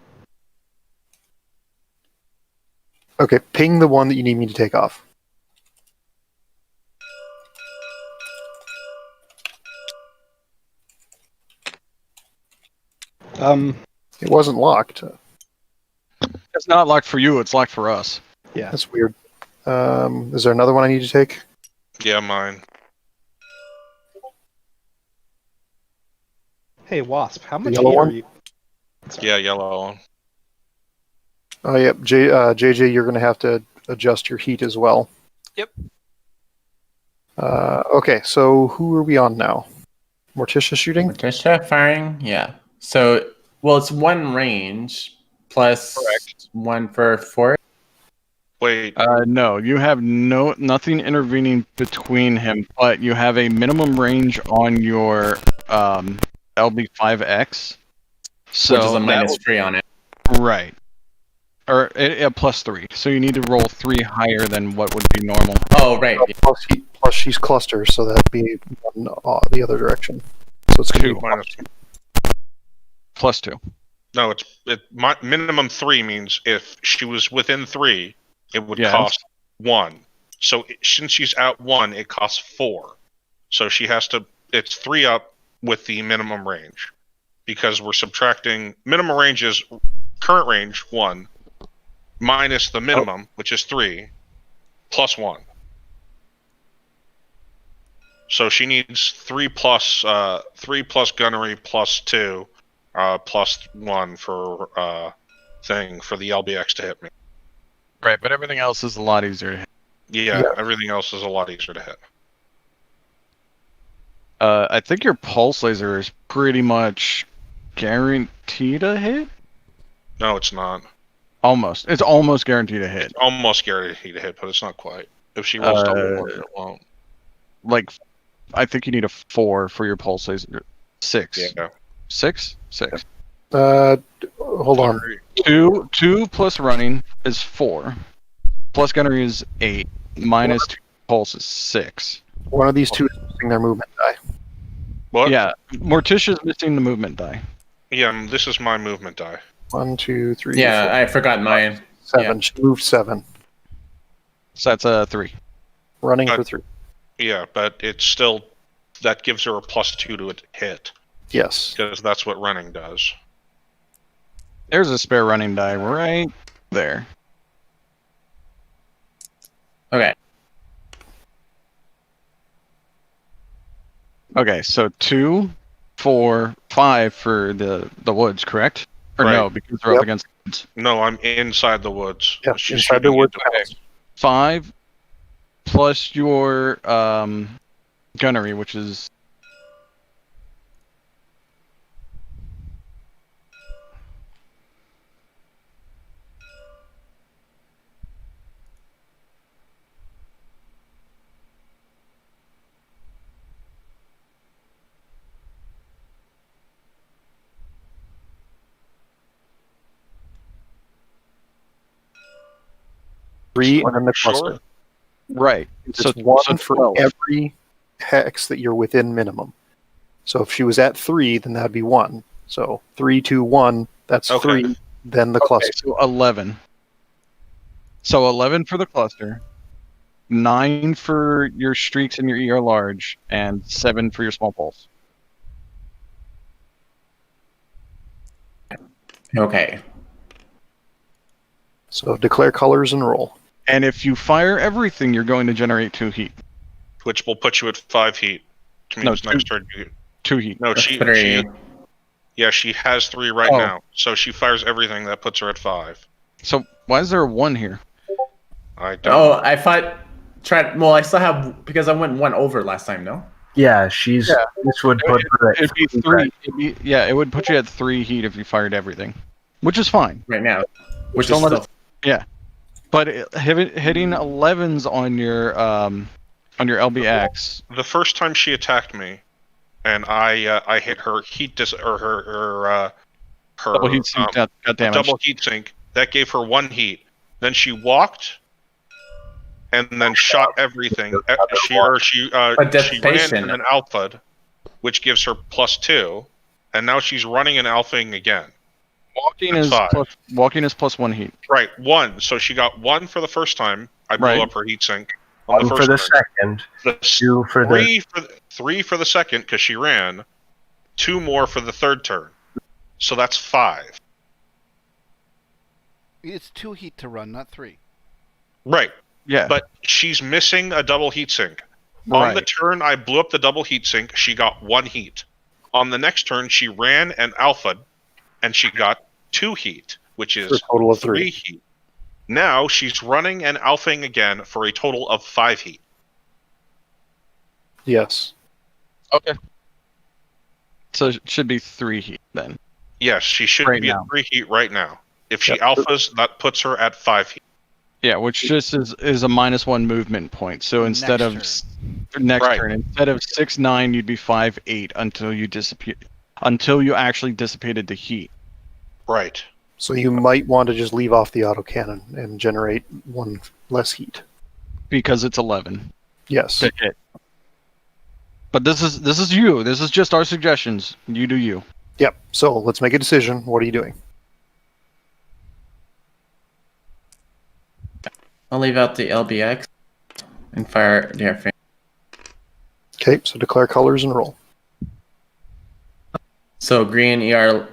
Okay, ping the one that you need me to take off. It wasn't locked. It's not locked for you. It's locked for us. Yeah. That's weird. Is there another one I need to take? Yeah, mine. Hey, Wasp, how much yellow heat one? are you? Sorry. Yeah, yellow one. Oh, yep. JJ, you're going to have to adjust your heat as well. Yep. Okay, so who are we on now? Morticia shooting? Morticia firing, yeah. So, well, it's one range plus Correct. one for force. Wait, No, you have nothing intervening between him, but you have a minimum range on your LB5X. So Which is a that -3 on it. right, or a +3. So you need to roll 3 higher than what would be normal. Oh, right. Plus, plus she's cluster, so that'd be one, the other direction. So it's going to be -2. +2. No, my minimum 3 means if she was within 3, it would Yes. cost 1. So since she's out 1, it costs 4. So she has to. It's 3 up with the minimum range, because we're subtracting minimum range is current range 1 minus the minimum, which is 3, plus 1. So she needs 3 plus gunnery plus 2. Plus 1 for thing for the LBX to hit me. Right, but everything else is a lot easier to hit. Yeah, everything else is a lot easier to hit. I think your pulse laser is pretty much guaranteed to hit. No, it's not. Almost. It's almost guaranteed to hit. It's almost guaranteed to hit, but it's not quite. If she rolls double one, it won't. Like, I think you need a 4 for your pulse laser. 6. Yeah. 6? 6. hold on. 2 plus running is 4. Plus gunnery is 8. Minus 2 pulse is 6. One of these two is missing their movement die. What? Yeah, Morticia's missing the movement die. Yeah, this is my movement die. 1, 2, 3, Yeah, 4, I forgot mine. 7. She moved 7. So that's a 3. Running for 3. Yeah, but it's still that gives her a +2 to hit, Yes. because that's what running does. There's a spare running die right there. Okay. Okay, so 2, 4, 5 for the woods, correct? Or Right. no, because they're up against the woods. No, I'm inside the woods. Yeah, She's inside the shooting woods. into me. 5 plus your gunnery, which is Three, and then the Sure. cluster. right. It's So one so for 12. every hex that you're within minimum. So if she was at 3, then that'd be 1. So 3, 2, 1, that's Okay. 3, then the Okay, cluster. so 11. So 11 for the cluster, 9 for your streaks and your ER large, and 7 for your small pulse. Okay. So declare colors and roll. And if you fire everything, you're going to generate 2 heat. Which will put you at 5 heat. Which No, means next turn you. 2 heat. No, That's she 3. she has 3 right Oh. now. So she fires everything, that puts her at 5. So why is there a 1 here? I don't. Oh, I thought. Well, I still have because I went 1 over last time. No. Yeah, this would put her at It'd be 3. It would put you at 3 heat if you fired everything, which is fine. Right now, which Don't is let still. Yeah, but hitting 11s on your LBX. The first time she attacked me, and I hit her heat her Double heat sink got damaged. double heat sink. That gave her 1 heat. Then she walked, and then shot everything. She ran dissipation. and then alpha'd, which gives her +2, and now she's running and alphaing again. Walking That's is five. walking is plus 1 heat. Right, 1. So she got 1 for the first time. I blew Right. up her heatsink on the One first for the turn. second, The 2 for the 3 for the second because she ran. 2 more for the third turn. So that's 5. It's 2 heat to run, not 3. Right, Yeah. but she's missing a double heatsink. On the right. turn I blew up the double heatsink, she got 1 heat. On the next turn, she ran and alpha'd, and she got 2 heat, which For a is total of 3 3. heat. Now she's running and alphaing again for a total of 5 heat. Yes. Okay. So it should be 3 heat then. Yes, she should Right be now. at 3 heat right now. If she Yep. alphas, that puts her at 5 heat. Yeah, which just is a -1 movement point. So instead Next of next Right. turn, instead of 6-9, you'd be 5-8 until you actually dissipated the heat. Right. So you might want to just leave off the autocannon and generate 1 less heat. Because it's 11 Yes. to hit. But this is you. This is just our suggestions. You do you. Yep. So let's make a decision. What are you doing? I'll leave out the LBX and fire the airframe. Okay. So declare colors and roll. So green ER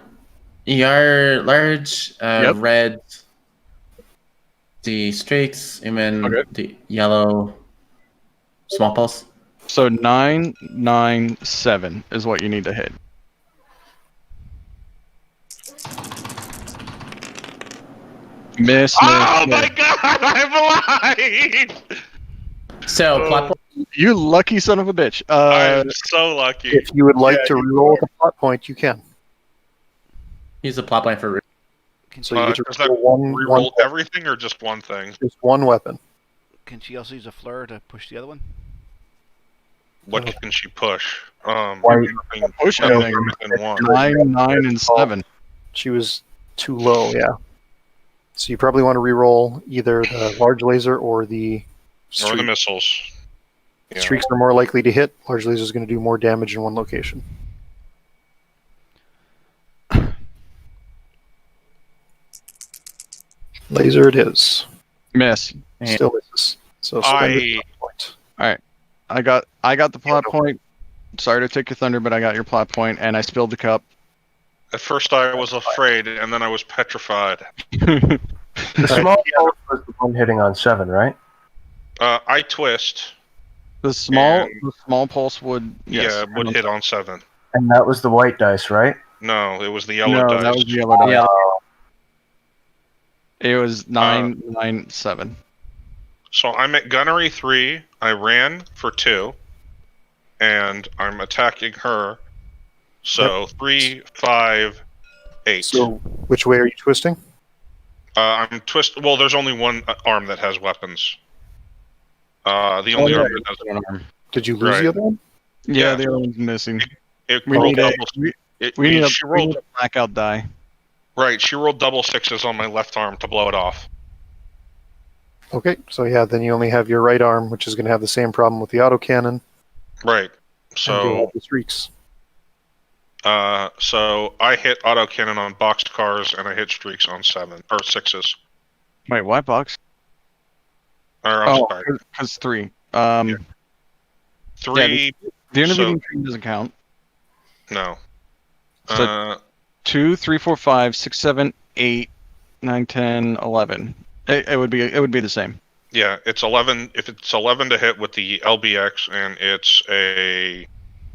large, Yep. red the streaks, and then Okay. the yellow small pulse. So 997 is what you need to hit. Miss. Oh miss. my god, I'm alive! So plot point. You lucky son of a bitch. I'm so lucky. If you would like Yeah, to you reroll the plot point, you can. Use the plot point for So you get to does that reroll one reroll everything or just one thing? just one weapon. Can she also use a fleur to push the other one? What can she push? White. Nothing, Push nothing anything. within 1. 9, 9, and 7. She was too low, yeah. So you probably want to reroll either the large laser or the Or the streak. missiles. Yeah. Streaks are more likely to hit. Large laser is going to do more damage in one location. Laser it is. Miss. Still misses. So spend I your point. I got the plot point. Sorry to take your thunder, but I got your plot point, and I spilled the cup. At first I was afraid, and then I was petrified. The small pulse was the one hitting on 7, right? I twist. The small And- pulse would Would hit on 7. And that was the white dice, right? No, it was the yellow No, dice. that was the yellow dice. Yeah. It was 997. So I'm at gunnery 3. I ran for 2, and I'm attacking her. So 3, 5, 8. So which way are you twisting? I'm twist. Well, there's only one arm that has weapons. The only arm that has. Did you lose Right. the other one? Yeah, Yeah. the other one's missing. It We rolled need a double. we need She a rolled blackout die. right. She rolled double 6s on my left arm to blow it off. Okay, so yeah, then you only have your right arm, which is going to have the same problem with the autocannon. Right. And you'll So have the streaks. so I hit autocannon on boxed cars, and I hit streaks on 7 or 6s. Wait, what box? Or I'm Oh, sorry, because 3. 3. The intervening tree doesn't count. No. So- 2, 3, 4, 5, 6, 7, 8, 9, 10, 11. It would be the same. Yeah, it's 11. If it's 11 to hit with the LBX, and it's a,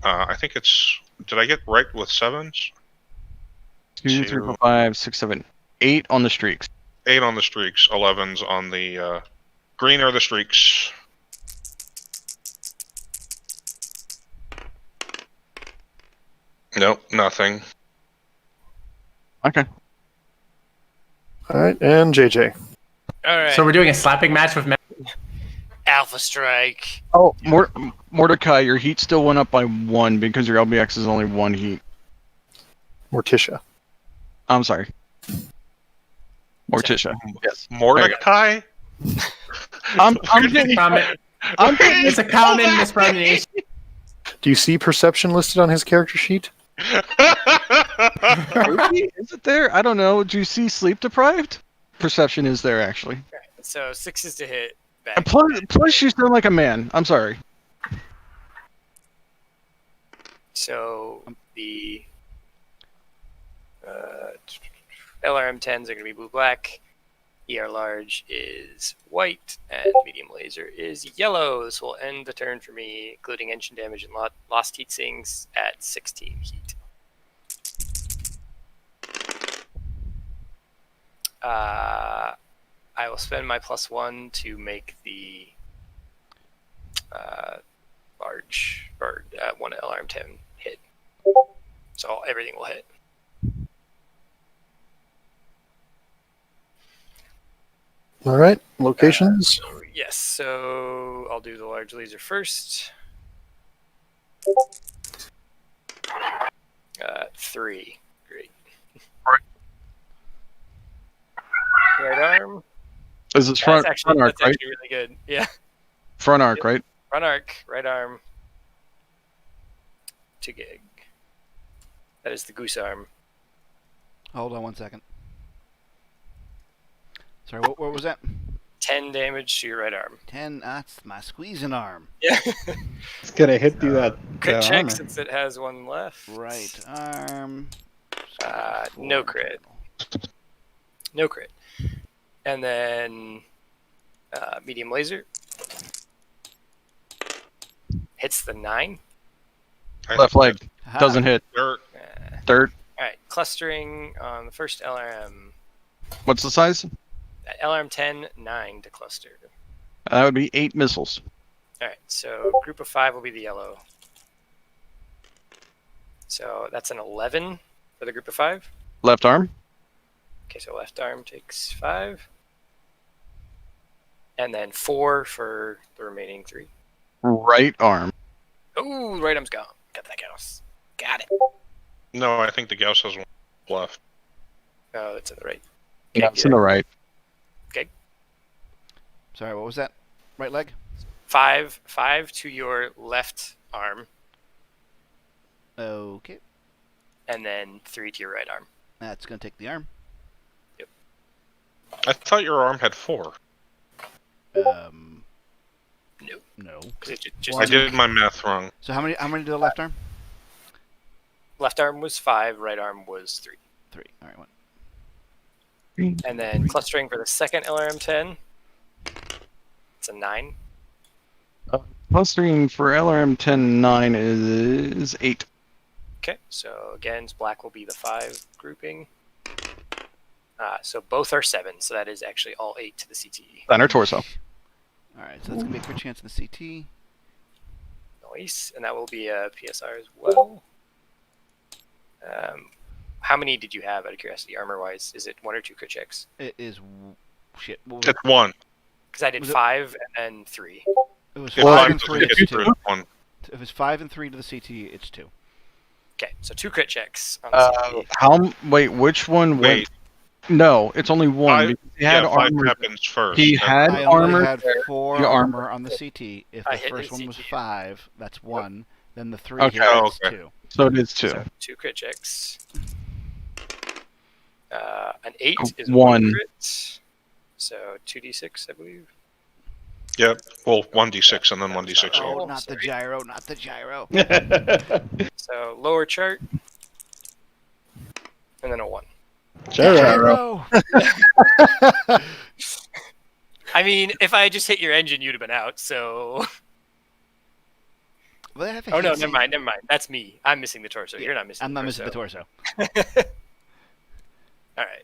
I think it's. Did I get right with 7s? 2, 3, 4, 5, 6, 7, 8 on the streaks. 8 on the streaks, 11s on the green are the streaks. Nope, nothing. Okay. All right, and JJ. All right. So we're doing a slapping match with. Alpha Strike. Oh, Mordecai, your heat still went up by 1 because your LBX is only 1 heat. Morticia. I'm sorry. Morticia. Yes. Mordecai? I'm getting. It's a common mispronunciation. Do you see perception listed on his character sheet? Maybe? Is it there? I don't know. Do you see sleep deprived? Perception is there actually. So 6 to hit. Back. And plus you sound like a man. I'm sorry. So the LRM-10s are going to be blue-black. ER large is white, and medium laser is yellow. This will end the turn for me, including engine damage and lost heat sinks at 16 heat. I will spend my +1 to make the large or one LRM-10 hit. So everything will hit. All right, locations. Yes, so I'll do the large laser first. 3. Great. Right arm. Is this front That's arc, right? actually really good. Yeah. Front arc, right? Front arc, right arm. 2 gig. That is the goose arm. Hold on 1 second. Sorry, what was that? 10 damage to your right arm. 10. That's my squeezing arm. Yeah. It's gonna hit through that Crit check armor. since it has 1 left. Right arm. No crit. No crit. And then medium laser. Hits the 9. Left leg Aha. doesn't hit. Dirt. Third. Alright, clustering on the first LRM. What's the size? LRM-10, 9 to cluster. That would be 8 missiles. Alright, so group of 5 will be the yellow. So that's an 11 for the group of 5. Left arm. Okay, so left arm takes 5. And then 4 for the remaining 3. Right arm. Oh, right arm's gone. Got that Gauss. Got it. No, I think the Gauss has one left. Oh, that's in the right. Yeah, it's in the right. Sorry, what was that? Right leg? 5 to your left arm, Okay. and then 3 to your right arm. That's going to take the arm. I thought your arm had 4. No, No. because it just I did my math wrong. So how many to the left arm? left arm was 5, right arm was 3. 3. All right, 1. And then clustering for the second LRM-10, it's a 9. Clustering for LRM-10-9 is 8. Okay, so again, black will be the 5 grouping. So both are 7, so that is actually all 8 to the CTE. Center torso. All right, so that's going to be a crit chance in the CT. Nice, and that will be a PSR as well. How many did you have, out of curiosity, armor-wise? Is it 1 or 2 crit checks? It is... Shit. What was It's 1. Because I did Was it- 5 and then 3. it was If 5 5 and 3. doesn't It's get 2. through, it's 1. If it's 5 and 3 to the CT, it's 2. Okay, so 2 crit checks on the CTE. Wait, which one Wait. went? No, it's only one. Five- Because he had Yeah, 5 armor. happens first. He then- had I only armor. had 4 the armor armor. on the CT. If I the hit first the one was CT. 5, that's 1. Then the 3 Okay. here Oh, is okay. 2. So it is 2. So 2 crit checks. An 8 is 1. 1 crit. So 2d6, I believe. Yep. Well, 1d6 and then 1d6. Oh, Oh, not the sorry. gyro, not the gyro. So lower chart. And then a 1. Gyro! I mean, if I had just hit your engine, you'd have been out, so... Well, I have a Oh, no, heat never mind. That's me. I'm missing the torso. Yeah, You're not missing I'm the not torso. missing the torso. All right.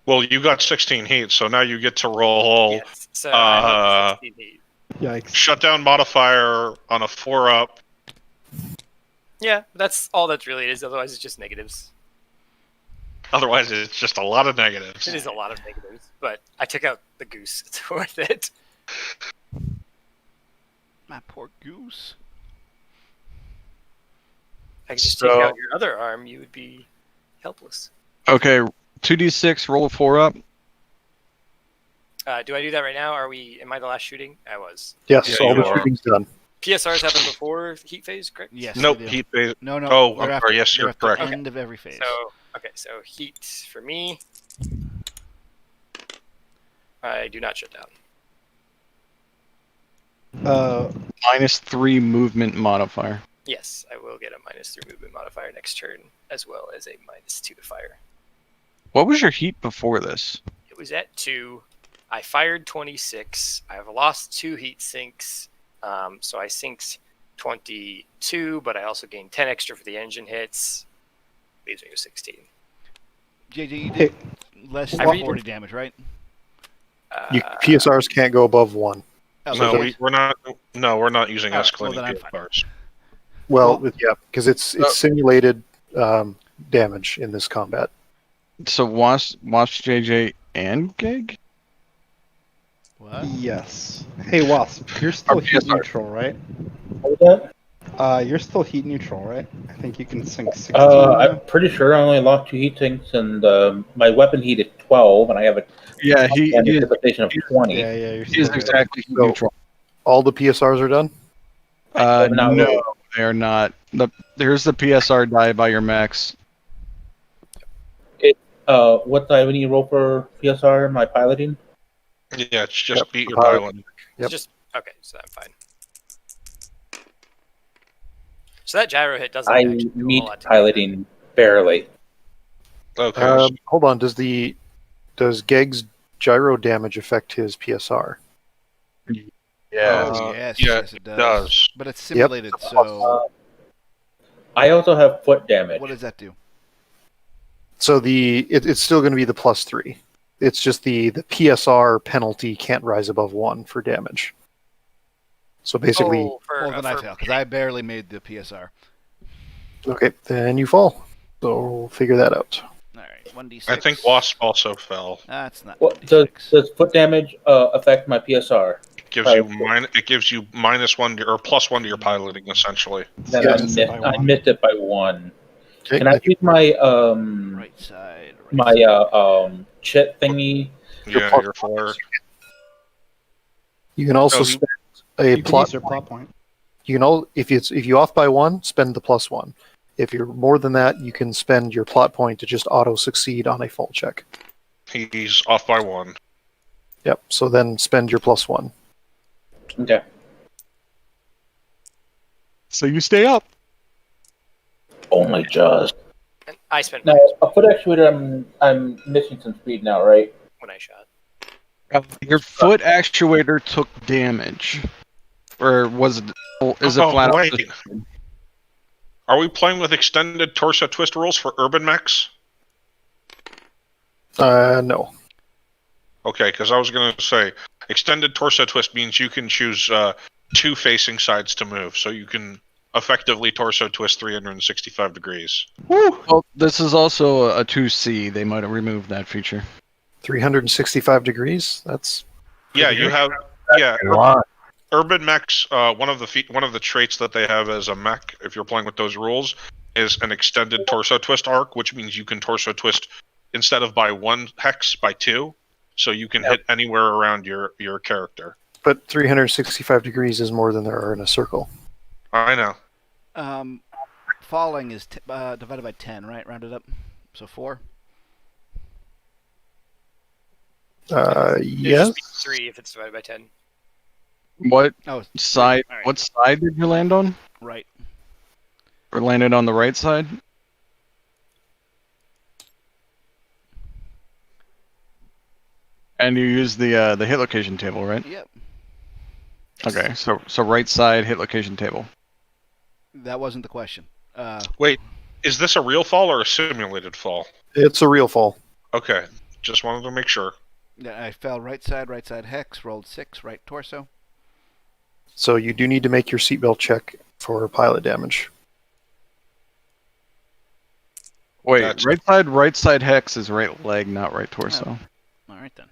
Well, you got 16 heat, so now you get to roll Yes. So I have the 16 heat. Yikes. shutdown modifier on a 4-up. Yeah, that's all that's really is. Otherwise, it's just negatives. Otherwise, it's just a lot of negatives. It is a lot of negatives, but I took out the goose. It's worth it. My poor goose. If I could just take So- out your other arm, you would be helpless. Okay, 2d6, roll a 4-up. Do I do that right now? Am I the last shooting? I was. Yes, Yeah, all you the are. shooting's done. PSRs happen before heat phase, correct? Yes. Nope. they do. Heat phase. No. Oh, they're I'm after- sorry. Yes, they're you're at the correct. End of every phase. So heat for me. I do not shut down. -3 movement modifier. Yes, I will get a -3 movement modifier next turn, as well as a -2 to fire. What was your heat before this? It was at 2. I fired 26. I've lost 2 heat sinks, so I synced 22, but I also gained 10 extra for the engine hits. Leaves me with 16. JJ, you did less I than read- 40 damage, right? PSRs can't go above 1. Oh, No, okay. we're not. No, we're not using All right, escalating well, then I'm fine. PSRs. Well, Well- yeah, because it's simulated damage in this combat. So Wasp, JJ, and Gig? What? Yes. Hey, Wasp, you're still Or heat PSR. neutral, right? What was that? You're still heat neutral, right? I think you can sink 16 I'm now. pretty sure I only lost 2 heat sinks, and my weapon heat is 12, and I have a Yeah, he is, anticipation of 20. Yeah, you're he still is good. exactly heat So- neutral. All the PSRs are done? Not No, really. they are not. Here's the PSR die by your max. What do I need to roll for PSR? My piloting? Yeah, it's just Yep, beat your pilot. pilot. Yep. It's just okay, so I'm fine. So that gyro hit doesn't I actually do a whole meet lot to me. piloting barely. Okay. Hold on. Does Geg's gyro damage affect his PSR? Yeah. Oh, yes, yeah, yes, it does. does. But it's simulated, so I also have foot damage. what does that do? So it's still going to be the +3. It's just the PSR penalty can't rise above 1 for damage. So basically, Oh, for, Well, then I for- fail, because I barely made the PSR. okay, then you fall. So we'll figure that out. All right, 1d6. I think Wasp also fell. That's not What does 1d6. foot damage affect my PSR? Gives you it gives you -1 or +1 to your piloting essentially. Then Yeah, I, missed missed, it by I one. missed it by 1. Okay, Can I use my Right side. Right my side. chit thingy? Yeah, plus you're for. you can also Oh, you- spend a You can plot. use your plot point. You know, if you off by 1, spend the +1. If you're more than that, you can spend your plot point to just auto succeed on a fall check. He's off by 1. Yep. So then spend your +1. Okay. So you stay up. Only just. and I spent Now, a foot actuator, I'm missing some speed now, right? when I shot. Your foot actuator took damage. Or was it? Is it flat out? Wait. Are we playing with extended torso twist rules for urban mechs? No. Okay, because I was going to say extended torso twist means you can choose 2 facing sides to move, so you can effectively torso twist 365 degrees. Well, this is also a 2C. They might have removed that feature. 365 degrees. That's Yeah, you have. Yeah, A lot. urban mechs. One of the traits that they have as a mech, if you're playing with those rules, is an extended torso twist arc, which means you can torso twist instead of by 1 hex by 2, so you can hit anywhere around your character. but 365 degrees is more than there are in a circle. I know. Falling is divided by 10, right? Rounded up. So 4. It'd Yes. just be 3 if it's divided by 10. What Oh, side? All right. What side did you land on? right. Or landed on the right side? And you use the hit location table, right? Yep. Okay, so right side hit location table. That wasn't the question. Wait, is this a real fall or a simulated fall? It's a real fall. Okay, just wanted to make sure. I fell right side hex, rolled 6, right torso. So you do need to make your seatbelt check for pilot damage. Wait, Gotcha. right side hex is right leg, not right torso. All right then.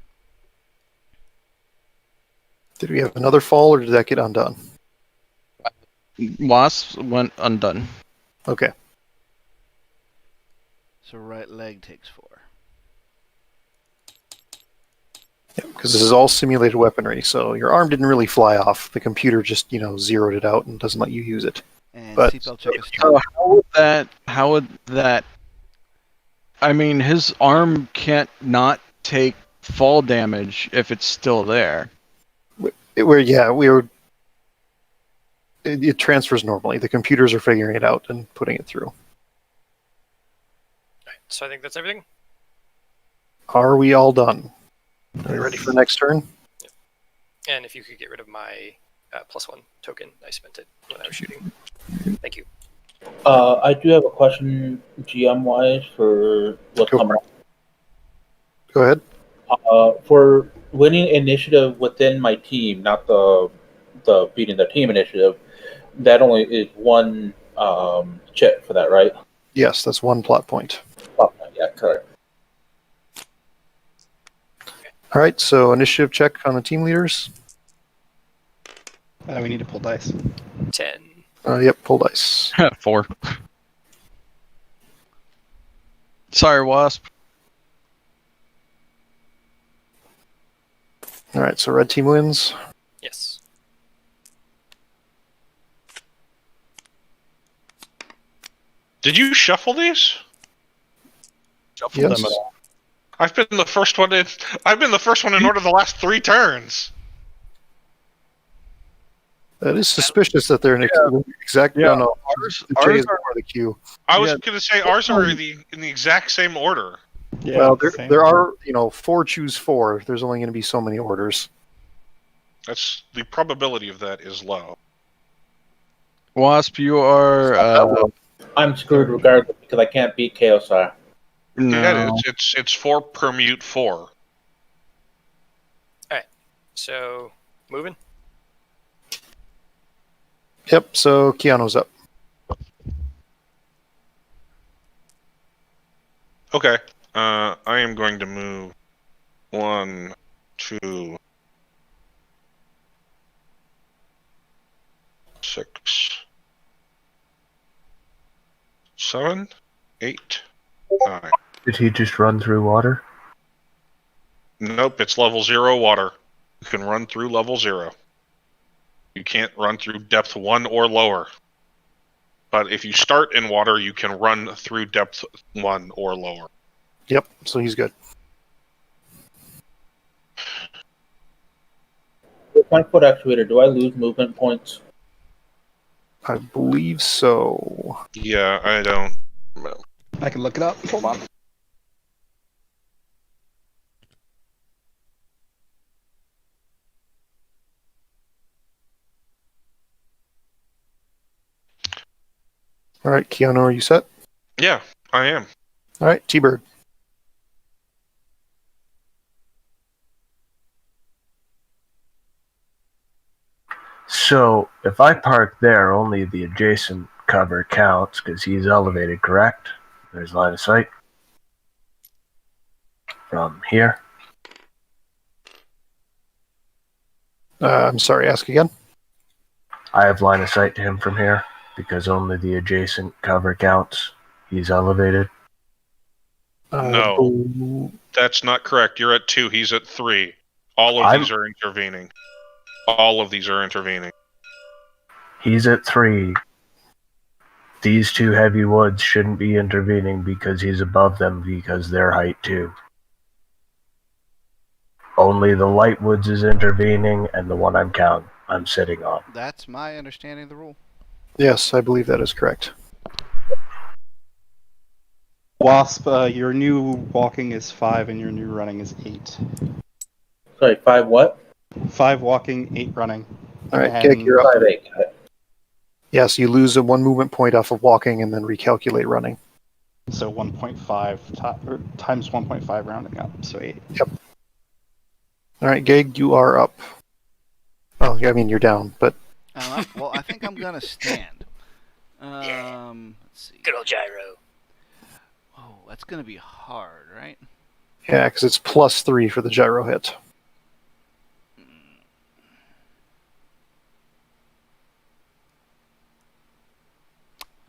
Did we have another fall, or did that get undone? Wasp went undone. Okay. So right leg takes 4. Because this is all simulated weaponry, so your arm didn't really fly off. The computer just, zeroed it out and doesn't let you use it. And But- seatbelt check is 10. So how would that? I mean, his arm can't not take fall damage if it's still there. It transfers normally. The computers are figuring it out and putting it through. So I think that's everything. Are we all done? Are you ready for next turn? And if you could get rid of my +1 token, I spent it when I was shooting. Thank you. I do have a question, GM wise, for what's Go coming up. Go ahead. For winning initiative within my team, not the beating the team initiative, that only is one chip for that, right? Yes, that's one plot point. Oh, yeah, correct. All right, so initiative check on the team leaders. We need to pull dice. 10. Yep, pull dice. 4. Sorry, Wasp. All right, so red team wins. Yes. Did you shuffle these? Shuffle Yes. them at all. I've been the first one in. I've been the first one in order the last 3 turns. That is suspicious that they're in exact. Yeah, No, ours Jay is are- before the queue. I was Yeah. going to say ours are in the exact same order. Yeah, Well, same. there are 4 choose 4. There's only going to be so many orders. That's the probability of that is low. Wasp, you are. I'm screwed regardless because I can't beat KOSR. Yeah, No. it's 4 per mute 4. So, moving. Yep. So Keanu's up. Okay. I am going to move 1, 2, 6, 7, 8, 9. Did he just run through water? Nope, it's level 0 water. You can run through level 0. You can't run through depth 1 or lower. But if you start in water, you can run through depth 1 or lower. Yep. So he's good. With my foot actuator, do I lose movement points? I believe so. Yeah, I don't. I can look it up. Hold on. All right, Keanu, are you set? Yeah, I am. All right, T-Bird. So if I park there, only the adjacent cover counts because he's elevated, correct? There's line of sight from here. I'm sorry, ask again. I have line of sight to him from here because only the adjacent cover counts. He's elevated. No. That's not correct. You're at 2. He's at 3. All of these are intervening. All of these are intervening. He's at 3. These 2 heavy woods shouldn't be intervening because he's above them because they're height 2. Only the light woods is intervening and the one I'm sitting on. That's my understanding of the rule. Yes, I believe that is correct. Wasp, your new walking is 5 and your new running is 8. Sorry, 5 what? 5 walking, 8 running. All right, And- Gig, you're up. 5 8. Yes, you lose a 1 movement point off of walking and then recalculate running. So 1.5 times 1.5 rounding up, so 8. All right, Gig, you are up. Well, I mean, you're down, but Well, I think I'm gonna stand. Yeah. Let's see. Good old gyro. Oh, that's gonna be hard, right? yeah, because it's +3 for the gyro hit.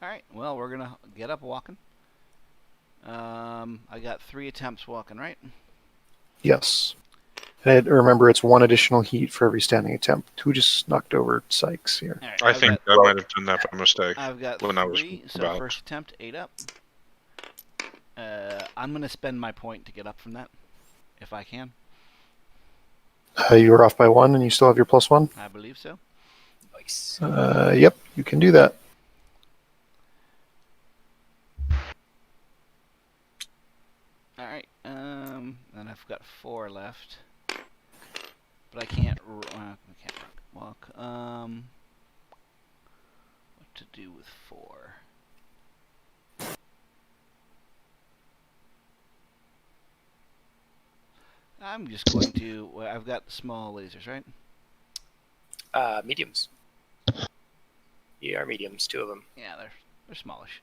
All right. Well, we're gonna get up walking. I got 3 attempts walking, right? Yes. And remember, it's 1 additional heat for every standing attempt. Who just knocked over Sykes here? All right, I think I might have done that by mistake. I've got when I was 3, so about. first attempt, 8 up. I'm going to spend my point to get up from that, if I can. You were off by 1, and you still have your +1? I believe so. Nice. Yep, you can do that. All right. Then I've got 4 left, but I can't. I can't walk. What to do with 4? I'm just going to. Well, I've got small lasers, right? Mediums. Mediums, 2 of them. Yeah, they're smallish.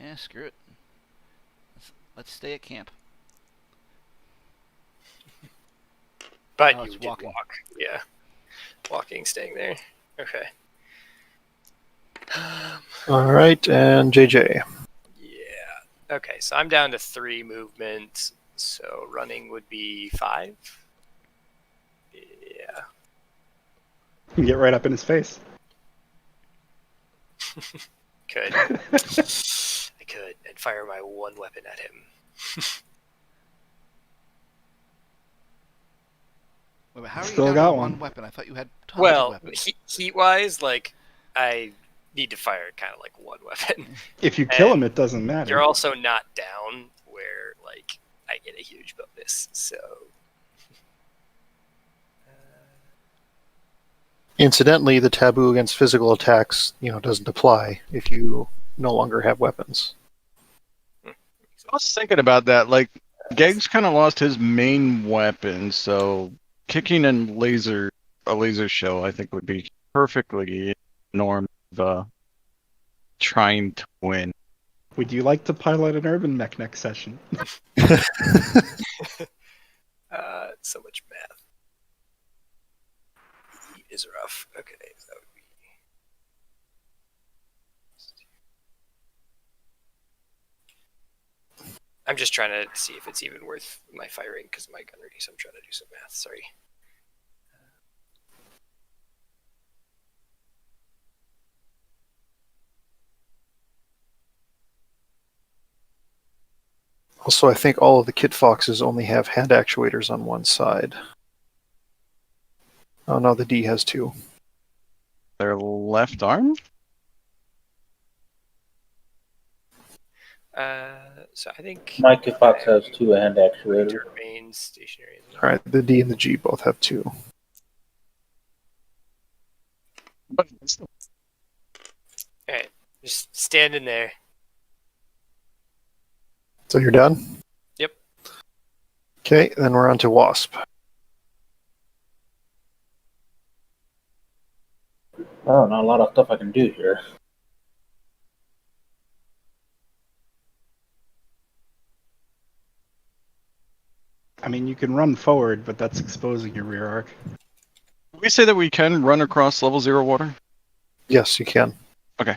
Yeah, screw it. Let's stay at camp. But Oh, you it's did walking. walk. Yeah. Walking, staying there. Okay. All right, and JJ. Yeah. Okay, so I'm down to 3 movement. So running would be 5. Yeah. You can get right up in his face. Could. I could. And fire my 1 weapon at him. Wait, but how are you Still down got to one. 1 weapon? I thought you had tons of Well, weapons. heat-wise, like, I need to fire kind of like 1 weapon. If you kill And him, it doesn't matter. You're also not down where, like, I get a huge bonus. So, Incidentally, the taboo against physical attacks, doesn't apply if you no longer have weapons. I was thinking about that. Like, Geg's kind of lost his main weapon, so kicking and a laser show, I think, would be perfectly norm of trying to win. Would you like to pilot an urban mech next session? so much math. Heat is rough. Okay, so that would be. I'm just trying to see if it's even worth my firing because my gun ready, so I'm trying to do some math. Sorry. Also, I think all of the Kit Foxes only have hand actuators on one side. Oh no, the D has 2. Their left arm? So I think Mike Fox has 2 hand actuators. remains stationary. All right, the D and the G both have 2. Alright, just standing there. So you're done? Yep. Okay, then we're on to Wasp. Oh, not a lot of stuff I can do here. I mean, you can run forward, but that's exposing your rear arc. Did we say that we can run across level 0 water? Yes, you can. Okay.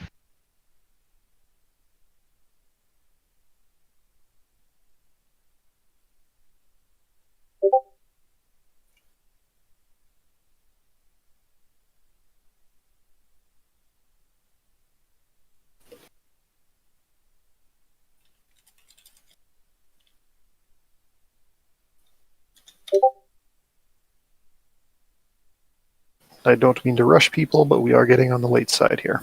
I don't mean to rush people, but we are getting on the late side here.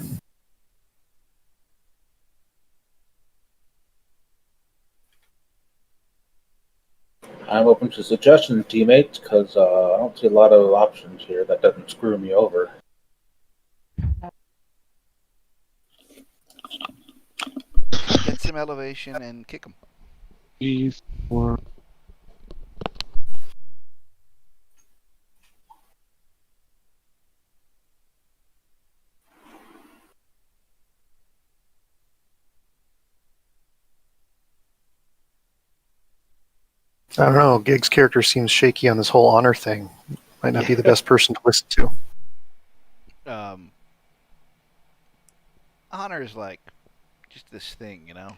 I'm open to suggestions, teammates, because I don't see a lot of options here that doesn't screw me over. Get some elevation and kick them. 4. I don't know. Gig's character seems shaky on this whole honor thing. Might not be the best person to listen to. Honor is like just this thing, you know.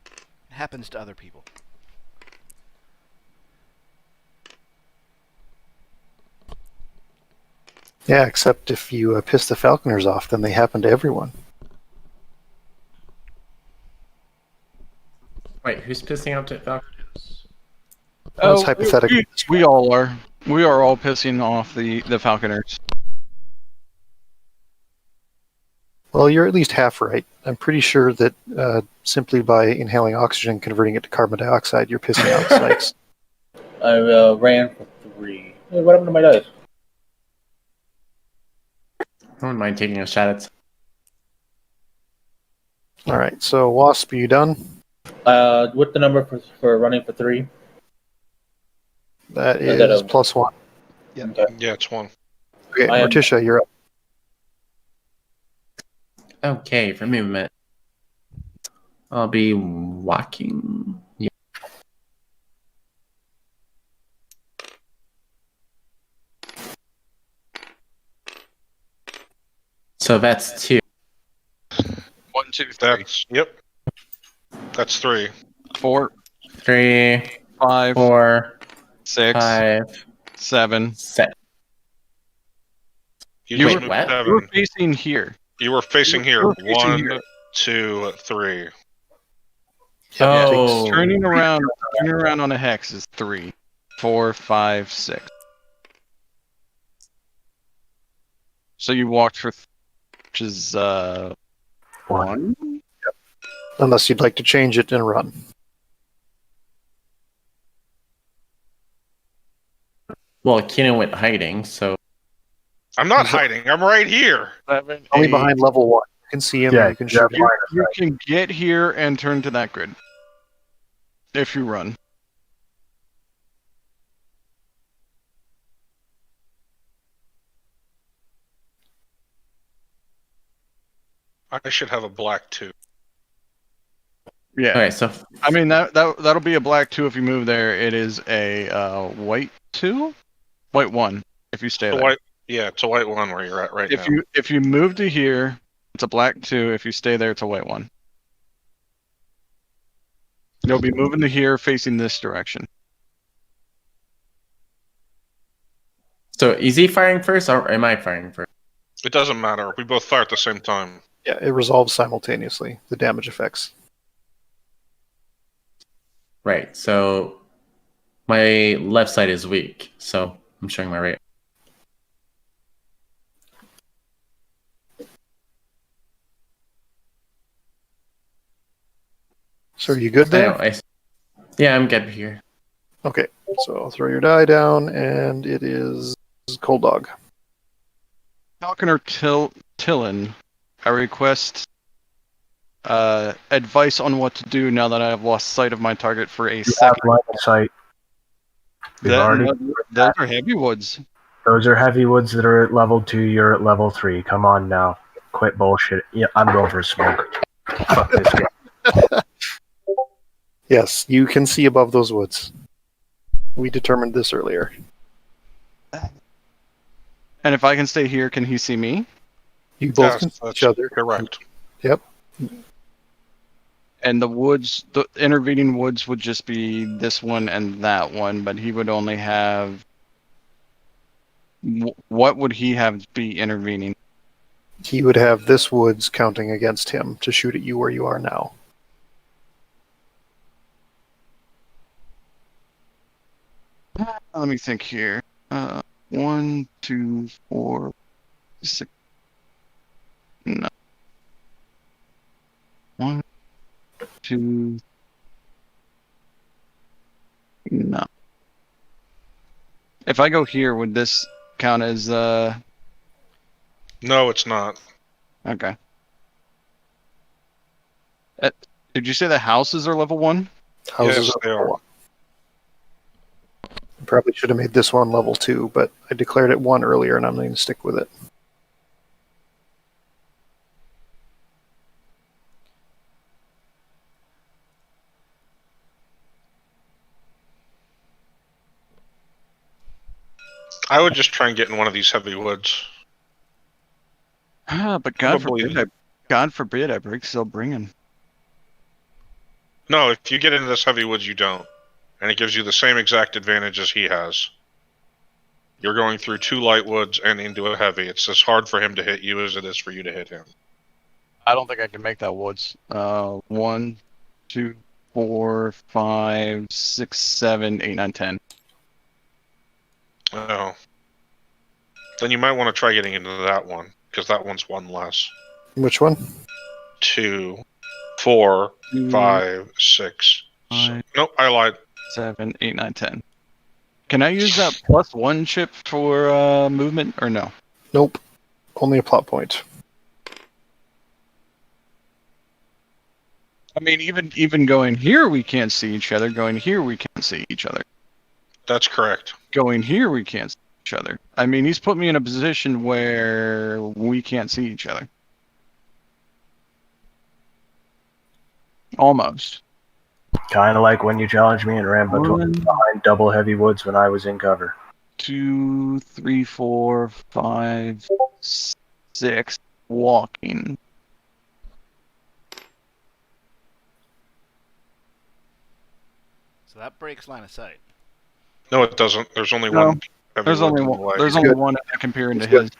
It happens to other people. Yeah, except if you piss the Falconers off, then they happen to everyone. Wait, who's pissing out to Falcon? Well, it's Oh, hypothetically. we all are. We are all pissing off the Falconers. Well, you're at least half right. I'm pretty sure that simply by inhaling oxygen and converting it to carbon dioxide, you're pissing out Sykes. I ran for 3. Hey, what happened to my dice? I wouldn't mind taking a shot at. All right, so Wasp, are you done? What's the number for running for 3? That Is that is a- +1. Okay. Yeah, it's 1. Okay, I am- Morticia, you're up. Okay, for movement, I'll be walking. Yeah. So that's 2. 1, 2, 3, That's yep. That's 3. 4, 3, 5, 4, 6, 5, 7. 7. You You just were- moved what? 7. You were facing here. You were facing you here. were facing 1, here. 2, 3. Oh, Turning around on a hex is 3, 4, 5, 6. So you walked for, which is 1. Unless you'd like to change it and run. well, Keenan went hiding, so I'm not hiding. I'm right here. 7, Only 8. behind level 1. You can see him, Yeah, you can you have shoot him. You can get here and turn to that grid if you run. I should have a black 2. Yeah. okay. So I mean that'll be a black 2 if you move there. It is a white 2, white 1 if you stay It's a there. white. Yeah, it's a white 1 where you're at right now. If you move to here, it's a black 2. If you stay there, it's a white 1. You'll be moving to here, facing this direction. is he firing first, or am I firing first? It doesn't matter. We both fire at the same time. Yeah, it resolves simultaneously, the damage effects. Right. So my left side is weak, so I'm showing my right. So are you good I know, there? yeah, I'm good here. Okay, so I'll throw your die down, and it is Cold Dog. Falcon or Tillin, I request advice on what to do now that I have lost sight of my target for a You have second. line of sight. We've already. Those are heavy woods. Those are heavy woods that are at level 2. You're at level 3. Come on now. Quit bullshit. Yeah, I'm going for a smoke. Fuck this guy. Yes, you can see above those woods. We determined this earlier. And if I can stay here, can he see me? You both Yes, can see that's each other. Correct. Yep. And the woods, the intervening woods would just be this one and that one, but he would only have. What would he have be intervening? He would have this woods counting against him to shoot at you where you are now. Let me think here. 1, 2, 4, 6. No. 1, 2. No. If I go here, would this count as No, it's not. Okay. Did you say the houses are level 1? Houses Yes, are they level are. 1. Probably should have made this one level 2, but I declared it 1 earlier, and I'm going to stick with it. I would just try and get in one of these heavy woods. But God Probably- forbid I break still bringing. No, if you get into this heavy woods, you don't. And it gives you the same exact advantage as he has. You're going through 2 light woods and into a heavy. It's as hard for him to hit you as it is for you to hit him. I don't think I can make that woods. 1, 2, 4, 5, 6, 7, 8, 9, 10. Oh. Then you might want to try getting into that one, because that one's 1 less. Which one? 2, 4, 2, 5, 6. Five. Nope, I lied. 7, 8, 9, 10. Can I use that +1 chip for movement or no? Nope. Only a plot point. I mean, even going here, we can't see each other. Going here, we can't see each other. That's correct. Going here, we can't see each other. I mean, he's put me in a position where we can't see each other. Almost. Kind of like when you challenged me and ran 1, behind double heavy woods when I was in cover. 2, 3, 4, 5, 6. Walking. So that breaks line of sight. No, it doesn't. There's only No, one. heavy There's woods only in the one. way. There's only one I compare into It's good. his.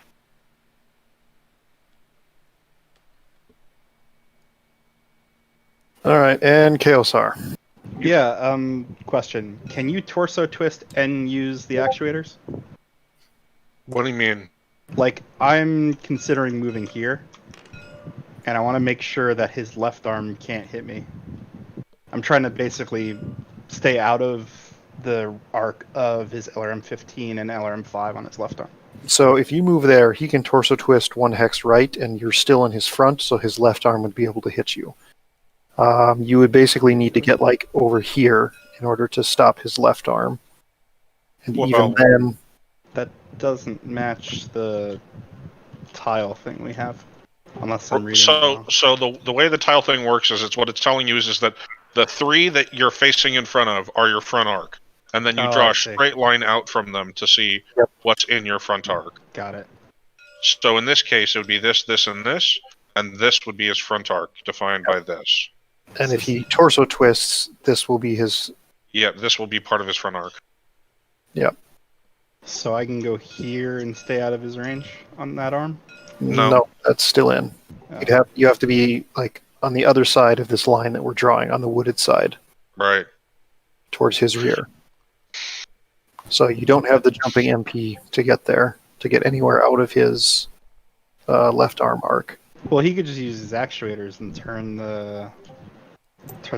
All right, and Chaosar. Yeah, question. Can you torso twist and use the actuators? What do you mean? Like, I'm considering moving here, and I want to make sure that his left arm can't hit me. I'm trying to basically stay out of the arc of his LRM-15 and LRM-5 on his left arm. So if you move there, he can torso twist 1 hex right, and you're still in his front, so his left arm would be able to hit you. You would basically need to get like over here in order to stop his left arm. And Well, even then, That doesn't match the tile thing we have, unless I'm reading it wrong. So the way the tile thing works is what it's telling you is that the 3 that you're facing in front of are your front arc, and then you Oh, draw I a see. straight line out from them to see Yep. what's in your front arc. Got it. So in this case, it would be this, and this would be his front arc defined by this. and if he torso twists, this will be his. Yeah, this will be part of his front arc. So I can go here and stay out of his range on that arm? No. That's still in. Oh. You have to be like on the other side of this line that we're drawing, on the wooded side, Right. towards his rear. So you don't have the jumping MP to get there, to get anywhere out of his left arm arc. Well, he could just use his actuators and turn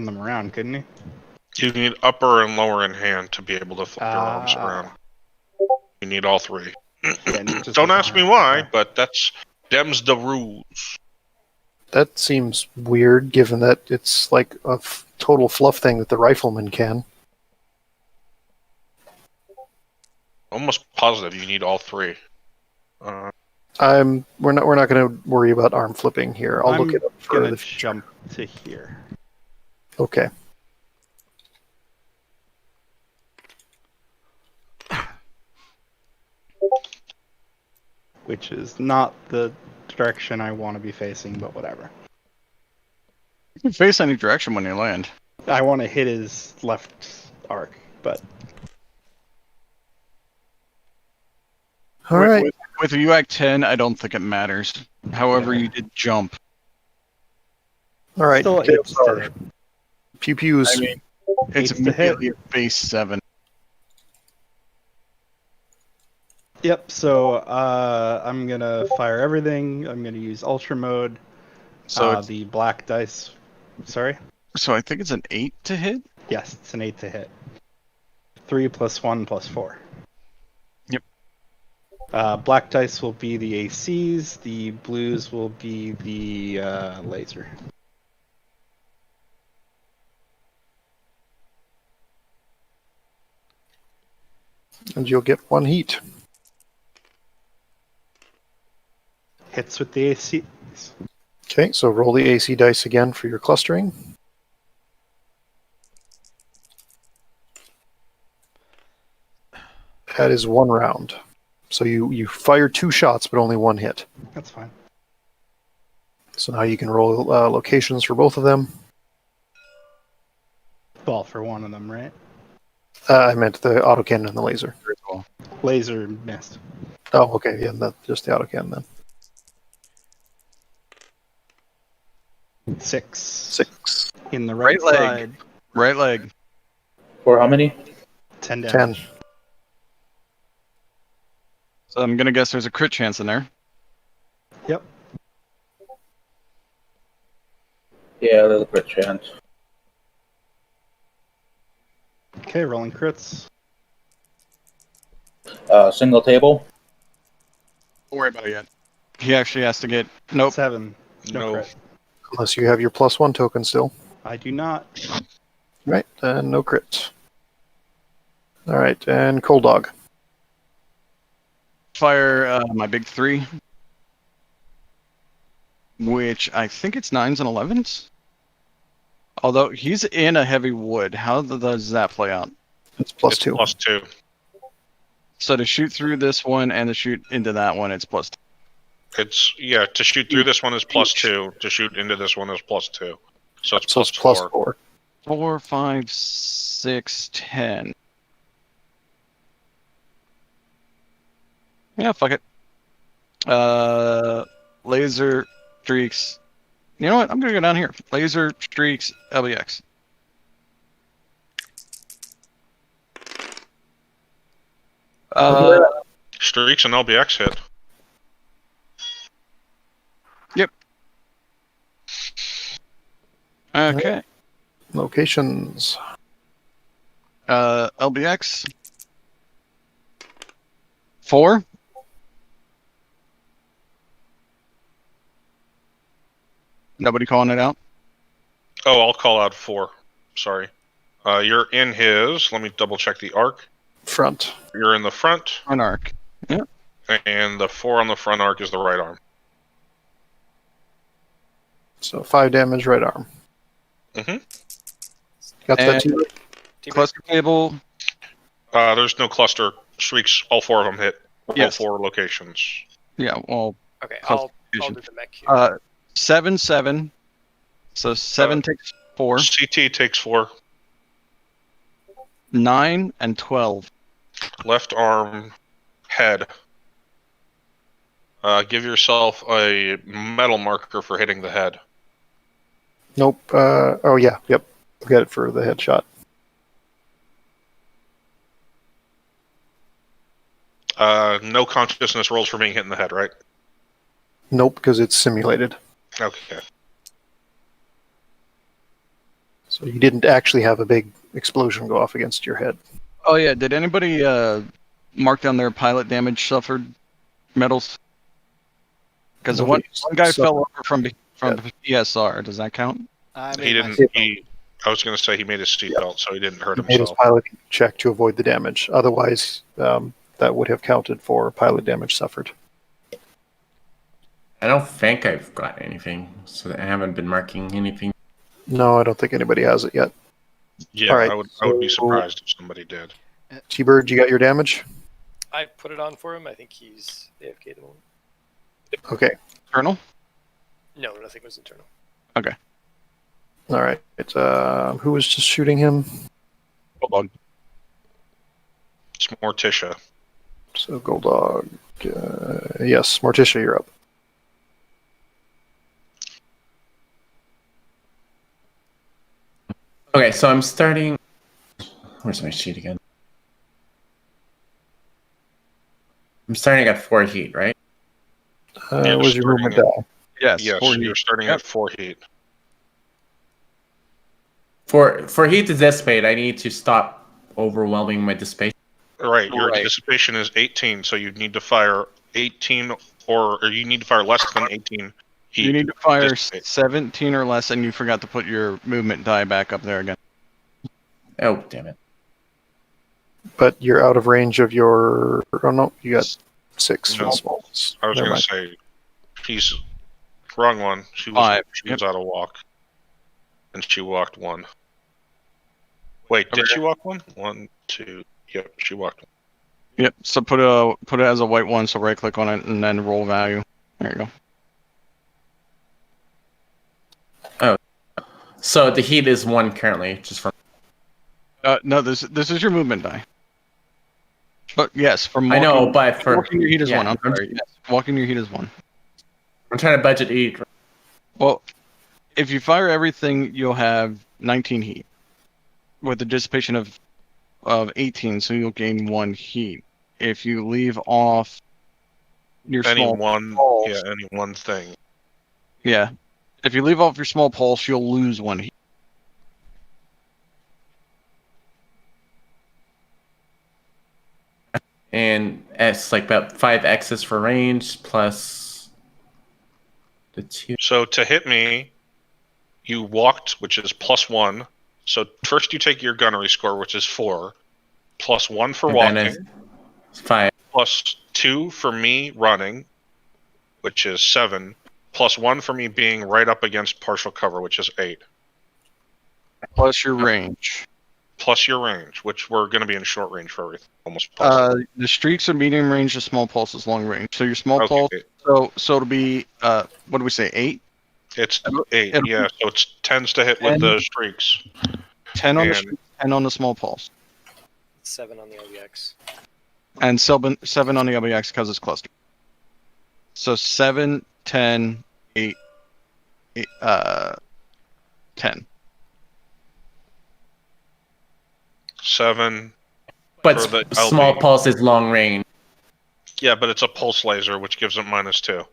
them around, couldn't he? You need upper and lower in hand to be able to flip your arms Ah. around. You need all 3. Yeah, and just Don't ask me behind. why, Okay. but them's the rules. That seems weird, given that it's like a total fluff thing that the rifleman can. Almost positive you need all 3. We're not going to worry about arm flipping here. I'll look I'm it up for gonna the future. jump to here. Okay. Which is not the direction I want to be facing, but whatever. You can face any direction when you land. I want to hit his left arc, but All right. With UAC 10, I don't think it matters. However, Yeah. you did jump. All right. still Okay, it's sorry. to- Pew pews. I mean, it's Eights to hit. immediately a base 7. Yep, so I'm gonna fire everything. I'm gonna use ultra mode. So, it's, The black dice. Sorry? so I think it's an 8 to hit. Yes, it's an 8 to hit. 3 + 1 + 4. Yep. Black dice will be the ACs, the blues will be the laser. And you'll get 1 heat. Hits with the AC. Okay, so roll the AC dice again for your clustering. That is 1 round. So you fire 2 shots, but only 1 hit. That's fine. So now you can roll locations for both of them. Well, for one of them, right? I meant the autocannon and the laser. Laser missed. Oh, okay. Yeah, just the autocannon then. 6. 6. In the right Right leg. side. Right leg. For how many? 10 10. damage. So I'm gonna guess there's a crit chance in there. Yep. Yeah, there's a crit chance. Okay, rolling crits. Single table. Don't worry about it yet. He actually has to get. Nope. 7. No, No. crit. Unless you have your +1 token still. I do not. Right, and no crit. All right, and Cold Dog. Fire my big 3. Which I think it's 9s and 11s. Although he's in a heavy wood. How does that play out? It's It's +2. +2. So to shoot through this one and to shoot into that one, it's +2. It's to shoot through this one is +2. To shoot into this one is +2. So it's So it's +4. +4. 4, 5, 6, 10. Yeah, fuck it. Laser streaks. You know what? I'm gonna go down here. Laser streaks LBX. Streaks and LBX hit. Okay. Locations. LBX. 4. Nobody calling it out? Oh, I'll call out 4. Sorry. You're in his. Let me double check the arc. Front. You're in the front, An arc. and the 4 on the front arc is the right arm. So 5 damage, right arm. Mhm. Got that And- too? Cluster cable. There's no cluster. Streaks, all 4 of them hit. All Yes. 4 locations. Yeah, well, Okay, Close I'll do the mech here. 7, 7. So 7 takes 4. CT takes 4. 9 and 12. Left arm, head. Give yourself a metal marker for hitting the head. Nope. Oh, yeah. Yep. Get it for the headshot. No consciousness rolls for being hit in the head, right? Nope, because it's simulated. Okay. So you didn't actually have a big explosion go off against your head. Oh yeah, did anybody mark down their pilot damage suffered medals? Because one Nobody guy suffered. fell over from PSR. Does that count? I He made my didn't. I was going to say he made his seatbelt, so he didn't hurt He made his himself. piloting check to avoid the damage. Otherwise, that would have counted for pilot damage suffered. I don't think I've got anything, so I haven't been marking anything. No, I don't think anybody has it yet. Yeah, All right, I would be so- surprised if somebody did. T-Bird, you got your damage? I put it on for him. I think he's AFK at the moment. Okay. Colonel? No, nothing was internal. All right. Who was just shooting him? Bulldog. It's Morticia. So Goldog. Yes, Morticia, you're up. Okay, so I'm starting. Where's my sheet again? I'm starting at 4 heat, right? You're Was your starting movement at- die? Yes. Yes, 4 you're starting Yep. at 4 heat. For heat to dissipate, I need to stop overwhelming my dissipation. Right, your Right. dissipation is 18, so you need to fire 18, or you need to fire less than 18 heat. You need to fire dissipate. 17 or less, and you forgot to put your movement die back up there again. Oh, damn it. But you're out of range of your. Oh no, you got 6 for No. the smalls. I was Never going to mind. say, she's wrong one. She was 5, she was out of walk, and she walked 1. Wait, did Okay. she walk 1? 1, 2. Yep, she walked 1. Yep. So put it as a white one. So right click on it and then roll value. There you go. So the heat is 1 currently, just from. No, this is your movement die. But yes, from I walking, know, but for walking your heat is yeah, 1. I'm sorry. Yes, walking your heat is 1. I'm trying to budget heat. Well, if you fire everything, you'll have 19 heat with a dissipation of 18, so you'll gain 1 heat. If you leave off your Any small one, pulse, yeah, any one thing. yeah. If you leave off your small pulse, you'll lose 1 heat. And it's like about 5x's for range plus the 2. So to hit me, you walked, which is +1. So first you take your gunnery score, which is 4, +1 for And then walking, it's 5. +2 for me running, which is 7, +1 for me being right up against partial cover, which is 8, Plus your range. plus your range, which we're going to be in short range for everything, almost plus. The streaks are medium range, the small pulse is long range. So your small pulse, Okay, so it'll be what do we say, 8? it's It'll- 8, it'll yeah. So it tends to hit with 10. the streaks. 10 on the And- streaks, 10 on the small pulse, 7 on the LBX. and 7 on the LBX because it's clustered. So 7, 10, 8, 10. 7. But For the small LB. pulse is long range. Yeah, but it's a pulse laser, which gives it -2.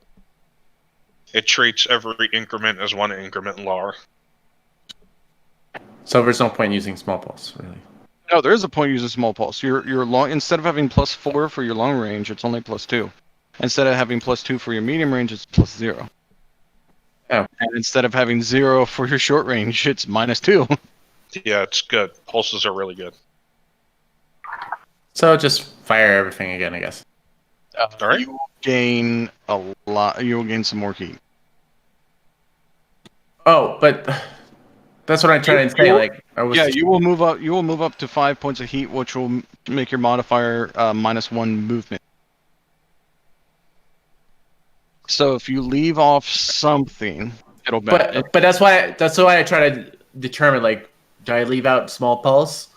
It treats every increment as 1 increment lower. So there's no point using small pulse, really. No, there is a point using small pulse. Your long, instead of having +4 for your long range, it's only +2. Instead of having +2 for your medium range, it's +0. Oh. And instead of having 0 for your short range, it's -2. Yeah, it's good. Pulses are really good. So just fire everything again, I guess. All right. You will gain a lot. You will gain some more heat. Oh, but that's what I'm trying to say. Like, I was Yeah, you will move up. You will move up to 5 points of heat, which will make your modifier -1 movement. So if you leave off something, it'll But that's why I try to determine, like, do I leave out small pulse?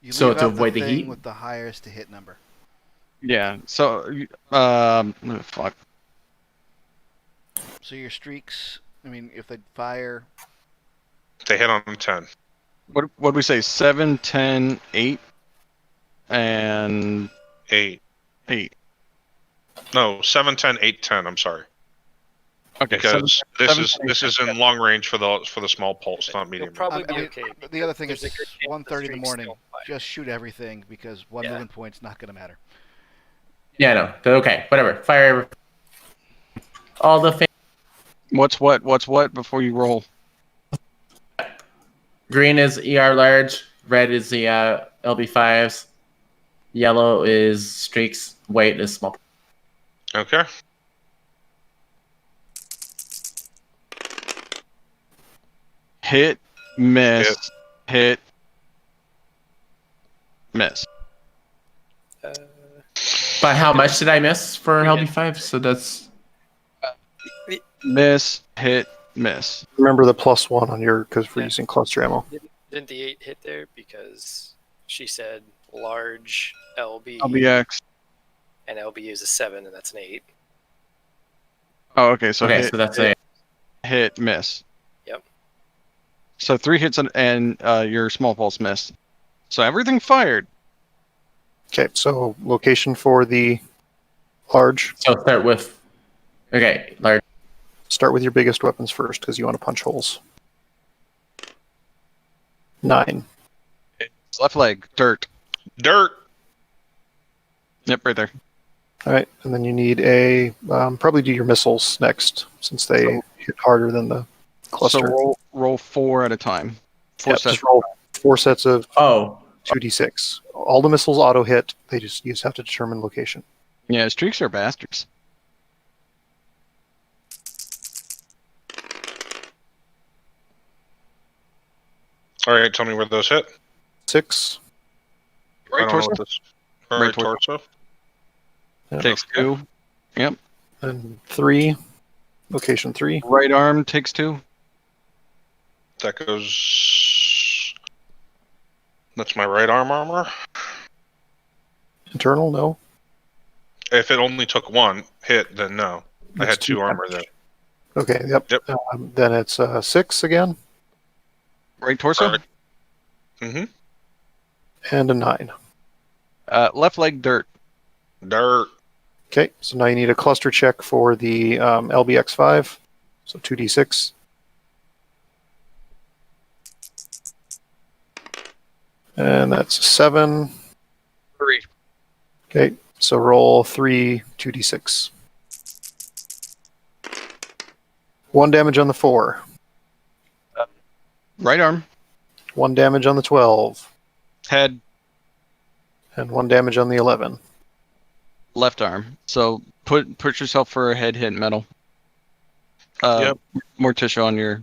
You So leave to out avoid the thing heat? with the highest to hit number. Yeah. So fuck. So your streaks, I mean, if they fire, They hit on 10. What do we say? 7, 10, 8, and 8. 8. No, 7, 10, 8, 10. I'm sorry. Okay. Because this is in long range for the small pulse, not You'll medium. probably I be mean, okay. the other thing There's is a good chance the 1:30 in the streaks morning. don't fire. Just shoot everything because one Yeah. movement point's not going to matter. Yeah, no. Okay, whatever. Fire all the What's what before you roll? green is ER large, red is the LB5s, yellow is streaks, white is small. Okay. Hit, miss, hit, miss. But how much did I miss for LB5? So that's Miss, hit, miss. Remember the +1 on your because we're using cluster ammo. Didn't the 8 hit there because she said large LB LBX. and LB is a 7 and that's an 8. Oh, okay. So okay. hit, So that's hit, a hit, miss. Yep. So 3 hits and your small pulse missed. So everything fired. Okay, so location for the large. so start with large. Start with your biggest weapons first because you want to punch holes. 9. Left leg, dirt. Dirt. Yep, right there. All right, and then you need a probably do your missiles next since they hit harder than the cluster. So roll 4 at a time. 4 Yep, sets. just roll 4 sets of Oh, 2d6. All the missiles auto hit. You just have to determine location. Yeah, streaks are bastards. All right, tell me where those hit. 6 I Right don't know torso. what this. Right Right torso. torso. Takes 2. and 3. Location 3. Right arm takes 2. That goes. That's my right arm armor. Internal, no. If it only took one hit, then no. I That's had two armor there. Okay, yep. Yep. Then it's 6 again, Right torso. Alright. Mm-hmm. and a 9. Left leg dirt. Dirt. Okay, so now you need a cluster check for the LBX5. So 2d6. And that's 7. 3. Okay, so roll 3 2d6. 1 damage on the 4. Right arm. 1 damage on the 12. Head. And 1 damage on the 11. Left arm. So put yourself for a head hit metal. Yep. Morticia on your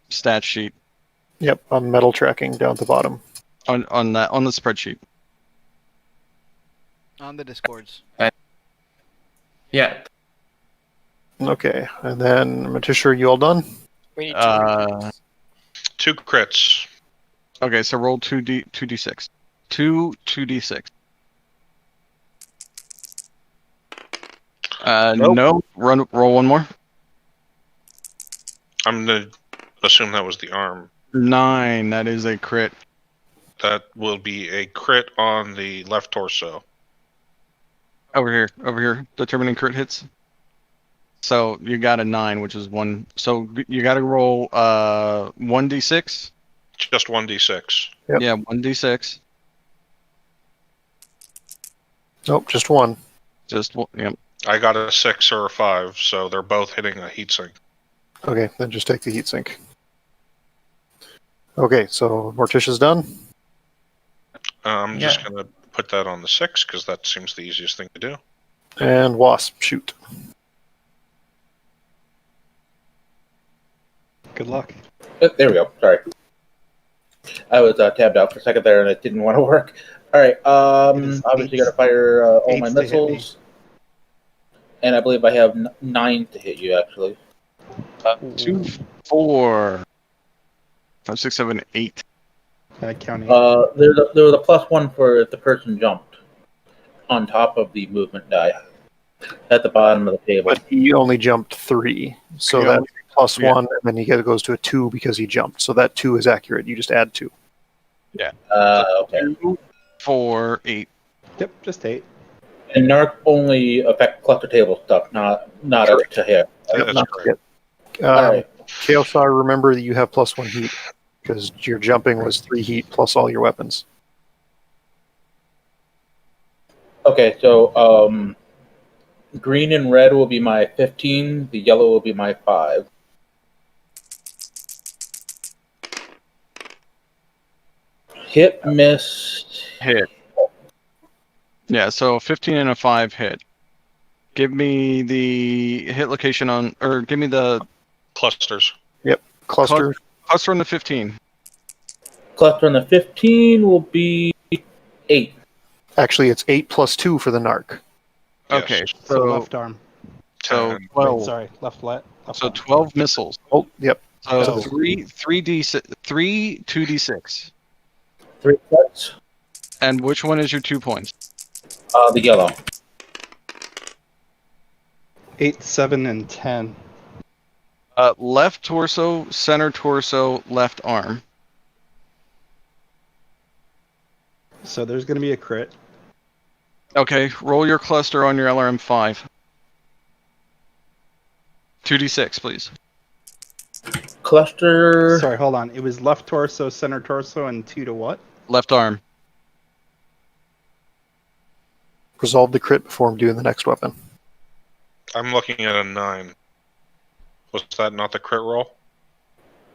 stat sheet. Yep, on metal tracking down at the bottom. On the spreadsheet. On the Discords. Yeah. Okay, and then Matisha, are you all done? We need Uh, 2 crits. okay, so roll 2d6. 2d6. Nope. No. Roll one more. I'm gonna assume that was the arm. 9. That is a crit. That will be a crit on the left torso. Over here. Determining crit hits. So you got a 9, which is 1. So you got to roll 1d6. Just 1d6. Yep. Yeah, 1d6. Nope, just 1. Just one. Yep. I got a 6 or a 5, so they're both hitting a heatsink. Okay, then just take the heatsink. Okay, so Morticia's done. I'm just gonna put that on the 6 because that seems the easiest thing to do. And Wasp, shoot. Good luck. There we go. Sorry. I was tabbed out for a second there and it didn't want to work. All right. It's Obviously, eight- got to fire all my eights to hit me. missiles. And I believe I have 9 to hit you, actually. 2, 4, 5, 6, 7, 8. Counting. There was a +1 for if the person jumped on top of the movement die at the bottom of the table. But he only jumped 3. So He that's only- plus yeah. 1, and then he goes to a 2 because he jumped. So that 2 is accurate. You just add 2. Okay. 2, 4, 8. Yep, just 8. And NARC only affect cluster table stuff, not up to hit. That's Not- correct. Alright. Chaosar, remember that you have +1 heat because your jumping was 3 heat plus all your weapons. Okay, so green and red will be my 15. The yellow will be my 5. Hit, miss. Hit. Yeah, so 15 and a 5 hit. Give me the hit location on, or give me the Clusters. Cluster, cluster on the 15. Cluster on the 15 will be 8. actually, it's 8 plus 2 for the narc. Okay, Yes. So so left arm. so 10. 12. Sorry, left leg. Left So arm. 12 missiles. Oh, yep. So Oh. 3 2d6. 3 cuts. And which one is your 2 points? The yellow. 8, 7, and 10. Left torso, center torso, left arm. So there's going to be a crit. Okay, roll your cluster on your LRM5. 2d6, please. Cluster. Sorry, hold on. It was left torso, center torso, and 2 to what? Left arm. Resolve the crit before I'm doing the next weapon. I'm looking at a 9. Was that not the crit roll?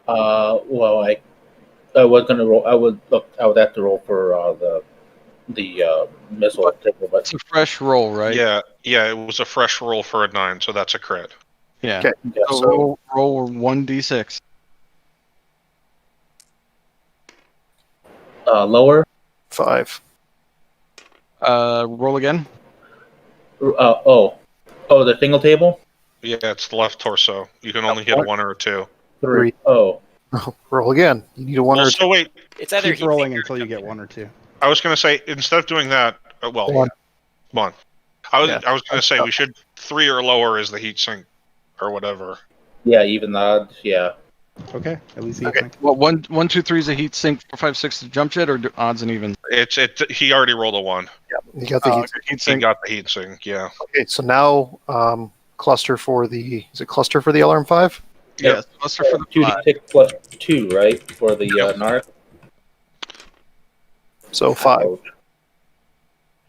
Well, I was gonna roll. I would have to roll for the missile table, but It's a fresh roll, right? Yeah, it was a fresh roll for a 9, so that's a crit. Yeah. Okay. yeah, So so roll 1d6. lower. 5. Roll again. Oh, the single table. Yeah, it's the left torso. You can only hit a what? 1 or a 2. 3. Oh, Roll again. You need a 1 Well, or a so wait, It's either Keep heat rolling sink or until you get jumping. 1 or 2. I was going to say instead of doing that, well, One. one. I was Yeah. I was going to say we should 3 or lower is the heat sink or whatever. Yeah, even the odds. Yeah. Okay, at least heat Okay. sink. Well, 1, 2, 3 is a heat sink. 4, 5, 6 is a jump jet, or odds and evens. He already rolled a 1. You got the Oh, heat. okay, heat He sink. got the heat sink. Yeah. Okay, so now cluster for the alarm 5? Yeah, cluster for the 2d6 plus 2, right, for the narc. So 5.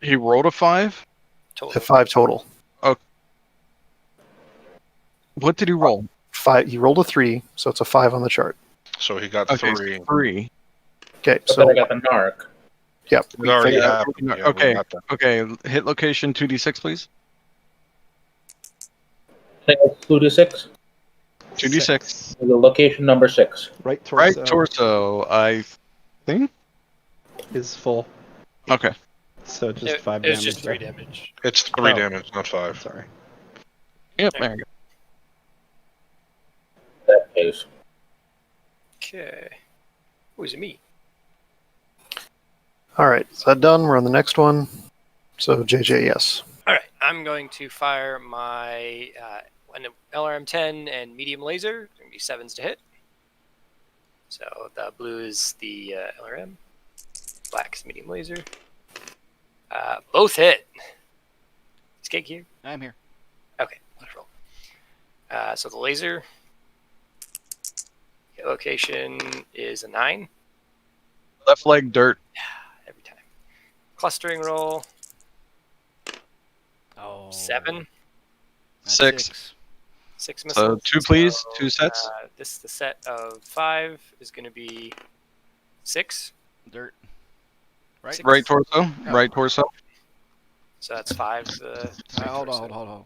He rolled a 5. Total. 5 total. What did he roll? 5. He rolled a 3, so it's a 5 on the chart. So he got Okay, 3. 3. Okay, But so then I got the narc. yep. It already Yeah, happened. Yeah, we okay. got that. Okay, hit location 2d6, please. Think it's 2d6. 2d6. The location number 6. Right torso, Right torso, I think. is full, Okay. so just 5 It was damage. just 3 there. damage. It's 3 Oh. damage, not 5. Sorry. Yep, there you go. That case. Okay. Oh, is it me? All right, is that done? We're on the next one. So JJ, yes. All right, I'm going to fire my an LRM-10 and medium laser. It's going to be 7s to hit. So the blue is the LRM, black is medium laser. Both hit. Is Cake here? I'm here. Okay, let's roll. So the laser hit location is a 9 Left leg dirt. every time. Clustering roll Oh. 7. That's 6. 6 So missiles. 2, please. 2 sets. The set of 5 is going to be 6. Dirt. Right. Six. Right torso. Right torso. So that's 5. Hold on.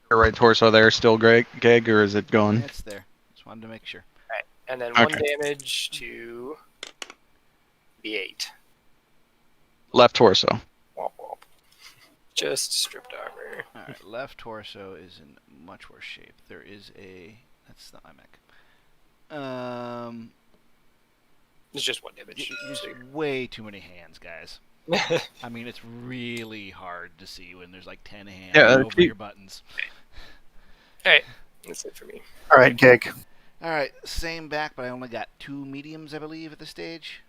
Your right torso there still gag, or is it gone? It's there. Just wanted to make sure. And then Okay. 1 damage to B8. Left torso. Womp womp. Just stripped armor. All right. Left torso is in much worse shape. There is a. That's the IMEC. It's just 1 damage. There's way too many hands, guys. I mean, it's really hard to see when there's like 10 hands over your buttons. Alright, that's it for me. All right, Gag. All right, same back, but I only got 2 mediums, I believe, at this stage.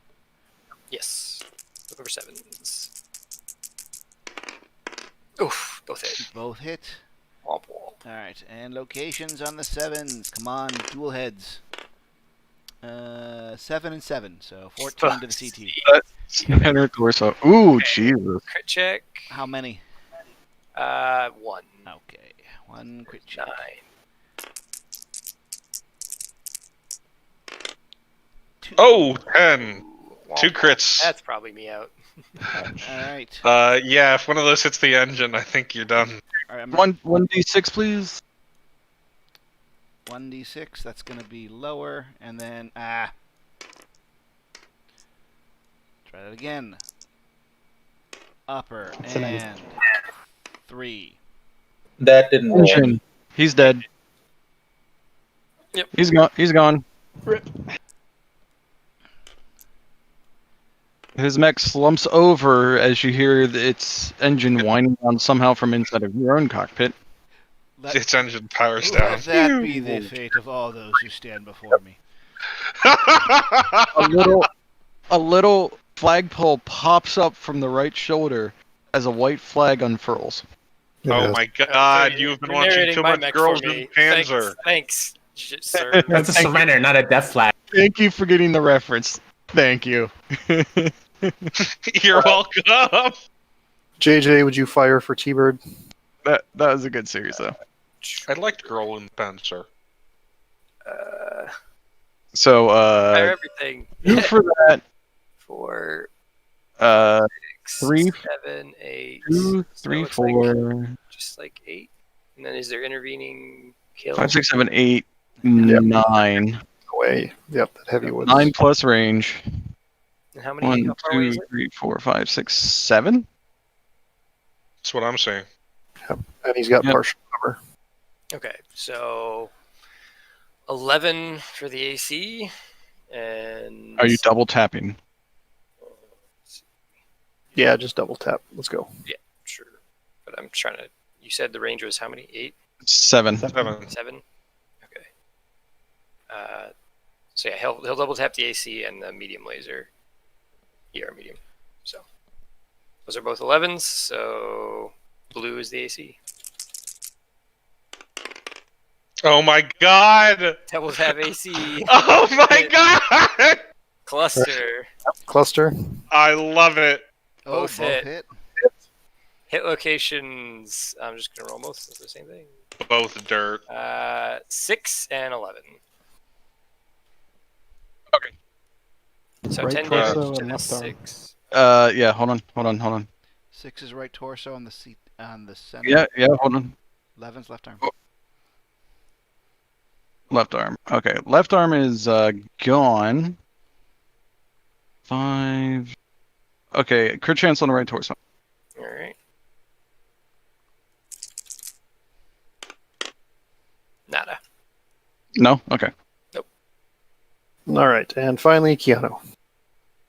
Yes. Look over 7s. Oof, both hit. Both hit. Womp womp. All right, and locations on the 7s. Come on, dual heads. 7 and 7, so 14 to the CT. Center torso. Ooh, Jesus. Crit check. How many? 1. Okay, 1 crit check. 9. 2. Oh, 10. Womp 2 womp. crits. That's probably me out. All right. Yeah, if one of those hits the engine, I think you're done. All right, 1d6, please. 1d6, that's going to be lower, and then, try that again. Upper, It's an eight. and 3. That didn't roll. Engine. He's dead. Yep. He's gone. He's gone. His mech slumps over as you hear its engine whining down somehow from inside of your own cockpit. Its engine powers down. Let that be the fate of all those who stand before me. A little flagpole pops up from the right shoulder as a white flag unfurls. Oh my god, you've been You're watching narrating too my much mech Girls for in me. Panzer. Thanks, sir. That's a surrender, not a death flag. Thank you for getting the reference. Thank you. You're welcome. JJ, would you fire for T-Bird? That was a good series though. I liked Girl in Panzer. So Fire everything. 2 for that. 4, 6, 3, 3, 7, 8. 2, 3, looks like 4, just like 8. And then is there intervening kill? 5, 6, 7, 8, 9. Away. Yep, that heavy was. 9 plus range. And how many? 1, How far away 2, is it? 3, 4, 5, 6, 7. That's what I'm saying. And he's got Yep. partial cover. Okay, so 11 for the AC, and Are you double tapping? Yeah, just double tap. Let's go. Sure, but I'm trying to. You said the range was how many? 8, 7. 7. 7. Okay. So yeah, he'll double tap the AC and the medium laser. ER medium. So those are both 11s. So blue is the AC. Oh my god! Double tap AC. Oh my god! Cluster. Cluster. I love it. Oh, Both both hit. hit. Hit locations. I'm just gonna roll both. It's the same thing. Both dirt. 6 and 11. Okay. So Right 10 torso damage and to left arm. 6. Yeah, hold on. 6 is right torso on the seat on the center. Yeah, hold on. 11's left arm. Left arm. Okay, left arm is gone. 5. Okay, crit chance on the right torso. All right. Nada. No? Okay. All right, and finally, Keanu.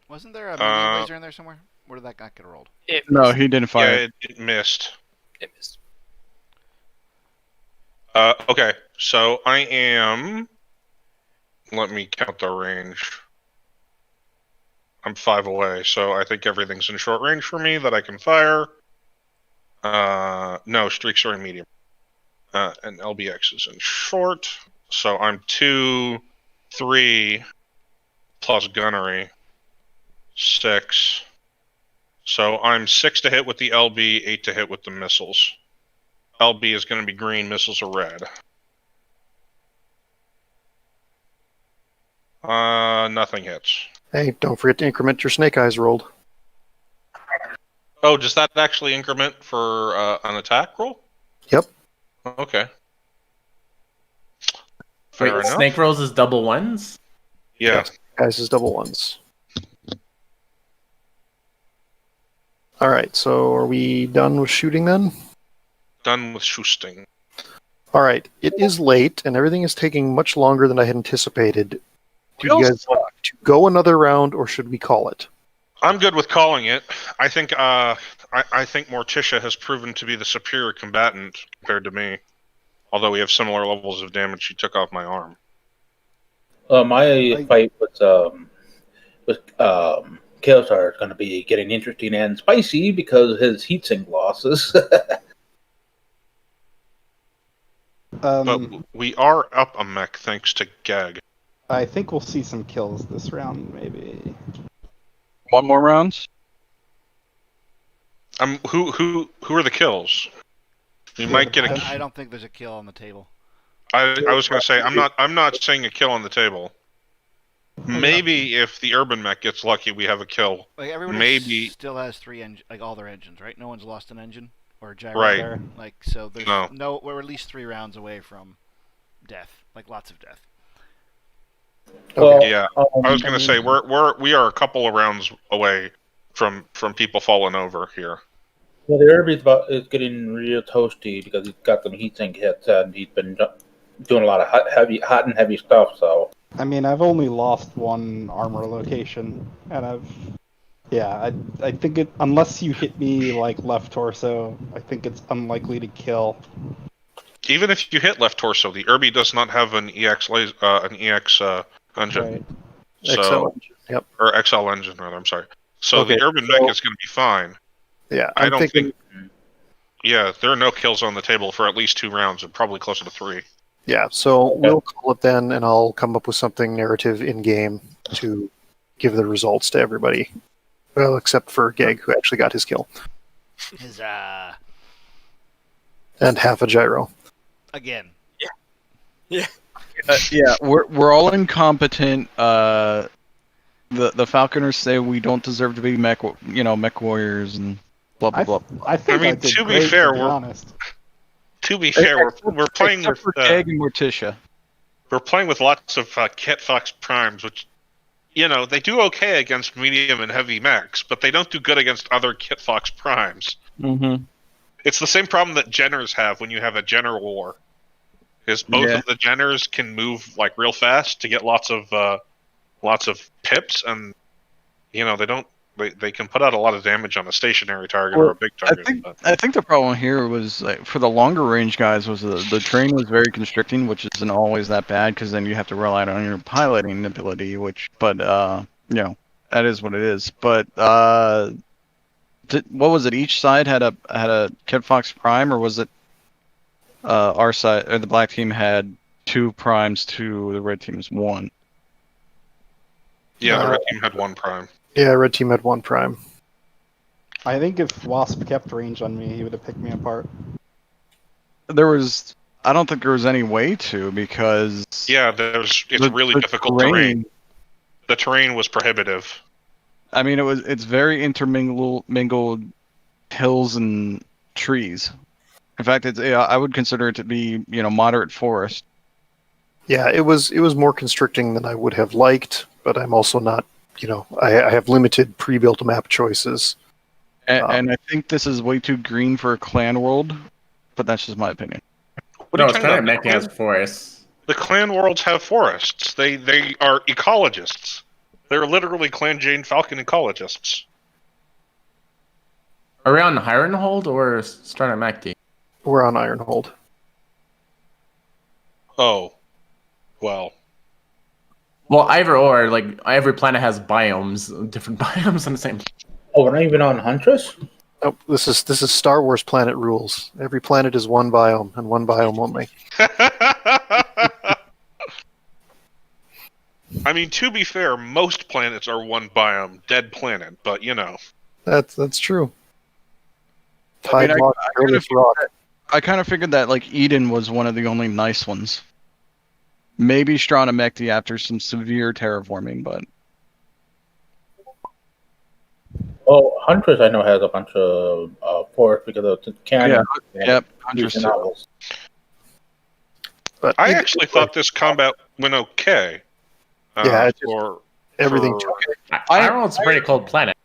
Wasn't there a medium laser in there somewhere? Where did that not get rolled? It No, missed. he didn't Yeah, fire. it missed. It missed. Okay, so I am. Let me count the range. I'm 5 away, so I think everything's in short range for me that I can fire. No, streaks are in medium. And LBX is in short, so I'm 2, 3 plus gunnery, 6. So I'm 6 to hit with the LB, 8 to hit with the missiles. LB is going to be green, missiles are red. Nothing hits. Hey, don't forget to increment your snake eyes rolled. Oh, does that actually increment for an attack roll? Yep. Okay. Fair Wait, enough. snake rolls is double ones? Yeah. Guys is double ones. All right, so are we done with shooting then? Done with shooting. All right, it is late and everything is taking much longer than I had anticipated. Do We all you guys want to go another round or should we call it? I'm good with calling it. I think I think Morticia has proven to be the superior combatant compared to me. Although we have similar levels of damage, she took off my arm. My fight with Kaosar is going to be getting interesting and spicy because of his heatsink losses. But we are up a mech thanks to Gag. I think we'll see some kills this round, maybe. One more round? Who are the kills? We might get a. I don't think there's a kill on the table. I was going to say I'm not saying a kill on the table. Maybe if the urban mech gets lucky, we have a kill. Like everybody Maybe still has 3 like all their engines, right? No one's lost an engine or a gyro Right. there. Like so, there's No. we're at least 3 rounds away from death, like lots of death. Well, yeah. I was going to say we are a couple of rounds away from people falling over here. Well, the Irby's is getting real toasty because he's got some heatsink hits and he's been doing a lot of hot and heavy stuff. So I mean, I've only lost one armor location, and I think it, unless you hit me like left torso, I think it's unlikely to kill. Even if you hit left torso, the Irby does not have an EX engine. Right. So, XL engine, yep. Or XL engine, rather. I'm sorry. So Okay, the urban mech is going to be fine. Yeah, I I'm don't thinking. think. Yeah, there are no kills on the table for at least 2 rounds, and probably closer to 3. Yeah, so we'll call it then, and I'll come up with something narrative in game to give the results to everybody. Well, except for Gag, who actually got his kill. Huzzah! And half a gyro. Again. Yeah. Yeah, we're all incompetent. The Falconers say we don't deserve to be mech warriors and blah blah blah. I think mean, I did to be great, fair, to be we're- honest. To be fair, we're playing Except with for Gag and Morticia. we're playing with lots of Kit Fox primes, which they do okay against medium and heavy mechs, but they don't do good against other Kit Fox primes. Mm-hmm. It's the same problem that Jenners have when you have a Jenner war. is both Yeah. of the Jenners can move like real fast to get lots of pips, and they can put out a lot of damage on a stationary target or a big target. I think the problem here was like, for the longer range guys was the terrain was very constricting, which isn't always that bad because then you have to rely on your piloting ability, but that is what it is. But what was it? Each side had a Kid Fox Prime, or was it our side or the black team had 2 primes to the red team's 1? Yeah, the red team had 1 prime. Yeah, red team had 1 prime. I think if Wasp kept range on me, he would have picked me apart. I don't think there was any way to, because Yeah, it's really difficult terrain. The terrain was prohibitive. I mean, it's very mingled hills and trees. In fact, I would consider it to be moderate forest. Yeah, it was more constricting than I would have liked, but I'm also not. I have limited pre-built map choices. And I think this is way too green for a clan world, but that's just my opinion. What are you it's talking kind of about? making as forests. The clan worlds have forests. They are ecologists. They're literally Clan Jade Falcon ecologists. Are we on Ironhold or Stratamac? We're on Ironhold. Oh, well. Well, either or. Like every planet has biomes, different biomes on the same. Oh, we're not even on Huntress? Oh, this is Star Wars planet rules. Every planet is 1 biome and 1 biome only. I mean, to be fair, most planets are 1 biome, dead planet, but That's true. I mean, Tide Rock, Earth Rock. I kind of figured that like Eden was one of the only nice ones. Maybe Stronamecti after some severe terraforming, but Oh, Huntress I know has a bunch of forests because of the canyon. yep, Huntress too. novels. But I actually thought this combat went okay. Yeah, everything for- took it. Ironhold's a pretty cold planet.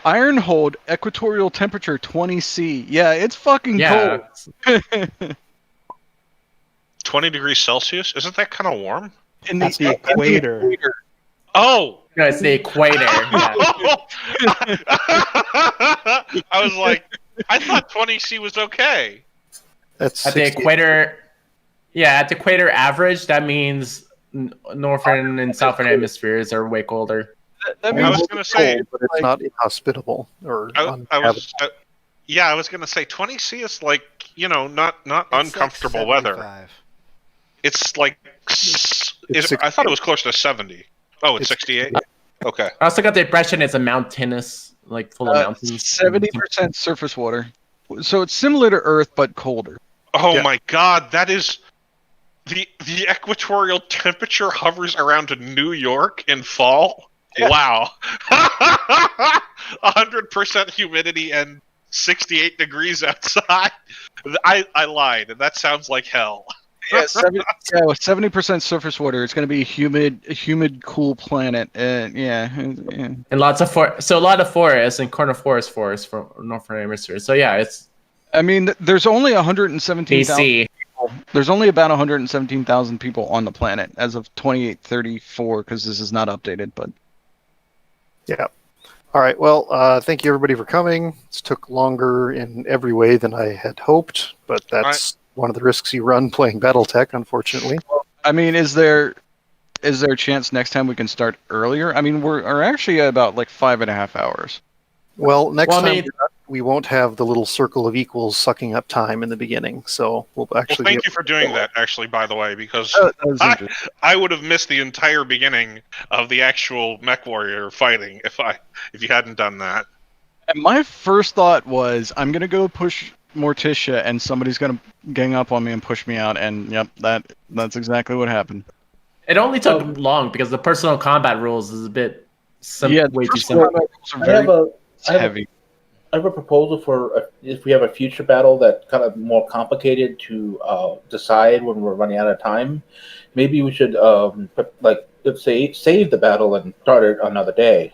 Ironhold, equatorial temperature 20°C. Yeah, it's fucking Yeah. cold. 20 degrees Celsius? Isn't that kind of warm? That's the equator. Oh! No, it's the equator. Yeah. I was like, I thought 20°C was okay. That's At the 60. equator, at the equator average, that means northern and southern hemispheres are way colder. That I means was going to say, cold, but it's not inhospitable or I was going to say 20°C is like, not It's uncomfortable like weather. 75. It's like, I thought it was close to 70. Oh, it's 68? Okay. I also got the impression it's a mountainous, like full of mountains. 70% surface water. So it's similar to Earth, but colder. Oh Yeah. my god, that is... The equatorial temperature hovers around New York in fall? Yeah. Wow. 100% humidity and 68 degrees outside. I lied, and that sounds like hell. Yeah, 70% surface water. It's going to be a humid, cool planet. And lots of a lot of forests and corniferous forests for northern hemisphere. So yeah, it's I mean, there's only 117,000 BC. people. There's only about 117,000 people on the planet as of 2834, because this is not updated. But Yeah. All right. Well, thank you everybody for coming. This took longer in every way than I had hoped, but that's one of the risks you run playing BattleTech, unfortunately. I mean, is there a chance next time we can start earlier? I mean, we're actually at about like 5.5 hours. Well, next Well, I time mean- we won't have the little circle of equals sucking up time in the beginning, so we'll actually. Well, thank you for doing that, actually, by the way, because That was interesting. I would have missed the entire beginning of the actual mech warrior fighting if you hadn't done that. And my first thought was, I'm gonna go push Morticia, and somebody's gonna gang up on me and push me out. And yep, that's exactly what happened. It only took long because the personal combat rules is a bit way too first simple. combat rules are I very have a heavy. I have a proposal for if we have a future battle that's kind of more complicated to decide when we're running out of time. Maybe we should let's say save the battle and start it another day.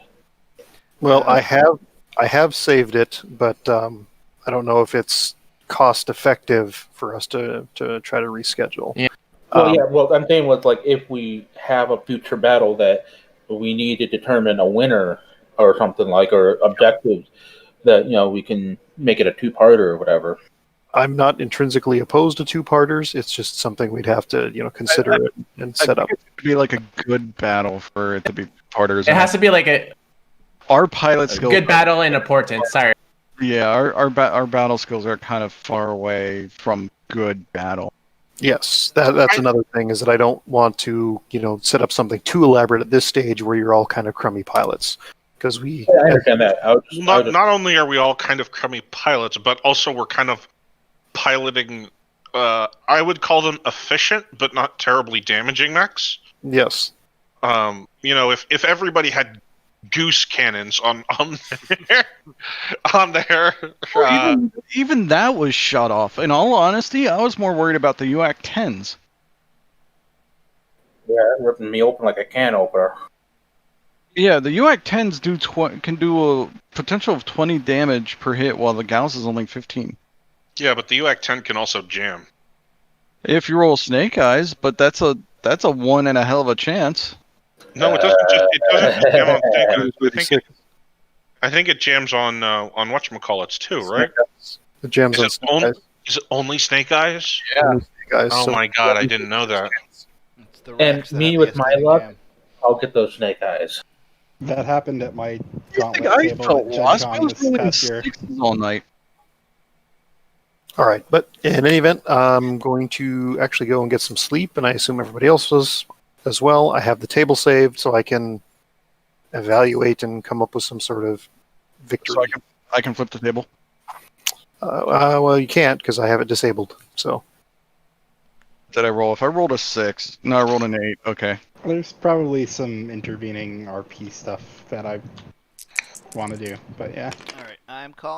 Well, I have saved it, but I don't know if it's cost effective for us to try to reschedule. Yeah. Well, yeah. Well, I'm saying with like if we have a future battle that we need to determine a winner or something like, or objectives that we can make it a two-parter or whatever. I'm not intrinsically opposed to two-parters. It's just something we'd have to consider it and set up. It would be like a good battle for it to be parters. It has to be like a Our pilot skills. good battle in importance. Sorry. Yeah, our battle skills are kind of far away from good battle. Yes, that's another thing, is that I don't want to set up something too elaborate at this stage where you're all kind of crummy pilots, because I understand that. Not only are we all kind of crummy pilots, but also we're kind of piloting. I would call them efficient, but not terribly damaging mechs. Yes. If everybody had goose cannons on their even that was shut off. In all honesty, I was more worried about the UAC 10s. Yeah, ripping me open like a can opener. Yeah, the UAC 10s can do a potential of 20 damage per hit, while the Gauss is only 15. Yeah, but the UAC 10 can also jam. If you roll Snake Eyes, but that's a one and a hell of a chance. No, it doesn't just jam on Snake Eyes. I think it jams on whatchamacallits too, right? It jams on Snake Eyes. Is it only Snake Eyes? Yeah. Snake Eyes, oh my god, I didn't know that. And me with my luck, I'll get those Snake Eyes. That happened at my I gauntlet table felt at Gen lost. Con I was this rolling past year. sixes all night. All right, but in any event, I'm going to actually go and get some sleep, and I assume everybody else was as well. I have the table saved, so I can evaluate and come up with some sort of victory. So I can flip the table. Well, you can't because I have it disabled. So. Did I roll? If I rolled a 6, no, I rolled an 8. Okay. There's probably some intervening RP stuff that I want to do, but yeah. All right, I'm calling.